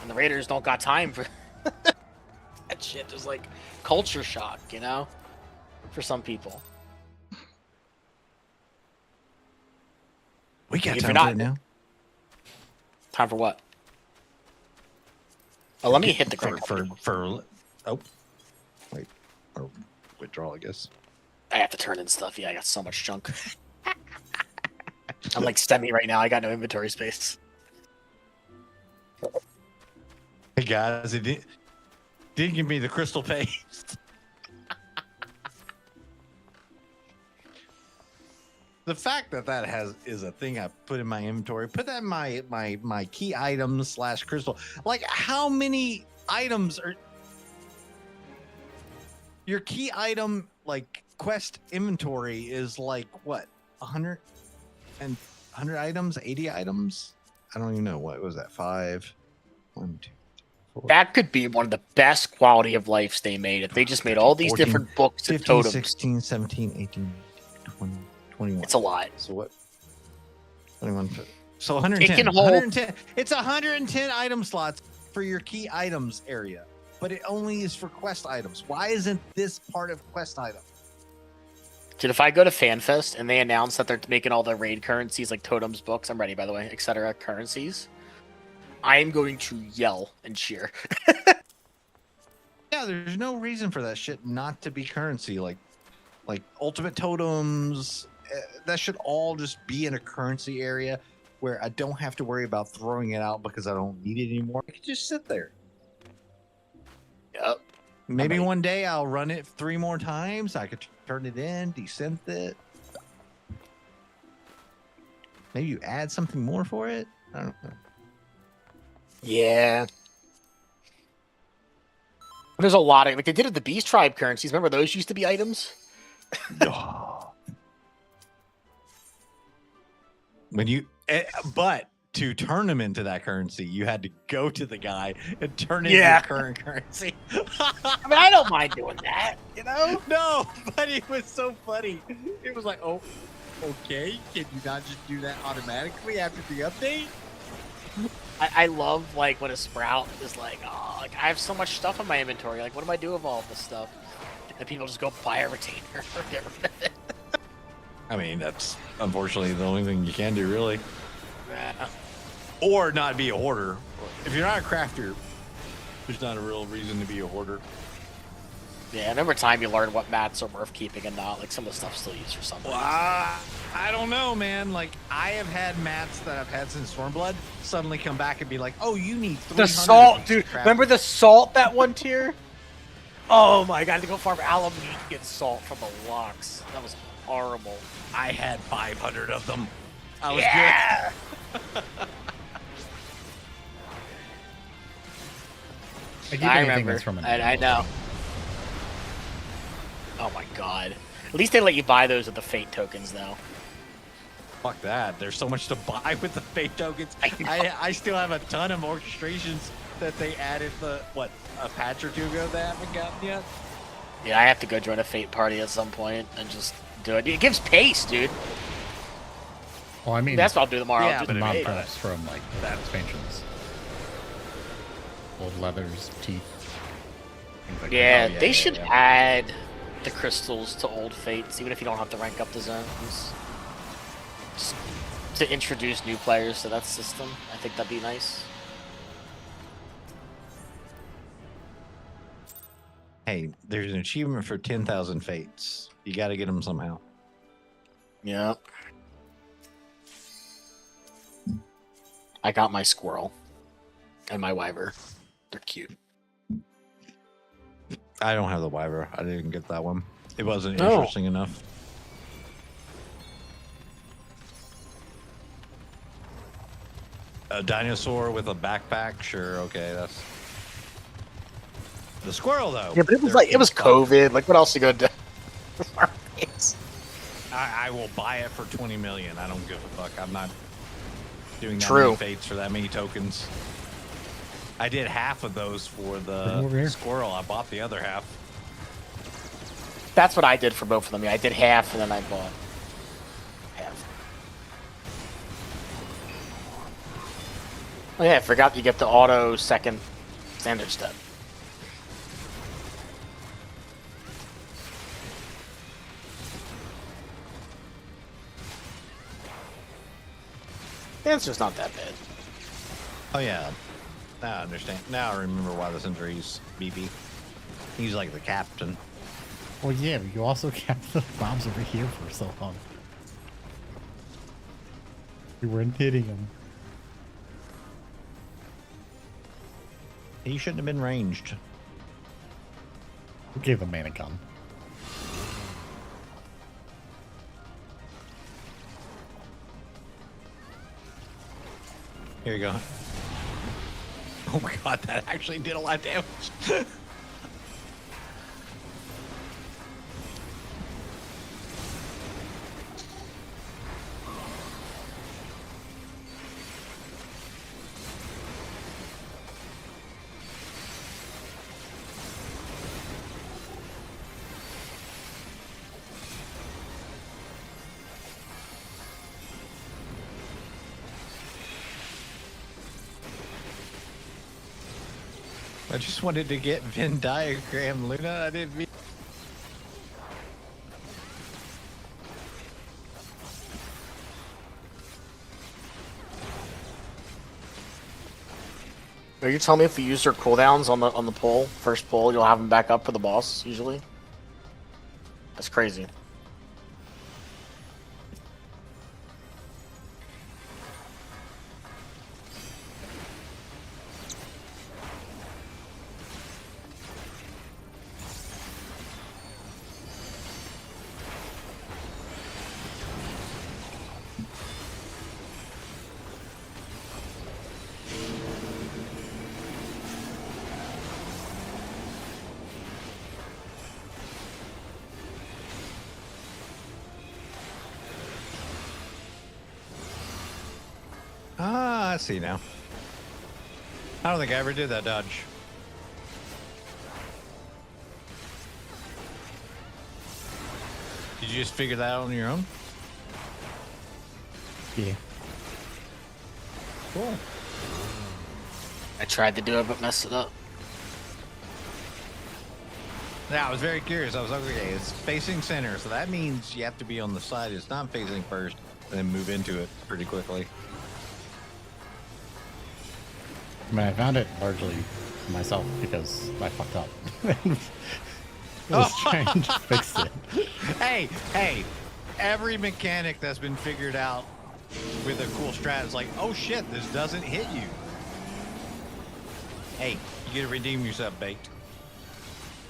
And the raiders don't got time for that shit. There's like culture shock, you know? For some people. We got If time you're for not- it now. Time for what? Oh, let me hit the for critical. oh wait, or withdrawal, I guess. I have to turn in stuff. Yeah, I got so much junk. I'm like semi right now. I got no inventory space. Hey guys, it didn't give me the crystal paste. The fact that is a thing I put in my inventory. Put that in my key items / crystal. Like, how many items are your key item like quest inventory is like what 100 items, 80 items? I don't even know. What was that? 5, 1, 2, 4. That could be one of the best quality of lives they made if they just made all these 14, different books and 15, totems. 16, 17, 18, 20, 21. It's a lot. So what? 21. So 110. It can hold- 110. It's 110 item slots for your key items area, but it only is for quest items. Why isn't this part of quest item? Dude, if I go to FanFest and they announce that they're making all the raid currencies like totems, books, I'm ready by the way, etc. currencies, I am going to yell and cheer. Yeah, there's no reason for that shit not to be currency. Like ultimate totems, that should all just be in a currency area where I don't have to worry about throwing it out because I don't need it anymore. It can just sit there. Yep. Maybe might- one day I'll run it 3 more times. I could turn it in, desynth it. Maybe you add something more for it. I don't know. Yeah. There's a lot of like they did at the Beast Tribe currencies. Remember those used to be items? When you, but to turn them into that currency, you had to go to the guy and turn it Yeah. into current currency. I mean, I don't mind doing that, you know? No, but it was so funny. It was like, oh, okay. Can you not just do that automatically after the update? I love like when a sprout is like, oh, like I have so much stuff in my inventory. Like, what do I do with all of this stuff? And people just go buy a retainer or get rid of it. I mean, that's unfortunately the only thing you can do, really. Yeah. Or not be a hoarder. If you're not a crafter, there's not a real reason to be a hoarder. Yeah, I remember time you learn what mats are worth keeping and not. Like some of the stuff's still used for something. Well, I don't know, man. Like, I have had mats that I've had since Stormblood suddenly come back and be like, oh, you need 300 The salt, of these dude. crap. Remember the salt that one tier? Oh my god, to go farm aluminum to get salt from the locks. That was horrible. I had 500 of them. I was Yeah. I keep I anything remember. that's from an I know. Oh my god. At least they let you buy those with the fate tokens now. Fuck that. There's so much to buy with the fate tokens. I still have a ton of orchestrations that they added a patch or two ago that I haven't gotten yet. Yeah, I have to go join a fate party at some point and just do it. It gives pace, dude. Well, I mean, That's what I'll do tomorrow. Yeah, I'll do but the mob fate. traps from like the expansions. Old leathers, teeth. Things like Yeah, Oh, yeah, they yeah, should yeah. add the crystals to old fates, even if you don't have to rank up the zones. Just to introduce new players to that system. I think that'd be nice. Hey, there's an achievement for 10,000 fates. You got to get them somehow. Yeah. I got my squirrel and my wyver. They're cute. I don't have the wyver. I didn't get that one. It wasn't No. interesting enough. A dinosaur with a backpack? Sure, okay, that's... The squirrel, though. Yeah, but it was they're like it was cute. COVID. Like, what else you gonna do? I will buy it for 20 million. I don't give a fuck. I'm not doing that True. many fates for that many tokens. I did half of those for Bring 'em over the here. squirrel. I bought the other half. That's what I did for both of them. Yeah, I did half and then I bought half. Oh yeah, I forgot you get the auto second standard step. The answer's not that bad. Oh, yeah. Now I understand. Now I remember why the Sentry's BB. He's like the captain. Well, yeah, but you also kept the bombs over here for so long. You weren't hitting them. He shouldn't have been ranged. Who gave the man a gun? Here you go. Oh my god, that actually did a lot of damage. I just wanted to get Venn diagram, Luna. I didn't mean. Are you telling me if you use your cooldowns on the pull, first pull, you'll have them back up for the boss usually? That's crazy. Ah, I see now. I don't think I ever did that dodge. Did you just figure that out on your own? Yeah. Cool. I tried to do it but messed it up. Yeah, I was very curious. I was like, okay, it's facing center, so that means you have to be on the side it's not facing first, and then move into it pretty quickly. I mean, I found it largely myself because I fucked up. I was trying to fix it. Hey, every mechanic that's been figured out with a cool strat is like, oh shit, this doesn't hit you. Hey, you get to redeem yourself, Baked.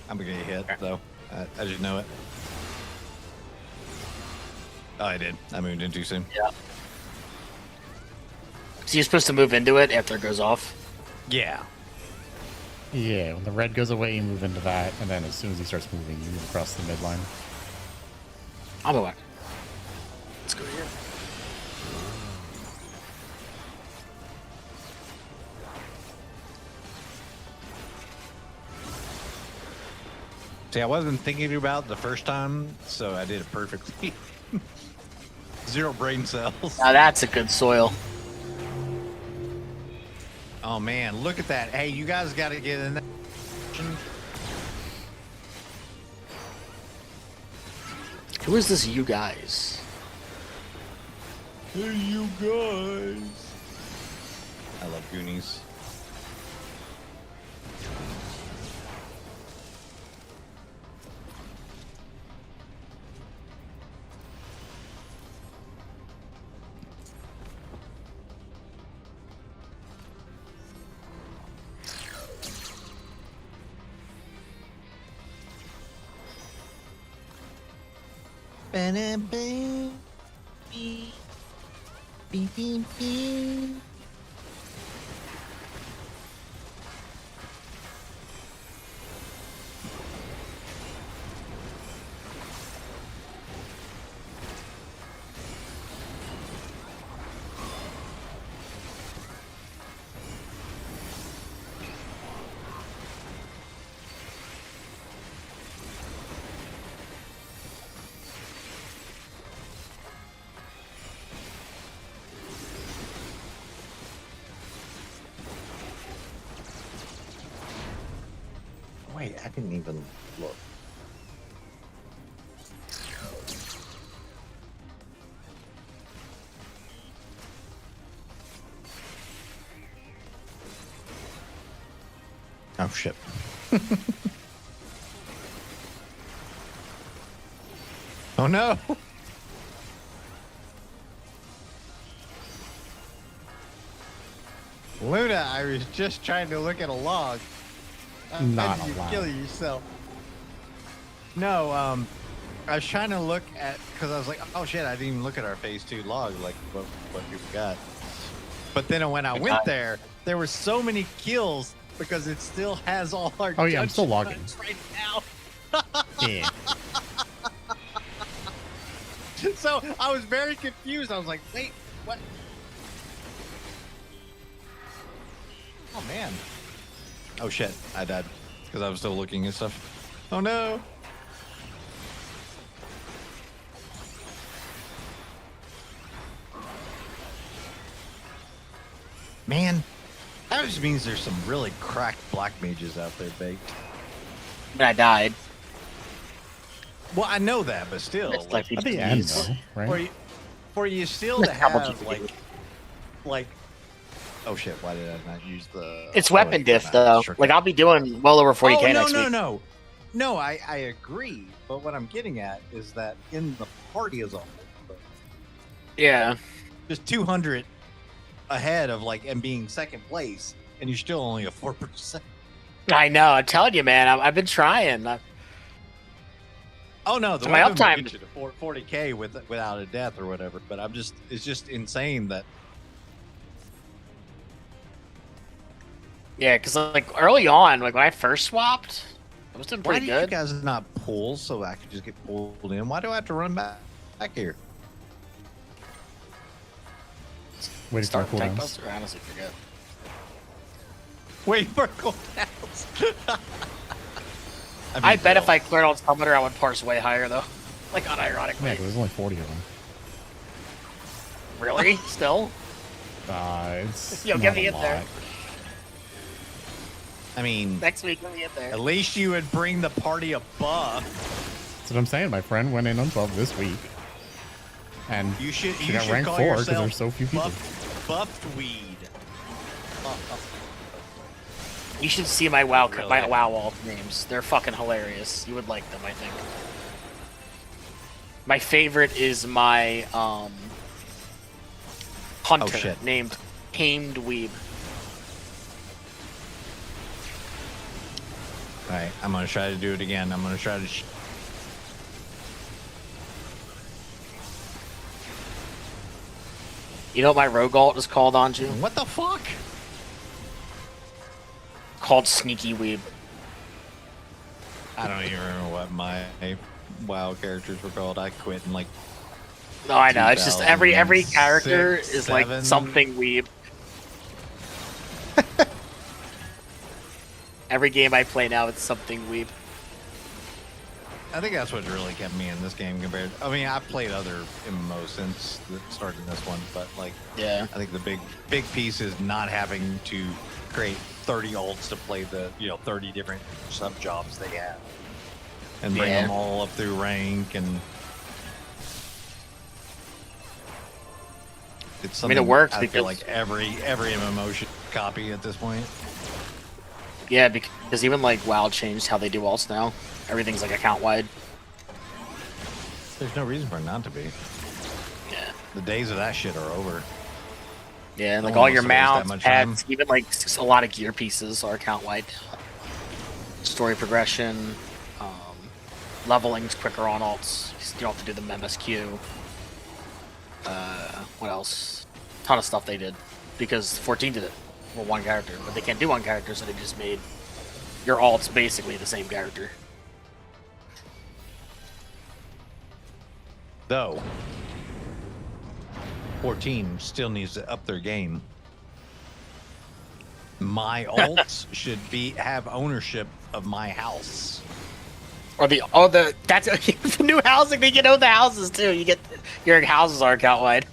I'm gonna get hit, though. I just know it. Oh, I did. I moved in too soon. Yeah. So you're supposed to move into it after it goes off? Yeah. Yeah, when the red goes away, you move into that, and then as soon as he starts moving, you move across the midline. I'll go back. Let's go here. See, I wasn't thinking about it the first time, so I did it perfectly. 0 brain cells. Now that's a good soil. Oh man, look at that. Hey, you guys got to get in there. Who is this you guys? Hey, you guys. I love Goonies. Wait, I didn't even look. Oh shit. Oh no. Luna, I was just trying to look at a log. Not How did you allowed. kill yourself? No, I was trying to look at, because I was like, oh shit, I didn't even look at our phase 2 log, like what we got. But then when I went there were so many kills because it still has all our Oh, yeah, I'm still logging. judgments right now. Yeah. So I was very confused. I was like, wait, what? Oh man. Oh shit, I died because I was still looking at stuff. Oh no. Man, that just means there's some really cracked black mages out there, Baked. I died. Well, I know that, but still, It's like, like At the end, though, right? for you still to Double have GP. like, oh shit, why did I not use the? It's oh, weapon wait, diff not though. shortcut. Like I'll be doing well over 40k oh, no, next no, week. no, I agree. But what I'm getting at is that in the party as a whole, Yeah. just 200 ahead of like and being second place, and you're still only a 4%. I know. I'm telling you, man. I've been trying. Oh no, the So my weapon will uptime- get you to 40k without a death or whatever. But it's just insane that. Yeah, because like early on, like when I first swapped, I was doing Why pretty do you good. guys not pull so I could just get pulled in? Why do I have to run back here? Wait to start Start tank cooldowns. buster? I honestly forget. Wait for cooldowns. I bet if I cleared all telemeter, I would parse way higher though. Like unironically. Yeah, 'cause there's only 40 of them. Really? Still? It's Yo, not get me a in there. lot. I mean, Next week, let me get there. at least you would bring the party a buff. That's what I'm saying. My friend went in on 12 this week. And You should. she You got should ranked call 4 because yourself there's so few people. buffed weed. You should see my WoW Really? my WoW wall names. They're fucking hilarious. You would like them, I think. My favorite is my hunter shit. named Tamed Weeb. All right, I'm gonna try to do it again. I'm gonna try to. You know what my rogue alt is called, Anju? What the fuck? called Sneaky Weeb. I don't even remember what my WoW characters were called. I quit in like. No, I know. It's just every character 2006, is like 7. something weeb. Every game I play now, it's something weeb. I think that's what really kept me in this game compared. I mean, I've played other MMOs since starting this one, but like, Yeah. I think the big piece is not having to create 30 ults to play the 30 different sub jobs they have, and bring them all up through rank and. It's I mean, it works I feel because- like every MMO should copy at this point. Yeah, because even like WoW changed how they do ults now. Everything's like account wide. There's no reason for it not to be. Yeah. The days of that shit are over. Yeah, and like No one all your wants to waste that mounts, much pets, even like a lot of gear pieces are account wide. Story progression, leveling's quicker on alts. You don't have to do the MSQ. What else? Ton of stuff they did because 14 did it with one character, but they can't do one character, so they just made your alts basically the same character. Though 14 still needs to up their game. My alts should have ownership of my house. Or that's the new housing. They can own the houses too. You get your houses are account wide.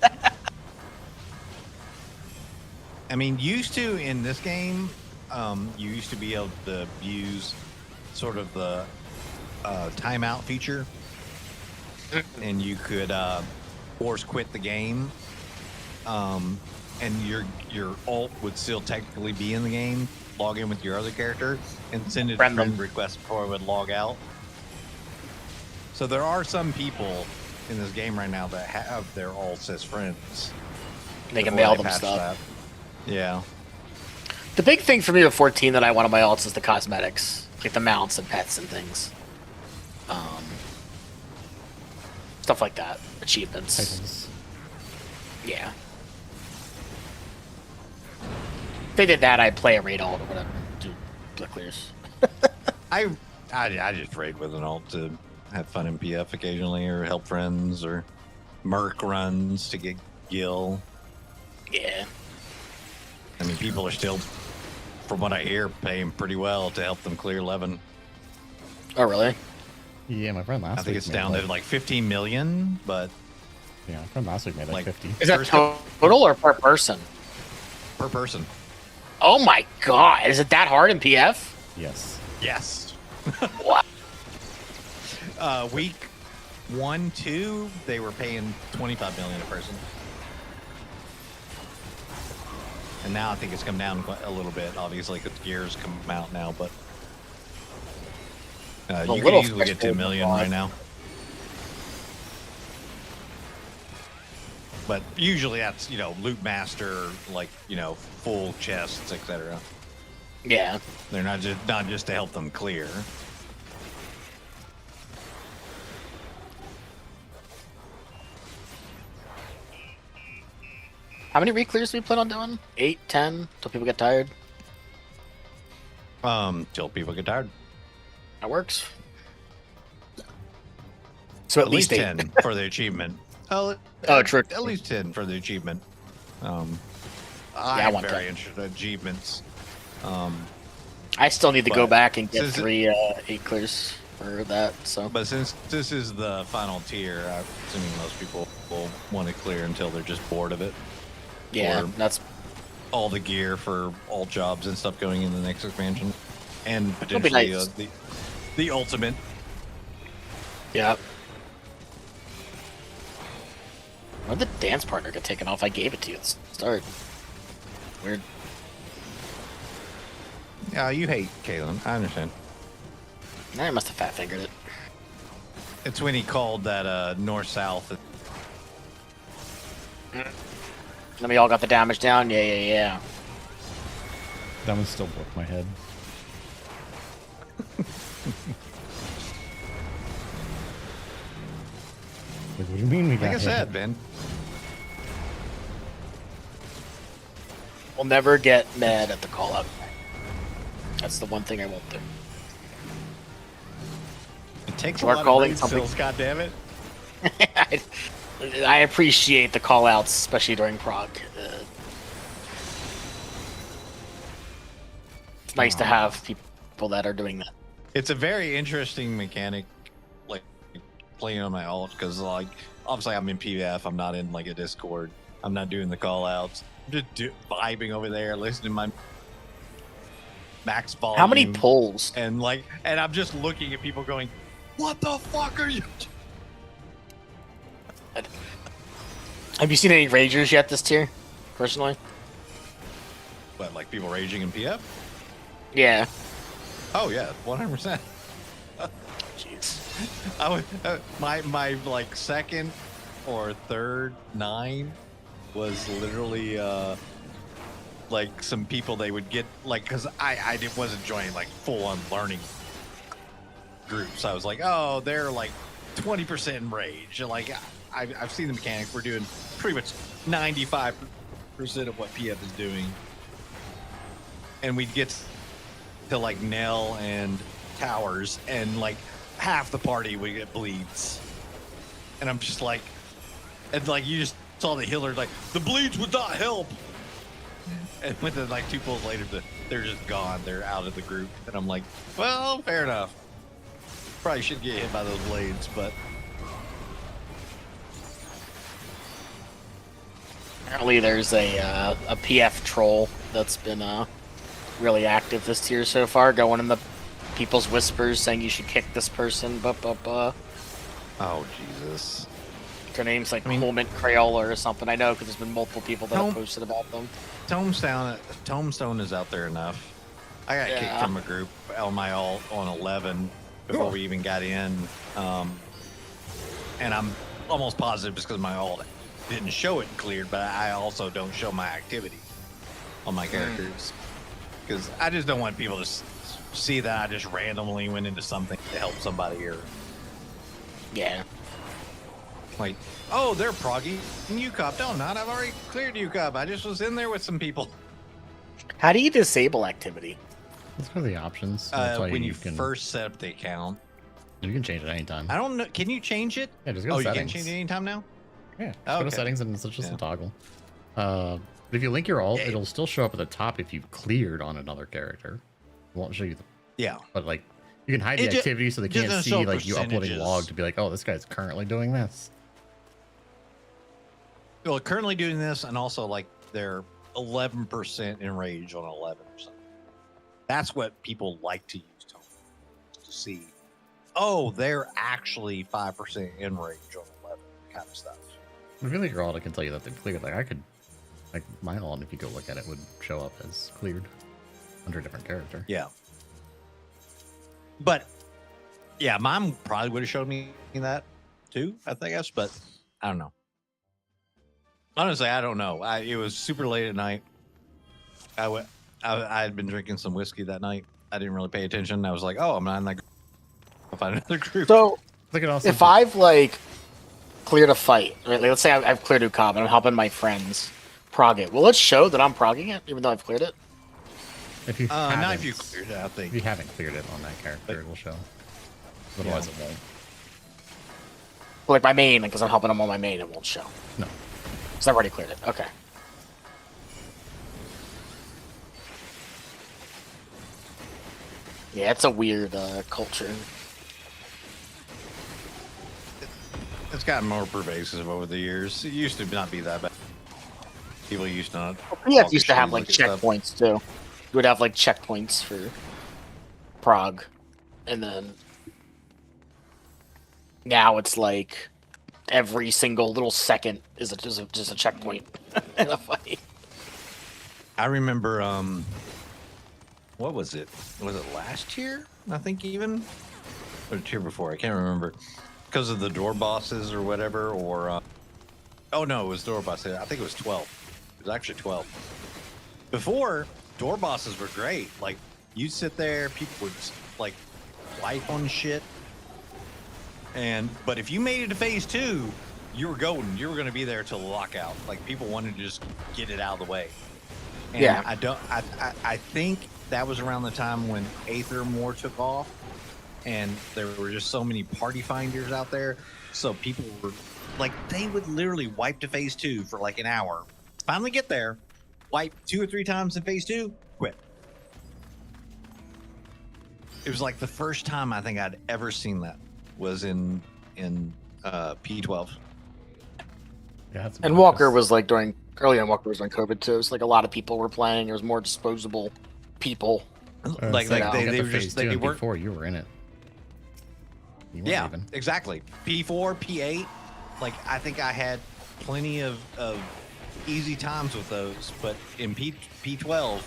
I mean, used to in this game, you used to be able to use sort of the timeout feature, and you could force quit the game, and your alt would still technically be in the game. Log in with your other character and send a friend request before it would log out. So there are some people in this game right now that have their alts as friends. They can before mail they them patch stuff. that. Yeah. The big thing for me with 14 that I want on my alts is the cosmetics, like the mounts and pets and things. Stuff like that. Achievements. Titles. Yeah. If they did that, I'd play a raid alt or whatever. Do split clears. I just raid with an alt to have fun in PF occasionally, or help friends, or merc runs to get gil. Yeah. I mean, people are still, from what I hear, paying pretty well to help them clear 11. Oh, really? Yeah, my friend last week. I think it's made down to like 15 million, but yeah, my friend last week made like 50. Is that total or per person? Per person. Oh my god! Is it that hard in PF? Yes. Yes. What? Week 1, 2, they were paying 25 million a person. And now I think it's come down a little bit, obviously, because gears come out now, but you can easily get 2 million right now. But usually that's, loot master, like, full chests, etc. Yeah. They're not just to help them clear. How many re-clears do we plan on doing? 8, 10, till people get tired? Till people get tired. That works. So at least 10 for the achievement. True. At least 10 for the achievement. I I'm want very 10. interested in achievements. I still need to go But back and get since 3 8 clears for that. So, But since this is the final tier, I'm assuming most people will want to clear until they're just bored of it. yeah, Or that's all the gear for all jobs and stuff going in the next expansion, and be potentially nice. the ultimate. yeah. When did the dance partner get taken off? I gave it to you at the start. Weird. Yeah, you hate Kalen. I understand. I must have fat fingered it. It's when he called that north-south. Then we all got the damage down. Yeah. That one still broke my head. Like, what do you mean we got Like I hit? said, Ben. We'll never get mad at the call up. That's the one thing I won't do. It takes You a are lot of calling brain something- cells, God damn it. I appreciate the call outs, especially during Prog. It's nice to have people that are doing that. It's a very interesting mechanic, like playing on my alt, because like obviously I'm in PVF, I'm not in like a Discord, I'm not doing the call outs, I'm just vibing over there, listening to my max volume. How many pulls? And like, and I'm just looking at people going, "What the fuck are you?" Have you seen any ragers yet this tier, personally? What, like people raging in PF? Yeah. Oh yeah, 100%. Jeez. I would, my like second or third 9 was literally like some people they would get like, because I wasn't joining like full on learning groups. I was like, oh, they're like 20% in rage. And like I've seen the mechanics. We're doing pretty much 95% of what PF is doing, and we'd get to like Nell and Towers, and like half the party would get bleeds, and I'm just like, and like you just saw the healer like, the bleeds would not help, and within like 2 pulls later they're just gone, they're out of the group, and I'm like, well, fair enough, probably should get hit by those blades, but Apparently there's a PF troll that's been really active this tier so far, going in the people's whispers saying you should kick this person, oh Jesus. Their name's like Coleman Crayola or something. I know because there's been multiple people that have posted about them. Tombstone is out there enough. I got kicked from a group on my alt on 11 before we even got in, and I'm almost positive just because my alt didn't show it cleared, but I also don't show my activity on my characters because I just don't want people to see that I just randomly went into something to help somebody, or like, oh, they're proggy in UCOP. No, not. I've already cleared UCOP. I just was in there with some people. How do you disable activity? Let's go to the options. When you first set up the account, you can change it anytime. I don't know. Can you change it? Yeah, just go to you settings. can change it anytime now? Yeah, just go to settings and it's just a toggle. But if you link your alt, it'll still show up at the top if you've cleared on another character. It won't show you the... But like, you can hide the activity so they can't see like you uploading log to be like, oh, this guy's currently doing this. Well, currently doing this, and also like they're 11% in rage on 11 or something. That's what people like to use to see. Oh, they're actually 5% in rage on 11 kind of stuff. If you link your alt, I can tell you that they've cleared. Like I could, like my alt, if you go look at it, would show up as cleared under a different character. Yeah. But yeah, mine probably would have showed me that too, I guess, but I don't know. Honestly, I don't know. It was super late at night. I had been drinking some whiskey that night. I didn't really pay attention. I was like, oh, I'm not in that group. I'll find another group. So if I've like cleared a fight, right? Like, let's say I've cleared UCOB and I'm helping my friends prog it. Will it show that I'm progging it, even though I've cleared it? If you not if you cleared it, I think. If you haven't cleared it on that character, it will show. Otherwise, it won't. Like my main, because I'm helping them on my main, it won't show. No. Because I've already cleared it. Okay. Yeah, it's a weird culture. It's gotten more pervasive over the years. It used to not be that bad. People used to not. PF used to have like checkpoints too. You would have like checkpoints for Prog, and then now it's like every single little second is just a checkpoint in a fight. I remember, what was it? Was it last year? I think even, or the year before? I can't remember. Because of the door bosses or whatever, or oh no, it was door bosses. I think it was 12. It was actually 12. Before, door bosses were great. Like, you'd sit there, people would like wipe on shit. But if you made it to phase 2, you were golden. You were going to be there till the lockout. Like, people wanted to just get it out of the way. And yeah. I think that was around the time when Aether more took off, and there were just so many party finders out there. So people were like, they would literally wipe to phase 2 for like an hour, finally get there, wipe 2 or 3 times in phase 2, quit. It was like the first time I think I'd ever seen that was in P12. Yeah, that's And Walker was like early on. Walker was during COVID too. It's like a lot of people were playing. There was more disposable people. Like they they got were the just phase 2 they and weren't. before you were in it. You weren't Yeah, even. exactly. P4, P8. Like I think I had plenty of easy times with those, but in P12,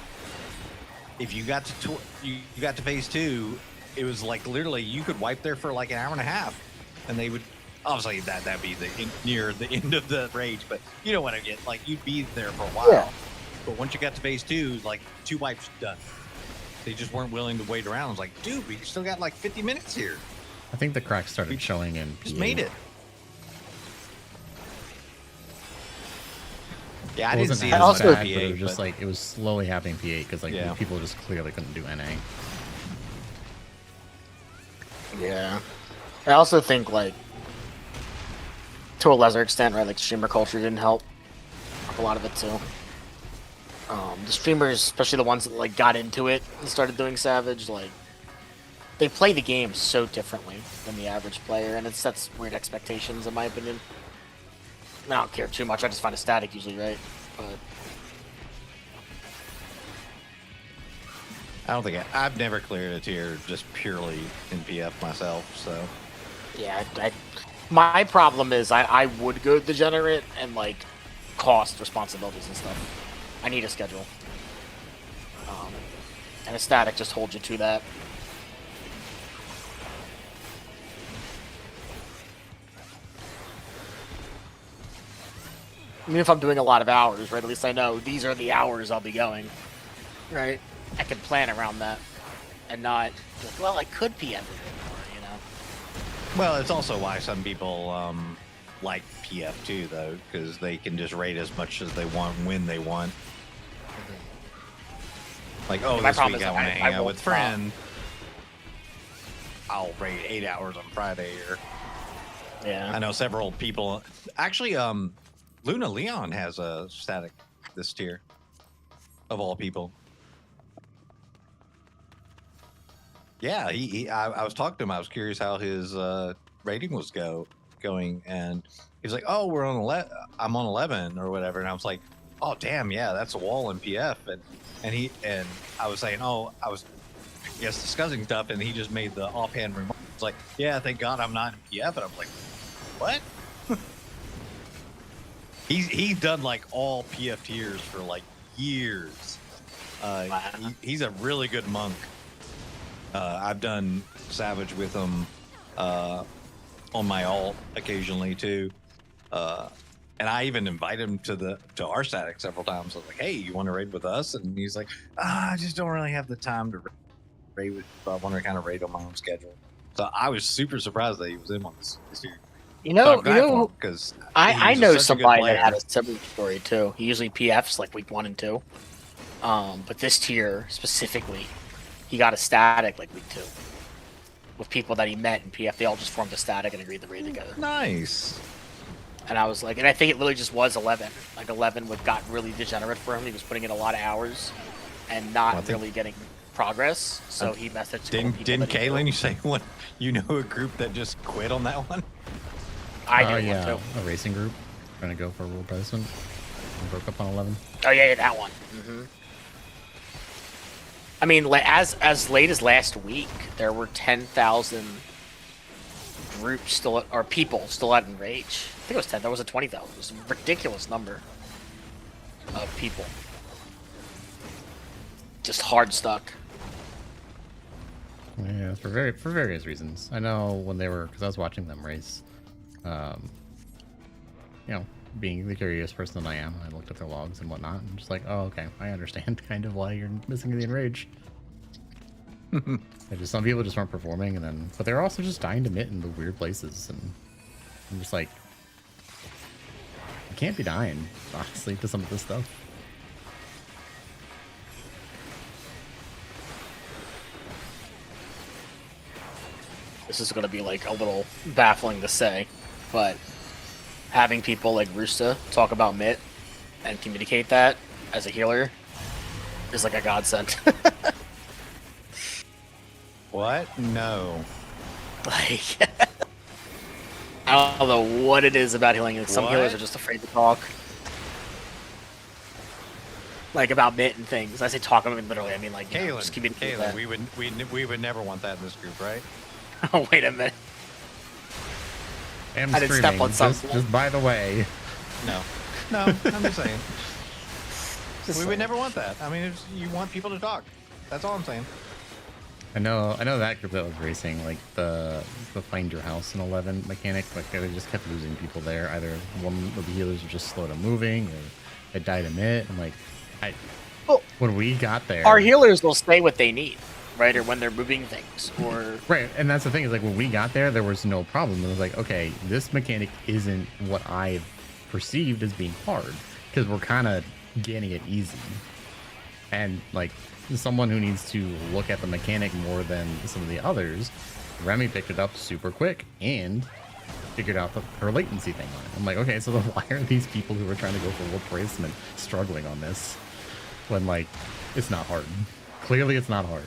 if you got to you got to phase 2, it was like literally you could wipe there for like an hour and a half, and they would obviously that'd be near the end of the rage, but you know what I get. Like you'd be there for a while, Yeah. but once you got to phase 2, like 2 wipes done. They just weren't willing to wait around. I was like, dude, we still got like 50 minutes here. I think the cracks started showing in Just P8. made it. Yeah, I It didn't wasn't see it as as also- bad, P8, but it was just but- like it was slowly happening P8 because like Yeah. people just clearly couldn't do NA. Yeah. I also think like to a lesser extent, right? Like streamer culture didn't help a lot of it too. The streamers, especially the ones that like got into it and started doing Savage, like they play the game so differently than the average player, and it sets weird expectations in my opinion. I don't care too much. I just find it static usually, right? But I don't think I've never cleared a tier just purely in PF myself. So yeah, my problem is I would go degenerate and like cost responsibilities and stuff. I need a schedule. And a static just holds you to that. Even if I'm doing a lot of hours, right? At least I know these are the hours I'll be going, right? I can plan around that and not, like, well, I could be everything more, you know? well, it's also why some people like PF too, though, because they can just raid as much as they want when they want. Like, oh, My this problem week is I want to I hang out won't with friend. I'll raid 8 hours on Friday. Or Yeah. I know several people. Actually, Luna Leon has a static this tier, of all people. Yeah, I was talking to him. I was curious how his rating was going, and he was like, "Oh, we're on 11. I'm on 11 or whatever." And I was like, "Oh, damn, yeah, that's a wall in PF." And I was saying, "Oh, I was, I guess, discussing stuff," and he just made the offhand remark. It's like, "Yeah, thank God I'm not in PF." And I'm like, "What?" He's done like all PF tiers for like years. He's a really good monk. I've done Savage with him on my alt occasionally too, and I even invited him to our static several times. I was like, "Hey, you want to raid with us?" And he's like, "I just don't really have the time to raid with you. I want to kind of raid on my own schedule." So I was super surprised that he was in on this year. You know, because I know somebody that had a similar story too. He usually PFs like week 1 and 2. But this tier specifically, he got a static like week 2. With people that he met in PF, they all just formed a static and agreed to raid together. Nice. And I was like, and I think it literally just was 11. Like 11 got really degenerate for him. He was putting in a lot of hours and not really getting progress. So he messaged. Didn't Kaylin, you say one? You know a group that just quit on that one? I did yeah, one too. a racing group trying to go for world president. Broke up on 11. Oh yeah, that one. I mean, as late as last week, there were 10,000 groups still, or people still out in rage. I think it was 10. There was a 20,000. It was a ridiculous number of people. Just hard stuck. Yeah, for various reasons. I know when they were, because I was watching them race. You know, being the curious person that I am, I looked at their logs and whatnot, and just like, oh, okay, I understand kind of why you're missing the enrage. Some people just weren't performing, and then, but they're also just dying to mitt in the weird places, and I'm just like, you can't be dying, honestly, to some of this stuff. this is going to be like a little baffling to say, but having people like Roosta talk about Mitt and communicate that as a healer is like a godsend. What? No. Like, I don't know what it is about healing. Like, some healers are just afraid to talk. Like about Mitt and things. I say talk, I mean literally. I mean like, you know, just communicate that. we would never want that in this group, right? Oh, wait a minute. I'm I didn't step on something. Just by the way. No, I'm just saying. We would never want that. I mean, you want people to talk. That's all I'm saying. I know that group that was racing, like the find your house in 11 mechanic, like they just kept losing people there. Either one of the healers was just slow to moving, or it died a minute. And like, when we got there, our healers will say what they need, right? Or when they're moving things, or right. And that's the thing is like when we got there was no problem. It was like, okay, this mechanic isn't what I perceived as being hard because we're kind of getting it easy, and like. Someone who needs to look at the mechanic more than some of the others, Remy picked it up super quick and figured out her latency thing on it. I'm like, okay, so then why are these people who are trying to go for world placement struggling on this when like it's not hard? Clearly, it's not hard.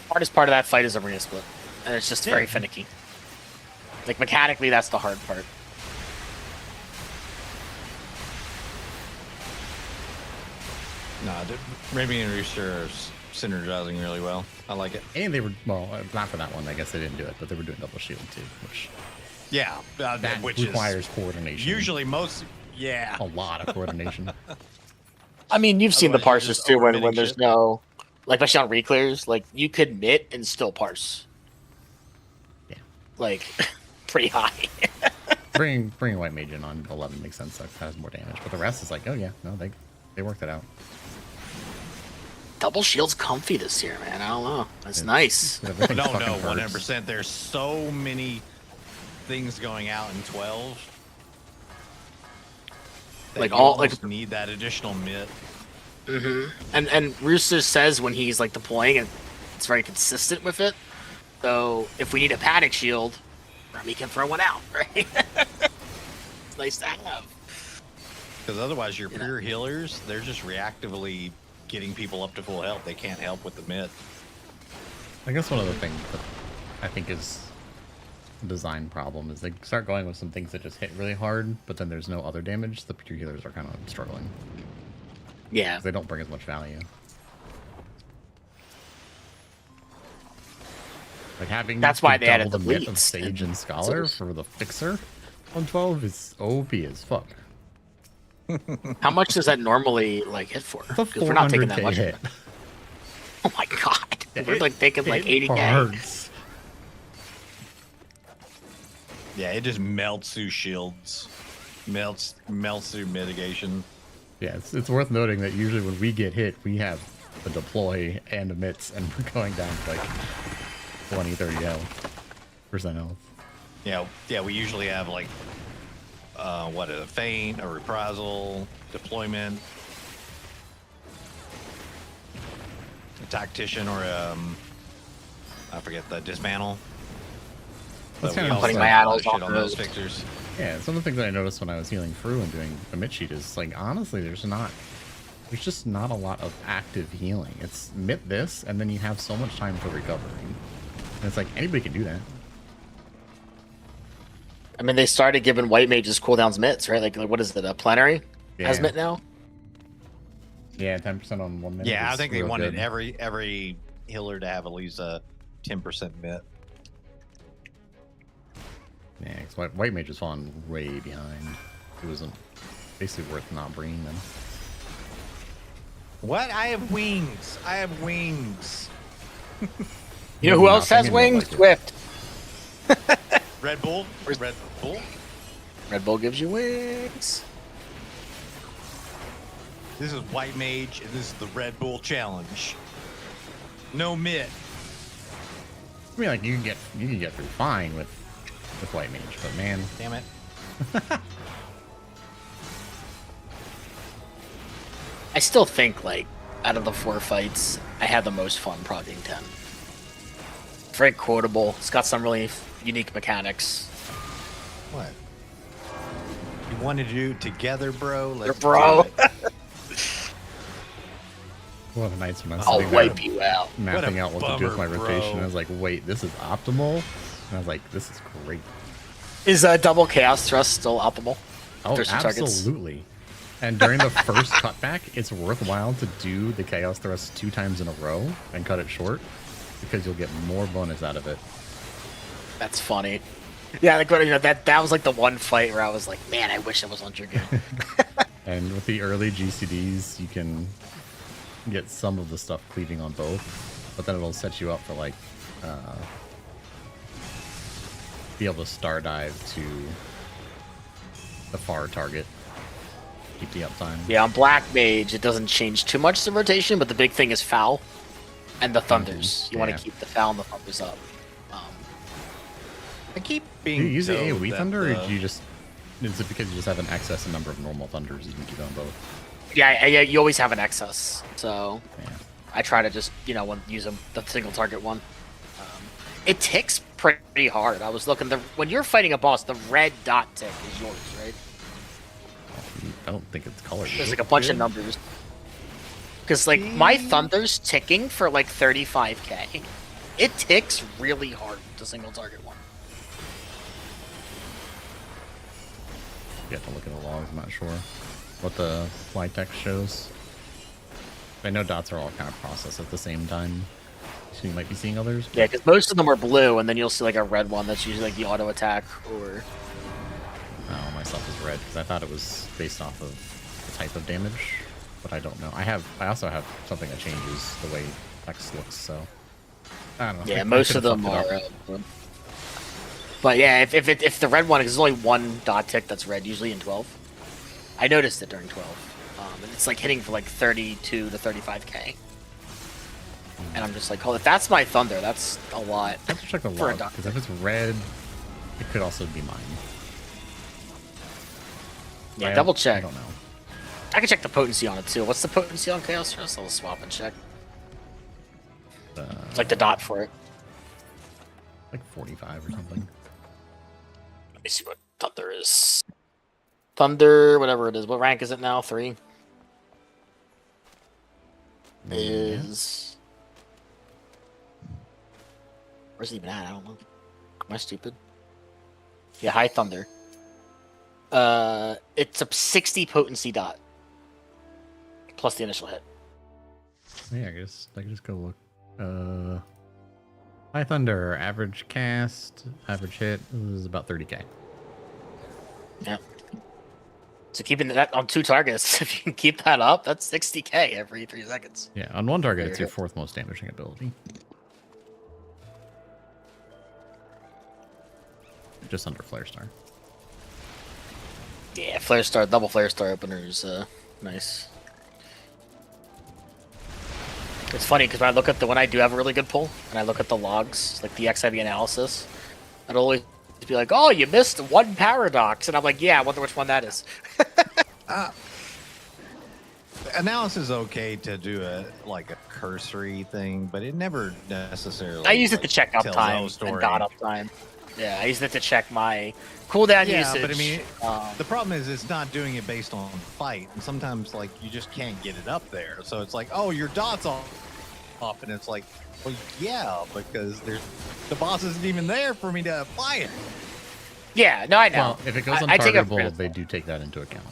Hardest part of that fight is arena split, and it's just very finicky. Like mechanically, that's the hard part. No, Remy and Rooster are synergizing really well. I like it. And they were, well, not for that one. I guess they didn't do it, but they were doing double shield too, which that which requires coordination. Usually a lot of coordination. I mean, you've seen the parsers too when there's shit. no, like especially on reclears, like you could mitt and still parse. Yeah. Like pretty high. bring White Mage in on 11 makes sense. That has more damage, but the rest is like, oh yeah, no, they worked it out. Double shield's comfy this year, man. I don't know. It's nice. No, 100%. There's so many things going out in 12. Like all like need that additional mitt. Mm-hmm. And Rooster says when he's like deploying, and it's very consistent with it. So if we need a panic shield, Remy can throw one out, right? It's nice to have. Because otherwise, your pure healers, they're just reactively getting people up to full health. They can't help with the mid. I guess one of the things that I think is a design problem is they start going with some things that just hit really hard, but then there's no other damage. The pure healers are kind of struggling. Yeah. They don't bring as much value. Like having that's why they added the myth of bleeds. Sage and Scholar for the fixer on 12 is OP as fuck. How much does that normally like hit for? Because we're not taking that much. hit. Oh my god! We're like taking like 80k. Yeah, it just melts through shields, melts through mitigation. Yeah, it's worth noting that usually when we get hit, we have a deploy and emits, and we're going down to like 20, 30 % health. Yeah, we usually have like a feint, a reprisal, deployment, a tactician, or I forget the dismantle. That's But kind we of also putting my have addles shit on on those those. fixers. Yeah, some of the things that I noticed when I was healing through and doing a mid sheet is like honestly there's just not a lot of active healing. It's mit this and then you have so much time for recovering. And it's like anybody can do that. I mean, they started giving white mages cooldowns mitts, right? Like what is it? A plenary has mitt now. Yeah, 10% on 1 minute. Yeah, I is think they real wanted good. every healer to have at least a 10% mitt. Yeah, because white mage is falling way behind. It wasn't basically worth not bringing them. What? I have wings. I have wings. You know who else has wings? Swift. Red Bull? Red Bull? Red Bull gives you wings. This is White Mage, and this is the Red Bull Challenge. No mitt. I mean, like you can get through fine with white mage, but man, Damn it. I still think like out of the 4 fights, I had the most fun progging 10. very quotable. It's got some really unique mechanics. What? You wanted to do together, bro? Let's Bro. do it. One of the nights when I was I'll sitting there wipe you out. mapping out what to do with my bummer, rotation, bro. I was like, wait, this is optimal? And I was like, this is great. Is double chaos thrust still optimal? Oh, There's some targets. absolutely. And during the first cutback, it's worthwhile to do the Chaos Thrust 2 times in a row and cut it short because you'll get more bonus out of it. That's funny. Yeah, like that was like the one fight where I was like, man, I wish I was on Dragoon. And with the early GCDs, you can get some of the stuff cleaving on both, but then it'll set you up for like be able to star dive to the far target. Keep the uptime. Yeah, on Black Mage, it doesn't change too much the rotation, but the big thing is foul and the thunders. You want Yeah. to keep the foul and the thunders up. I keep Do being you use the told AoE that thunder, or the- do you just? Is it because you just have an excess number of normal thunders? You can keep it on both. Yeah, you always have an excess, so Yeah. I try to just use the single target one. It ticks pretty hard. I was looking when you're fighting a boss, the red dot tick is yours, right? I don't think it's colored. There's like a bunch of numbers. Because like my thunder's ticking for like 35k. It ticks really hard to single target one. You have to look at the logs. I'm not sure what the fly text shows. I know dots are all kind of processed at the same time, so you might be seeing others. Yeah, because most of them are blue, and then you'll see like a red one that's usually like the auto attack or. Oh, my stuff is red because I thought it was based off of the type of damage, but I don't know. I also have something that changes the way text looks, so I don't know. Yeah, I most of could've them fucked are. it up. But yeah, if the red one, because there's only one dot tick that's red, usually in 12. I noticed it during 12, and it's like hitting for like 32 to 35k. And I'm just like, oh, if that's my thunder, that's a lot. I have to check the for a log dot because if it's red, it could also be mine. Yeah, I double I check. don't know. I can check the potency on it too. What's the potency on Chaos Thrust? I'll swap and check. It's like the dot for it. Like 45 or something. Let me see what Thunder is. Thunder, whatever it is. What rank is it now? 3? Is... Where's it even at? I don't know. Am I stupid? Yeah, high Thunder. It's a 60 potency dot. Plus the initial hit. Yeah, I guess I can just go look. High Thunder, average cast, average hit is about 30k. Yeah. So keeping that on 2 targets, if you can keep that up, that's 60k every 3 seconds. Yeah, on 1 target, it's your Hit. 4th most damaging ability. Just under Flare Star. Yeah, Flare Star, double Flare Star openers, nice. It's funny because when I look at when I do have a really good pull, and I look at the logs, like the XIV analysis, it'll always be like, "Oh, you missed 1 paradox," and I'm like, "Yeah, I wonder which one that is." Analysis is okay to do a cursory thing, but it never necessarily. I use it to check tells the uptime whole and story. dot uptime. Yeah, I use it to check my cooldown Yeah, usage. but I mean, the problem is it's not doing it based on fight, and sometimes you just can't get it up there. So it's like, oh, your dot's off, and it's like, well, yeah, because the boss isn't even there for me to apply it. Yeah, no, I know. Well, if it goes I take a untargetable, they do take that into account.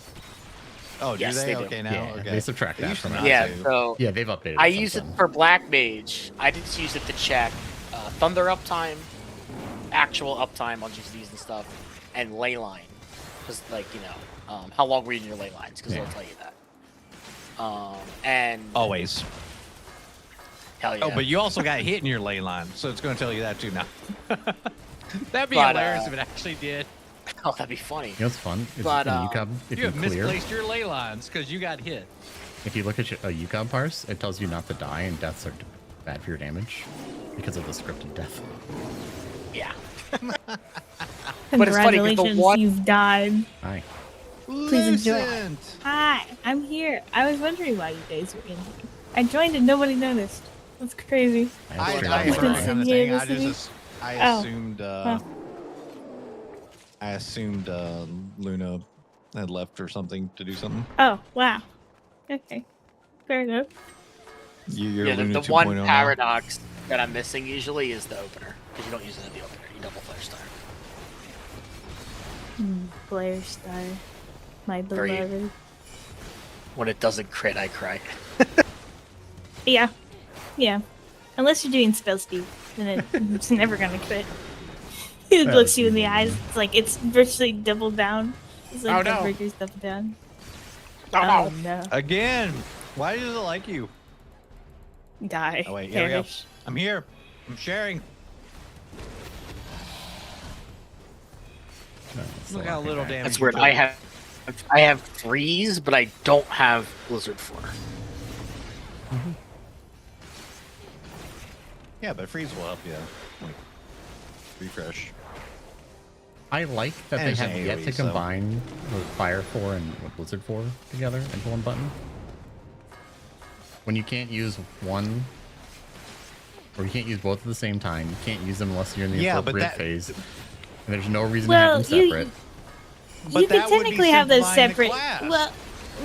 Oh, Yes, do they they? do. Okay, now Yeah, okay. they subtract They that used from to it. not Yeah, to. so Yeah, they've updated. I since use it then. for Black Mage. I just use it to check Thunder uptime, actual uptime on GCDs and stuff, and ley line. Because, how long were you in your ley lines? Because Yeah. they'll tell you that. And Always. hell yeah. Oh, but you also got hit in your ley line, so it's going to tell you that too now. That'd be But, hilarious if it actually did. Oh, that'd be funny. You know what's fun? Is But, in UCOB, if You you have clear, misplaced your ley lines because you got hit. if you look at a UCOB parse, it tells you not to die, and deaths are bad for your damage because of the scripted death. Yeah. But it's funny 'cause the congratulations, one- you've died. Hi. Please enjoy. Listen. Hi, I'm here. I was wondering why you guys were in here. I joined and nobody noticed. That's crazy. I straight heard up that lie. kind of Here thing. I listening? just I Oh. assumed Huh. I assumed Luna had left or something to do something. Oh, wow. Okay. Fair enough. You're Yeah, Luna the one 2.0 now? paradox that I'm missing usually is the opener, because you don't use it in the opener. You double flare star. Blair Star. My Very- beloved. When it doesn't crit, I cry. Yeah. Yeah. Unless you're doing spell speed, then it's never gonna crit. It That looks was you in the mean. eyes. It's like it's virtually double down. It's like Oh, no. Gunbreaker's double down. Oh, no. Again. Why does it like you? Die. Oh wait, here we go. Perish. I'm here. I'm sharing. Look how little damage. That's you weird. took. I have freeze, but I don't have blizzard 4. Yeah, but freeze will help you. Like, refresh. I like that And they it's have an yet AoE, to so- combine with Fire 4 and with Blizzard 4 together into one button. When you can't use one, or you can't use both at the same time, you can't use them unless you're in the Yeah, but appropriate that- phase. And there's no reason Well, to have them separate. But you can that would be technically have those simplifying the separate. class.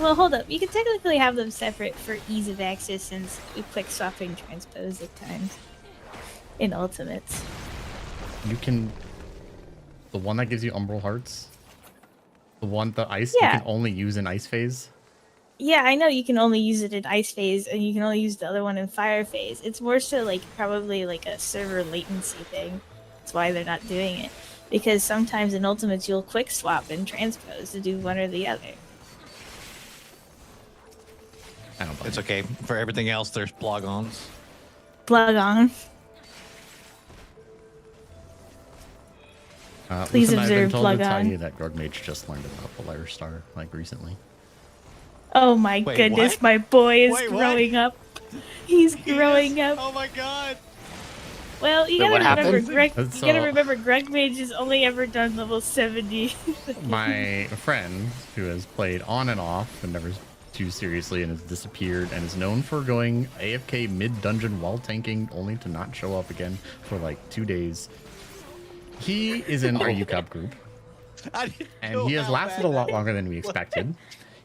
Well, hold up. You can technically have them separate for ease of access since we quick swapping transpose at times in ultimates. You can, the one that gives you Umbral Hearts, the ice, Yeah. you can only use in ice phase. Yeah, I know you can only use it in ice phase, and you can only use the other one in fire phase. It's more so like probably like a server latency thing. That's why they're not doing it. Because sometimes in ultimates you'll quick swap and transpose to do one or the other. I don't buy It's it. okay. For everything else, there's plug-ons. Plug on. Please Listen, I've been observe told plug to tell on. you that Grog Mage just learned about Polaris Star like recently. Oh my Wait, goodness, what? my boy is Wait, what? growing up. He's growing up. Oh my god. Well, you Wait, gotta what remember, happened? Greg. You So- gotta remember, Greg Mage has only ever done level 70. My friend, who has played on and off and never too seriously and has disappeared and is known for going AFK mid-dungeon while tanking only to not show up again for like 2 days. He is in our UCOP group, I didn't and know he has how lasted bad a lot that longer than we expected.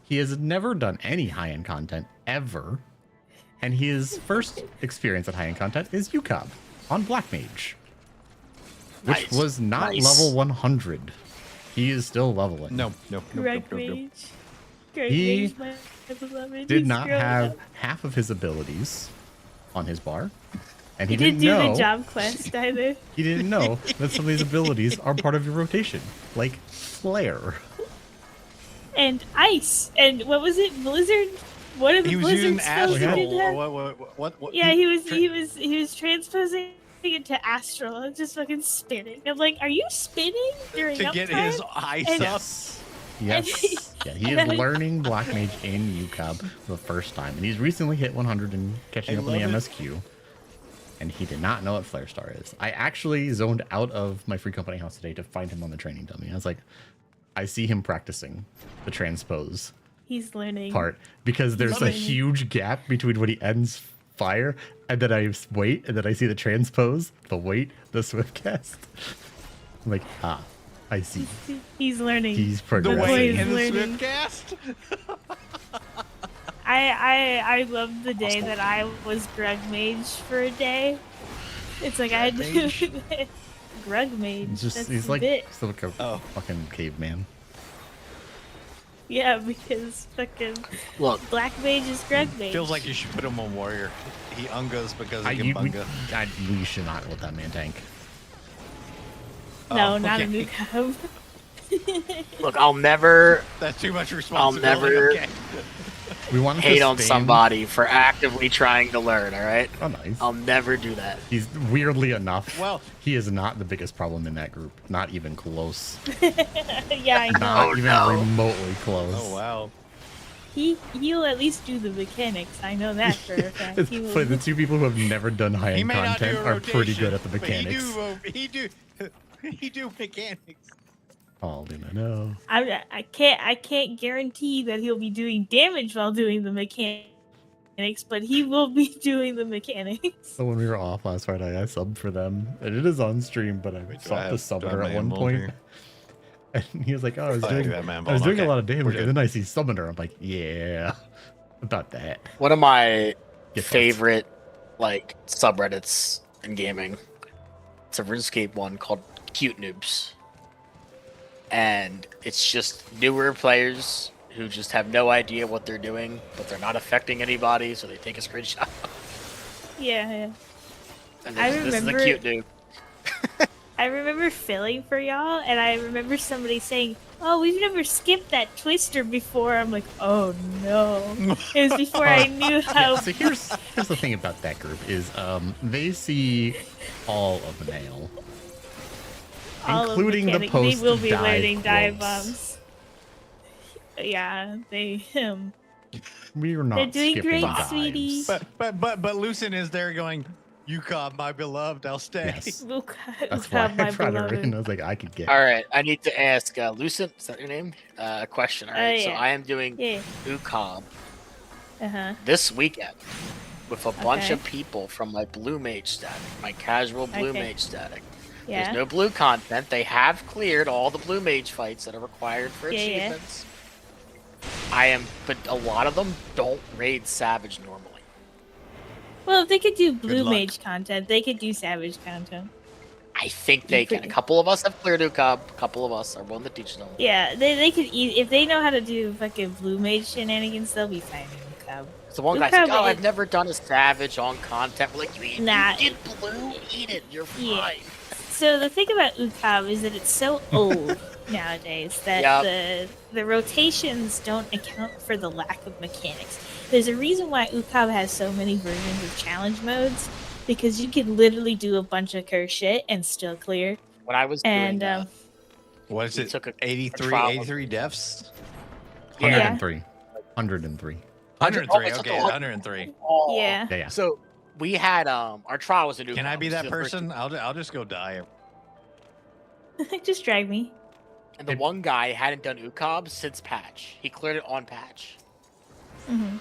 He has never done any high-end content ever, and his first experience at high-end content is UCOP on Black Mage, which Nice. was not Nice. level 100. He is still leveling. No, no, no, Greg no, no, no. Mage. Greg He Mage, my beloved. Did He's not growing have up. half of his abilities on his bar, and He he didn't didn't do know. the job quest either. He didn't know that some of these abilities are part of your rotation, like Flare. And ice. And what was it? Blizzard? What are the He was using blizzard spells he astral. did have? What? Yeah, he was transposing it to astral and just fucking spinning. I'm like, are you spinning during to get uptime? his eyes And- up. Yes. Yeah, he is learning Black Mage in UCOB for the first time, and he's recently hit 100 and catching I up on the love it. MSQ. And he did not know what Flare Star is. I actually zoned out of my free company house today to find him on the training dummy. I was like, I see him practicing the transpose He's learning. part because there's a learning. huge gap between when he ends fire and then I wait and then I see the transpose, the wait, the swift cast. I'm like, I see. He's learning. He's The progressing. way He's in the learning. swift cast. I loved the day that I was Greg Mage for a day. It's like I Greg do Mage? Greg Mage. He's just That's he's the like bit. still like a Oh. fucking caveman. Yeah, because fucking Look, Black Mage is Greg Mage. Feels like you should put him on warrior. He ungas because he we, can bunga. we should not let that man tank. No, Oh, not a okay. new cub. look, I'll never That's too much responsibility. never- Okay. We want him hate to on spam- somebody for actively trying to learn, alright? Oh, nice. I'll never do that. He's weirdly enough. Well- he is not the biggest problem in that group. Not even close. Yeah, I know. Not Oh, even no. remotely close. Oh wow. He'll at least do the mechanics. I know that for a fact. It's He will. funny, the two people who have never done He high-end may not do content a are rotation, pretty good at the but mechanics. He do mechanics. Oh, Luna, no. I can't guarantee that he'll be doing damage while doing the mechanics. mechanics, but he will be doing the mechanics. So when we were off last Friday, I subbed for them, and it is on stream. But I sought the summoner at one point, and he was like, "Oh, I was doing a lot of damage, and then I see summoner. I'm like, yeah, about that." One of my favorite like subreddits in gaming. It's a RuneScape one called Cute Noobs, and it's just newer players who just have no idea what they're doing, but they're not affecting anybody, so they take a screenshot. Yeah. And this is a cute dude. I remember filling for y'all, and I remember somebody saying, "Oh, we've never skipped that twister before." I'm like, "Oh no!" It was before I knew how. Yeah, so here's the thing about that group is they see all of the nail, including the post. They will be learning dive quotes. bombs. Yeah, they. We are not. They're doing skipping great, dives. sweetie. But Lucen is there going, "Yukon, my beloved, I'll stay." Yes. Lucas, That's why I brought her in. I was like, I could get. All right, I need to ask Lucent, is that your name? A question. All right, so yeah. I am doing Yeah. UCOB Uh-huh. this weekend with a bunch Okay. of people from my Blue Mage static, my casual Blue Okay. Mage static. Yeah. There's no blue content. They have cleared all the Blue Mage fights that are required for Yeah, yeah. achievements. But a lot of them don't raid Savage normally. Well, if they could do Blue luck. Mage content, they could do Savage content. I think they can. A couple of us have cleared UCOB. A couple of us are willing to teach them. Yeah, they could if they know how to do fucking Blue Mage shenanigans, they'll be fine in UCOB. So one guy's like, "Oh, I've never done a Savage on content." We're like, "You did Blue? Eat it. You're fine." Yeah. So the thing about UCOB is that it's so old nowadays that the rotations don't account for the lack of mechanics. There's a reason why UCOB has so many versions of challenge modes, because you can literally do a bunch of curse shit and still clear. When I was and doing what is it? took a 83 deaths? 103. 103. 103. Okay, 103. Yeah. Yeah. So we had our trial was a new. Can I be that person? I'll just go die. Just drag me. And the one guy hadn't done UCOB since patch. He cleared it on patch. Hmm.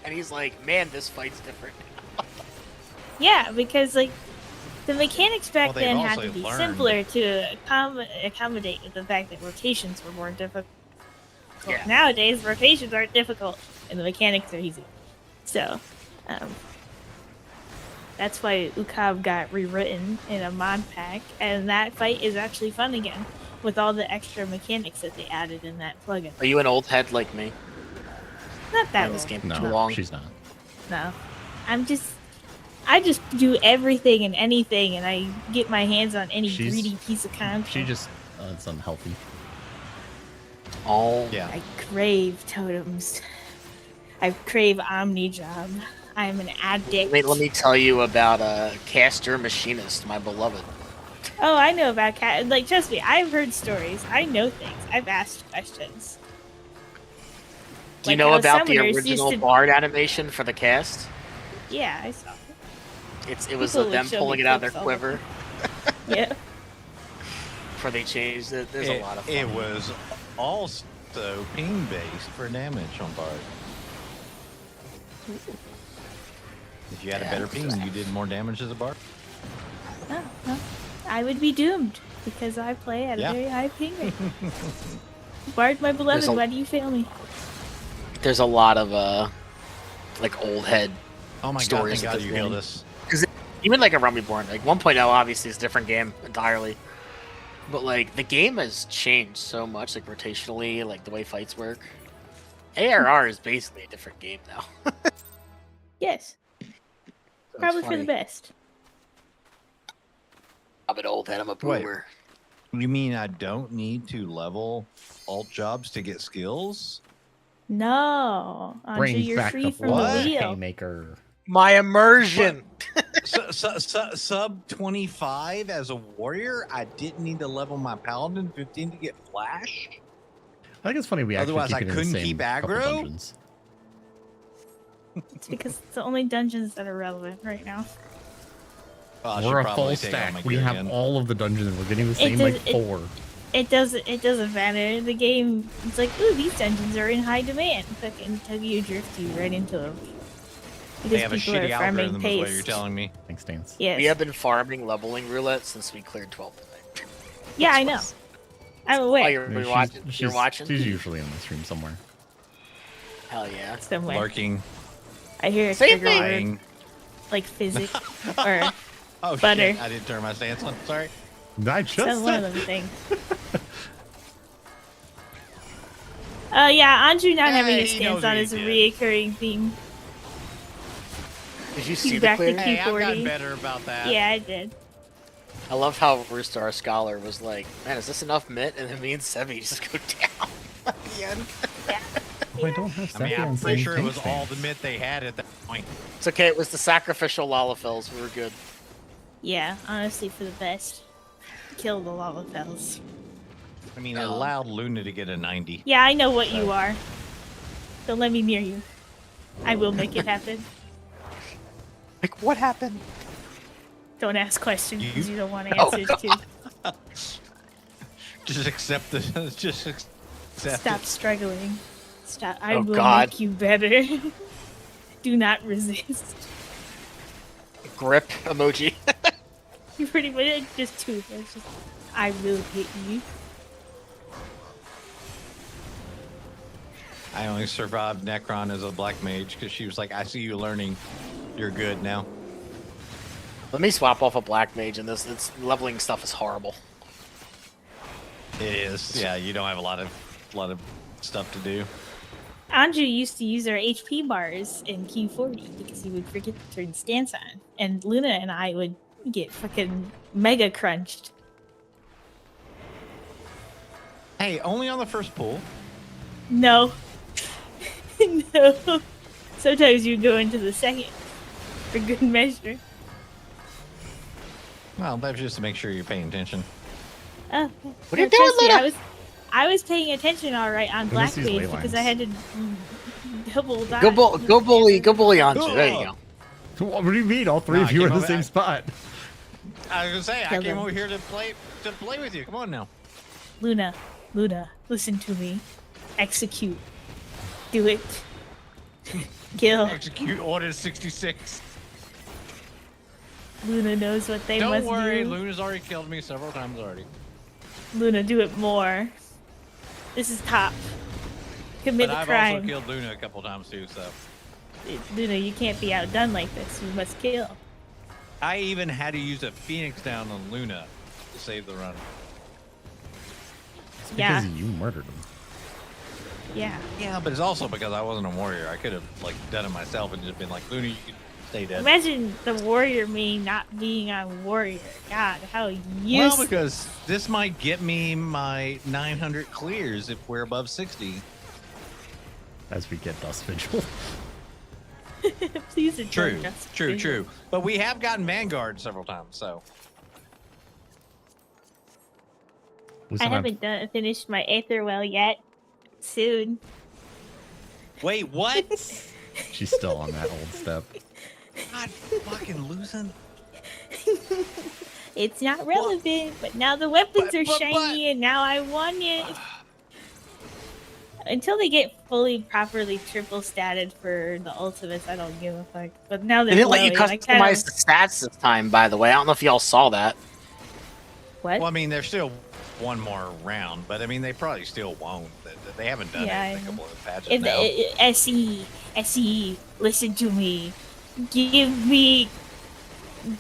And he's like, "Man, this fight's different." Yeah, because like the mechanics back they've then had also to be learned. simpler to accommodate the fact that rotations were more difficult. Yeah. Nowadays, rotations aren't difficult and the mechanics are easy. So, that's why UCOB got rewritten in a mod pack, and that fight is actually fun again with all the extra mechanics that they added in that plugin. Are you an old head like me? Not that Playing this old. game for No, too long. she's not. No, I just do everything and anything, and I get my hands on any She's- greedy piece of content. She just it's unhealthy. Oh Yeah. I crave totems. I crave Omni Job. I'm an addict. Wait, let me tell you about Caster Machinist, my beloved. Oh, I know about cat. Like, trust me, I've heard stories. I know things. I've asked questions. Do you Like know how about the summoners used original to- Bard animation for the cast? Yeah, I saw It was People would them show pulling me it out of their clips all the quiver it. Yeah. before they changed it. There's a lot of fun. It was also ping based for damage on Bard. If you had a better ping, you did more damage as a Bard. Oh, well, I would be doomed because I play at Yeah. a very high ping rate. Bard, my beloved, There's a- why do you fail me? There's a lot of like old head Oh my god, stories. thank of god this you game. healed us. Even like a Rum Reborn, like 1.0 obviously is a different game entirely. But like the game has changed so much, like rotationally, like the way fights work. ARR is basically a different game now. Yes. So it's Probably for the funny. best. I'm an old head, I'm a Wait. boomer. You mean I don't need to level alt jobs to get skills? No. Anju, Bring you're back free the from what? the wheel. Haymaker. My immersion. Sub 25 as a warrior, I didn't need to level my paladin 15 to get flash. I think it's funny we actually Otherwise, keep I it in the couldn't same keep couple aggro? dungeons. It's because it's the only dungeons that are relevant right now. Oh, I should We're a probably full take out my stack. We gear have again. all of the dungeons and we're getting the same like does- 4. It doesn't matter. The game, it's like, ooh, these dungeons are in high demand. Fucking Tokyo drift you right into them. They have a people are shitty farming algorithm, is what paste. you're telling me. Thanks, Stains. Yes. We have been farming leveling roulette since we cleared 12 tonight. Yeah, I know. I'm aware. Oh, you're watching? You're watching? She's usually in the stream somewhere. Hell yeah. Somewhere. Lurking. I hear a Same trigger word, Lying. like physics or Oh, butter. shit. I didn't turn my stance on. Sorry. I just Some one said. of them things. Yeah, Anju not having Hey, a he stance knows on what he is a did. reoccurring theme. Did you see He's the back to clear? Q40. Hey, I've gotten better about that. Yeah, I did. I love how Rooster, our scholar, was like, man, is this enough mint? And then me and Sebi just go down at the end. Oh, I don't have I mean, Sepia I'm on pretty same sure it was tank all stance. the mint they had at that point. It's okay, it was the sacrificial Lalafels. We were good. Yeah, honestly, for the best. Kill the Lalafels. I mean, it allowed Luna to get a 90. Yeah, I know what you are. Don't let me near you. I will make it happen. Like, what happened? Don't ask questions because you don't want Oh, answers to. Just accept the. Just accept Stop it. struggling. Stop. I Oh, will God. make you better. Do not resist. Grip emoji. You pretty much just two. It's just, I will hit you. I only survived Necron as a black mage because she was like, I see you learning. You're good now. Let me swap off a black mage in this. It's leveling stuff is horrible. It is. Yeah, you don't have a lot of stuff to do. Anju used to use our HP bars in Q40 because he would forget to turn stance on. And Luna and I would get fucking mega crunched. Hey, only on the first pull. No. No. Sometimes you go into the second for good measure. Well, that's just to make sure you're paying attention. Oh, What are you no, doing, trust me, Luna? I was paying attention all right on Black sees Mage ley because lines. I had to double dodge. Go bully Anju. There you go. What do you mean? All three No, of I you are in came the over- same spot. I was gonna say, I Kill came them. over here to play with you. Come on now. Luna, listen to me. Execute. Do it. Kill. Execute Order 66. Luna knows what they Don't must worry, do. Luna's already killed me several times already. Luna, do it more. This is top. Commit But the I've crime. also killed Luna a couple times too, so. Luna, you can't be outdone like this. You must kill. I even had to use a Phoenix down on Luna to save the run. It's Yeah. because you murdered him. Yeah. Yeah, but it's also because I wasn't a warrior. I could have like done it myself and just been like, Luna, you can stay dead. Imagine the warrior me not being a warrior. God, how Well, useless. because this might get me my 900 clears if we're above 60. As we get Dust Vigil. Please enjoy True, Dust true, Vigil. true. But we have gotten Vanguard several times, so. I haven't finished my Aetherwell yet. Soon. Wait, what? She's still on that old step. God, fucking losing. It's not relevant, but now the weapons are but- shiny and now I want it. Until they get fully, properly triple statted for the ultimates, I don't give a fuck. But now They they're didn't let you glowy, like, I don't- customize the stats this time, by the way. I don't know if y'all saw that. What? Well, I mean, there's still one more round, but I mean, they probably still won't. They haven't done Yeah, it in I a couple of patches If now. the SE, listen to me. Give me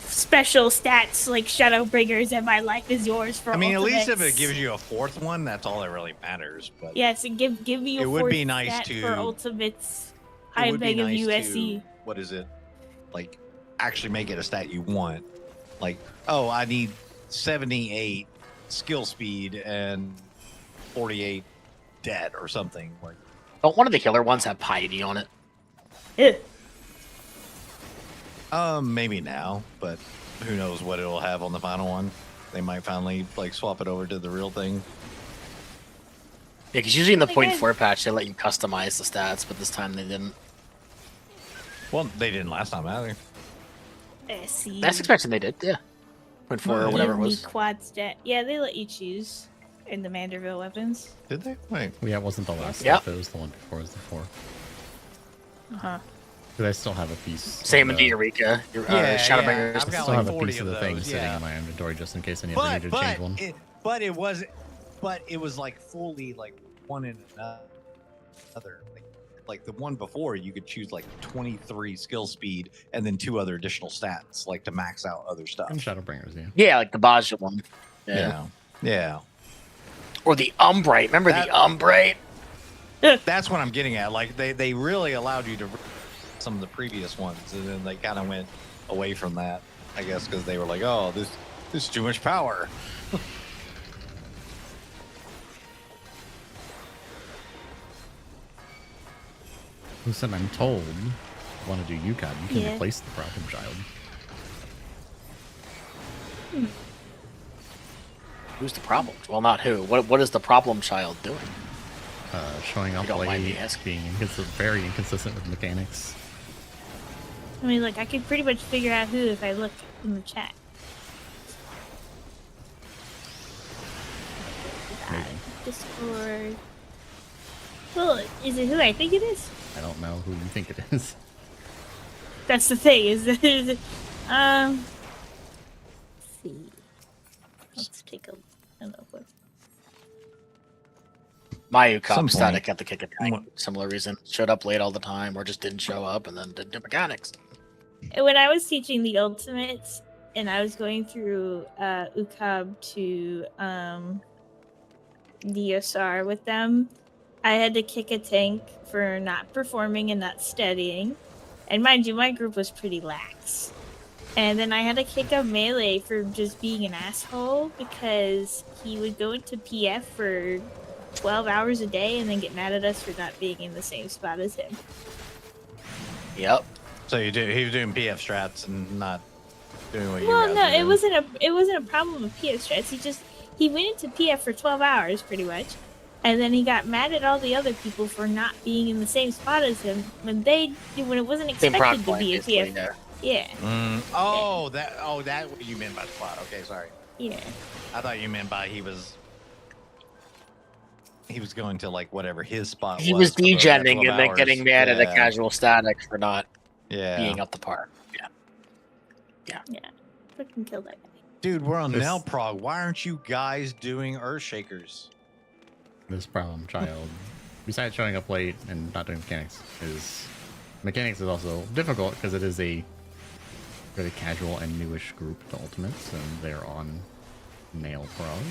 special stats like Shadowbringers and my life is yours for I mean, at least if ultimates. it gives you a fourth one, that's all that really matters. But Yes, and give me a It would fourth be nice stat to- for ultimates. it I would be beg of nice you, to, SE. what is it? Like, actually make it a stat you want. Like, oh, I need 78 skill speed and 48 dead or something. Like, Don't one of the healer ones have piety on it? Ew. maybe now, but who knows what it'll have on the final one. They might finally like swap it over to the real thing. Yeah, because usually in the Oh my point God. 4 patch, they let you customize the stats, but this time they didn't. Well, they didn't last time either. SE. That's expansion they did, yeah. Point 4 or whatever it Give me was. quad stat. Yeah, they let you choose in the Manderville weapons. Did they? Wait. Yeah, it wasn't the last Yep. step. It was the one before. It was the 4. Uh huh. Because I still have a piece. Same in the Eureka. Shadowbringers. I've I got still like have a 40 piece of the those, thing sitting yeah. in my inventory just in case I ever need to change one. But it was like fully like one in another. Like the one before, you could choose like 23 skill speed and then 2 other additional stats, like to max out other stuff. And Shadowbringers, yeah. Yeah, like the Baja one. Yeah. Or the Umbrite. Remember the Umbrite? That's what I'm getting at. Like they really allowed you to some of the previous ones, and then they kind of went away from that, I guess, because they were like, oh, this is too much power. Listen, I'm told, if you want to do UCOD, you can replace the problem child. Who's the problem? Well, not who. What is the problem child doing? Showing up don't mind late, me asking. being very inconsistent with mechanics. I mean, like, I could pretty much figure out who if I look in the chat. Discord. Well, is it who I think it is? I don't know who you think it is. That's the thing. Let's see. Let's take a look. My Some UCOP point. static at the kick attack. Similar reason. Showed up late all the time, or just didn't show up, and then didn't do mechanics. When I was teaching the ultimates, and I was going through UCOB to DSR with them, I had to kick a tank for not performing and not studying. And mind you, my group was pretty lax. And then I had to kick a melee for just being an asshole because he would go into PF for 12 hours a day and then get mad at us for not being in the same spot as him. Yep. So he was doing PF strats and not doing what you Well, guys no, were doing. it wasn't a problem with PF strats. He went into PF for 12 hours pretty much. And then he got mad at all the other people for not being in the same spot as him when it wasn't expected to be a PF. Yeah. That what you meant by spot. Okay, sorry. Yeah. I thought you meant by he was going to like whatever his spot He was. was degenning and then getting mad at a casual static for not being up to par. Yeah. Fucking kill that guy. Dude, we're on Nell Prog. Why aren't you guys doing Earthshakers? This problem child, besides showing up late and not doing mechanics is also difficult because it is a very casual and newish group to ultimates, and they're on Nail Prog.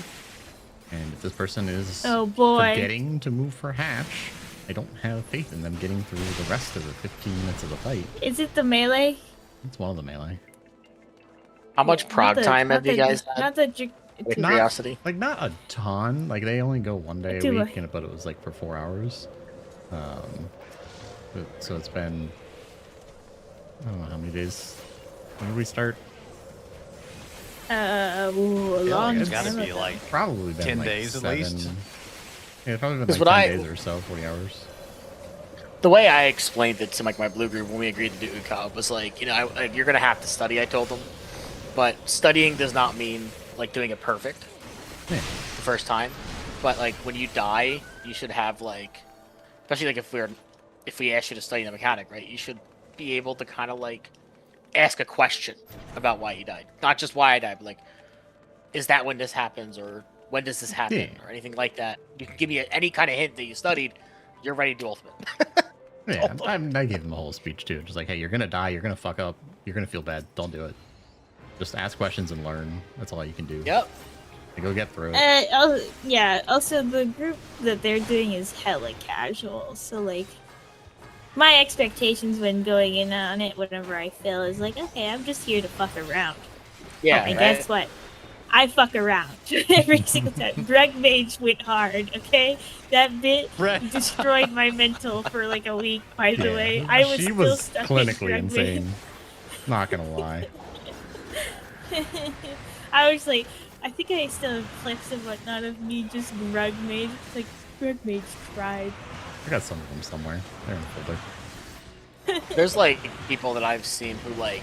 And if this person is forgetting to move for hatch, I don't have faith in them getting through the rest of the 15 minutes of the fight. Is it the melee? It's one of the melee. How much prog time have you guys had? With curiosity. Not a ton. Like they only go one day a week, but it was like for 4 hours. So it's been, I don't know how many days. When did we start? A long It's time got to be ago. like Probably been 10 like days at 7. least. Yeah, it's probably been 'Cause like 10 days or so, 40 hours. The way I explained it to like my blue group when we agreed to do UCOB was like, you're gonna have to study. I told them, but studying does not mean like doing it perfect the first time. But like when you die, you should have like, especially like if we ask you to study the mechanic, right? You should be able to kind of like ask a question about why you died, not just why I died, but like, is that when this happens, or when does this happen, or anything like that. You can give me any kind of hint that you studied. You're ready to do ultimate. Yeah, I gave them the whole speech too. Just like, hey, you're gonna die, you're gonna fuck up, you're gonna feel bad. Don't do it. Just ask questions and learn. That's all you can do. Yep. And go get through it. Also the group that they're doing is hella casual. So like, my expectations when going in on it, whenever I fail, is like, okay, I'm just here to fuck around. Yeah. And guess what? I fuck around every single time. Greg Mage went hard, okay? That bit destroyed my mental for like a week, by the way. I was she still was stuck clinically in insane. Not gonna lie. I was like, I think I still have clips and whatnot of me just Greg Mage. It's like, Greg Mage tried. I got some of them somewhere. They're in the folder. There's like people that I've seen who like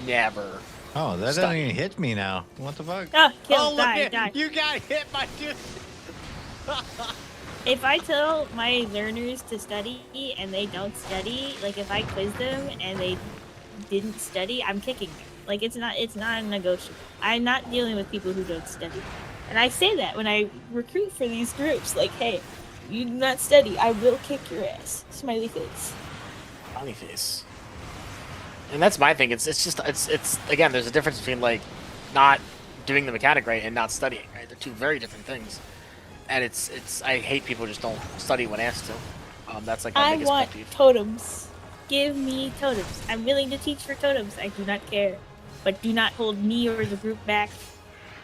never. Oh, that doesn't even hit me now. What the fuck? Oh, kill, look die, at die. you got hit by dude. if I tell my learners to study and they don't study, like if I quiz them and they didn't study, I'm kicking them. Like it's not negotiable. I'm not dealing with people who don't study. And I say that when I recruit for these groups, like, hey, you do not study, I will kick your ass. Smiley face. Smiley face. And that's my thing. It's again, there's a difference between like not doing the mechanic right and not studying, right? They're two very different things. And it's I hate people who just don't study when asked to. That's like my I biggest want pet peeve. totems. Give me totems. I'm willing to teach for totems. I do not care. But do not hold me or the group back.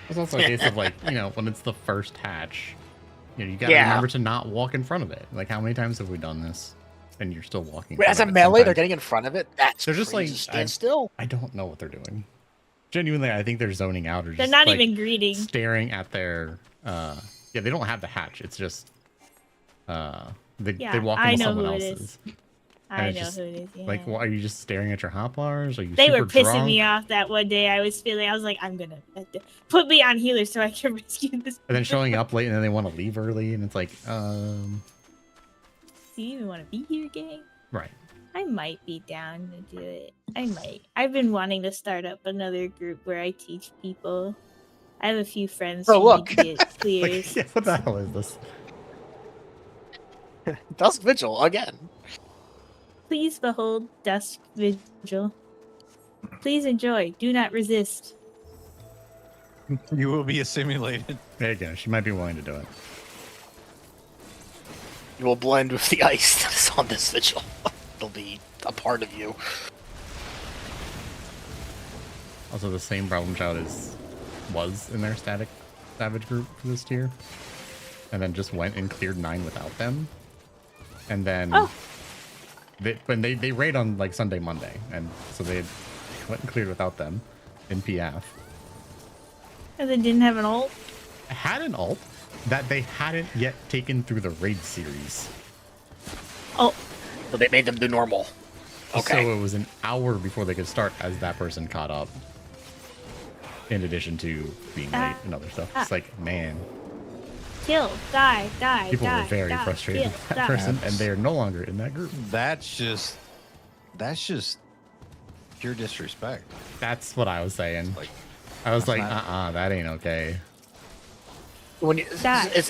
It's also a case of like, you know, when it's the first hatch, you know, you gotta remember to not walk in front of it. Like, how many times have we done this? And you're still walking. Wait, as a melee, they're getting in front of it? That's they're just crazy. like Stand still. I don't know what they're doing. Genuinely, I think they're zoning out or just They're not like, even greeting. staring at their yeah, they don't have the hatch. It's just they walk into someone else's. I And know it's who it is. Yeah. Like, what, are you just staring at your hot bars? Are you They super were pissing drunk? me off that one day. I was like, I'm gonna put me on healer so I can rescue this. And then showing up late, and then they want to leave early, and it's like, Do you even want to be here, gang? right. I might be down to do it. I might. I've been wanting to start up another group where I teach people. I have a few friends who need to get clears. Like, yeah, what the hell is this? Dusk Vigil again. Please behold Dusk Vigil. Please enjoy. Do not resist. You will be assimilated. There you go. She might be willing to do it. You will blend with the ice that is on this vigil. It'll be a part of you. Also, the same problem child was in their static savage group for this tier, and then just went and cleared 9 without them. And then they raid on like Sunday, Monday, and so they went and cleared without them in PF. And they didn't have an ult? Had an ult that they hadn't yet taken through the raid series. Oh. So they made them do normal. Okay. So it was an hour before they could start as that person caught up. In addition to being late and other stuff. It's like, man. Kill, die, die, People die, were very die, frustrated kill, with that die. person, and they are no longer in that group. That's just pure disrespect. That's what I was saying. Like, I was like, not- that ain't okay. When you, Die. that's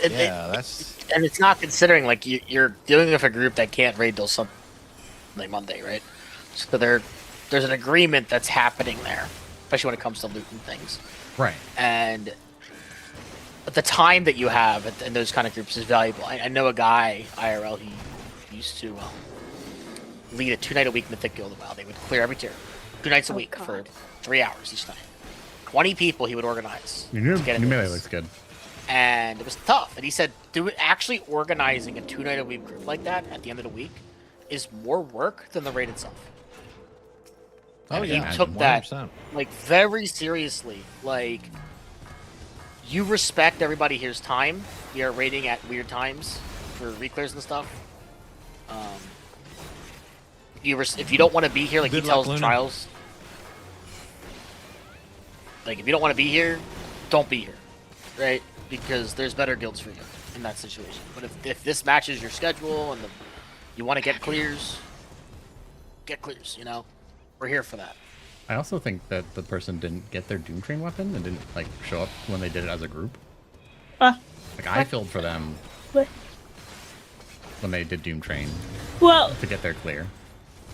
and it's not considering like you're dealing with a group that can't raid till Sunday, Monday, right? So there's an agreement that's happening there, especially when it comes to loot and things. Right. And the time that you have in those kind of groups is valuable. I know a guy IRL. He used to lead a 2-night-a-week mythic guild. While they would clear every tier, 2 nights a week for 3 hours each night. 20 people he would organize. Your to get new into melee this. looks good. And it was tough. And he said, actually organizing a 2-night-a-week group like that at the end of the week is more work than the raid itself. Oh, And yeah, he took that 100%. like very seriously. Like, you respect everybody here's time. We are raiding at weird times for reclears and stuff. If you don't want to be here, like Good he luck, tells Luna. Trials, like if you don't want to be here, don't be here, right? Because there's better guilds for you in that situation. But if this matches your schedule and you want to get clears, get clears. You know, we're here for that. I also think that the person didn't get their Doom Train weapon and didn't like show up when they did it as a group. Like I filled for them What? when they did Doom Train Well, to get their clear.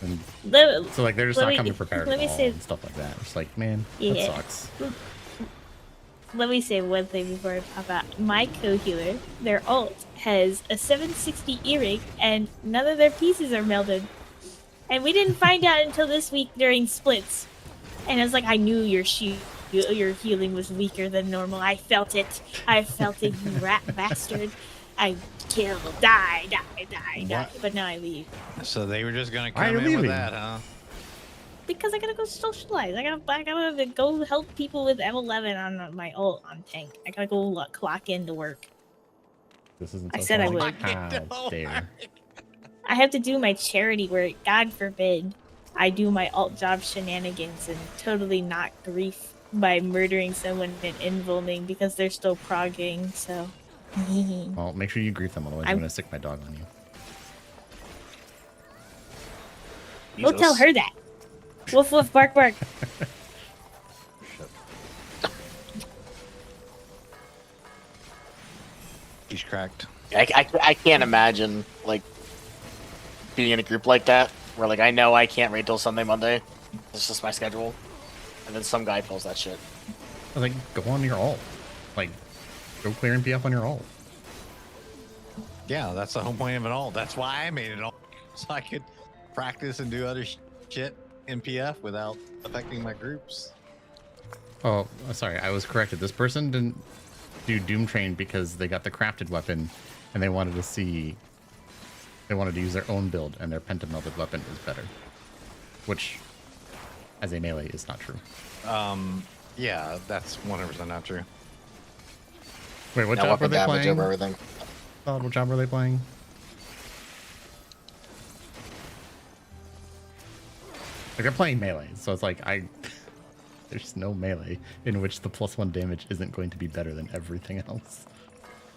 And let- so like they're just let not me- coming prepared let at me all say- and stuff like that. It's like, man, Yeah. that sucks. let me say one thing before I pop out. My co-healer, their ult, has a 760 earring, and none of their pieces are melded. And we didn't find out until this week during splits. And I was like, I knew your healing was weaker than normal. I felt it. I felt it, you rat bastard. I kill, die. But now I leave. So they were just gonna Why are come you in with leaving? that, huh? Because I gotta go socialize. I gotta go help people with M11 on my ult on tank. I gotta go clock in to work. This isn't. I so said I fun. would. How dare. I have to do my charity work. God forbid I do my alt job shenanigans and totally not grief by murdering someone and invulning because they're still progging. So Well, make sure you grief them, otherwise I'm going to stick my dog on you. We'll tell her that. Woof woof bark bark. He's cracked. I can't imagine like being in a group like that where like I know I can't raid till Sunday, Monday. It's just my schedule, and then some guy pulls that shit. Like, go on your ult. Like, go clear and PF on your ult. Yeah, that's the whole point of it all. That's why I made it all, so I could practice and do other shit in PF without affecting my groups. Oh, sorry, I was corrected. This person didn't do Doom Train because they got the crafted weapon, and they wanted to see. They wanted to use their own build, and their pentamelted weapon is better, which, as a melee, is not true. Yeah, that's 100% not true. Wait, what Now job were weapon they damage playing? over everything. What job were they playing? Like, they're playing melee, so it's like there's no melee in which the +1 damage isn't going to be better than everything else.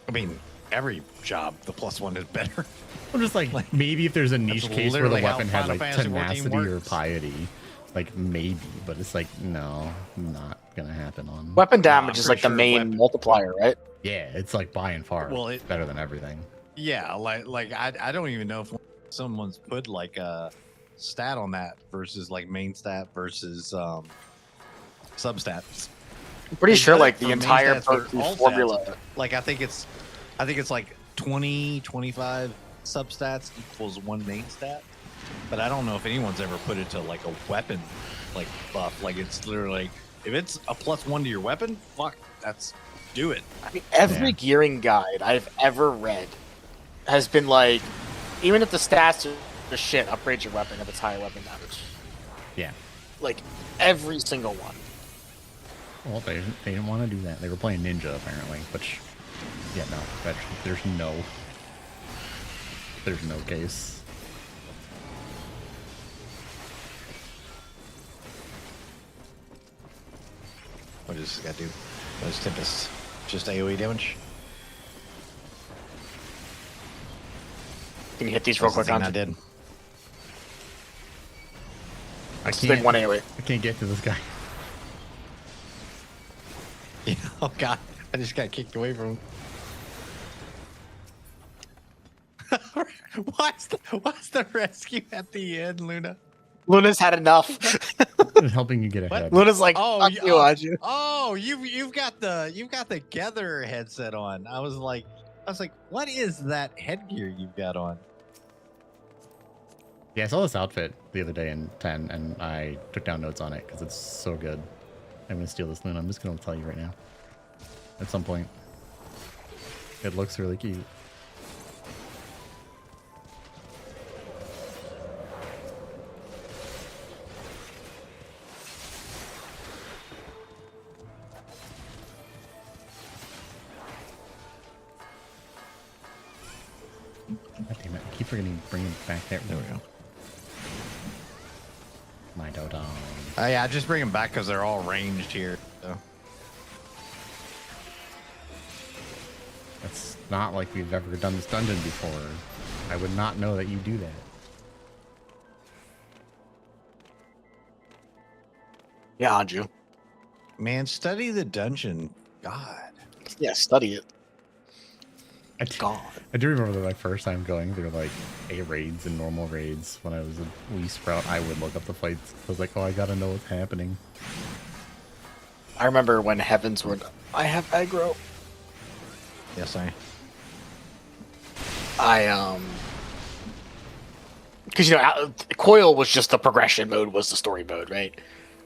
I mean, every job, the +1 is better. Well, just like maybe if there's a niche case where the literally how weapon had Final like Fantasy 14 tenacity or works. piety, like maybe, but it's like no, not gonna happen on. Weapon damage I'm is like the pretty sure main weapon- multiplier, right? Yeah, it's like by and far better than everything. Yeah, like I don't even know if someone's put like a stat on that versus like main stat versus substats. I'm pretty They sure put like it the for main entire stats for Poku all formula. stats. Like I think it's like 20, 25 substats equals one main stat. But I don't know if anyone's ever put it to like a weapon like buff. Like it's literally like if it's a +1 to your weapon, fuck, do it. I mean, every gearing guide I've ever read has been like, even if the stats are the shit, upgrade your weapon if it's higher weapon damage. Yeah. Like every single one. Well, they didn't want to do that. They were playing ninja apparently, which, yeah, no, there's no case. What does this guy do? What is Tempest? Just AoE damage? Can you hit these real quick? I did. I Just take one AoE. I can't get to this guy. Yeah, oh god, I just got kicked away from him. What's the rescue at the end, Luna? Luna's had enough. Helping you get ahead. Luna's like, Oh, fuck you, Aju. you've got the Gather headset on. I was like, what is that headgear you've got on? Yeah, I saw this outfit the other day in 10, and I took down notes on it because it's so good. I'm gonna steal this Luna. I'm just gonna tell you right now. At some point, it looks really cute. God damn it! I keep forgetting to bring it back there. There we go. My dodon. Oh yeah, just bring them back because they're all ranged here. So. It's not like we've ever done this dungeon before. I would not know that you do that. Yeah, Aju. Man, study the dungeon. God. Yeah, study it. I do remember my first time going through like A raids and normal raids when I was a Wii Sprout. I would look up the fights. I was like, oh, I gotta know what's happening. I remember when Heavens were. I have aggro. Yes, because Coil was just the progression mode, was the story mode, right?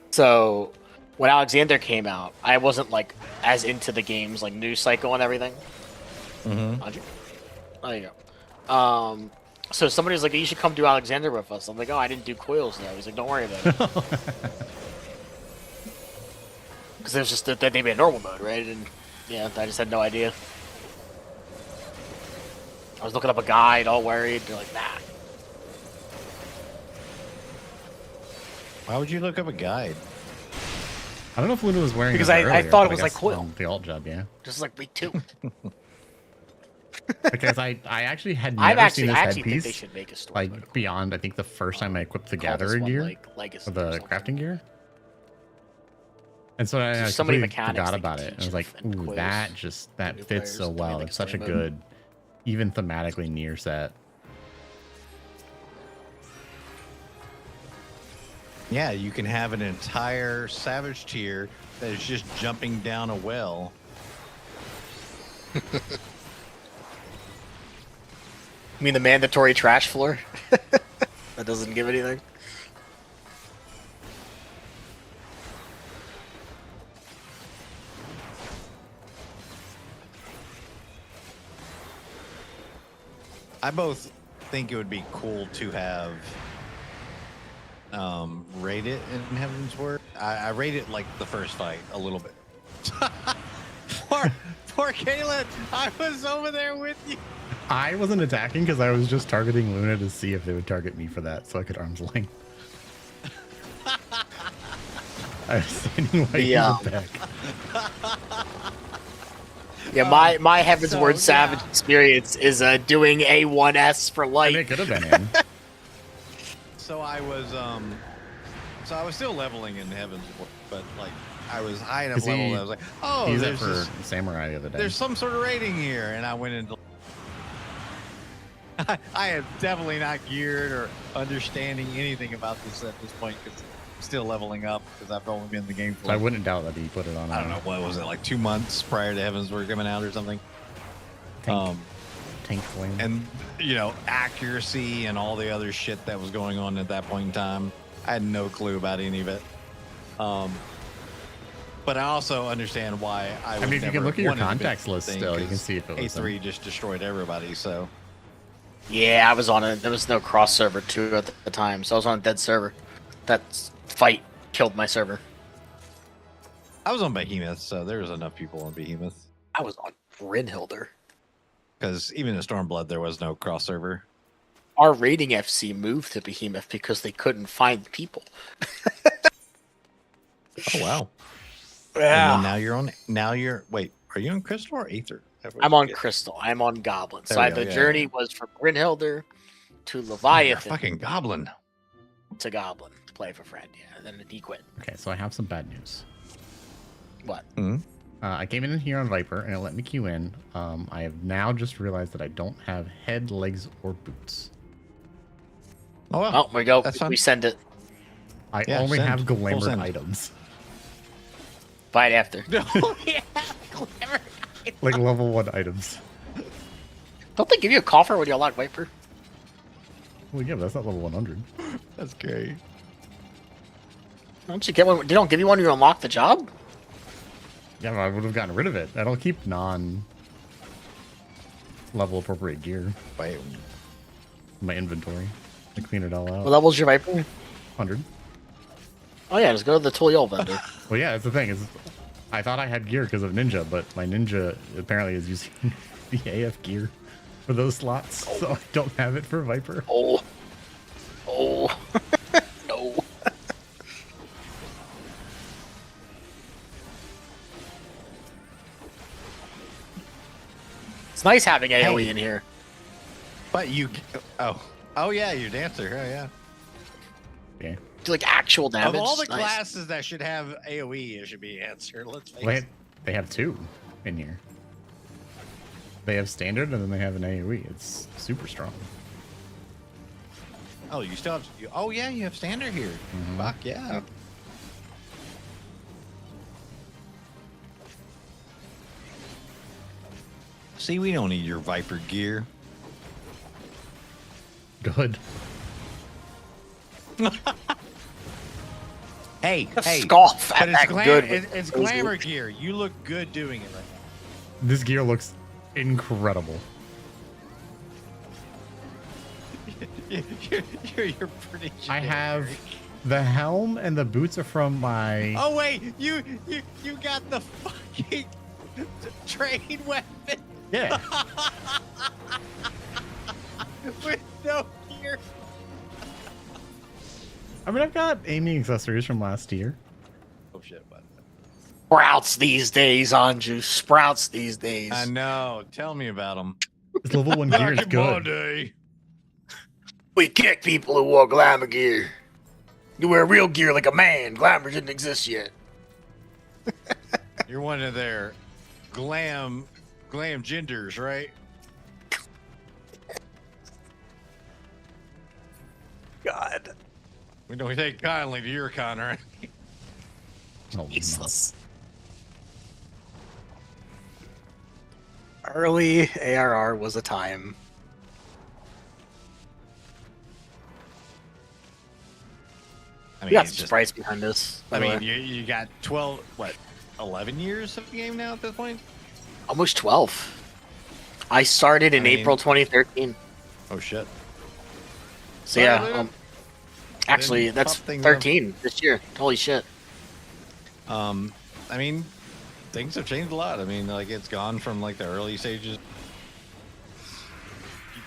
So when Alexander came out, I wasn't like as into the game's like news cycle and everything. Mm-hmm. There you go. So somebody was like, you should come do Alexander with us. I'm like, oh, I didn't do Coils though. He's like, don't worry about it. Because it was just that they made a normal mode, right? And yeah, I just had no idea. I was looking up a guide, all worried. They're like, nah. Why would you look up a guide? I don't know if Luna was wearing Because it I earlier, thought it but was I like guess Coil. on the alt job, yeah. Just like me too. Because I actually had I never seen actually this think they headpiece should make a story. like beyond. I think the first time I equipped the Call this gatherer one, gear like, Legacy or or the something. crafting gear. And so I There's so many completely mechanics forgot they about can it. I teach was like, and ooh, quiz that new fits players so to well. make a It's such a story mode. good, even thematically near set. Yeah, you can have an entire Savage tier that is just jumping down a well. You mean the mandatory trash floor? That doesn't give anything? I both think it would be cool to have rate it in Heaven's Word. I rate it like the first fight a little bit. poor Kayla, I was over there with you. I wasn't attacking because I was just targeting Luna to see if they would target me for that, so I could arm's length. I was standing way in the back. Yeah, my Heaven's Word Savage experience is doing A1S for light. I mean, it could have been in. So I was still leveling in Heaven's Word, but like I was high enough level that I was like, oh, he's there's for this, Samurai the other day. there's some sort of rating here, and I went into. I am definitely not geared or understanding anything about this at this point because I'm still leveling up because I've only been in the game for. So I wouldn't doubt that he put it on. I don't know, what was it, like 2 months prior to Heaven's Word coming out or something? Tank flame. And you know, accuracy and all the other shit that was going on at that point in time. I had no clue about any of it. But I also understand why I mean, if you can look at your contacts list still, you can see if it was A3 just destroyed everybody. So Yeah, I was on it. There was no cross server too at the time, so I was on a dead server. That fight killed my server. I was on Behemoth, so there was enough people on Behemoth. I was on Brynhilder. Because even in Stormblood, there was no cross server. Our rating FC moved to Behemoth because they couldn't find people. Oh wow! Yeah. And then now you're on. Now you're. Wait, are you on Crystal or Aether? I'm on Crystal. I'm on Goblin. There So we go, the yeah, journey yeah. was from Brynhilder to You're a Leviathan fucking Goblin. to Goblin to play for friend. Yeah, and then he quit. Okay, so I have some bad news. What? I came in here on Viper and it let me queue in. I have now just realized that I don't have head, legs, or boots. Oh, well, Oh, there we go. that's fine. We send it. I Yeah, only send. have Full glamour send. items, Buy it after. like level 1 items. Don't they give you a coffer when you unlock Viper? Well, yeah, but that's not level 100. That's great. Don't you get one? They don't give you one when you unlock the job? Yeah, but I would have gotten rid of it. I don't keep level appropriate gear. Wait. My inventory. I clean it all out. What level's your Viper? 100. Oh yeah, just go to the Tuliol vendor. Well, yeah, that's the thing. Is I thought I had gear because of Ninja, but my Ninja apparently is using the AF gear for those slots, so I don't have it for Viper. Oh. No. It's nice having AoE in here. But you. Oh yeah, your dancer. Oh yeah. Yeah. Do like actual damage. Of all the Nice. classes that should have AoE, it should be answer. Let's face Well, it. they have 2 in here. They have standard and then they have an AoE. It's super strong. Oh, you still have. Oh yeah, you have standard here. Fuck yeah. See, we don't need your Viper gear. Good. Hey, Scoff at but it's, that good. it's glamour gear. You look good doing it right This gear looks incredible. now. You're pretty. I generic. have the helm and the boots are from my. Oh wait, you got the fucking trade weapon Yeah. with no gear. I mean, I've got aiming accessories from last year. Oh shit! What? Sprouts these days, Anju. Sprouts these days. I know. Tell me about them. This level 1 gear is Back in my good. day. We kick people who wore glamour gear. You wear real gear like a man. Glamour didn't exist yet. You're one of their glam genders, right? God. We don't take kindly to your con, right? Oh, no. Useless. Early ARR was a time. I mean, We got it's some just- sprites behind us. by I the mean, way. you got 12, 11 years of the game now at this point? Almost 12. I started in I mean- April 2013. Oh, shit. So yeah, Sorry, Luna. actually Didn't that's pop things 13 this year. Holy shit. I mean, things have changed a lot. I mean, like, it's gone from, like, the early stages.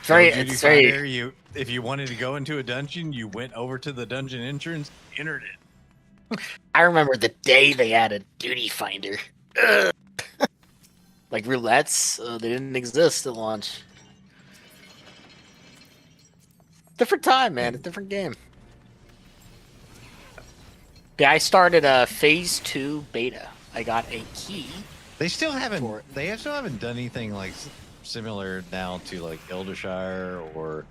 Call of Duty Fighter, if you wanted to go into a dungeon, you went over to the dungeon entrance, entered it. I remember the day they added Duty Finder. Ugh. Like roulettes, they didn't exist at launch. Different time, man. A different game. Yeah, I started a Phase 2 beta. I got a key. They still haven't. For it. They still haven't done anything like similar now to like Eldershire or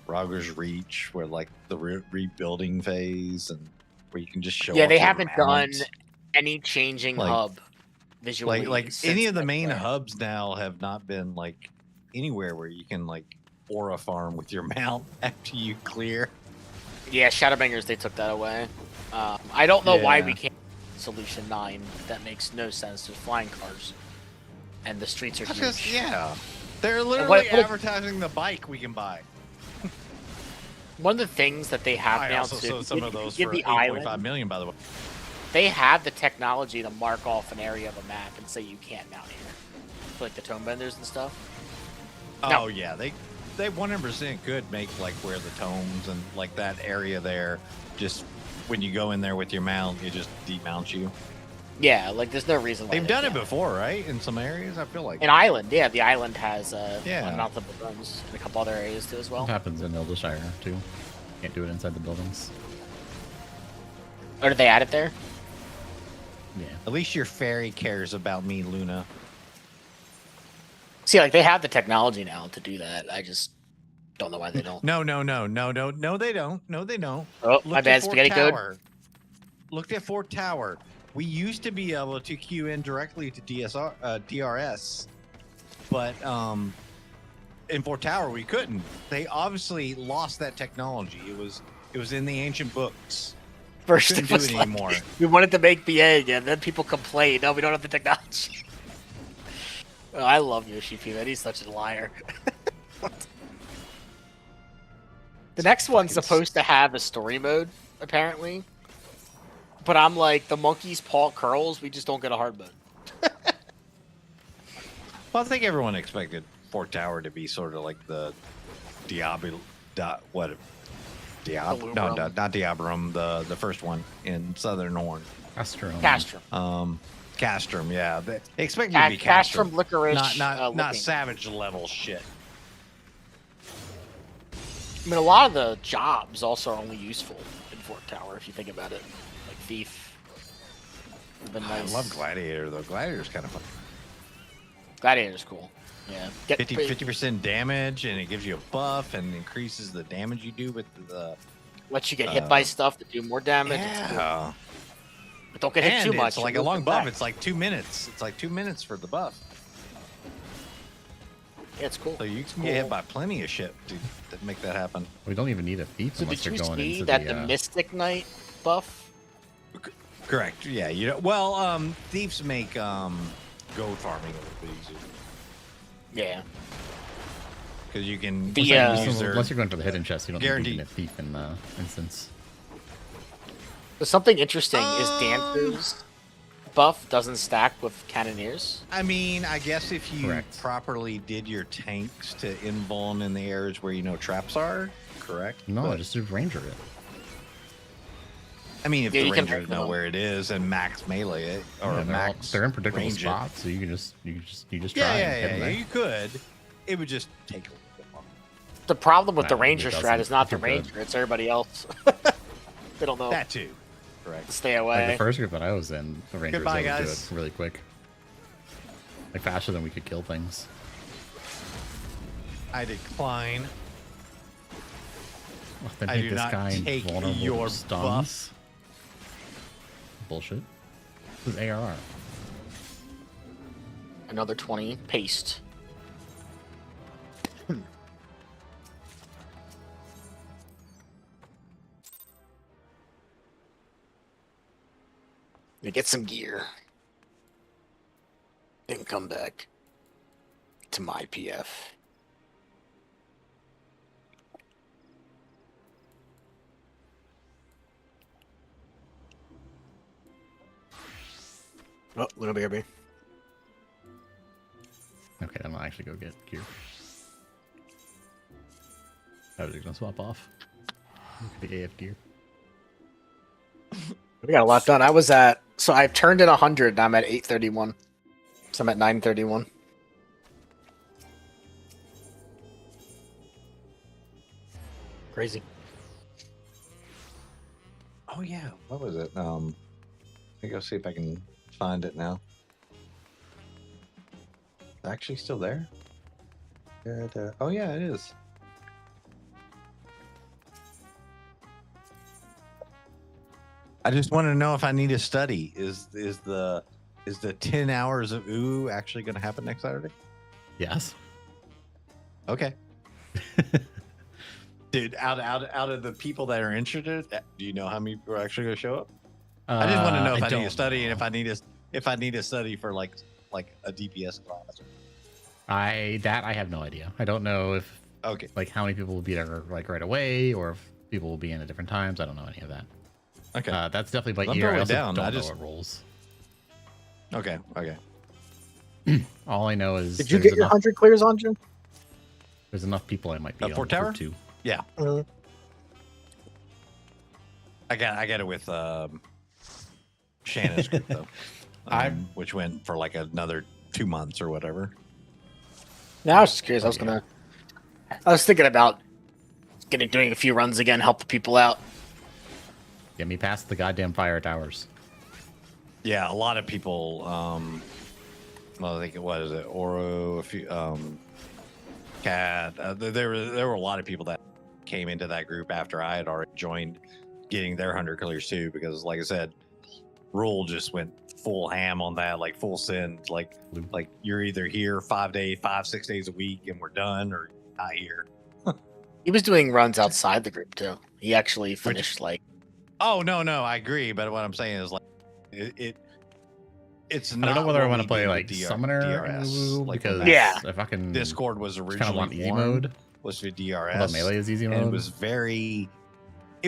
Rogger's Reach, where like the rebuilding phase and where you can just show. Yeah, off they your haven't done mounts. any changing Like- hub visually. Like since any of the that main era. hubs now have not been like anywhere where you can like aura farm with your mount after you clear. Yeah, Shadowbangers, they took that away. I don't know why Yeah. we can't Solution 9. That makes no sense. There's flying cars. And the streets are That's huge. just, yeah, they're literally what- advertising the bike we can buy. One of the things that they have I now also too, sold some in- of those in for the 8.5 island, million, by the way. they have the technology to mark off an area of a map and say you can't mount here. For like the tome benders and stuff. Oh yeah, they 100% could make like where the tomes and like that area there. Just when you go in there with your mount, it just demount you. Yeah, like there's no reason why They've they done it can't. before, right? In some areas, I feel like. An island, yeah, the island has Yeah. unmountable guns and a couple other areas too as well. It happens in Eldershire too. Can't do it inside the buildings. Or did they add it there? Yeah. At least your fairy cares about me, Luna. See, like they have the technology now to do that. I just don't know why they don't. No, they don't. No, they don't. Oh, my Look bad, at Fort spaghetti code. Tower. Looked at Fort Tower. We used to be able to queue in directly to DRS, but in Fort Tower we couldn't. They obviously lost that technology. It was in the ancient books. First Couldn't it do was it like, anymore. we wanted to make BA again, then people complained, no, we don't have the technology. Oh, I love Yoshi P, man. He's such a liar. The next one's supposed to have a story mode, apparently. But I'm like, the monkey's paw curls, we just don't get a hard mode. Well, I think everyone expected Fort Tower to be sort of like the Diablo, not Diabrum, the first one in Southern Horn. Castrum. Castrum, yeah. They expect you to be Castrum, Castrum licorice. not looking. Savage level shit. I mean, a lot of the jobs also are only useful in Fort Tower, if you think about it. Like Thief. Would've been nice. I love Gladiator though. Gladiator's kind of fun. Gladiator's cool. Yeah. 50% damage, and it gives you a buff and increases the damage you do with the. Lets you get hit by stuff to do more damage. It's cool. Yeah. But don't get hit And too much. it's like a You'll long come buff. back. It's like 2 minutes. It's like 2 minutes for the buff. Yeah, it's cool. So you can get hit by plenty of shit to make that happen. We don't even need a thief So unless did you're you going see into that the. the Mystic Knight buff? Correct. Yeah. You know. Well, thieves make gold farming a little bit easier Yeah. because you can unless you're going for the hidden chest, you don't Guaranteed. need a thief in the instance. But something interesting is Dancer's buff doesn't stack with Cannoneers. I mean, I guess if you Correct. properly did your tanks to invuln in the areas where you know traps are, correct? No, But, just do ranger it. I mean, if Yeah, the you can rangers make know them. where it is and max melee it, or Yeah, max they're in predictable range it. spots, so you just try Yeah, and yeah, hit yeah, them yeah. there. You could, it would just take a little bit longer. The problem with the Nah, ranger it doesn't. strat is not the You're good. ranger; it's everybody else. They don't know That too. Correct. to stay Like away. the first group that I was in, the Rangers Goodbye, able to do guys. it really quick. Like faster than we could kill things. I decline. Then I make do this not guy take vulnerable to your stuns. buff. Bullshit. This is ARR. Another 20 paste. To get some gear. And come back to my PF. Oh, little baby. Okay, I'm gonna actually go get gear. I was gonna swap off. Look at the AF gear. We got a lot done. I was at, so I've turned in 100 and I'm at 831. So I'm at 931. Crazy. Oh yeah, what was it? Let me go see if I can find it now. Actually, still there? Oh yeah, it is. I just want to know if I need to study. Is the 10 hours of ooh actually going to happen next Saturday? Yes. Okay. Dude, out of the people that are interested, do you know how many people are actually going to show up? I just want to know if I need to study and if I need to study for like a DPS class. I have no idea. I don't know if Okay. like how many people will be there like right away or if people will be in at different times. I don't know any of that. Okay. That's definitely by I'm ear. I totally also down. don't I know just- what rules. Okay. Okay. All I know is Did you there's get your enough, 100 clears on, Jim? there's enough people I might be on Fort for Tower? 2. Yeah. I got it with Shannon's group though. Which went for like another 2 months or whatever. No, I was just curious. I was thinking about doing a few runs again, help the people out. Get me past the goddamn fire towers. Yeah, a lot of people. Well, I think it was Oro, a few, Cat. There were a lot of people that came into that group after I had already joined, getting their 100 clears too. Because, like I said, Rule just went full ham on that, like full send. Like you're either here 5, 6 days a week, and we're done, or not here. He was doing runs outside the group too. He actually finished Oh no, I agree. But what I'm saying is like it's I not. don't know whether I what want we to play did like with Summoner DRS, like, because Yeah. if I can Discord was kind of originally want easy formed, mode. was for DRS. Although melee is easy and mode. it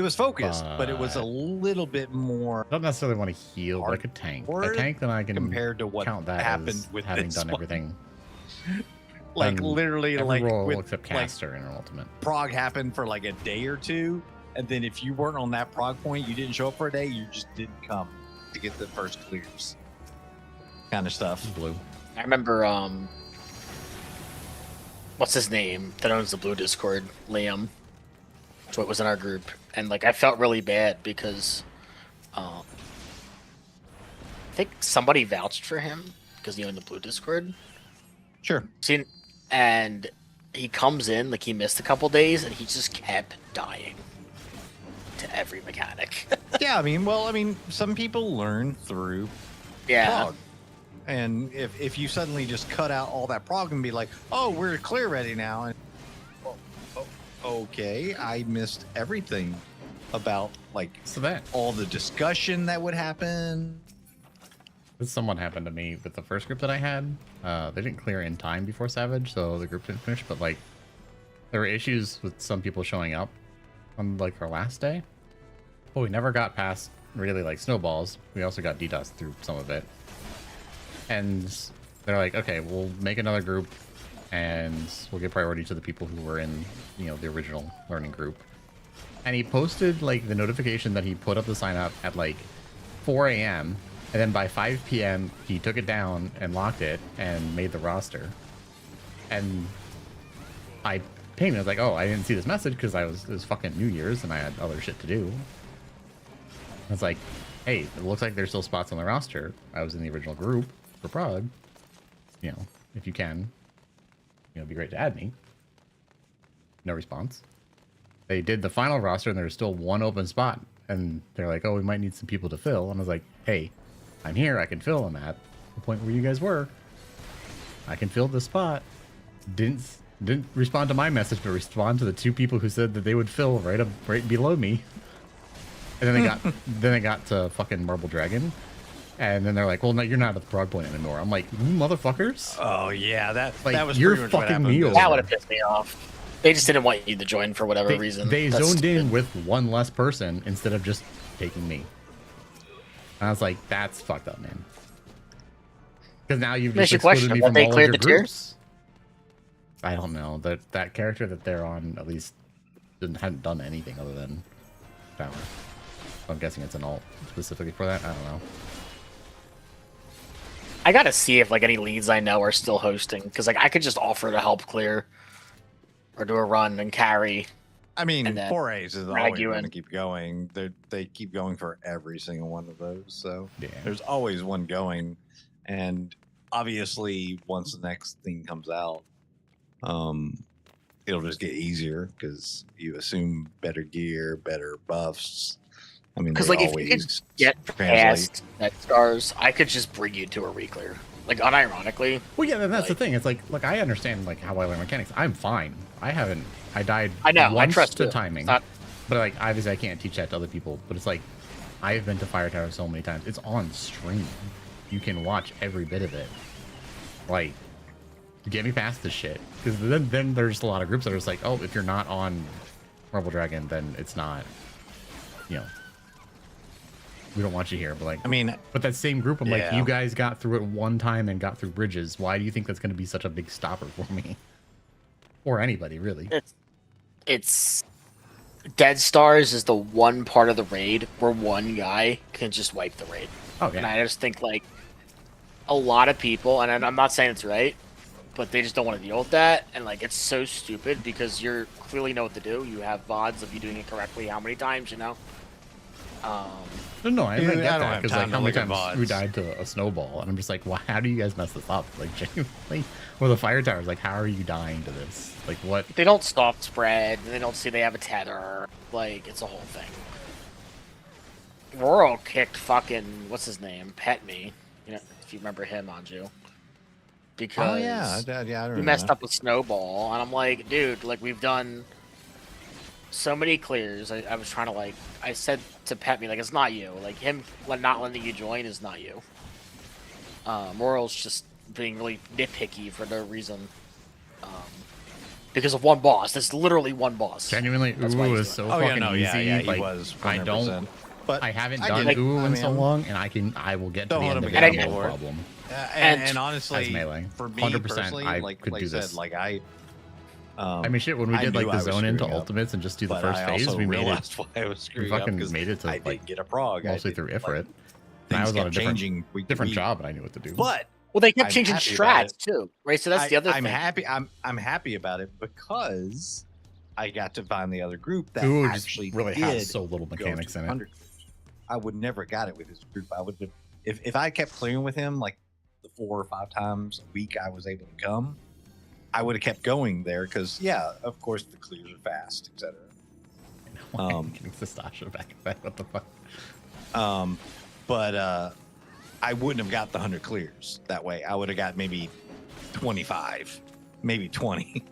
was focused, but it was a little bit more I don't necessarily want to heal, but I could tank. If I tank, then I can compared to what count that happened as with having this done one. everything. Like Done literally, every like role with except like caster in an ultimate. prog happened for like a day or two, and then if you weren't on that prog point, you didn't show up for a day, you just didn't come to get the first clears. Kind of stuff. Blue. I remember what's his name that owns the Blue Discord, Liam. So it was in our group, and like I felt really bad because I think somebody vouched for him because he owned the Blue Discord. Sure. And he comes in like he missed a couple days, and he just kept dying to every mechanic. Yeah, I mean, some people learn through Yeah. prog. And if you suddenly just cut out all that prog and be like, oh, we're clear ready now, and okay, I missed everything about like all the discussion that would happen. This somewhat happened to me with the first group that I had. They didn't clear in time before Savage, so the group didn't finish. But like, there were issues with some people showing up on like our last day. But we never got past really like snowballs. We also got DDoS through some of it. And they're like, okay, we'll make another group, and we'll give priority to the people who were in, the original learning group. And he posted like the notification that he put up the sign up at like 4 a.m. And then by 5 p.m., he took it down and locked it and made the roster. And I pinged. I was like, oh, I didn't see this message because it was fucking New Year's and I had other shit to do. I was like, hey, it looks like there's still spots on the roster. I was in the original group for Prog. You know, if you can, it'd be great to add me. No response. They did the final roster and there's still one open spot. And they're like, oh, we might need some people to fill. And I was like, hey, I'm here. I can fill them at the point where you guys were. I can fill the spot. Didn't respond to my message, but respond to the 2 people who said that they would fill right below me. And then they got to fucking Marble Dragon. And then they're like, well, no, you're not at the Prog point anymore. I'm like, motherfuckers. Oh yeah, that was you're pretty much what fucking happened. me over. That would have pissed me off. They just didn't want you to join for whatever reason. They That's zoned stupid. in with one less person instead of just taking me. And I was like, that's fucked up, man. Because now you've just excluded me from all of your groups. I don't know. That character that they're on at least hadn't done anything other than power. I'm guessing it's an alt specifically for that. I don't know. I gotta see if like any leads I know are still hosting, because like I could just offer to help clear or do a run and carry. I mean, 4As is always you going in. to keep going. They keep going for every single one of those. So Yeah. there's always one going. And obviously, once the next thing comes out, it'll just get easier because you assume better gear, better buffs. I mean, Because they like if you could always get translate. past net stars, I could just bring you to a reclear. Like unironically. Well, yeah, that's the thing. It's like, look, I understand like how I learn mechanics. I'm fine. I died I know. I once trust to you. timing. It's not- But like, obviously, I can't teach that to other people. But it's like, I've been to Fire Tower so many times. It's on stream. You can watch every bit of it. Like, get me past this shit. Because then there's a lot of groups that are just like, oh, if you're not on Marble Dragon, then it's not, you know, we don't want you here. But like, I mean, but that same group, I'm like, yeah. you guys got through it one time and got through bridges. Why do you think that's going to be such a big stopper for me? Or anybody, really? It's Dead Stars is the one part of the raid where one guy can just wipe the raid. Oh, And yeah. I just think like a lot of people, and I'm not saying it's right, but they just don't want to deal with that. And like it's so stupid because you're clearly know what to do. You have VODs of you doing it correctly how many times, you know? No, I get Dude, I don't that. have Because time like, to how many look at times we VODs. died to a snowball? And I'm just like, well, how do you guys mess this up? Like, genuinely? Or the Fire Towers, like, how are you dying to this? Like, what? They don't soft spread, and they don't see they have a tether. Like, it's a whole thing. Roral kicked fucking, what's his name? Pet Me. You know, if you remember him, Anju. Because Oh yeah, I remember he messed that. up with Snowball, and I'm like, dude, like, we've done so many clears. I was trying to, like, I said to Pet Me, like, it's not you. Like, him not letting you join is not you. Moral's just being really nitpicky for no reason. Because of one boss. There's literally one boss. Genuinely, That's why Uwu he's is so doing it. Oh yeah, fucking no, easy. yeah, he like, was. I 100%. don't. But I haven't I done get it. Uwu in I so mean, long, and I will get to Don't the let end him of get it, no bored. problem. And As honestly, melee. for me 100%, personally, I like could I do said, this. like I mean, shit, when we I did like knew the I was zone into screwing up, ultimates and just do the but first I phase, also we made it. realized why I was We screwing up fucking because made it to I like didn't get a prog. mostly I through didn't, Ifrit. like, And I things was on a kept different changing week to different week. job, and I knew what to do. But Well, they kept I'm changing happy about strats too, right? So that's the other I'm thing. happy. I'm happy about it because I got to find the other group that Uwu just actually really did has so little go mechanics to in it. 100. I would never got it with his group. I would have if I kept clearing with him like the 4 or 5 times a week I was able to come. I would have kept going there because yeah, of course the clears are fast, etc. I'm getting Sastasha back. What the fuck? But I wouldn't have got the 100 clears that way. I would have got maybe 25, maybe 20.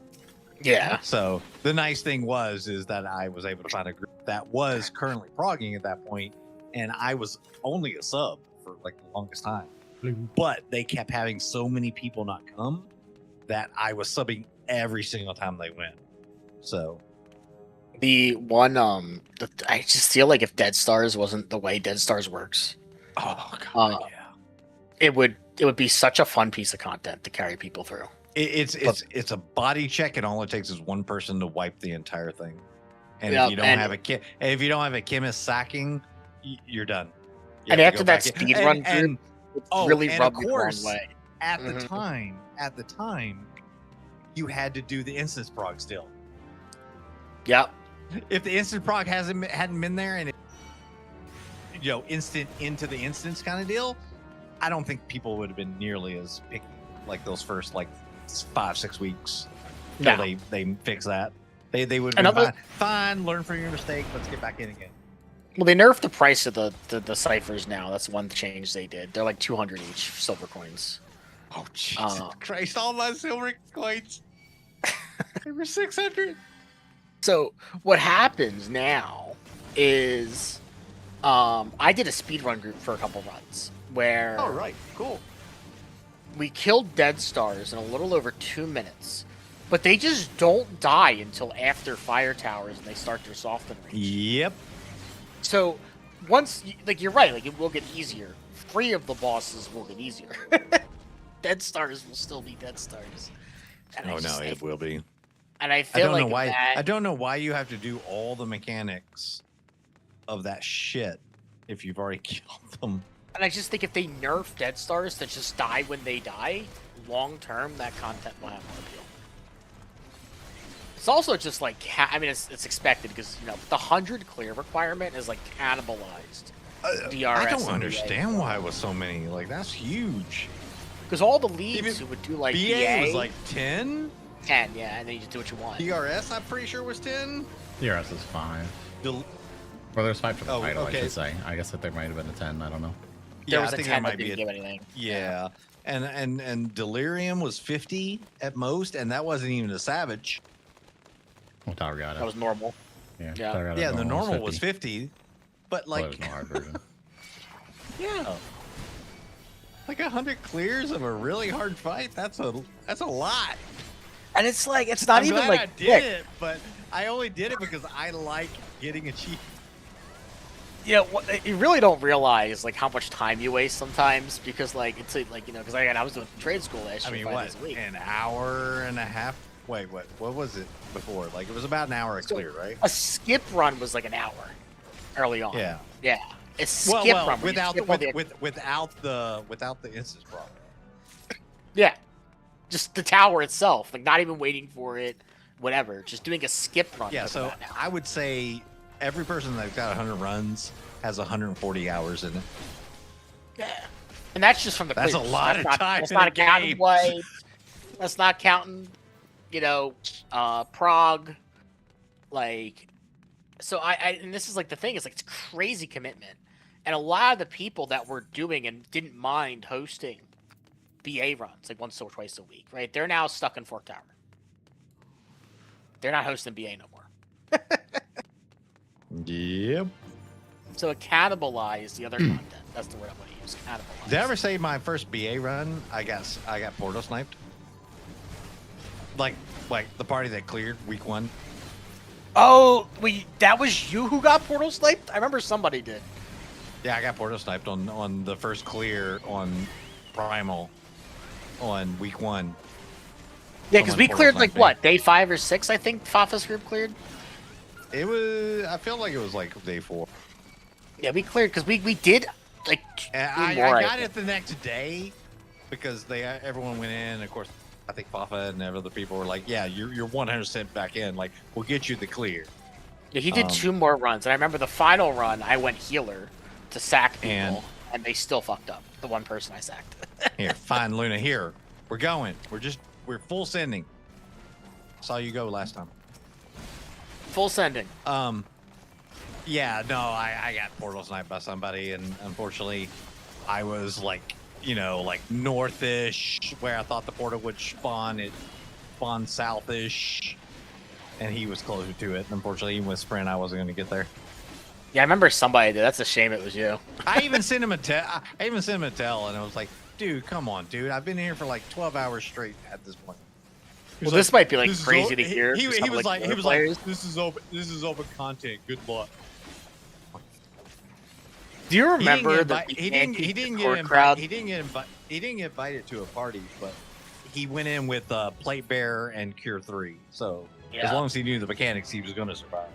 Yeah. So the nice thing is that I was able to find a group that was currently progging at that point, and I was only a sub for like the longest time. But they kept having so many people not come that I was subbing every single time they went. So The one, I just feel like if Dead Stars wasn't the way Dead Stars works, oh god, yeah. it would be such a fun piece of content to carry people through. It's a body check, and all it takes is one person to wipe the entire thing. And Yeah, if you don't and- have a chemist sacking, you're done. You And have to after go that back in. speed run through, it's really and rubbed of me the wrong course, way. At the Mhm. time, you had to do the instance prog still. Yep. If the instant prog hadn't been there and it, instant into the instance kind of deal, I don't think people would have been nearly as picky like those first 5-6 weeks. No. They fix that. They would be fine, learn from your mistake, let's get back in again. Well, they nerfed the price of the ciphers now. That's one change they did. They're like 200 each silver coins. Oh Jesus Christ! All my silver coins. They were 600. So what happens now is, I did a speedrun group for a couple runs where. Oh right, cool. We killed Dead Stars in a little over 2 minutes, but they just don't die until after Fire Towers and they start their soften range. Yep. So once, you're right, it will get easier. 3 of the bosses will get easier. Dead Stars will still be Dead Stars. And it will be. And I feel I don't know why you have to do all the mechanics of that shit if you've already killed them. And I just think if they nerf Dead Stars to just die when they die, long term, that content will have more appeal. It's also just it's expected because the 100 clear requirement is cannibalized. DRS. I don't understand why it was so many. That's huge. Because all the leads who would do BA was 10. 10, yeah, and then you just do what you want. DRS, I'm pretty sure was 10. DRS is 5. Well, there's 5 for the title, I should say. I guess that there might have been a 10. I don't know. There Yeah, was I think 10 there might that be didn't give anything. Yeah, and Delirium was 50 at most, and that wasn't even a Savage. Well, Tower got it. That was normal. Yeah. Yeah, the normal was 50, but Well, there's no hard version. yeah, 100 clears of a really hard fight. That's a lot. And it's it's not I'm even glad I did it, but I only did it because I like getting achievements. Yeah, you really don't realize how much time you waste sometimes because it's because I was doing trade school last year. 5 days a week. An hour and a half? Wait, what was it before? It was about an hour of clear, right? A skip run was an hour early on. Yeah. Yeah. A skip run without the instance problem. Yeah. Just the tower itself, not even waiting for it, whatever. Just doing a skip run. Yeah, so I would say every person that's got 100 runs has 140 hours in it. Yeah. And that's just from the That's clears. a lot of time. That's not counting wipe. That's not counting, prog. So and this is the thing is it's crazy commitment. And a lot of the people that were doing and didn't mind hosting BA runs once or twice a week, right? They're now stuck in Fork Tower. They're not hosting BA no more. Yep. So it cannibalized the other content. That's the word I'm going to use. Cannibalized. Did I ever say my first BA run? I got portal sniped. Like the party that cleared week 1. Oh, that was you who got portal sniped? I remember somebody did. Yeah, I got portal sniped on the first clear on Primal on week 1. Yeah, because we cleared day 5 or 6, I think Fafa's group cleared. It was. I feel like it was day 4. Yeah, we cleared because we did I got it the next day because everyone went in. Of course, I think Fafa and other people were like, "Yeah, you're 100% back in. We'll get you the clear." Yeah, he did 2 more runs, and I remember the final run. I went healer to sack people, and they still fucked up. The one person I sacked. Here, fine, Luna. Here, we're going. We're full sending. Saw you go last time. Full sending. Yeah, no, I got portal sniped by somebody, and unfortunately, I was northish, where I thought the portal would spawn. It spawned southish, and he was closer to it. Unfortunately, even with sprint, I wasn't going to get there. Yeah, I remember somebody did. That's a shame it was you. I even sent him a tell, and I was like, "Dude, come on, dude! I've been here for 12 hours straight at this point." Well, this might be crazy to hear. He was like, "This is open content. Good luck." Do you remember he didn't get invited to a party, but he went in with Plate Bear and Cure 3. So as long as he knew the mechanics, he was going to survive.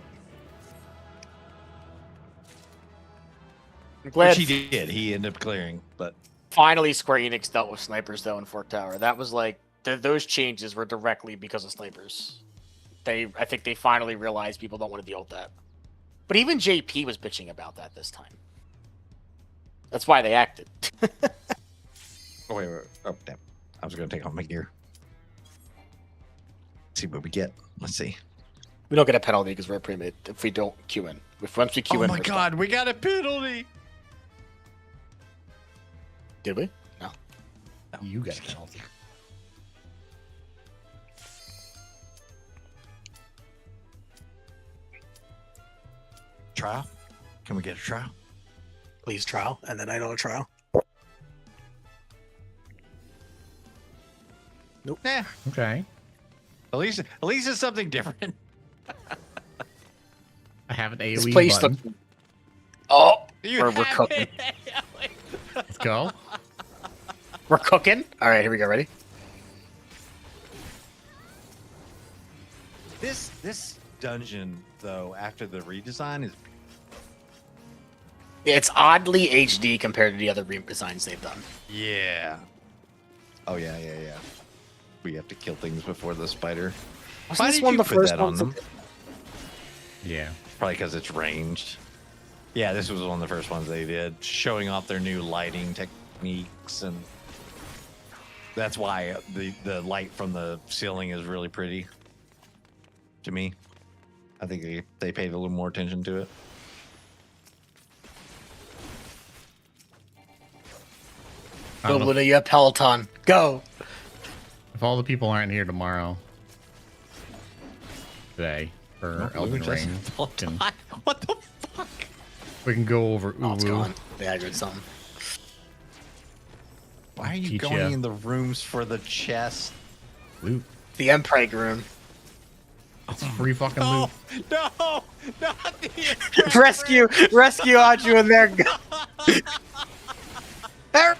Which he did. He ended up clearing, but finally Square Enix dealt with snipers though in Fork Tower. That was those changes were directly because of snipers. I think they finally realized people don't want to deal with that. But even JP was bitching about that this time. That's why they acted. Oh, wait. Oh, damn. I was going to take off my gear. See what we get. Let's see. We don't get a penalty because we're pre-made if we don't queue in. Once we queue in, Oh my god, we got a penalty! Did we? No. You got a penalty. Trial? Can we get a trial? Please trial, and then I don't trial. Nope. Yeah. Okay. At least it's something different. I have an This AoE place button. looks... Oh! You We're have cooking. it. Let's go. We're cooking? Alright, here we go. Ready? This dungeon, though, after the redesign is... It's oddly HD compared to the other redesigns they've done. Yeah. Oh, yeah. We have to kill things before the spider. Wasn't Why this did one you the put first that on ones them? that- Yeah. Probably because it's ranged. Yeah, this was one of the first ones they did, showing off their new lighting techniques, and that's why the light from the ceiling is really pretty. To me, I think they paid a little more attention to it. I Go, don't know Luna, you have Peloton. Go! if all the people aren't here tomorrow. Today. For Elden Ring. can- What the fuck? We can go over Oh, it's Uwu. gone. They aggroed something. Why are you Teach going ya. in the rooms for the chest? Loot. The Emperor room. It's free fucking No, loot. no, not the Rescue Aju in there. Go. There.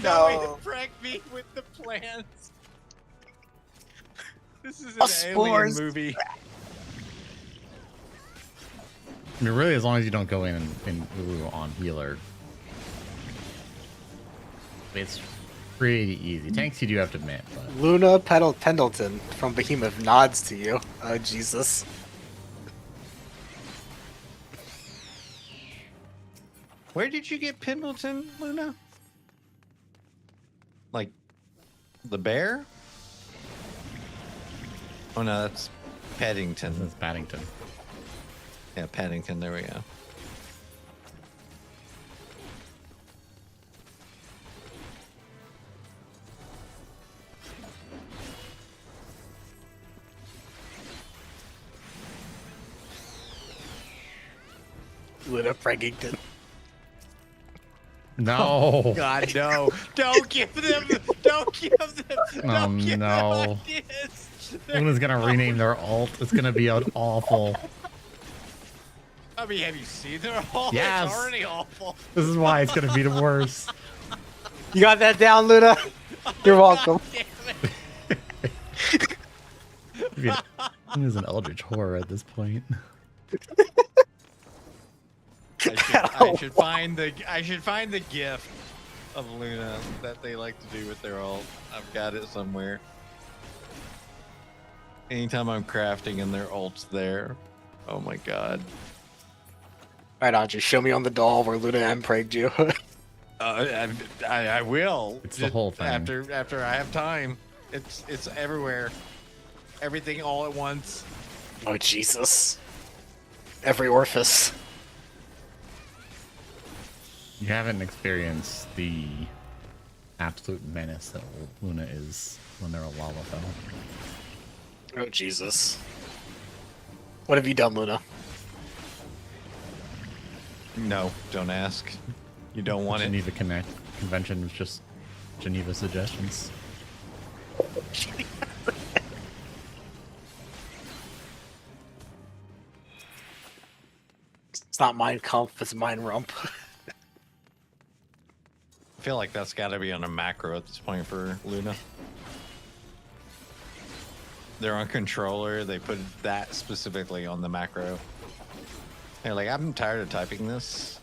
No, No. prank me with the plans. This is Oh, an spores. alien movie. I mean, really, as long as you don't go in Uwu on healer. It's pretty easy. Tanks you do have to admit, but Luna Pendleton from Behemoth nods to you. Oh, Jesus. Where did you get Pendleton, Luna? Like the bear? Oh no, that's Paddington. it's Paddington. Yeah, Paddington. There we go. Luna Fraggington. No. God, no! Don't give them! Don't give them! Don't give no. them ideas! Luna's gonna rename their alt. It's gonna be an awful. I mean, have you seen their all? Yes. It's already awful. This is why it's gonna be the worst. You got that down, Luna? You're welcome. Luna's an eldritch horror at this point. I should find the gift of Luna that they like to do with their ult. I've got it somewhere. Anytime I'm crafting and their ult's there. Oh my god. All right, Aju, show me on the doll where Luna Empragged you. I will. It's the whole thing. After I have time. It's everywhere. Everything all at once. Oh, Jesus. Every orifice. You haven't experienced the absolute menace that Luna is when they're a Lalafell. Oh, Jesus. What have you done, Luna? No, don't ask. You don't want it. Geneva Convention was just Geneva suggestions. It's not Mein Kampf, it's Mein Rump. I feel like that's got to be on a macro at this point for Luna. They're on controller. They put that specifically on the macro. They're like, I'm tired of typing this.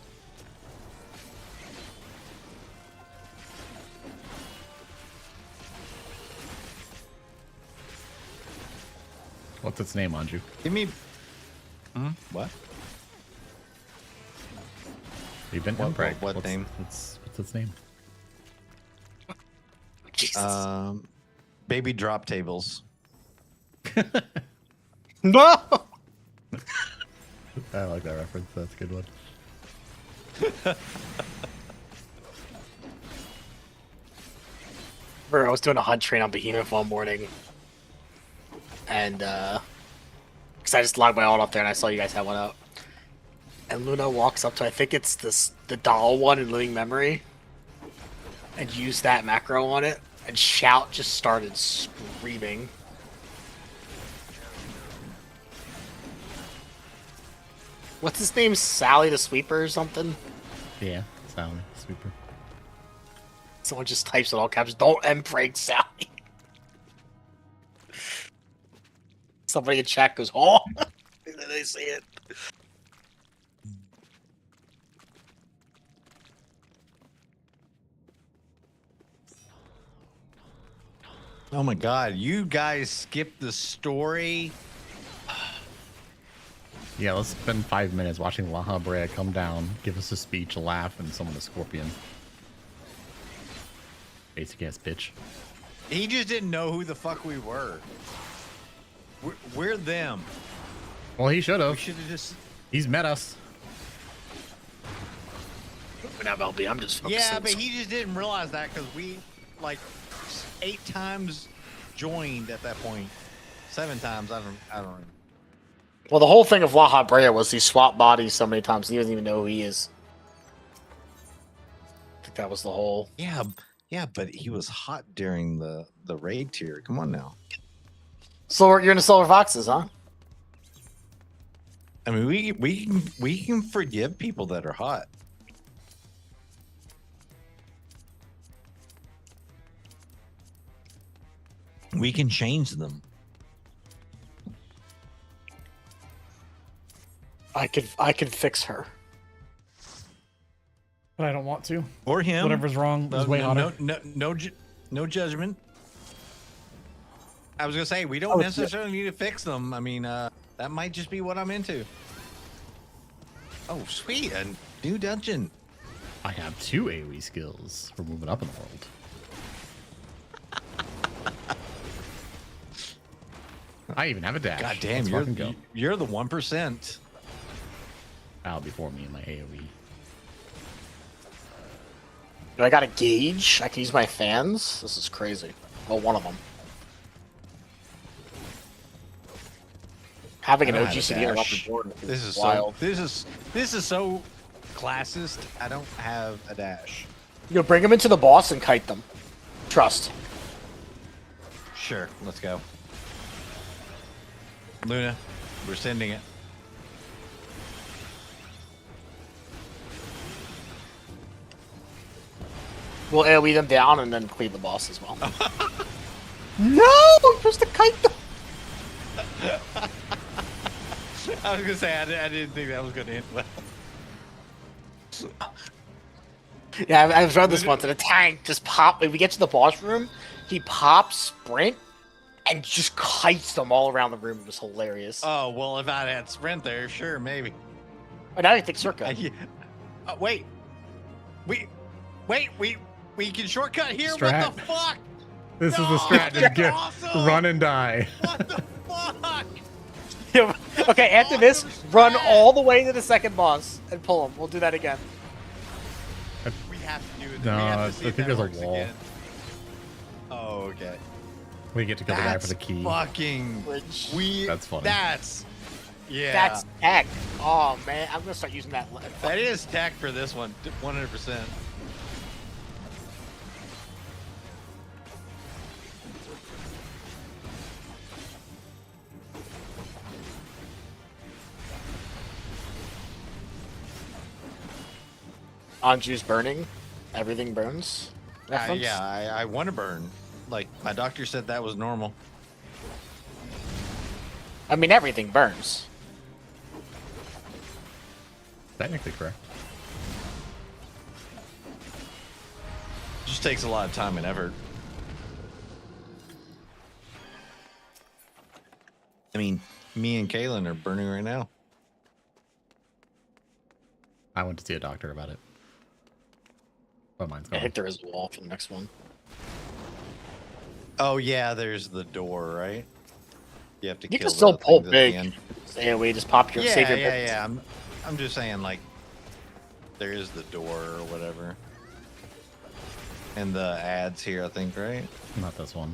What's its name, Anju? Give me. What? You've been What- Preg. what What's- name? What's its name? Jesus. Baby drop tables. No. I like that reference. That's a good one. Remember, I was doing a hunt train on Behemoth one morning, and because I just logged my alt up there and I saw you guys had one out, and Luna walks up to, I think it's the doll one in Living Memory, and used that macro on it, and Shout just started screaming. What's his name? Sally the Sweeper or something? Yeah, Sally, Sweeper. Someone just types in all caps, "Don't M-Prank Sally." Somebody in chat goes, "Oh!" And then they see it. Oh my god, you guys skipped the story. Yeah, let's spend 5 minutes watching La Habrea come down, give us a speech, a laugh, and summon the scorpion. Basic ass bitch. He just didn't know who the fuck we were. We're them. Well, he should We have. should have just. He's met us. But now LB, I'm just focusing. Yeah, but he just didn't realize that because we, like, 8 times joined at that point. 7 times. I don't know. Well, the whole thing of La Habrea was he swapped bodies so many times he doesn't even know who he is. I think that was the whole. Yeah, but he was hot during the raid tier. Come on now. So you're into Silver Foxes, huh? I mean, we can forgive people that are hot. We can change them. I could fix her. But I don't want to. Or him. Whatever's wrong is way hotter. No judgment. I was gonna say we don't necessarily need to fix them. I mean, that might just be what I'm into. Oh, sweet, a new dungeon. I have 2 AoE skills for moving up in the world. I even have a dash. God damn, Let's you're the 1%. Out before me in my AoE. Do I got a gauge? I can use my fans? This is crazy. Well, one of them. Having an I don't have a OGCD on dash. the board This is wild. so. This is so classist. I don't have a dash. You'll bring them into the boss and kite them. Trust. Sure, let's go. Luna, we're sending it. We'll AoE them down and then cleave the boss as well. No! Just to kite them! I was gonna say I didn't think that was gonna end well. Yeah, I've read this once, and a tank just pop. If we get to the boss room, he pops, sprint, and just kites them all around the room. It was hilarious. Oh well, if I had sprint there, sure, maybe. Oh, now you think circa. Wait, we can shortcut here. Strat. What the fuck? This No, is the strat. Just that's get awesome. run and die. What the fuck? Okay, after this, run all the way to the second boss and pull him. We'll do that again. We have to do it. No, we have I to see think if that there's a works wall. again. Oh, okay. We get to kill the guy for That's the key. fucking. That's funny. That's. Yeah. That's tech. Oh man, I'm gonna start using that. That is tech for this one, 100%. Anju's burning. Everything burns. Reference? Yeah, I want to burn. Like, my doctor said that was normal. I mean, everything burns. Technically correct. Just takes a lot of time and effort. I mean, me and Kaylin are burning right now. I went to see a doctor about it. But mine's I gone. think there is a wall for the next one. Oh yeah, there's the door, right? You have to. You kill can still the pull things at the big. end. Stay away, just pop your Yeah, save your yeah, bits. yeah. I'm just saying, like, there is the door or whatever, and the ads here, I think, right? Not this one.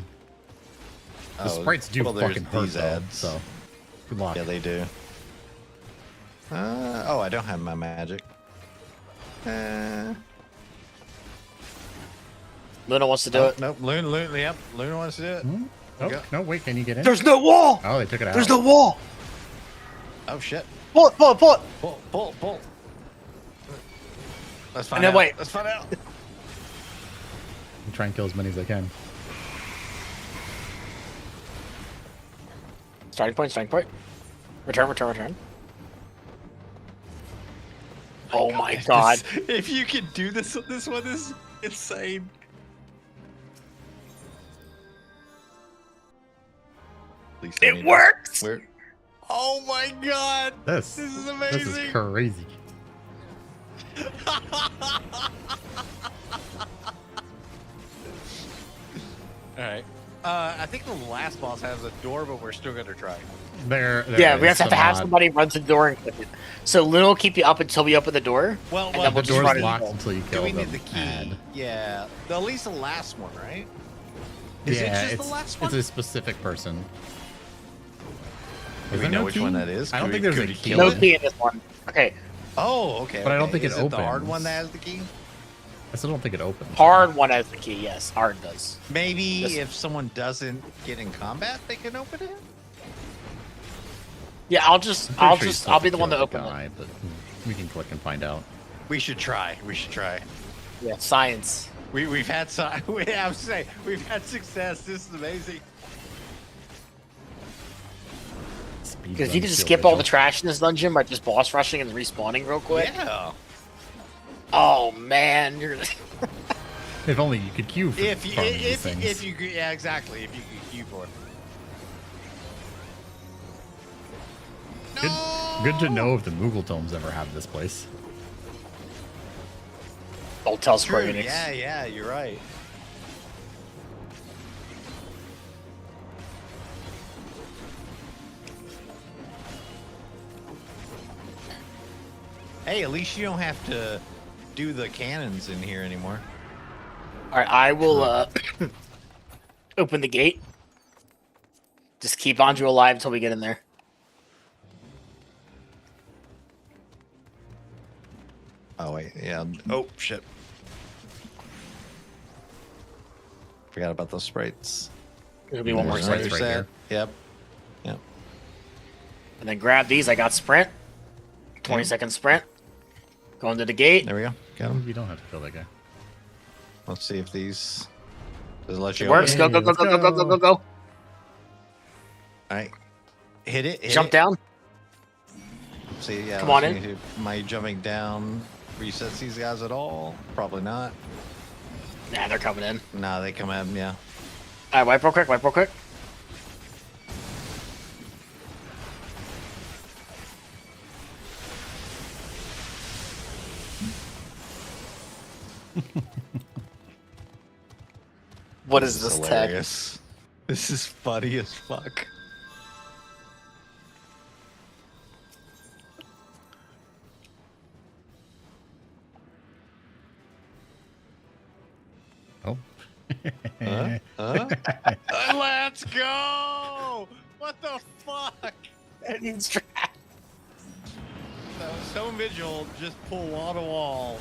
The Oh, sprites do well, there's fucking hurt these though, ads. so good luck. Yeah, they do. Oh, I don't have my magic. Luna wants to do it. Nope, Luna, yep, Luna wants to do it. Hmm? Oh, Okay. no, wait, can you get in? There's no wall! Oh, they took it out. There's no wall! Oh shit! Pull it, pull it, pull it! Pull! Let's find And then out. wait. Let's find out. I'm trying to kill as many as I can. Starting point, starting point. Return. Oh my god. If you can do this one is insane. At least I It mean, works! Oh my god! This is amazing. This is crazy. Alright. I think the last boss has a door, but we're still gonna try. There Yeah, we is have to have some somebody run to the door and click it. So Luna will keep you up until we open the door. Well, and then the we'll just door's run it locked in. until you do kill we the need the key? ad. Yeah. At least the last one, right? Is Yeah, it just the last one? it's a specific person. Do Is we there know no which key? one that is? I don't Could think we- there's a could we key. kill No it? key in this one. Okay. Oh, okay. But I don't okay. think it is it the hard opens. one that has the key? I still don't think it opens. Hard one has the key, yes. Hard does. Maybe Yes. if someone doesn't get in combat, they can open it. Yeah, I'm pretty sure you still I'll have be to the one to kill open it. guy, but we can click and find out. We should try. Yeah, science. We've had I would say we've had success. This is amazing. Because you can just skip all the trash in this dungeon by just boss rushing and respawning real quick. Yeah. Oh man, you're If only you could queue for If these things. you yeah, exactly. If you could queue for it. Good to know if the Moogle Tomes ever have this place. Don't tell True. Square Enix. Yeah, you're right. Hey, at least you don't have to do the cannons in here anymore. Alright, I will open the gate. Just keep Anju alive until we get in there. Oh wait, yeah. Oh shit. Forgot about those sprites. There'll be one more There's sprite. sprites right here. Yep. And then grab these. I got sprint. 20-second sprint. Going to the gate. There we go. Got him. You don't have to kill that guy. Let's see if these does it let you It works. open Go, it? go, go, go, go, go, go, go. All right. Hit it. Jump down. See, yeah. Come on let's in. see if my jumping down resets these guys at all? Probably not. Nah, they're coming in. Nah, they come in, yeah. Alright, wipe real quick, wipe real quick. What is this tech? Hilarious. This is funny as fuck. Oh. Let's go! What the fuck? It's trash. So vigil, just pull wall to wall,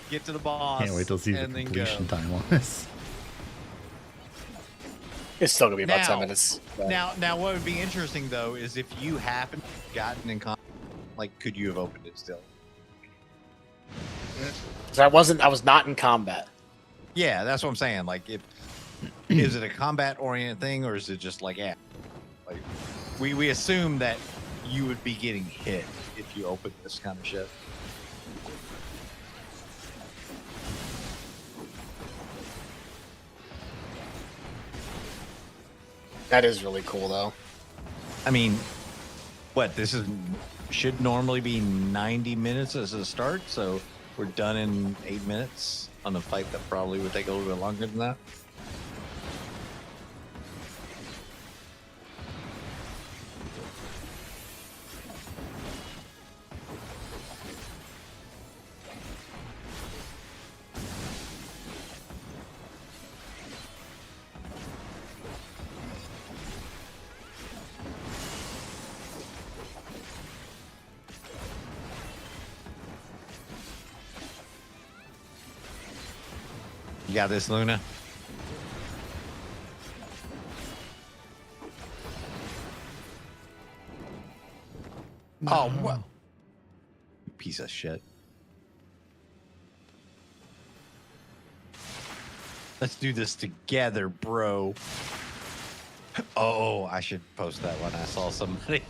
get to the boss. Can't wait to see the and then completion go. time on this. It's still gonna be about Now- 10 minutes. but- Now, what would be interesting though is if you happen to gotten in contact, like, could you have opened it still? So I was not in combat. Yeah, that's what I'm saying. Like, if is it a combat oriented thing or is it just like, yeah, like we assume that you would be getting hit if you open this kind of shit. That is really cool though. I mean, what this should normally be 90 minutes as a start, so we're done in 8 minutes on a fight that probably would take a little bit longer than that. You got this, Luna? No. Oh, what? You piece of shit. Let's do this together, bro. Oh, I should post that one. I saw somebody.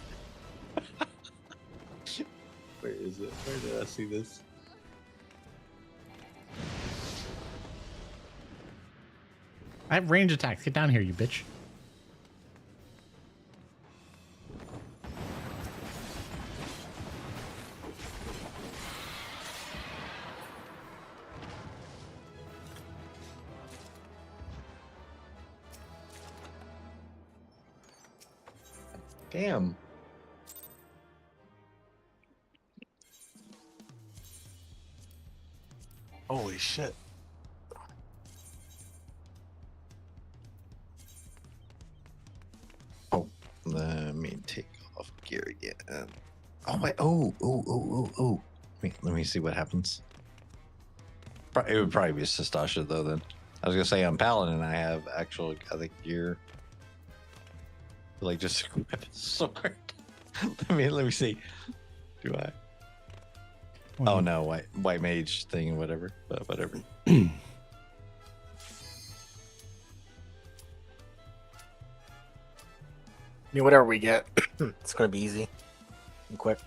Where is it? Where did I see this? I have range attacks. Get down here, you bitch. Damn. Holy shit. Oh, let me take off gear again. Oh, wait. Oh. Wait, let me see what happens. It would probably be Sastasha, though, then. I was going to say, I'm Paladin, I have actual, I think, gear. Like, just equip a sword. let me see. Do I? Oh, no, white mage thing, whatever. But whatever. I mean, whatever we get, it's going to be easy and quick.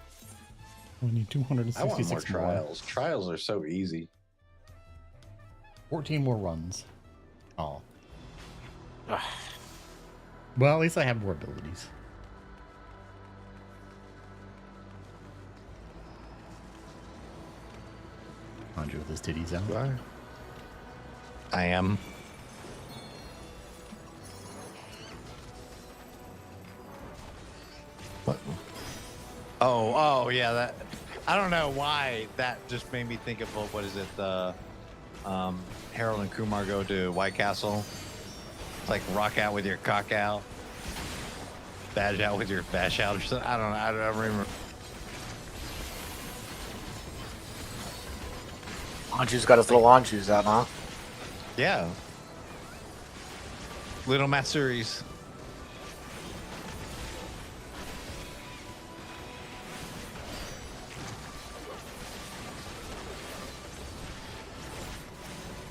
We need 266 I want more trials. Trials are so easy. 14 more runs. Oh. Well, at least I have more abilities. Andre with his titties out. I am. What? Oh, yeah. That I don't know why that just made me think of what is it? The Harold and Kumar go to White Castle. It's like rock out with your cock out, badge out with your bash out or something. I don't know. I don't remember. Anju's got his little Anjus out, huh? Yeah. Little Matsuris.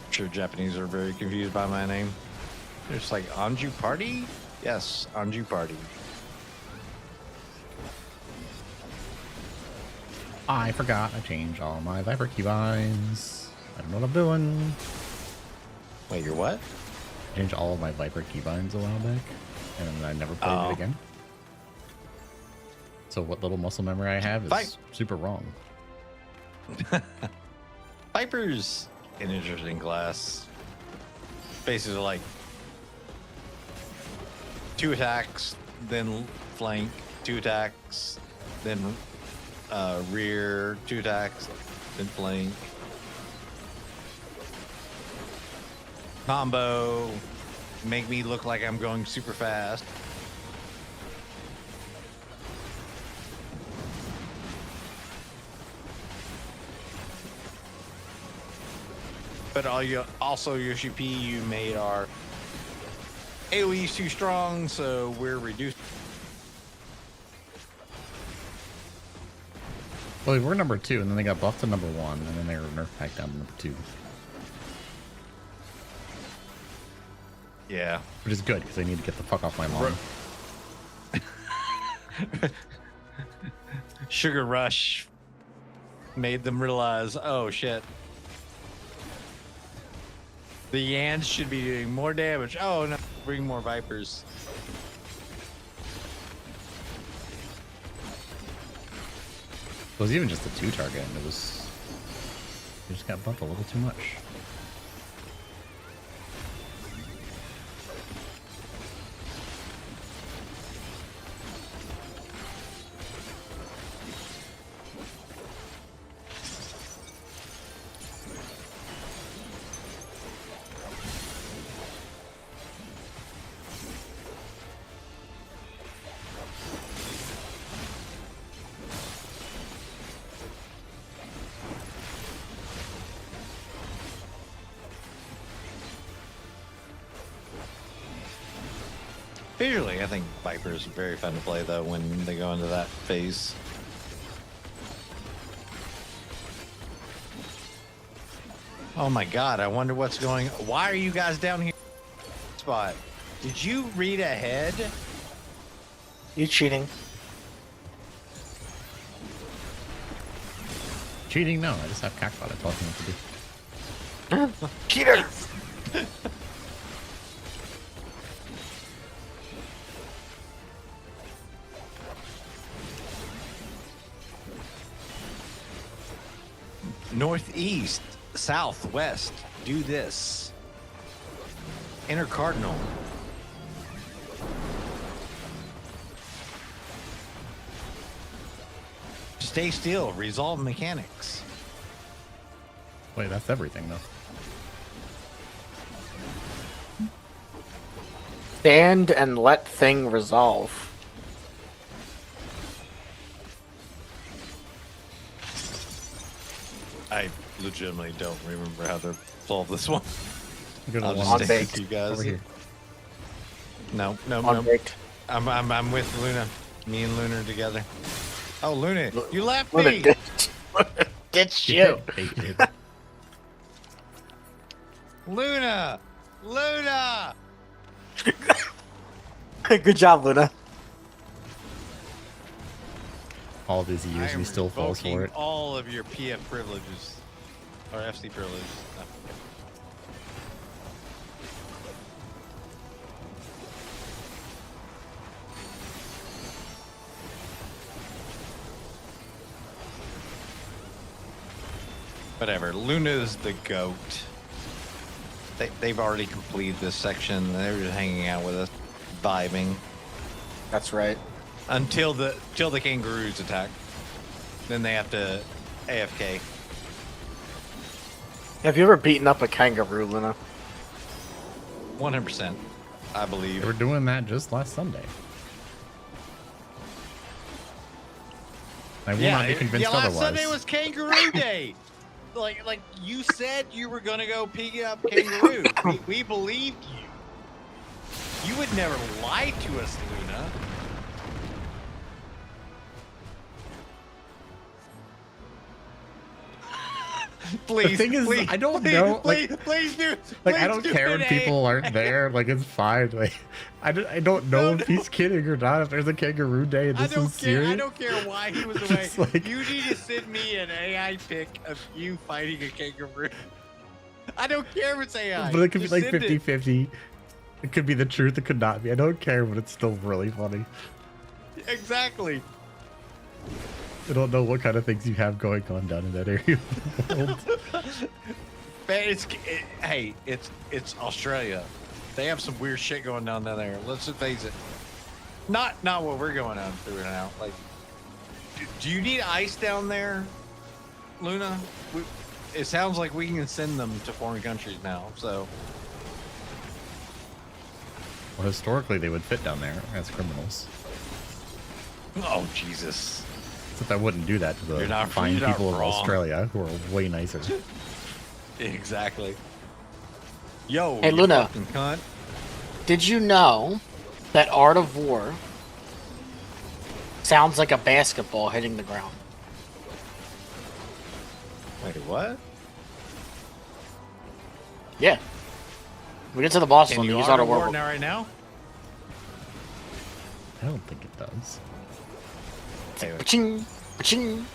I'm sure Japanese are very confused by my name. They're just like, Anju Party? Yes, Anju Party. I forgot I changed all my Viper keybinds. I don't know what I'm doing. Wait, you're what? I changed all of my Viper keybinds a while back, and I never played it again. So what little muscle memory I have is super wrong. Viper's an interesting class. Basically like 2 attacks, then flank, 2 attacks, then rear, 2 attacks, then flank. Combo, make me look like I'm going super fast. But also your CP you made our AoE's too strong, so we're reduced. Well, they were number 2, and then they got buffed to number 1, and then they were nerfed back down to number 2. Yeah. Which is good, because I need to get the fuck off my lawn. Sugar Rush made them realize, oh shit. The Yans should be doing more damage. Oh no, bring more Vipers. was even just a 2 target, and it just got bumped a little too much. Visually, I think Viper is very fun to play though when they go into that phase. Oh my god, I wonder what's going on. Why are you guys down here? Spot. Did you read ahead? You cheating. Cheating? No, I just have Cackbot. I told him what to do. Cheater! Northeast, southwest, do this. Enter Cardinal. Stay still, resolve mechanics. Wait, that's everything, though. Stand and let thing resolve. I legitimately don't remember how to solve this one. I'll just stick with you guys. Over here. No. Unbaked. I'm with Luna. Me and Luna are together. Oh, Luna, you left Luna me. ditched you. Luna. Good job, Luna. All of these years, he still falls for it. All of your PF privileges, or FC privileges. No. Whatever. Luna's the GOAT. They've already completed this section. They were just hanging out with us, vibing. That's right. Until the kangaroos attack. Then they have to AFK. Have you ever beaten up a kangaroo, Luna? 100%, I believe. They were doing that just last Sunday. I will not be convinced last otherwise. Sunday was Kangaroo Day. like you said you were gonna go pick up kangaroo. we believed you. You would never lie to us, Luna. Please, the thing is, please, I don't please, know. Please do. Like, I don't care when people aren't there. Like, it's fine. Like, I don't know if he's kidding or not. If there's a kangaroo day and this is serious. I don't care why he was away. Like, you need to send me an AI pic of you fighting a kangaroo. I don't care if it's AI. But it could be Just like send 50-50. It could be the truth. It could not be. I don't care, but it's still really funny. Exactly. I don't know what kind of things you have going on down in that area of the world. Man, hey, it's Australia. They have some weird shit going down there. Let's just face it. Not what we're going on through and out. Like, do you need ice down there, Luna? It sounds like we can send them to foreign countries now. So, Well, historically, they would fit down there as criminals. oh Jesus. Except I wouldn't do that to the fine you're not people of wrong. Australia, who are way nicer. Exactly. Yo, Hey, you Luna. fucking cunt. Did you know that Art of War sounds like a basketball hitting the ground? Wait, what? Yeah. We get to the boss Can one. you Use Art Art of of War War. now right now? I don't think it does. Paching, paching.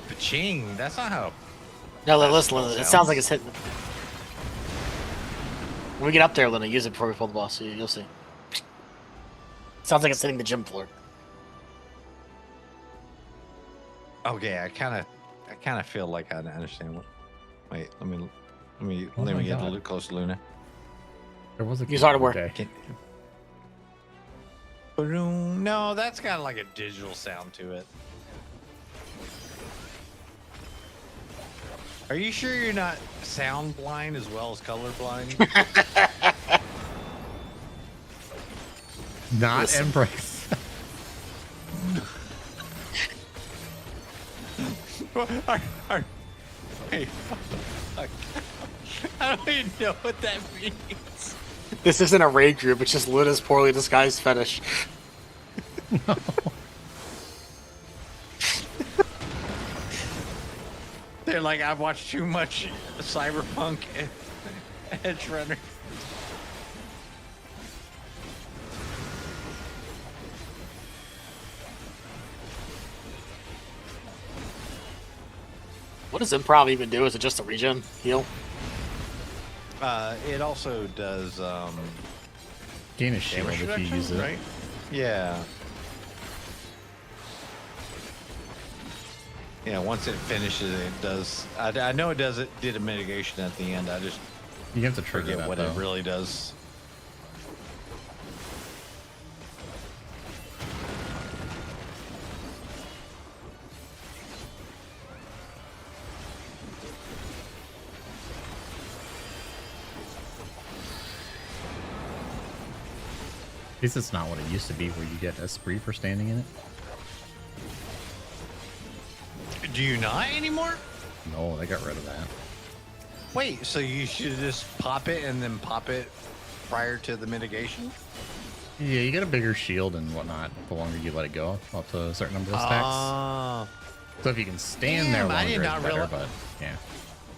Paching. That's not how. No, listen. It sounds like it's hitting. When we get up there, Luna, use it before we pull the boss. You'll see. Sounds like it's hitting the gym floor. Okay, I kind of feel like I understand what. Wait, let me Oh let my me get a God. little close to Luna. There was a Use key hardware. today. No, that's got like a digital sound to it. Are you sure you're not sound blind as well as color blind? Not Listen. Embrace. Wait, fuck. I don't even know what that means. This isn't a raid group, it's just Luna's poorly disguised fetish. They're like, I've watched too much Cyberpunk and Edge Runner. What does improv even do? Is it just a regen heal? It also does Gain a shield damage if you reduction, use it. right? Yeah. Yeah, once it finishes, it does. I know it does. It did a mitigation at the end. I just You have to trigger forget that what though. it really does. At least it's not what it used to be, where you get Esprit for standing in it. Do you not anymore? No, they got rid of that. Wait, so you should just pop it and then pop it prior to the mitigation? Yeah, you get a bigger shield and whatnot the longer you let it go up to a certain number of stacks. Ah. So if you can stand Damn, there I longer, did it's not better, realize- but yeah.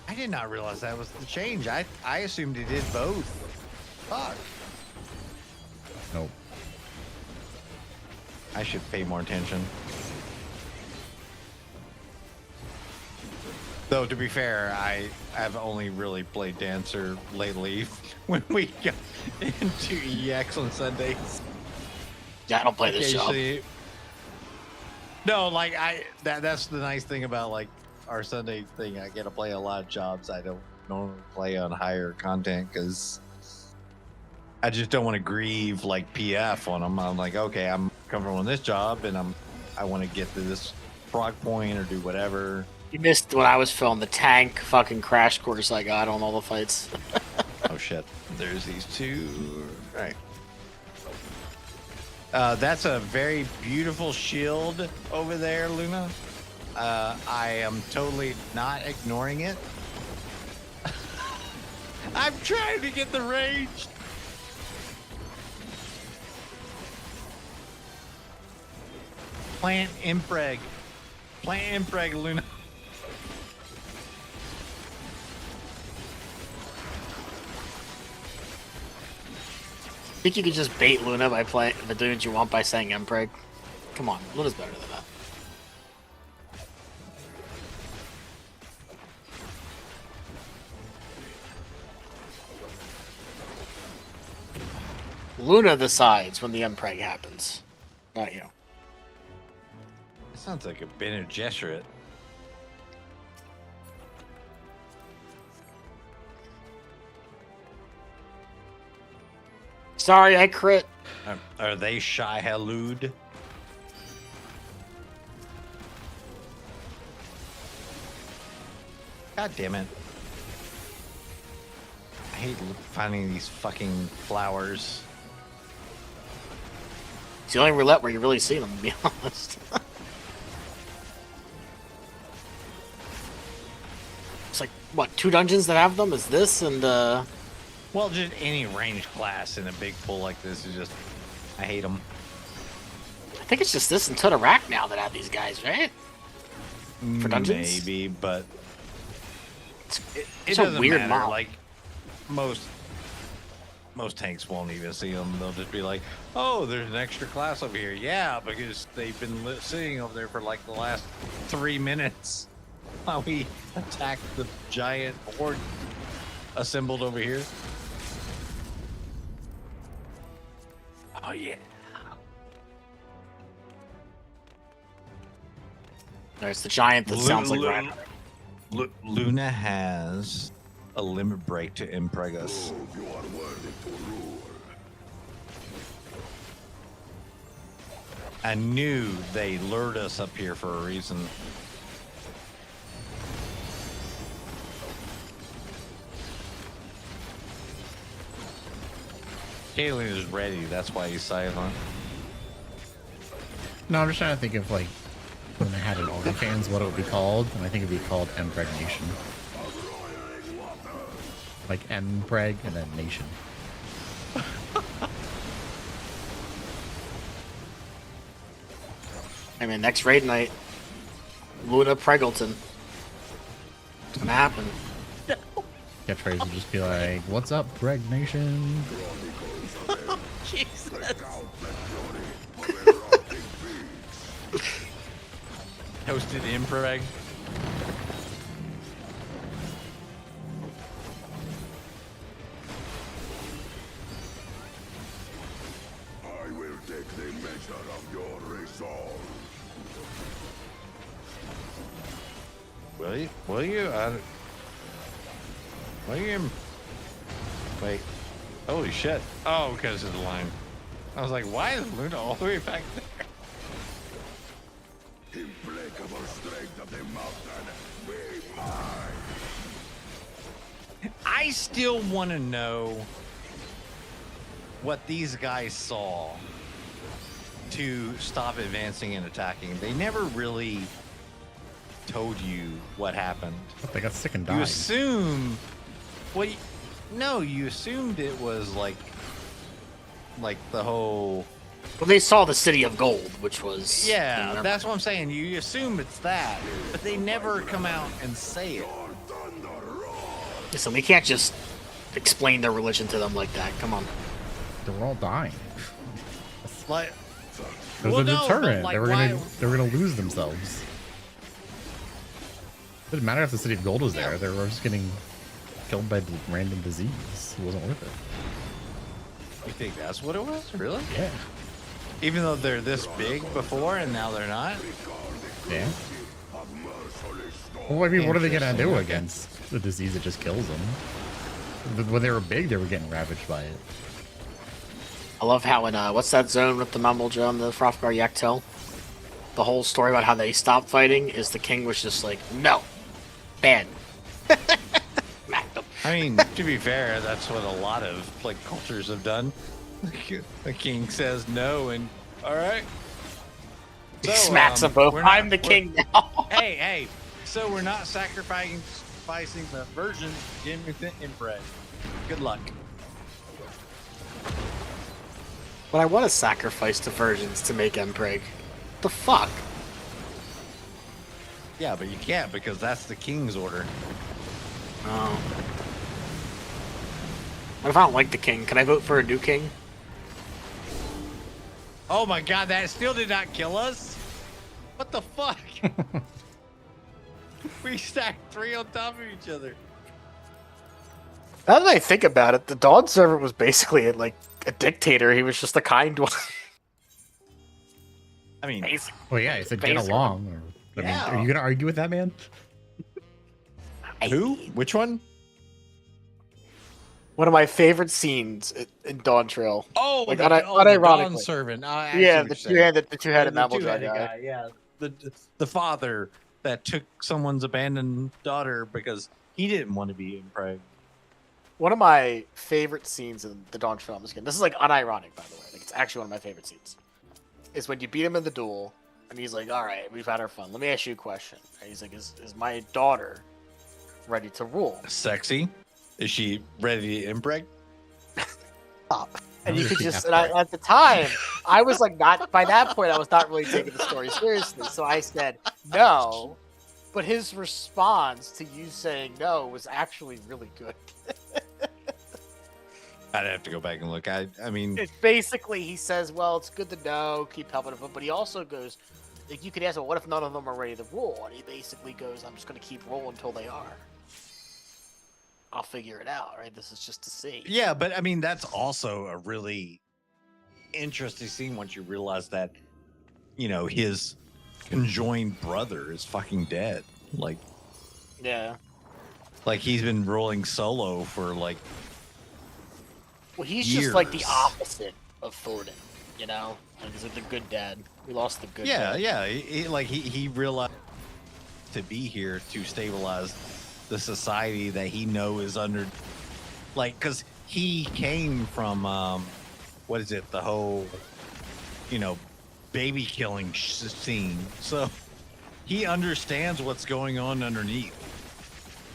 I did not realize that was the change. I assumed it did both. Fuck. Nope. I should pay more attention. Though, to be fair, I have only really played Dancer lately when we got into EX on Sundays. Yeah, I don't play this job. Occasionally- No, like that's the nice thing about like our Sunday thing. I get to play a lot of jobs I don't normally play on higher content because I just don't want to grieve like PF on them. I'm like, okay, I'm comfortable in this job and I want to get to this prog point or do whatever. You missed when I was filming the tank fucking crash course I got on all the fights. Oh shit, there's these two. All right. That's a very beautiful shield over there, Luna. I am totally not ignoring it. I'm trying to get the range. Plant impreg. Plant impreg, Luna. I think you could just bait Luna by doing what you want by saying Empreg. Come on, Luna's better than that. Luna decides when the Empreg happens, not you. That sounds like a Bene Gesserit. Sorry, I crit. Are they Shai Halud? God damn it. I hate finding these fucking flowers. It's the only roulette where you really see them, to be honest. It's like, what, 2 dungeons that have them? Is this and, Well, just any ranged class in a big pool like this is just... I hate them. I think it's just this and Tudarak now that have these guys, right? For dungeons? Maybe, but... It It's a doesn't weird matter. mob. Like, most tanks won't even see them. They'll just be like, oh, there's an extra class over here. Yeah, because they've been sitting over there for like the last 3 minutes while we attacked the giant horde assembled over here. Oh, yeah. There's the giant that sounds like Ryan. Luna has a limit break to impreg us. I knew they lured us up here for a reason. Kaylin is ready, that's why he's silent. No, I'm just trying to think of like when I had an OnlyFans, what it would be called, and I think it'd be called Impregnation. Like Mpreg and then Nation. I mean, next raid night, Luna Preggleton. It's gonna happen. Catchphrase would just be like, "What's up, Preg Nation?" Jesus. Toasted impreg. I will take the measure of your resolve. Will you? Will you? Will you? Wait. Holy shit. Oh, because of the line. I was like, why is Luna all the way back there? Implacable strength of the mountain, be mine. I still want to know what these guys saw to stop advancing and attacking. They never really told you what happened. They got sick and You died. assume, well, no, you assumed it was like the whole. Well, they saw the City of Gold, which was... Yeah, that's what I'm saying. You assume it's that, but they never come out and say it. Listen, we can't just explain their religion to them like that. Come on. They were all dying. Like, It was well, a no, deterrent. but, like, they were gonna lose themselves. It didn't matter if the City of Gold was there. They were just getting killed by random disease. It wasn't worth it. You think that's what it was? Really? Yeah. Even though they're this big before and now they're not? Yeah. Well, I mean, what are they gonna do against the disease that just kills them? When they were big, they were getting ravaged by it. I love how in, what's that zone with the Mumblejaw and the Frofgar Yaktel? The whole story about how they stopped fighting is the king was just like, no, ban. I mean, to be fair, that's what a lot of like cultures have done. The king says no, and all right. He smacks them both. I'm the king now. Hey, so we're not sacrificing the virgins in inbred. Good luck. But I want to sacrifice the virgins to make Mpreg. The fuck? Yeah, but you can't because that's the king's order. Oh. What if I don't like the king? Can I vote for a new king? Oh my god, that still did not kill us? What the fuck? We stacked 3 on top of each other. Now that I think about it, the Dawn Servant was basically like a dictator. He was just a kind one. I mean, well, yeah, he said get along. Or, I mean, are you gonna argue with that man? Who? Which one? One of my favorite scenes in Dawn Trail. Oh, like, the unironically. Dawn Servant. Yeah, the two-headed mammal guy. Yeah, the father that took someone's abandoned daughter because he didn't want to be impreg. One of my favorite scenes in the Dawn Trail, this is like unironic, by the way. Like, it's actually one of my favorite scenes. Is when you beat him in the duel, and he's like, all right, we've had our fun. Let me ask you a question. And he's like, is my daughter ready to rule? Sexy? Is she ready to impreg? And you could just, and at the time, I was like, not, by that point, I was not really taking the story seriously. So I said, no. But his response to you saying no was actually really good. I'd have to go back and look. I mean, it's basically, he says, well, it's good to know, keep helping him. But he also goes, like, you could ask, well, what if none of them are ready to rule? And he basically goes, I'm just going to keep rolling until they are. I'll figure it out, right? This is just to see. Yeah, but I mean, that's also a really interesting scene once you realize that, you know, his conjoined brother is fucking dead. Like, Yeah. like he's been rolling solo for like. Well, he's just like the years. opposite of Thornton, you know? Like, he's like the good dad. We lost the good dad. Yeah. He realized to be here to stabilize the society that he know is under, like, because he came from what is it, the whole, you know, baby killing scene. So he understands what's going on underneath.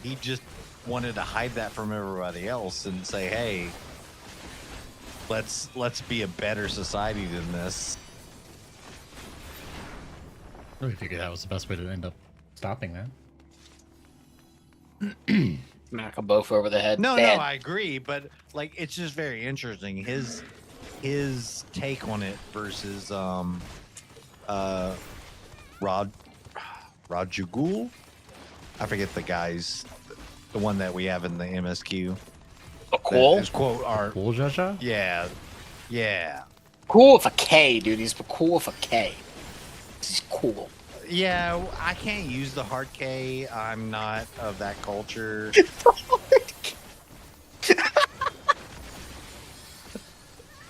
He just wanted to hide that from everybody else and say, hey, let's be a better society than this. I really figured that was the best way to end up stopping that. Smack them both over the head. No, Bad. I agree, but like it's just very interesting his take on it versus Rajagul. I forget the guy's, the one that we have in the MSQ. Cool? His quote art. Cool, Jaja? Yeah. Cool with a K, dude. He's cool with a K. He's cool. Yeah, I can't use the hard K. I'm not of that culture.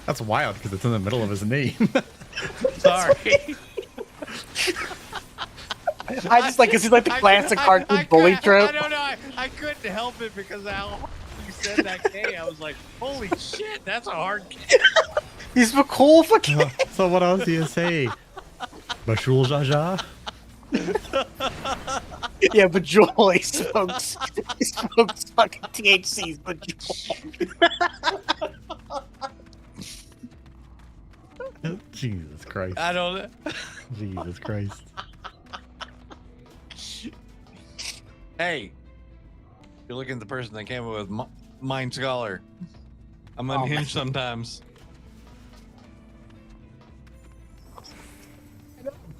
That's wild because it's in the middle of his name. Sorry. I just like, is it like the classic cartoon bully trope? I don't know. I couldn't help it because how you said that K. I was like, holy shit, that's a hard K. He's cool for K. So what else do you say? Bashul Jaja? Yeah, but Joel, he smokes fucking THCs, but Joel. Jesus Christ. I don't know. Jesus Christ. Hey, you're looking at the person that came up with Mind Scholar. I'm unhinged sometimes.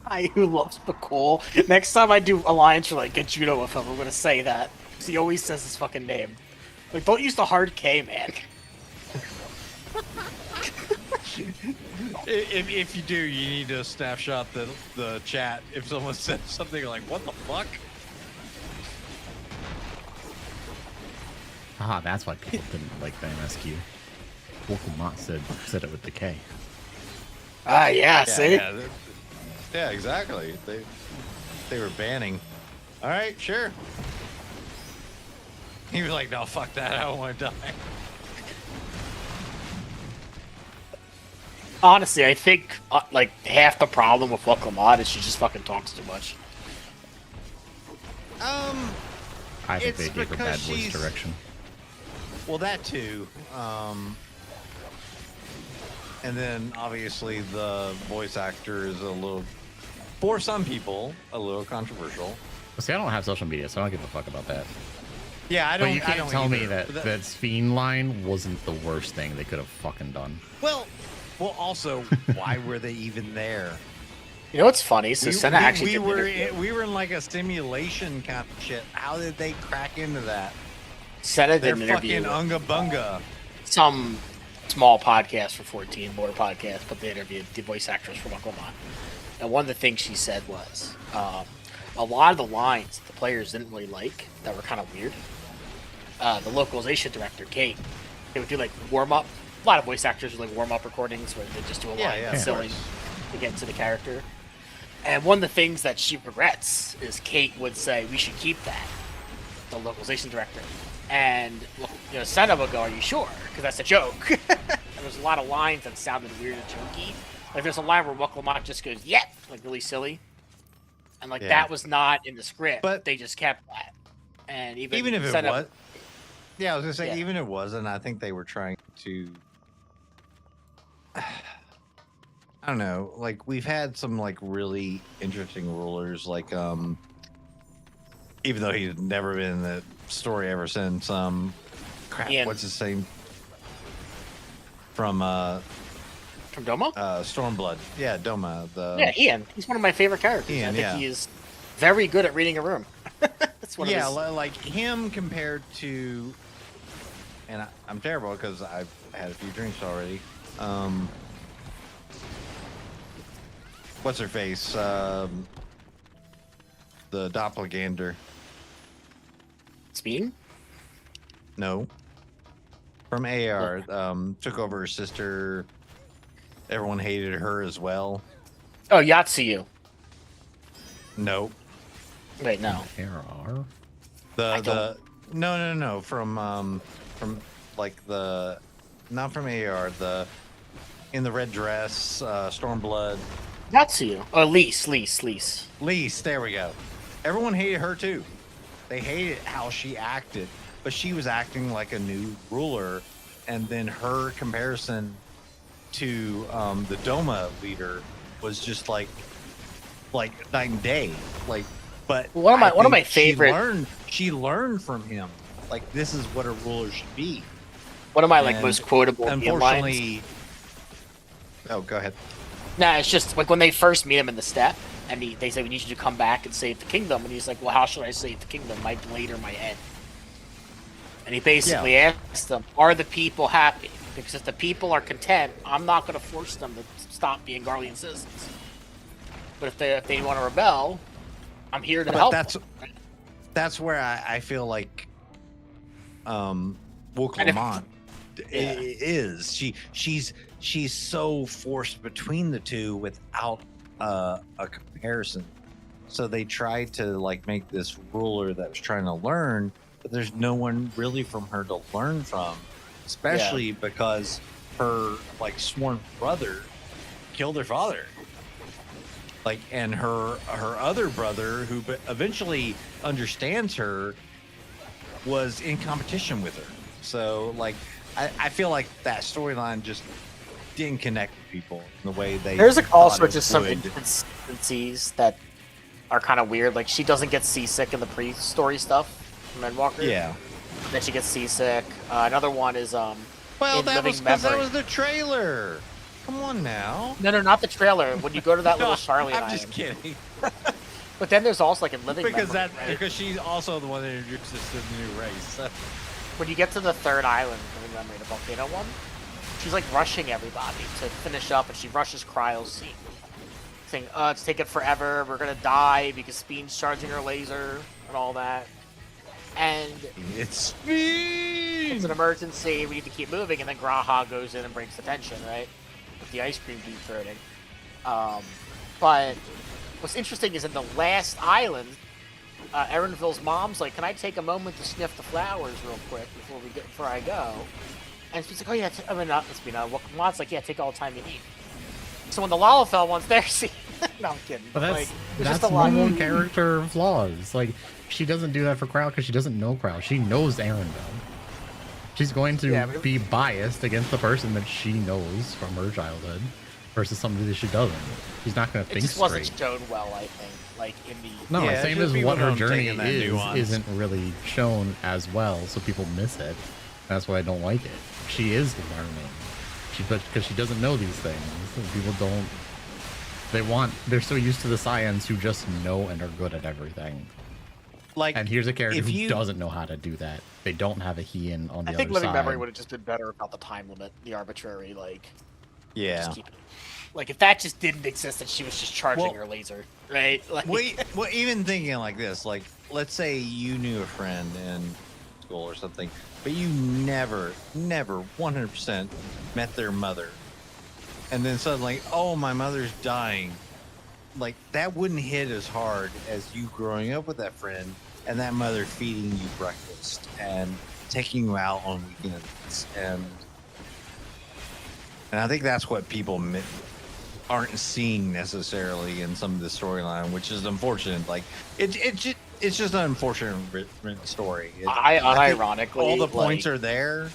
Guy who loves Bacall. Next time I do Alliance for like get judo with him, I'm gonna say that. 'Cause he always says his fucking name. Like, don't use the hard K, man. If you do, you need to snapshot the chat. If someone says something like, what the fuck? Ah, that's why people didn't like the MSQ. Wokumot said it with the K. Ah, yeah, see? Yeah, exactly. They were banning. All right, sure. He was like, no, fuck that. I don't want to die. Honestly, I think like half the problem with Lamont is she just fucking talks too much. I think they gave her bad voice direction. Well, that too. And then obviously the voice actor is a little, for some people, a little controversial. Well, see, I don't have social media, so I don't give a fuck about that. Yeah, I don't. But you can't tell me either. that Sphene line wasn't the worst thing they could have fucking done. Well, also, why were they even there? You know what's funny? So Senna actually we were in like a simulation kind of shit. How did they crack into that? Senna did They're an interview. fucking unga bunga. Some small podcast for 14, more podcast, but they interviewed the voice actress from Lamont. And one of the things she said was, a lot of the lines the players didn't really like that were kind of weird. The localization director, Kate, they would do like warm up. A lot of voice actors do like warm up recordings where they just do a line silly to get into the character. And one of the things that she regrets is Kate would say, we should keep that, the localization director. And you know, Senna would go, are you sure? Because that's a joke. And there's a lot of lines that sounded weird and jokey. Like there's a line where Lamont just goes, yep, like really silly. And like that was not in the script, but they just kept that. And even if it Senna, was, I was gonna say even if it wasn't, I think they were trying to. I don't know. Like we've had some like really interesting rulers, like even though he's never been in the story ever since. Crap, Ian. what's his name? From Doma? Stormblood. Yeah, Doma. Ian. He's one of my favorite characters. Ian, I think he is very good at reading a room. That's one of his... like him compared to, and I'm terrible because I've had a few drinks already. What's her face? the doppelganger. Speed? No. From AR, took over her sister. Everyone hated her as well. Oh, Yatsuyu. No. Wait, no. Error. No. From like the, not from AR. The in the red dress, Stormblood. Yatsuyu. Oh, Lise. Lise, there we go. Everyone hated her too. They hated how she acted, but she was acting like a new ruler, and then her comparison to the Doma leader was just like night and day. Like, but one of my favorite. She learned from him. Like, this is what a ruler should be. One of my like most quotable unfortunately lines. Oh, go ahead. Nah, it's just like when they first meet him in the steppe, and they say we need you to come back and save the kingdom, and he's like, well, how should I save the kingdom? My blade or my head? And he basically asks them, are the people happy? Because if the people are content, I'm not going to force them to stop being Garlean citizens. But if they want to rebel, I'm here to help. That's where I feel like Wook Lamont is. She's so forced between the two without a comparison. So they tried to like make this ruler that was trying to learn, but there's no one really from her to learn from, especially because her like sworn brother killed her father. Like, and her other brother, who eventually understands her, was in competition with her. So like, I feel like that storyline just didn't connect with people in the way they. There's also just some inconsistencies that are kind of weird. Like, she doesn't get seasick in the pre-story stuff from Endwalker. Yeah. Then she gets seasick. Another one is Well, in that Living was because that Memory. was the trailer. Come on now. No, not the trailer. When you go to that little Charlie I'm Island. just kidding. But then there's also like in Living Memory, right? Because she's also the one that introduced us to the new race. When you get to the third island, Living Memory, the volcano one, she's like rushing everybody to finish up, and she rushes Cryo's scene, saying, it's taking forever, we're gonna die because Speen's charging her laser and all that. And it's Speen! It's an emergency, we need to keep moving, and then Graha goes in and breaks the tension, right? With the ice cream deep throating. But what's interesting is in the last island, Erenville's mom's like, can I take a moment to sniff the flowers real quick before I go? And she's like, oh yeah, not Spina. Mott's like, yeah, take all the time you need. So when the Lalafell one's there, see, no, I'm kidding. But like, that's just a lot normal character flaws. Like, she doesn't do that for Crow because she doesn't know Crow. She knows Erenville. She's going to be biased against the person that she knows from her childhood versus somebody that she doesn't. She's not going to think straight. It just wasn't shown well, I think. Like in the same as what her journey isn't really shown as well, so people miss it. That's why I don't like it. She is learning, because she doesn't know these things. People don't. They're so used to the Saiyans who just know and are good at everything. Like, and here's a character who doesn't know how to do that. They don't have a Heian on the other side. I think Living Memory would have just been better about the time limit, the arbitrary, like. Yeah. Just keep it. Like, if that just didn't exist and she was just charging her laser, right? Like, well, even thinking like this, like, let's say you knew a friend in school or something, but you never 100% met their mother. And then suddenly, oh, my mother's dying. Like, that wouldn't hit as hard as you growing up with that friend and that mother feeding you breakfast and taking you out on weekends. And I think that's what people aren't seeing necessarily in some of the storyline, which is unfortunate. Like, it's just an unfortunate story. I unironically, all the points are there.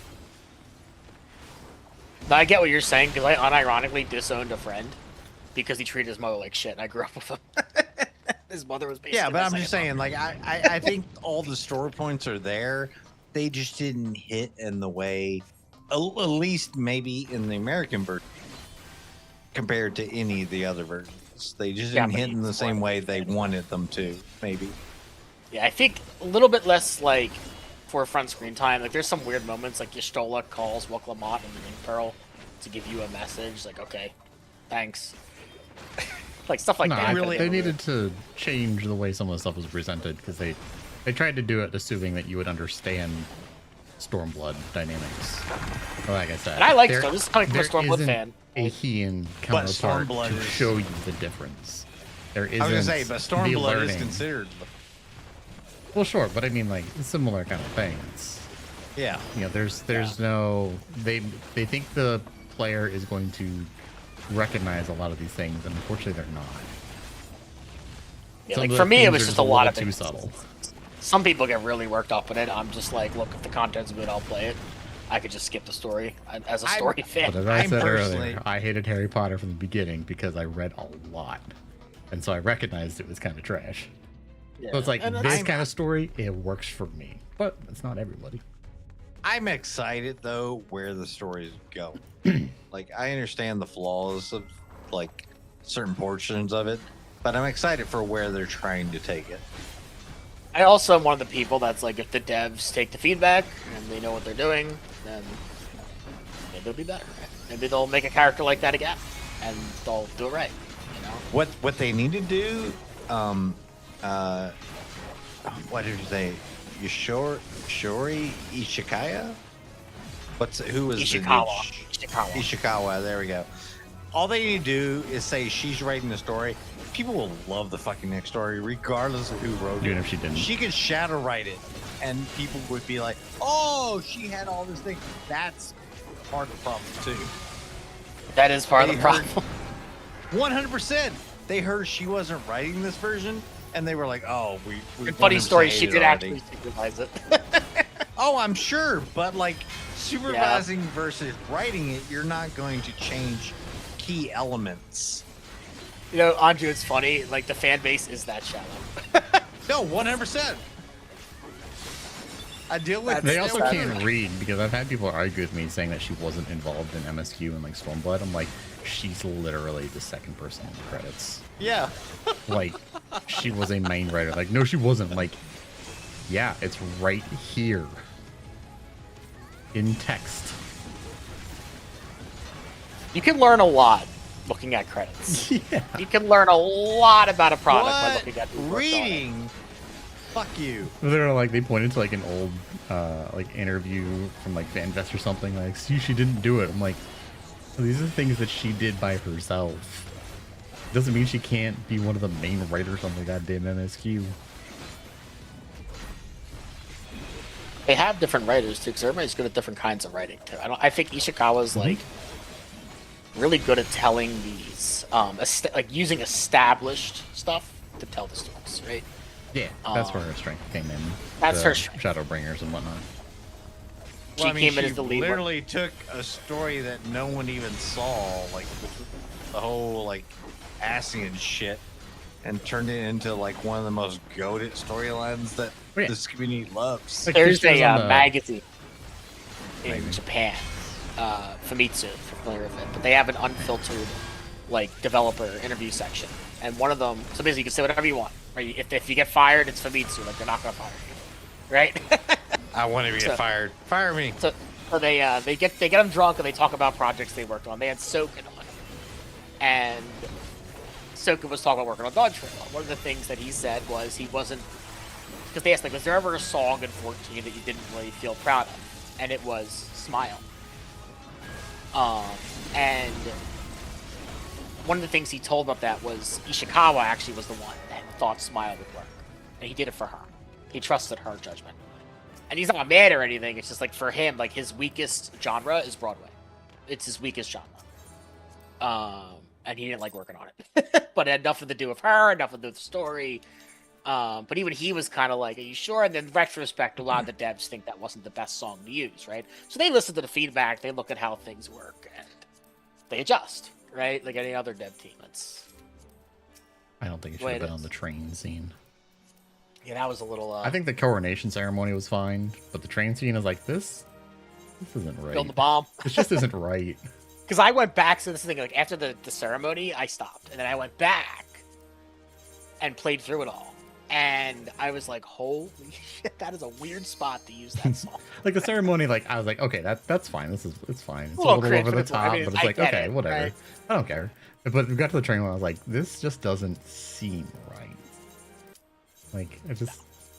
I get what you're saying, because I unironically disowned a friend because he treated his mother like shit, and I grew up with him. His mother was basically but I'm just saying, like, I think all the story points are there. They just didn't hit in the way, at least maybe in the American version, compared to any of the other versions. They just didn't hit in the same way they wanted them to, maybe. Yeah, I think a little bit less, like, forefront screen time. Like, there's some weird moments, like Y'shtola calls Wook Lamont and the Ring Pearl to give you a message. Like, okay, thanks. like stuff like No, that. they needed to change the way some of the stuff was presented because they tried to do it assuming that you would understand Stormblood dynamics. But like I said, And I like Storm. This is coming from a Stormblood fan. A Heian counterpart Stormblood to is- show you the difference. There isn't. I was gonna say, but the Stormblood is learning. considered. Well, sure, but I mean, like similar kind of things. Yeah. You know, there's no. They think the player is going to recognize a lot of these things, and unfortunately, they're not. Yeah, Some like of for the me, it things was are just a lot of too things. subtle. Some people get really worked up on it. I'm just like, look, if the content's good, I'll play it. I could just skip the story as a story fan. But as I said personally- earlier, I hated Harry Potter from the beginning because I read a lot, and so I recognized it was kind of trash. Yeah. So it's like And this kind of story, it works for me, but it's not everybody. I'm excited though where the stories go. Like I understand the flaws of like certain portions of it, but I'm excited for where they're trying to take it. I also am one of the people that's like, if the devs take the feedback and they know what they're doing, then maybe it'll be better. Maybe they'll make a character like that again, and they'll do it right. You know. What they need to do, what did you say? Shori Ishikaya? Who was Ishikawa. Ishikawa, there we go. All they need to do is say she's writing the story. People will love the fucking next story, regardless of who wrote Even it. if she didn't. She could shadow write it, and people would be like, "Oh, she had all this thing." That's part of the problem too. That is part of the problem. 100%. They heard she wasn't writing this version, and they were like, "Oh, we." Funny story, she hated did it already." actually supervise it. Oh, I'm sure, but like supervising versus writing it, you're not going to change key elements. You know, Andrew, it's funny. Like the fan base is that shallow. No, 100%. I deal with. They also can't read because I've had people argue with me saying that she wasn't involved in MSQ and like Stormblood. I'm like, she's literally the second person in the credits. Yeah. Like, she was a main writer. Like, no, she wasn't. Like, yeah, it's right here in text. You can learn a lot looking at credits. Yeah. You can learn a lot about a product by What? looking at who worked on it. Reading. Fuck you. They're like, they pointed to like an old like interview from like FanFest or something. Like, see, she didn't do it. I'm like, these are things that she did by herself. Doesn't mean she can't be one of the main writers on the goddamn MSQ. They have different writers too, because everybody's good at different kinds of writing too. I think Ishikawa's like really good at telling these, like using established stuff to tell the stories, right? Yeah, that's where her strength came in. That's the her strength. Shadowbringers and whatnot. She Well, I mean, came in she as the lead. literally took a story that no one even saw, like the whole like Asian shit, and turned it into like one of the most goated storylines that this community loves. Like, There's pictures a on the- magazine in Japan, Famitsu, if you're familiar with it, but they have an unfiltered like developer interview section, and one of them, so basically you can say whatever you want. Right? If you get fired, it's Famitsu, like they're not gonna fire you, right? I want to get fired. Fire me. So they get them drunk and they talk about projects they worked on. They had Soken on, and Soken was talking about working on Dawn Trail. One of the things that he said was he wasn't, because they asked like, was there ever a song in 14 that you didn't really feel proud of? And it was Smile. And one of the things he told about that was Ishikawa actually was the one that thought Smile would work, and he did it for her. He trusted her judgment. And he's not mad or anything. It's just like for him, like his weakest genre is Broadway. It's his weakest genre. And he didn't like working on it. But it had nothing to do with her, nothing to do with the story. But even he was kind of like, are you sure? And then in retrospect, a lot of the devs think that wasn't the best song to use, right? So they listen to the feedback, they look at how things work, and they adjust, right? Like any other dev team. I don't think it should have been on the train scene. Yeah, that was a little... I think the coronation ceremony was fine, but the train scene is like, this isn't right. Build the bomb. This just isn't right. Because I went back to this thing, like, after the ceremony, I stopped. And then I went back and played through it all. And I was like, holy shit, that is a weird spot to use that song. Like the ceremony, like I was like, okay, that's fine. It's fine. It's a Well, little cringe, over but the it's- I top, mean, but it's I like, get okay, it, whatever. right? I don't care. But we got to the train and I was like, this just doesn't seem right. Like,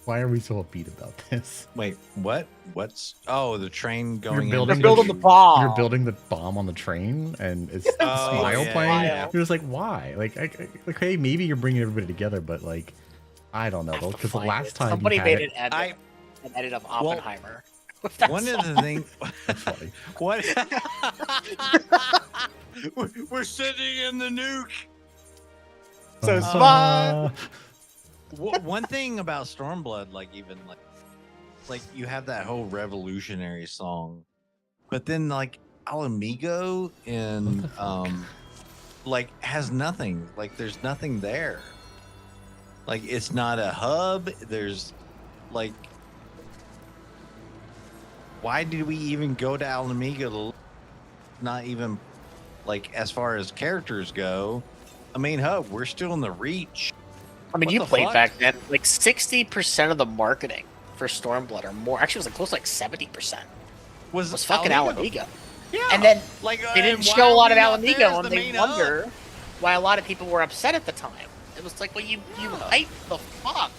why are we so upbeat about this? Wait, what? What's? Oh, the train going. building into They're building the bomb. You're building the bomb on the train, and it's Oh, Smile yeah, playing. yeah. You're just like, why? Like, hey, maybe you're bringing everybody together, but like, I don't know, Have to because the find last it. time somebody you had made it, an edit of Oppenheimer. One of the things. that's funny. What? We're sitting in the nuke. So Uh, One thing about Stormblood, like even like you have that whole revolutionary song, but then like Alamigo and like has nothing. Like there's nothing there. Like it's not a hub. There's like, why did we even go to Alamigo? Not even like as far as characters go. A main hub. We're still in the Reach. I mean, What you the played fuck? back then. Like 60% of the marketing for Stormblood or more, actually, it was like close to like 70%. Was fucking Alamigo. Yeah. And then like they didn't why show a are lot we of not there Alamigo, as and the they main hub? wonder why a lot of people were upset at the time. It was like, well, you hyped the fuck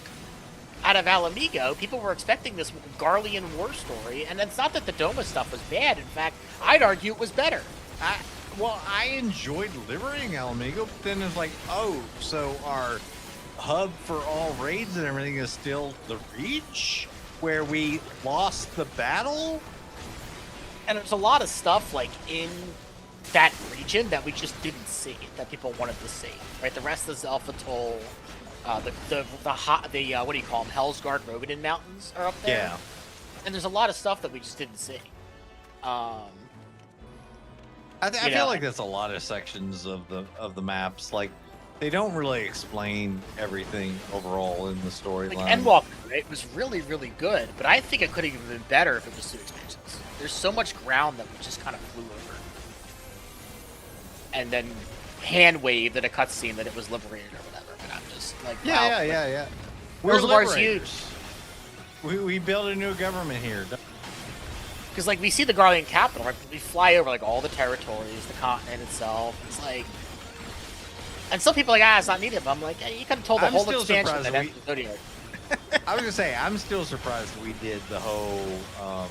out of Alamigo. People were expecting this Garlean war story, and it's not that the Doma stuff was bad. In fact, I'd argue it was better. Well, I enjoyed liberating Alamigo, but then it's like, oh, so our hub for all raids and everything is still the Reach, where we lost the battle? And there's a lot of stuff like in that region that we just didn't see that people wanted to see. Right, the rest of Zelfa Toll, the what do you call them? Hellsguard Rogadin Mountains are up there. Yeah. And there's a lot of stuff that we just didn't see. I feel like there's a lot of sections of the maps. Like, they don't really explain everything overall in the storyline. Like Endwalker, right, was really, really good, but I think it could have even been better if it was 2 expansions. There's so much ground that we just kind of flew over. And then hand waved at a cutscene that it was liberated or whatever. And I'm just like, wow. Yeah. Reservoir's liberators. huge. We built a new government here. Because, like, we see the Garlean capital, right? We fly over, like, all the territories, the continent itself. It's like... And some people are like, it's not needed. But I'm like, you could have told the I'm whole still expansion surprised that we- ends with Zodiac. I was gonna say, I'm still surprised we did the whole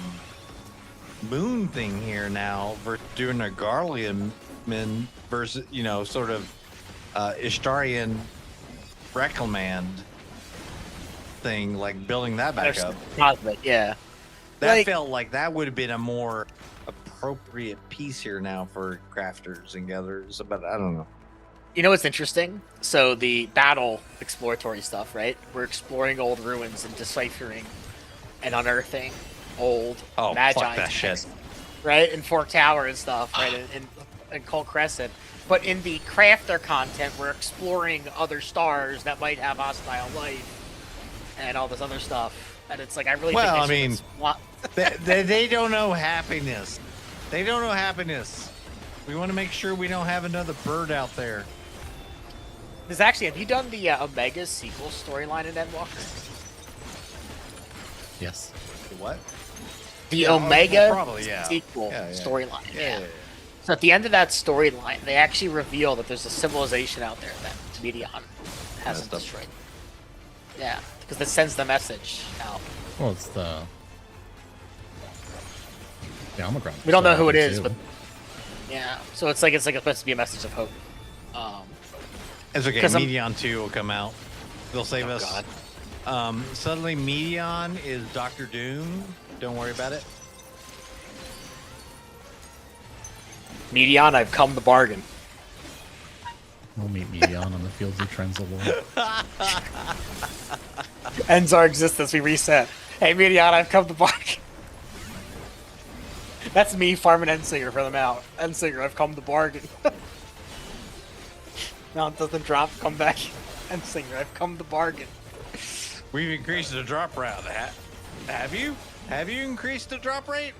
moon thing here now. Versus doing a Garlean versus, sort of Ishtarian Reclamand thing, like building that back up. Cosmic, yeah. That Like- felt like that would have been a more appropriate piece here now for crafters and gatherers, but I don't know. You know what's interesting? So the battle exploratory stuff, right? We're exploring old ruins and deciphering and unearthing old Magi fuck that texts, shit. right? In Fork Tower and stuff, right? in Cold Crescent. But in the crafter content, we're exploring other stars that might have hostile life and all this other stuff. And it's like, I really Well, I think mean, they don't know happiness. They don't know happiness. We want to make sure we don't have another bird out there. There's actually, have you done the Omega sequel storyline in Endwalker? Yes. The what? The Omega probably, yeah. sequel Yeah. storyline. Yeah. So at the end of that storyline, they actually reveal that there's a civilization out there that Medion hasn't That's destroyed. Yeah, because it sends the message out. Well, it's the Omicron. We don't know who it happens is, too. but yeah. So it's like supposed to be a message of hope. It's okay. 'Cause I'm- Medion 2 will come out. They'll save Oh, us. God. Suddenly, Medion is Doctor Doom. Don't worry about it. Medion, I've come to bargain. We'll meet Medion on the fields of Trenzalore. Ends our existence. We reset. Hey, Medion, I've come to bargain. That's me farming Endsinger for them out. Endsinger, I've come to bargain. Mount doesn't drop. Come back. Endsinger, I've come to bargain. We've increased the drop rate. Have you? Have you increased the drop rate?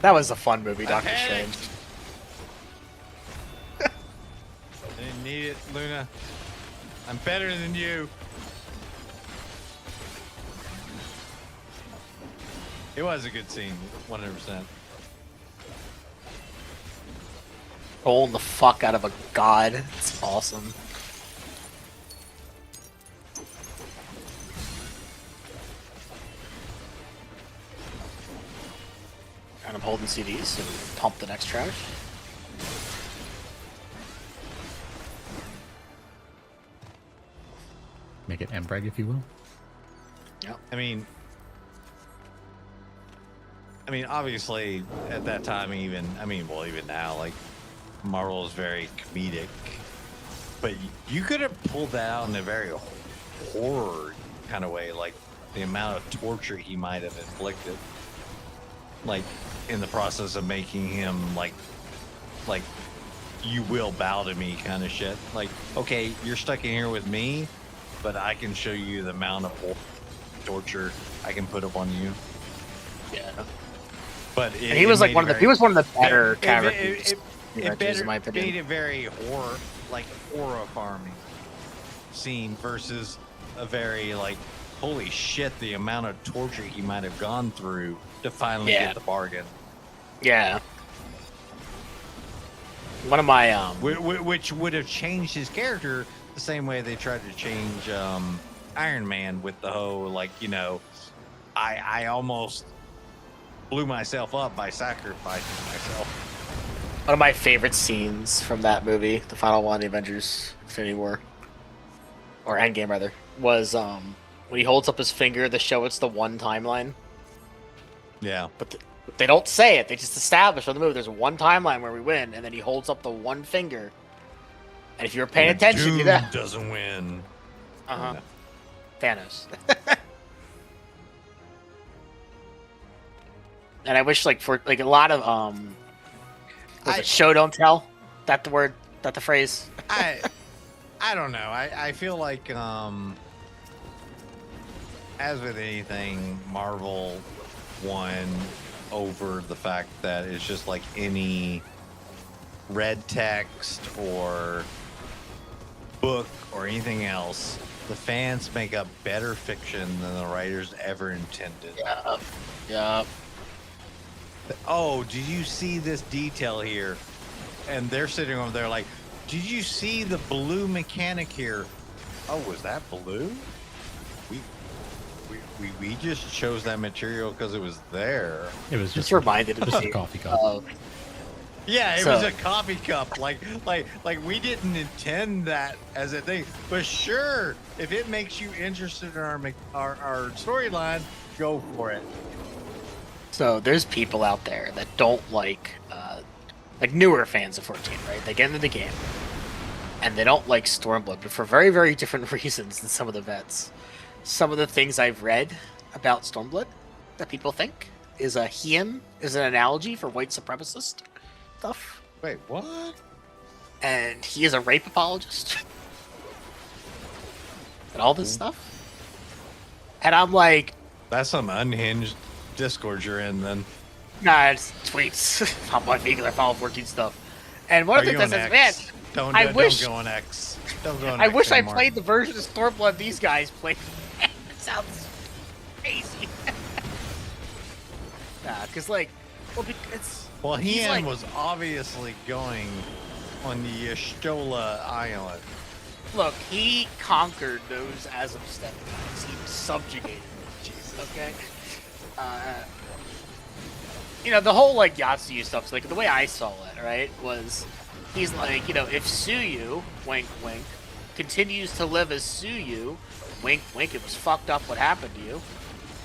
That was a fun movie, Doctor Okay. Strange. need it, Luna. I'm better than you. It was a good scene, 100%. Rolling the fuck out of a god. It's awesome. And I'm holding CDs and pump the next trash. Make it Mbreg, if you will. Yep. I mean, obviously, at that time, even now, like, Marvel is very comedic, but you could have pulled that out in a very horror kind of way, like the amount of torture he might have inflicted, like in the process of making him like you will bow to me kind of shit. Like, okay, you're stuck in here with me, but I can show you the amount of torture I can put up on you. Yeah. But he was like one of the better characters. It made it very horrifying scene versus a very like, holy shit, the amount of torture he might have gone through to finally get the bargain. Yeah. One of my which would have changed his character the same way they tried to change Iron Man with the whole like, you know, I almost blew myself up by sacrificing myself. One of my favorite scenes from that movie, the final one, the Avengers Infinity War, or Endgame rather, was when he holds up his finger to show it's the one timeline. Yeah. But they don't say it. They just establish on the movie there's one timeline where we win, and then he holds up the one finger. And if you're paying attention, Doom you know. Doesn't win. Uh-huh. Thanos. And I wish, like, for like a lot of show don't tell. That the word, that the phrase. I don't know. I feel like as with anything, Marvel won over the fact that it's just like any red text or book or anything else. The fans make up better fiction than the writers ever intended. Yeah. Yeah. Oh, did you see this detail here? And they're sitting over there like, did you see the blue mechanic here? Oh, was that blue? We just chose that material because it was there. It was just reminded just a coffee cup. Yeah, it was a coffee cup. Like we didn't intend that as a thing. But sure, if it makes you interested in our storyline, go for it. So there's people out there that don't like newer fans of 14, right? They get into the game and they don't like Stormblood, but for very, very different reasons than some of the vets. Some of the things I've read about Stormblood that people think is him is an analogy for white supremacist stuff. Wait, what? And he is a rape apologist. And all this stuff. And I'm like, that's some unhinged Discord you're in then. Nah, it's tweets. On my feed, I follow 14 stuff. And one of the things that says, man, don't go on X. Don't go on I X wish anymore. I played the version of Stormblood these guys played. It sounds crazy. Nah, because like, well, Hean like, was obviously going on the Yashtola Island. Look, he conquered those Azov steppe guys. He subjugated them. Jesus. Okay. You know, the whole like Yatsuyu stuff, like the way I saw it, right, was he's like, you know, if Suyu, wink wink, continues to live as Suyu, wink wink, it was fucked up what happened to you,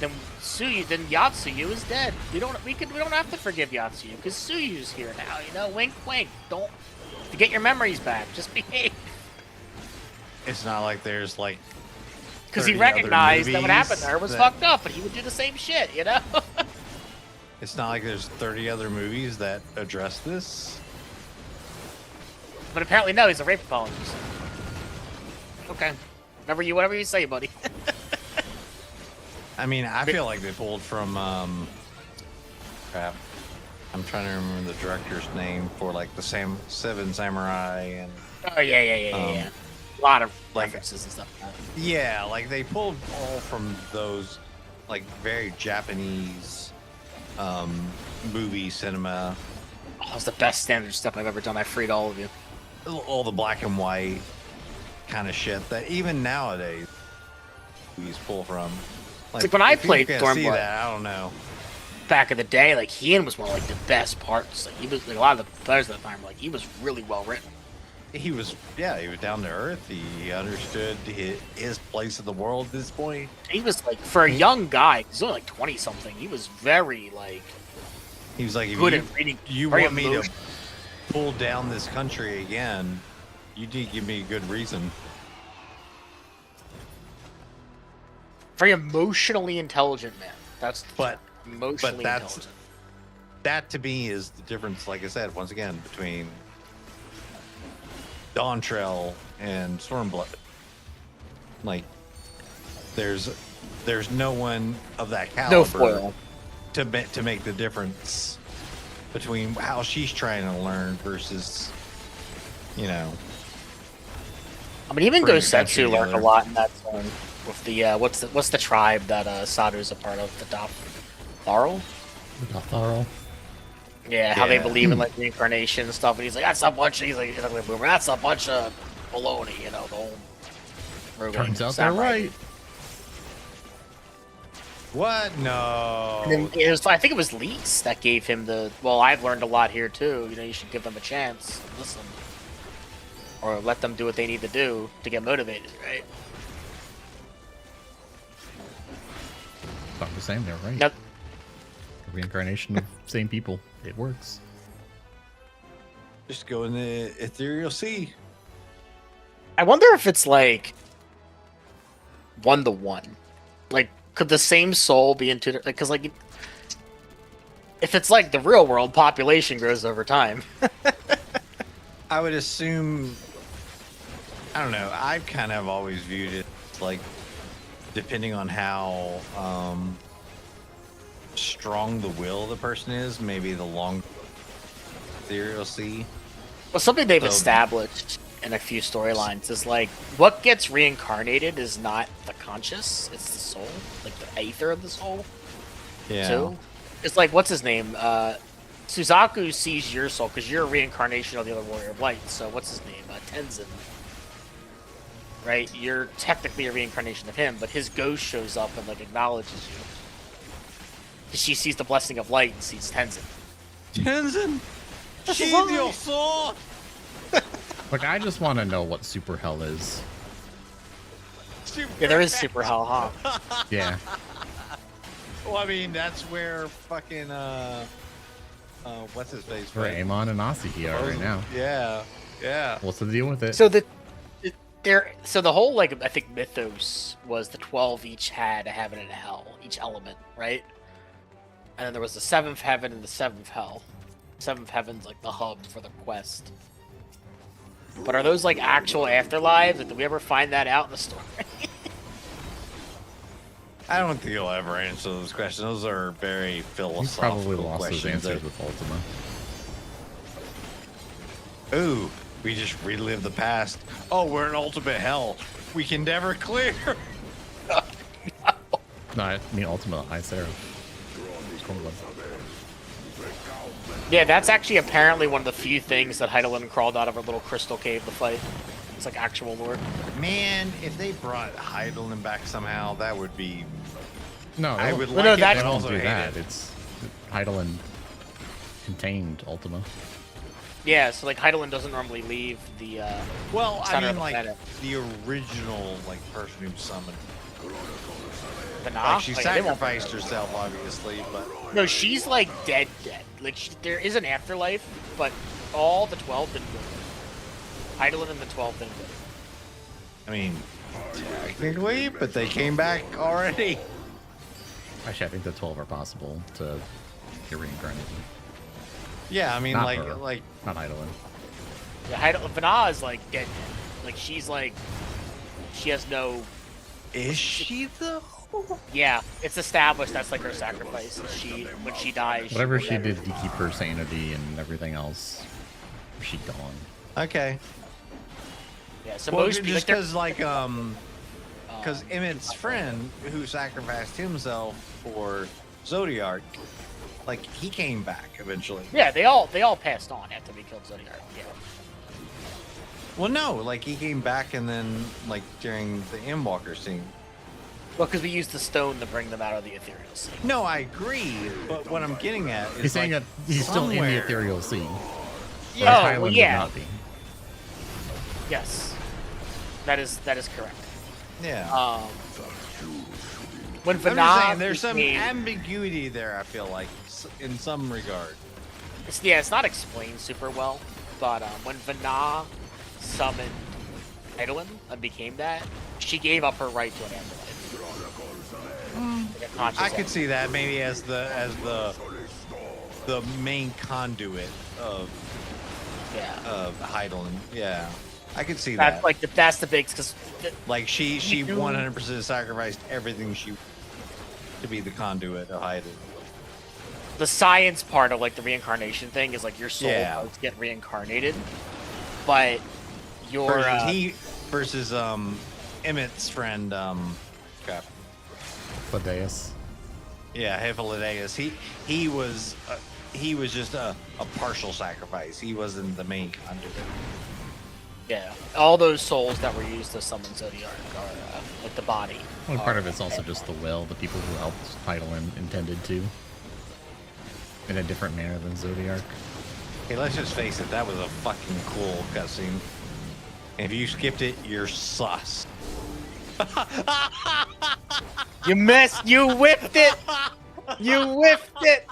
then Yatsuyu is dead. We don't have to forgive Yatsuyu because Suyu's here now, you know, wink wink. Don't to get your memories back, just behave. It's not like there's like, because he recognized that what happened there was fucked up, but he would do the same shit, you know? It's not like there's 30 other movies that address this. But apparently, no, he's a rape apologist. Okay. Whatever you say, buddy. I mean, I feel like they pulled from, crap. I'm trying to remember the director's name for like the Seven Samurai and Oh yeah. A lot of references and stuff. Yeah, like they pulled all from those, like very Japanese movie cinema. Oh, it's the best standard stuff I've ever done. I freed all of you. All the black and white kind of shit that even nowadays movies pull from. Like when I if you played can Stormblood, see that, I don't know. back in the day, like Ian was one of like the best parts. Like he was like a lot of the players at the time, like he was really well written. He was down to earth. He understood his place in the world at this point. He was like, for a young guy, he's only like 20 something. He was very like. He was like, if good at reading. you very want me to emotional. pull down this country again, you need to give me a good reason. Very emotionally intelligent man. That's emotionally that's intelligent. that to me is the difference. Like I said, once again, between Dawntrail and Stormblood. Like, there's no one of that caliber No foil. to make the difference between how she's trying to learn versus, you know. I mean, even bring your Gosetsu country learned a together. lot in that zone with the what's the tribe that Saru's a part of? The Dotharl? Thorough. Yeah, how they Yeah. believe in like reincarnation and stuff, and he's like, that's a bunch of, he's like a boomer, that's a bunch of baloney, you know, the whole Rogue Turns out they're samurai. right. What? No. And then it was, I think it was Leaks that gave him the, well, I've learned a lot here too, you know, you should give them a chance, listen. Or let them do what they need to do to get motivated, right? I'm the same, they're right. Now, Reincarnation of same people. It works. Just go in the ethereal sea. I wonder if it's like 1-to-1. Like, could the same soul be into like, because like, if it's like the real world, population grows over time. I would assume. I don't know. I've kind of always viewed it like, depending on how strong the will of the person is, maybe the long ethereal sea. Well, something they've So- established in a few storylines is like, what gets reincarnated is not the conscious, it's the soul, like the aether of the soul. Yeah. Too. It's like, what's his name? Suzaku sees your soul because you're a reincarnation of the other warrior of light. So what's his name? Tenzin. Right? You're technically a reincarnation of him, but his ghost shows up and like acknowledges you. 'Cause she sees the blessing of light and sees Tenzin. Tenzin, sheathe your sword. Like, I just want to know what super hell is. Yeah, there is super hell, huh? Yeah. Well, I mean, that's where fucking what's his face? Where Amon and Asiki are right now. Yeah, yeah. What's the deal with it? So the whole like I think mythos was the 12 each had a heaven and a hell, each element, right? And then there was the 7th heaven and the 7th hell. 7th heaven's like the hub for the quest. But are those like actual afterlives? Like, did we ever find that out in the story? I don't think you'll ever answer those questions. Those are very You philosophical probably lost those questions. answers with Ultima. Ooh, we just relive the past. Oh, we're in ultimate hell. We can never clear. No, I mean Ultima High Seraph. Yeah, that's actually apparently one of the few things that Heidelin crawled out of her little crystal cave to fight. It's like actual lore. Man, if they brought Heidelin back somehow, that would be. No, I would no, like no, it, that- but don't also do hate that. it. It's Heidelin contained Ultima. Yeah, so like Heidelin doesn't normally leave the Well, I center of mean, the like planet. the original person who summoned. Banah? Like she Oh, yeah, they won't bring sacrificed her. herself, obviously, but No, she's like dead. Like there is an afterlife, but all the 12 didn't go there. Heidelin and the 12 didn't go there. I mean, technically, but they came back already. Actually, I think the 12 are possible to get reincarnated. Yeah, I mean, Not like, her. like Not Heidelin. Yeah, Banah is like dead. Like she's like, she has no. is she though? Yeah, it's established that's like her sacrifice. She when she dies. Whatever will she never- did to keep her sanity and everything else, she gone. Okay. Yeah, so Well, most just people because because Emmett's friend who sacrificed himself for Zodiark, like he came back eventually. yeah, they all passed on after we killed Zodiark. Yeah. Well, no, like he came back and then like during the Endwalker scene. Well, because we used the stone to bring them out of the ethereal sea. No, I agree, but what I'm getting at is He's saying like, that he's still in the somewhere- ethereal sea. Yeah. whereas Oh, Hyland would yeah. not be. Yes, that is correct. Yeah. When I'm just Vana saying, there's some became- ambiguity there. I feel like in some regard. it's not explained super well, but when Vana summoned Eidolon and became that, she gave up her right to an afterlife. Like a conscious I could afterlife. see that maybe as the main conduit of Heidelin. Yeah, I could see That's that. like that's the big because Like she You do- 100% sacrificed everything she to be the conduit of Heidelin. the science part of like the reincarnation thing is like your soul Yeah. does get reincarnated, but your Versus Emmett's friend crap. Thaddeus. Yeah, Hippolytaeus. He was just a partial sacrifice. He wasn't the main conduit. yeah, all those souls that were used to summon Zodiark are like the body. Well, part of it's also just the will, the people who helped Hydelin intended to. In a different manner than Zodiark. Hey, let's just face it, that was a fucking cool cutscene. If you skipped it, you're sus. You missed. You whipped it. You whiffed it.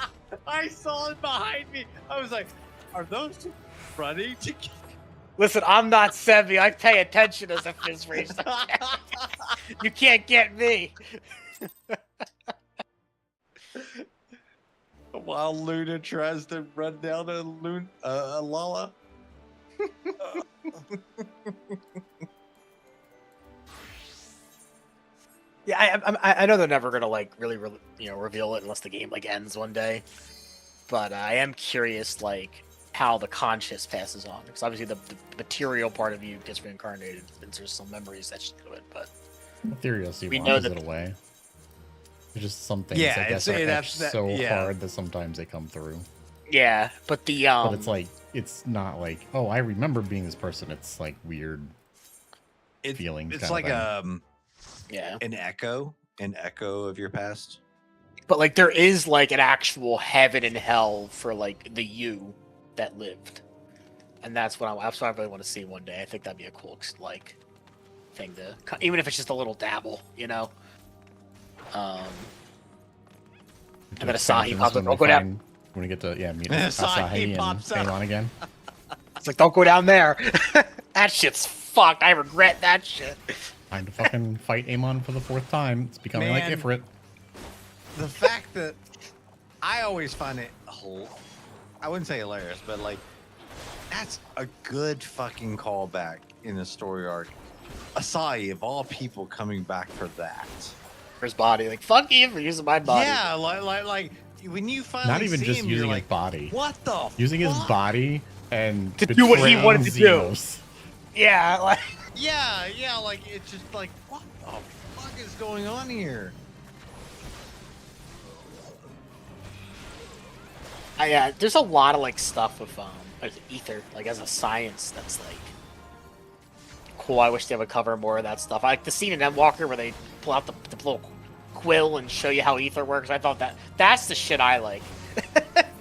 I saw it behind me. I was like, are those two running together? Listen, I'm not Sevi. I pay attention as a fizz racer. You can't get me. While Luna tries to run down a Lala. Yeah, I know they're never gonna like really reveal it unless the game like ends one day. But I am curious like how the conscious passes on, because obviously the material part of you gets reincarnated and there's some memories that to it. But Ethereal sea We know washes that- it away. There's just some things Yeah, I guess it's- are that's- etched so yeah. hard that sometimes they come through. yeah, but the But it's like it's not like, oh, I remember being this person. It's like weird feelings. It's kind like of thing. yeah, an echo of your past. but like there is like an actual heaven and hell for like the you that lived, and that's what I really want to see one day. I think that'd be a cool like thing to, even if it's just a little dabble, you know. And then Asahi pops up. Don't go down. When we get to meet Asahi Asahi and pops up. Aemon again. It's like, don't go down there. That shit's fucked. I regret that shit. Time to fucking fight Aemon for the 4th time. It's becoming like Man. Ifrit. The fact that I always find it I wouldn't say hilarious, but like that's a good fucking callback in the story arc. Asahi, of all people, coming back for that. For his body, like fuck you for using my body. Yeah, like when you finally Not even see just him, using you're his like, body. what the Using his fuck? body and To do what he betraying wanted to do. Xenos. Yeah, like Yeah, like it's just like what the fuck is going on here? yeah. There's a lot of like stuff with ether, like as a science that's like cool. I wish they would cover more of that stuff. I like the scene in Endwalker where they pull out the little quill and show you how ether works. I thought that's the shit I like.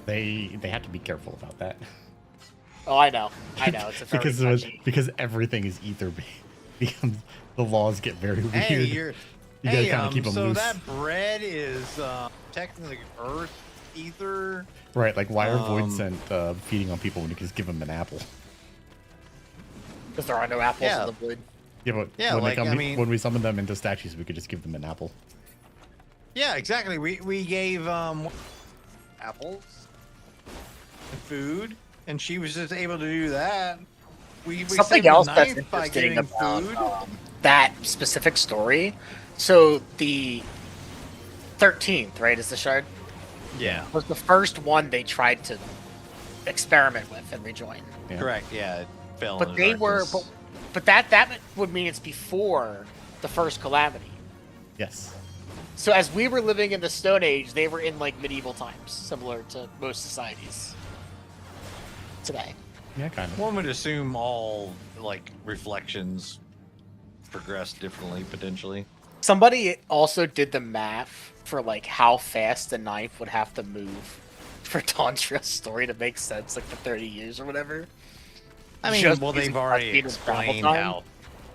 They have to be careful about that. Oh, I know. It's a very because everything is ether becomes the laws get very weird. Hey, You gotta kind of keep them so loose. that bread is technically earth ether. Right, like why are Void sent feeding on people when you can just give them an apple? Because there are no apples Yeah. in the void. Yeah, but Yeah, when, like, they come, I mean- when we summon them into statues, we could just give them an apple. Yeah, exactly. We gave apples and food, and she was just able to do that. We Something saved the else that's ninth by interesting getting about food. that specific story. So the 13th, right, is the shard? Yeah, Was the first one they tried to experiment with and rejoin. Yeah. correct. Yeah, it fell But into they were, darkness. But that would mean it's before the first calamity. Yes. So as we were living in the Stone Age, they were in like medieval times, similar to most societies today. Yeah, kind of. One would assume all like reflections progress differently potentially. Somebody also did the math for like how fast the knife would have to move for Tantra's story to make sense, like for 30 years or whatever. I mean, Just well, they've using already speed and travel explained time. how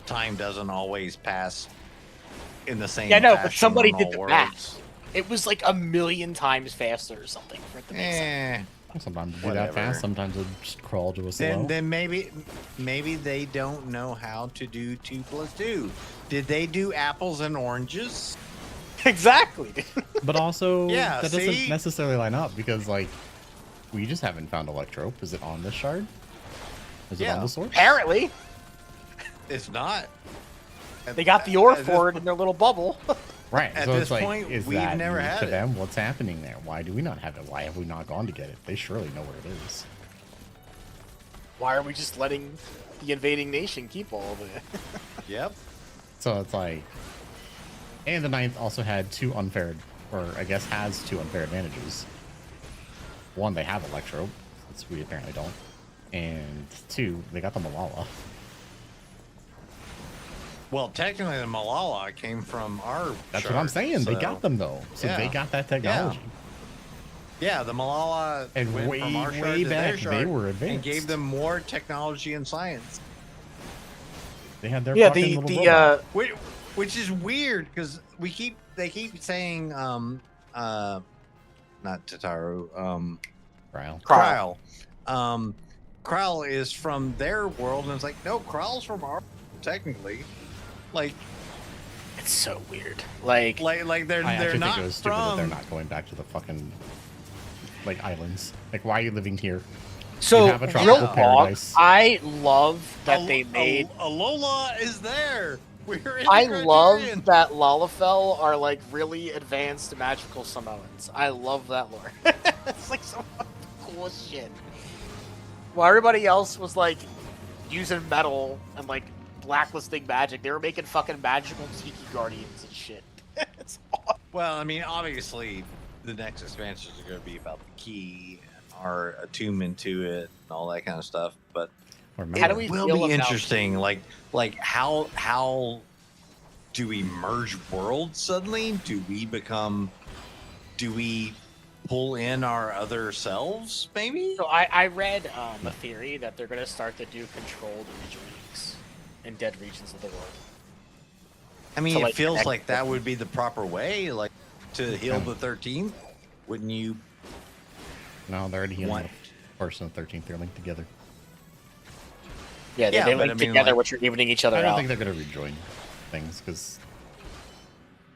time doesn't always pass in the same. Yeah, no, but fashion somebody on did all the worlds. math. It was like 1,000,000 times faster or something for it to make sense. Sometimes do Whatever. that fast. Sometimes it just crawl to a slow. Then maybe they don't know how to do 2 + 2. Did they do apples and oranges? Exactly. But also, Yeah, that see? doesn't necessarily line up because, like, we just haven't found Electrope. Is it on this shard? Is it Yeah. on the sword? Apparently, It's not. they got the ore At this for it in their little bubble. Right. At so this it's like, point, is we've that never news had to it. them? What's happening there? Why do we not have it? Why have we not gone to get it? They surely know where it is. Why are we just letting the invading nation keep all of it? Yep. So it's like, and the 9th also had 2 unfair, or I guess has 2 unfair advantages. 1, they have Electrope, which we apparently don't, and 2, they got the Malala. Well, technically, the Malala came from our. That's shard, what I'm saying. They so- got them though, so Yeah. they got that technology. Yeah, the Malala And went way, from our shard way to their back, shard they were advanced. and gave them more technology and science. They had their Yeah, fucking little the robot. Which is weird because they keep saying not Tataru Cryle. Kryle. Kryle is from their world and it's like no, Kryle's from our technically. Like It's so weird. Like they're I actually they're think not it was stupid that from they're not going back to the fucking like islands. Like, why are you living here? So You have a real tropical talk, paradise. I love that they made. Alola is there. We're in I the love Criterion. that Lalafell are like really advanced magical Samoans. I love that lore. It's like some cool shit. While everybody else was like using metal and like blacklisting magic, they were making fucking magical tiki guardians and shit. It's awesome. Well, I mean, obviously, the next expansions are going to be about the key, and our attunement to it, and all that kind of stuff. But Or How do we it will feel be about- interesting. Like how do we merge worlds suddenly? Do we pull in our other selves? Maybe. So I read a theory that they're going to start to do controlled regions in dead regions of the world. I mean, to, it like, feels connect like that would be the proper way, like to heal the 13th. Wouldn't you? No, they're already healing What? the first and the 13th. They're linked together. Yeah, Yeah, they but link I mean, together, like- which are evening each other I don't out. think they're going to rejoin things because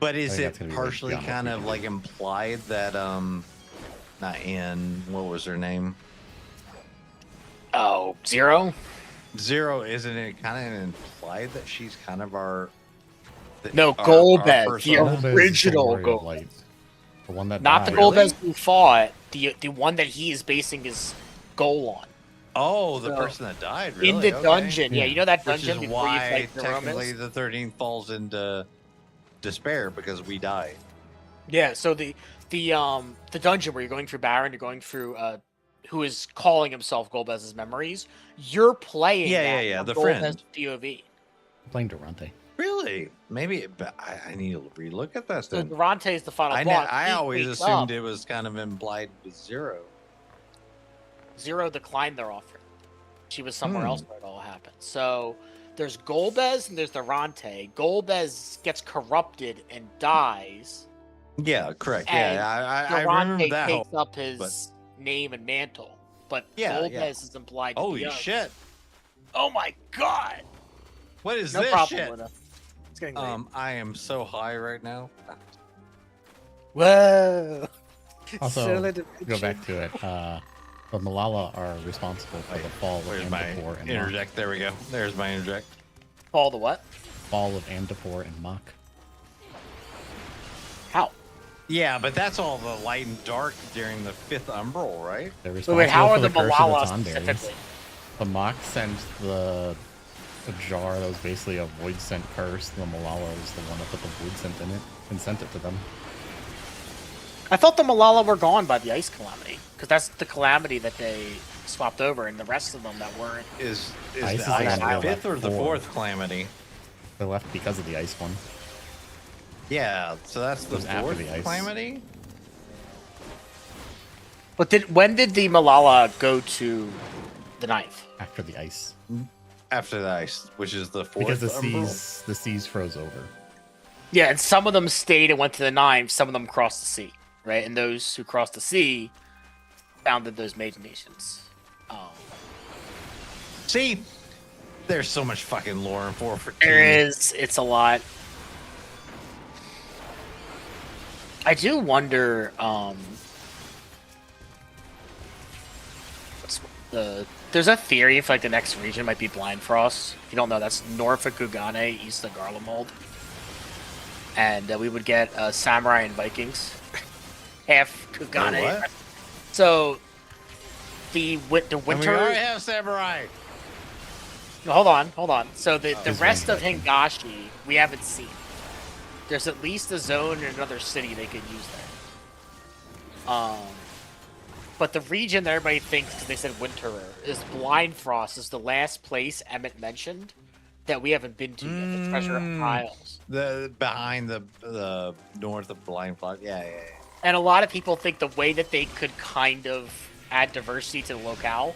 But I is think it that's gonna be like partially beyond what kind we of can like implied that not Anne, what was her name? Oh, Zero? Zero, isn't it kind of implied that she's kind of our No, our Golbez, first the level? Golbez is the original warrior of Golbez. light. The one that Not the died. Really? Golbez who fought, the one that he is basing his goal on. Oh, the So, person that died, really? In the Okay. dungeon, yeah, Yeah. you know that Which dungeon is before you why fight the technically Romans? the 13th falls into despair because we died. Yeah, so the dungeon where you're going through Baron, you're going through who is calling himself Golbez's memories. You're playing that from the Golbez's friend. POV. Playing Durante. Really? Maybe but I need to relook at that So then. Durante is the final I boss. I He always wakes assumed up. it was kind of implied with Zero. Zero declined their offer. She was somewhere else where it all happened. So there's Golbez and there's Durante. Golbez gets corrupted and dies. Yeah, correct. And Yeah, I Durante remember that. takes up his name and mantle. But Yeah, Golbez yeah. is implied to Holy be us. shit! Oh my god! What is No this problem, shit? Luna. It's getting late. I am so high right now. Whoa! Also, Silly go dimension. back to it. The Malala are responsible for the fall of Where's my Andapur and Mach. interject? There we go. There's my interject. Fall the what? Fall of Andapur and Mach. How? Yeah, but that's all the light and dark during the 5th Umbral, right? They're Wait, responsible how are for the the curse Malala of the Tandaries. specifically? The Mach sends the a jar that was basically a void scent curse. The Malala was the one that put the void scent in it and sent it to them. I thought the Malala were gone by the ice calamity, because that's the calamity that they swapped over, and the rest of them that weren't. Is Ice the is the ice one the they fifth or left the for. fourth calamity? They left because of the ice one. Yeah, so that's It the was after fourth the ice. calamity. But when did the Malala go to the ninth? After the ice. After the ice, which is the fourth. Because umbral? the seas froze over. Yeah, and some of them stayed and went to the ninth. Some of them crossed the sea, right? And those who crossed the sea founded those maiden nations. See, there's so much fucking lore in 414. There is. It's a lot. I do wonder. There's a theory for like the next region might be Blind Frost. If you don't know, that's north of Kugane, east of Garlemald, and we would get samurai and Vikings, half Kugane. Wait, what? So the winter. And we already have samurai. Hold on. So the His rest of range Hingashi we haven't seen. There's at least a zone in another city they could use there. But the region that everybody thinks, because they said Winterer, is Blind Frost, is the last place Emmett mentioned that we haven't been to yet, the Treasure Isles. The behind the north of Blind Frost. Yeah. And a lot of people think the way that they could kind of add diversity to the locale,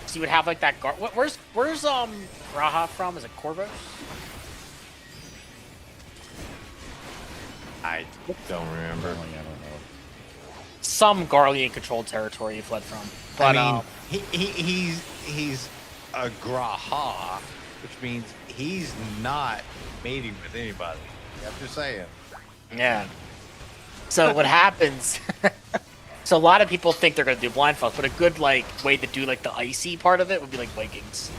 so you would have like that where's Graha from? Is it Corvus? I don't remember. Apparently, I don't know. Some Garlean controlled territory he fled from. But I mean, he's a Graha, which means he's not mating with anybody. I'm just saying. yeah. So what happens? So a lot of people think they're gonna do Blind Frost, but a good like way to do like the icy part of it would be like Vikings.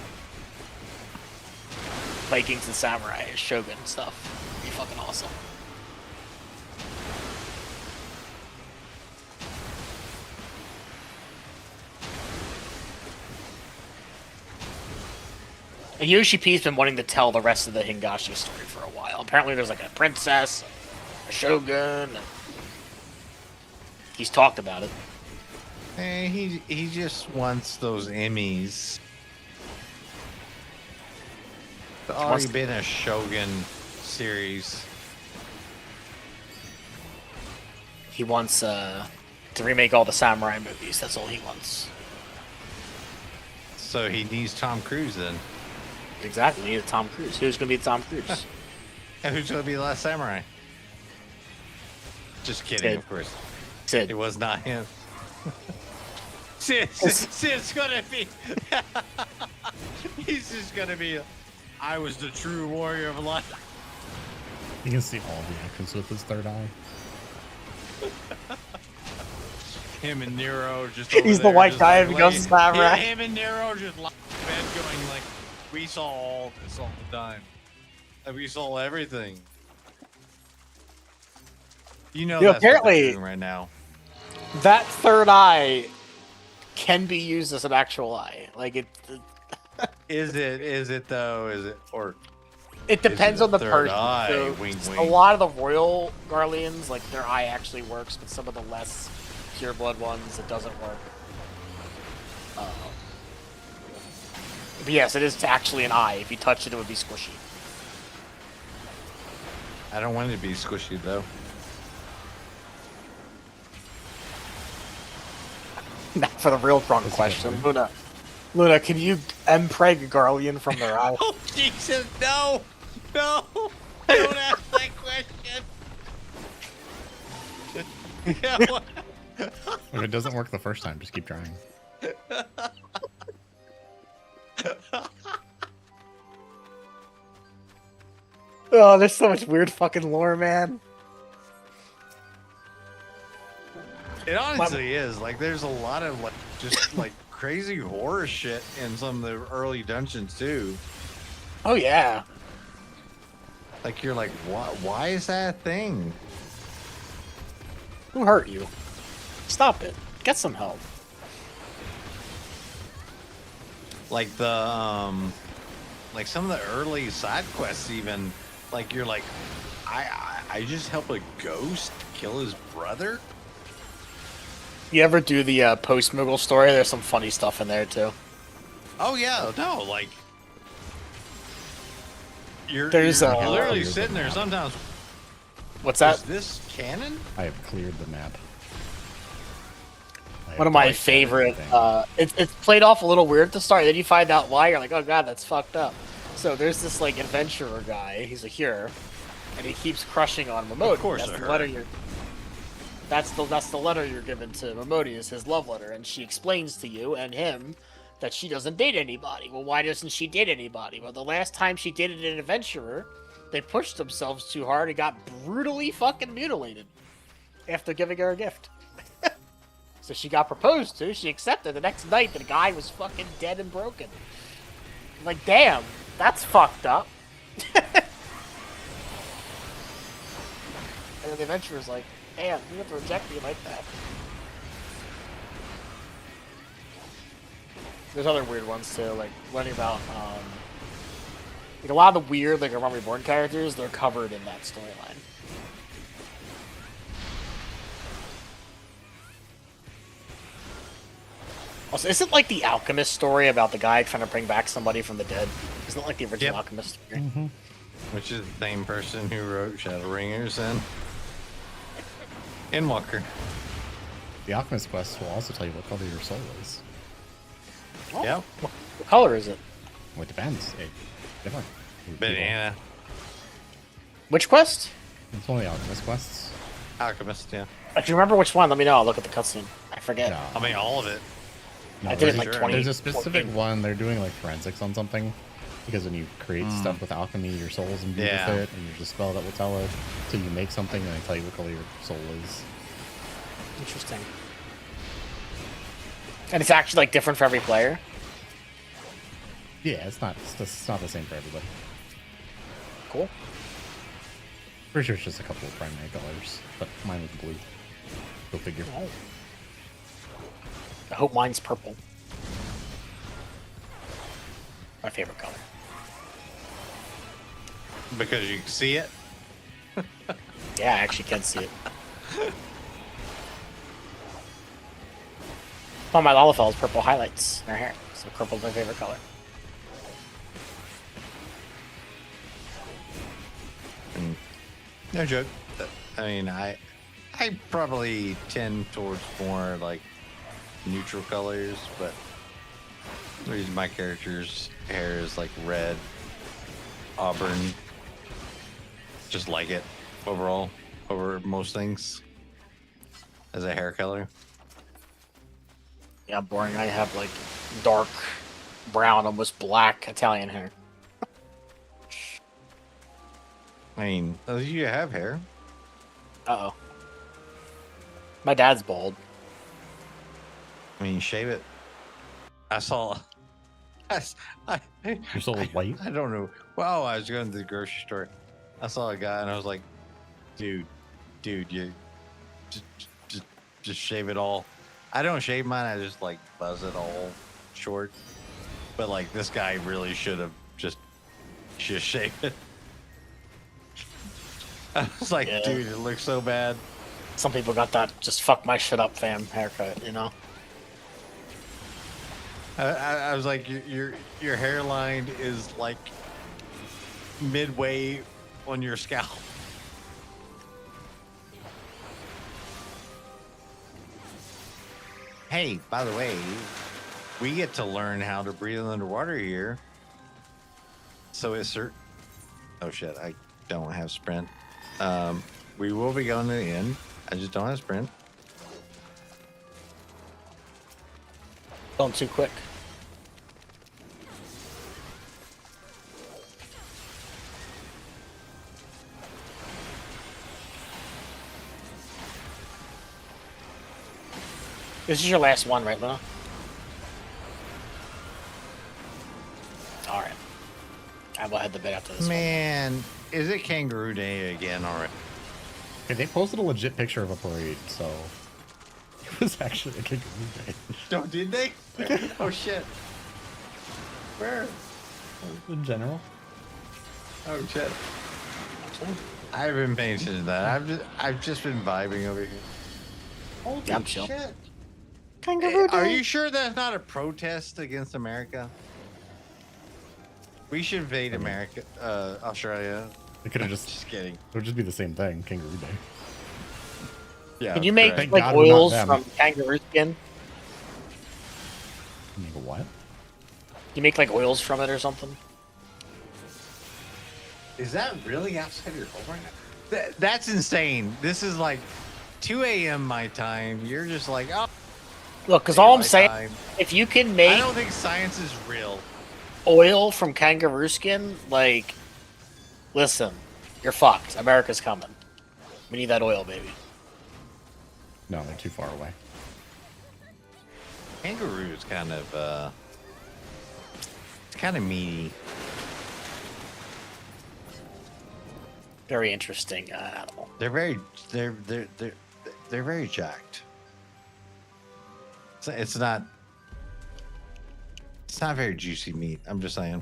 Vikings and samurai, shogun stuff. It'd be fucking awesome. And Yoshi P's been wanting to tell the rest of the Hingashi story for a while. Apparently there's like a princess, a shogun. He's talked about it. Hey, he just wants those Emmys. It's already been a Shogun series. He wants to remake all the samurai movies. That's all he wants. So he needs Tom Cruise then. Exactly. We need a Tom Cruise. Who's going to be Tom Cruise? And who's going to be the last samurai? Just kidding, Sid. of course. Sid. It was not him. Sid's going to be... He's just going to be... I was the true warrior of life. You can see all the actions with his third eye. Him and Nero just He's the white guy who becomes samurai. Him and Nero just lying in bed going like, we saw all this all the time. Like, we saw everything. You know, Dude, that's what they're apparently- doing right now. That third eye can be used as an actual eye. Like it Is it though? Is it or? it depends it on the third person. eye? So, Wink, a wink. lot of the royal Garleans, like their eye actually works, but some of the less pure blood ones, it doesn't work. But yes, it is actually an eye. If you touch it, it would be squishy. I don't want it to be squishy though. Now for the real drunk question, Luna, can you impreg a Garlean from their eye? Oh Jesus, no, no! Don't ask that question. Yeah, If it doesn't work the first time, just keep trying. Oh, there's so much weird fucking lore, man. It honestly is. Like, there's a lot of like just like crazy horror shit in some of the early dungeons too. Oh yeah. Like you're like, why is that a thing? Who hurt you? Stop it. Get some help. Like the like some of the early side quests, even like you're like, I just help a ghost kill his brother. You ever do the post Moogle story? There's some funny stuff in there too. Oh yeah, no, like you're There's, literally sitting there sometimes. What's that? Is this canon? I have cleared the map. One of my favorite. It's played off a little weird at the start. Then you find out why. You're like, oh god, that's fucked up. So there's this like adventurer guy. He's a hero, and he keeps crushing on Momodi. Of course, that's the letter you're. That's the letter you're given to Momodi is his love letter, and she explains to you and him that she doesn't date anybody. Well, why doesn't she date anybody? Well, the last time she dated an adventurer, they pushed themselves too hard and got brutally fucking mutilated after giving her a gift. So she got proposed to, she accepted. The next night, the guy was fucking dead and broken. I'm like, damn, that's fucked up. And then the adventurer's like, damn, you have to reject me like that. There's other weird ones too, like learning about, like a lot of the weird, like Realm Reborn characters, they're covered in that storyline. Also, isn't like the Alchemist story about the guy trying to bring back somebody from the dead? Isn't it like the original Alchemist story? Mm-hmm. Which is the same person who wrote Shadowbringers and Endwalker. The Alchemist quest will also tell you what color your soul is. Oh, Yep. What color is it? Well, it depends. Different. Banana. Which quest? It's only Alchemist quests. Alchemist, yeah. If you remember which one, let me know. I'll look at the cutscene. I forget. No. I mean, all of it. No, I did it in there's like a- 20. There's a specific one. They're doing like forensics on something. Because when you create stuff with alchemy, your soul's imbued Yeah. with it, and there's a spell that will tell it. So you make something, and they tell you what color your soul is. Interesting. And it's actually like different for every player. Yeah, it's not the same for everybody. Cool. Pretty sure it's just a couple of primary colors, but mine was blue. Go figure. Oh. I hope mine's purple. My favorite color. Because you can see it. Yeah, I actually can see it. Oh, my Lalafell's purple highlights in her hair. So purple's my favorite color. No joke. I mean, I probably tend towards more like neutral colors, but the reason my character's hair is like red, auburn, just like it overall over most things as a hair color. Yeah, boring. I have like dark brown, almost black Italian hair. I mean, you have hair. Uh-oh. My dad's bald. I mean, shave it. I saw. Your soul is white? I don't know. Well, I was going to the grocery store. I saw a guy and I was like, dude, you just shave it all. I don't shave mine. I just like buzz it all short. But like this guy really should have just shaved it. I was like, Yeah. dude, it looks so bad. Some people got that just fuck my shit up fam haircut, you know? I was like, your hairline is like midway on your scalp. Hey, by the way, we get to learn how to breathe underwater here. So it's certain. Oh shit! I don't have sprint. We will be going to the end. I just don't have sprint. Going too quick. This is your last one, right, Luna? Alright. I will head to bed after this Man, is it Kangaroo Day again already? Okay, they posted a legit picture of a parade, so it was actually a kangaroo day. Oh, did they? Oh shit. Where? In general. Oh shit. I haven't been paying attention to that. I've just been vibing over here. Holy I'm chill. shit. Kangaroo Are Day. you sure that's not a protest against America? We should invade America, Australia. It could have just kidding. It would just be the same thing. Kangaroo Day. Yeah. Can you make Thank like God we're not oils them. from kangaroo skin? You make a what? You make like oils from it or something? Is that really outside your home right now? That's insane. This is like 2 a.m. my time. You're just like, oh. Look, because all I'm my saying, time. if you can I make don't think science is real. oil from kangaroo skin, like, listen, you're fucked. America's coming. We need that oil, baby. No, they're too far away. Kangaroo is kind of, it's kind of meaty. Very interesting animal. They're very jacked. It's not very juicy meat. I'm just saying.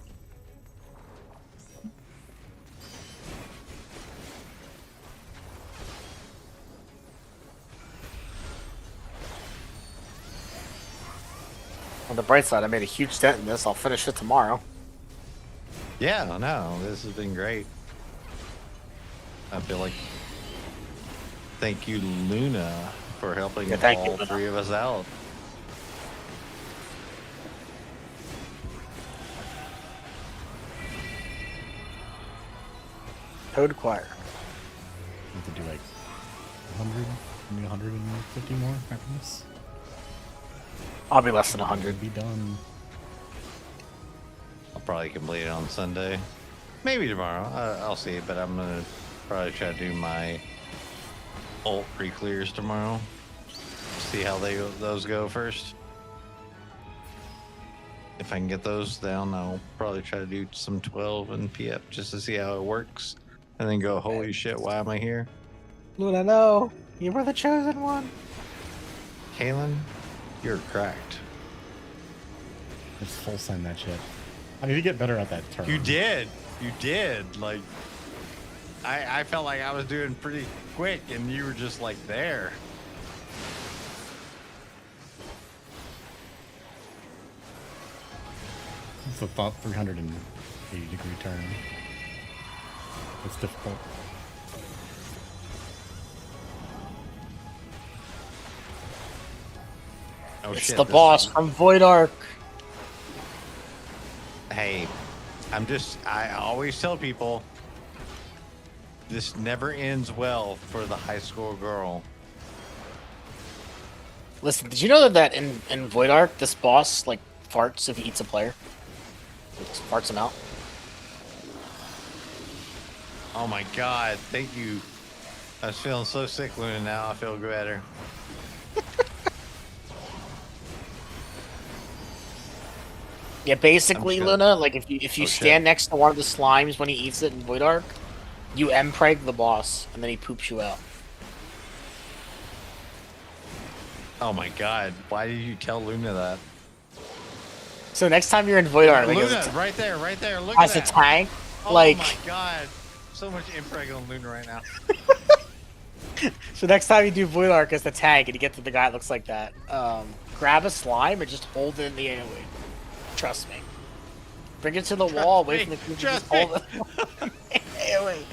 On the bright side, I made a huge dent in this. I'll finish it tomorrow. Yeah, no, this has been great. I feel like thank you, Luna, for helping Yeah, thank all you, Luna. three of us out. Toad choir. We have to do like 100, maybe 150 more after this. I'll be less than 100. Be done. I'll probably complete it on Sunday. Maybe tomorrow. I'll see, but I'm gonna probably try to do my ult pre-clears tomorrow. See how those go first. If I can get those down, I'll probably try to do some 12 and PF just to see how it works, and then go, holy shit, why am I here? Luna, no. You were the chosen one. Kalen, you're cracked. Just full send that shit. I need to get better at that turn. You did. Like, I felt like I was doing pretty quick, and you were just like there. It's a thought 380 degree turn. It's difficult. Oh, It's shit, the this- boss from Void Ark. Hey, I always tell people this never ends well for the high school girl. Listen, did you know that in Void Ark, this boss like farts if he eats a player? It just farts him out. Oh my god, thank you. I was feeling so sick, Luna. Now I feel better. Yeah, basically, I'm just Luna, like if you Oh, shit. stand next to one of the slimes when he eats it in Void Ark, you M-preg the boss, and then he poops you out. Oh my god, why did you tell Luna that? So next time you're in Void Ark, like, Luna, as a, right there, look as a at that. tank, Oh like, my god, so much impreg on Luna right now. so next time you do Void Ark as the tank and you get to the guy that looks like that, grab a slime and just hold it in the AoE. Trust me. Bring it to the wall, wait for the creature to just hold it. AoE.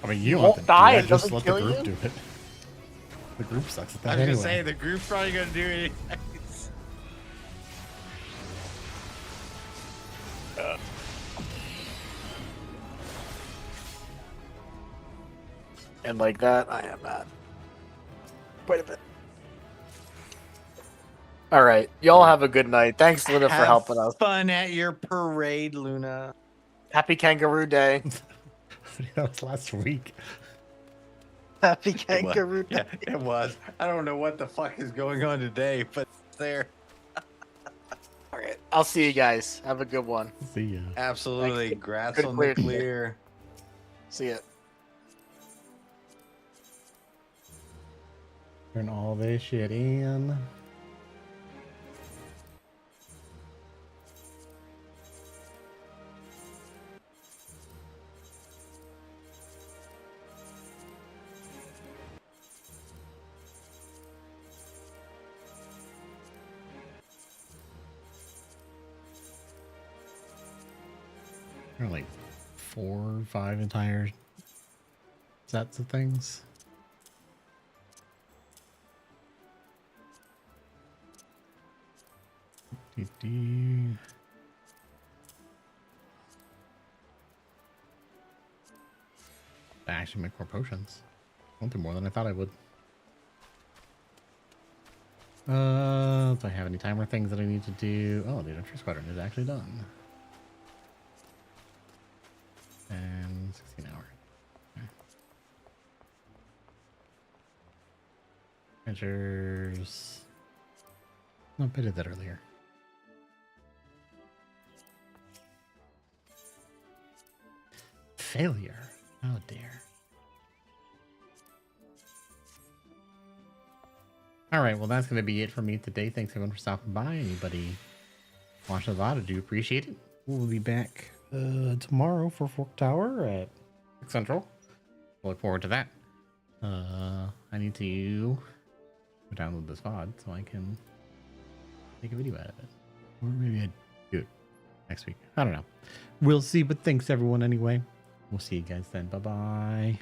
I mean, you won't don't have to die, do it that, just doesn't let kill the group you? do it. The group sucks at that I was anyway. gonna say, the group's probably gonna do it anyways. And like that, I am at. Wait a bit. Alright, y'all have a good night. Thanks, Luna, for helping us. Fun at your parade, Luna. Happy Kangaroo Day. That was last week. Happy It was. Kangaroo Day. Yeah, it was. I don't know what the fuck is going on today, but it's there. Alright, I'll see you guys. Have a good one. See ya. Absolutely. Thanks. Grats Good on clear. the clear. See ya. Turn all this shit in. like 4 or 5 entire sets of things. I actually make more potions. Went through more than I thought I would. Do I have any timer things that I need to do? Oh, the Adventure Squadron is actually done. And 16 hours. Okay. Adventures. No, I did that earlier. Failure. Oh dear. All right, well, that's going to be it for me today. Thanks everyone for stopping by. Anybody watching the VOD, I do appreciate it. We'll be back tomorrow for Fork Tower at 6 Central. We'll look forward to that. I need to download this VOD so I can make a video out of it. Or maybe I do it next week. I don't know. We'll see, but thanks everyone anyway. We'll see you guys then. Bye-bye.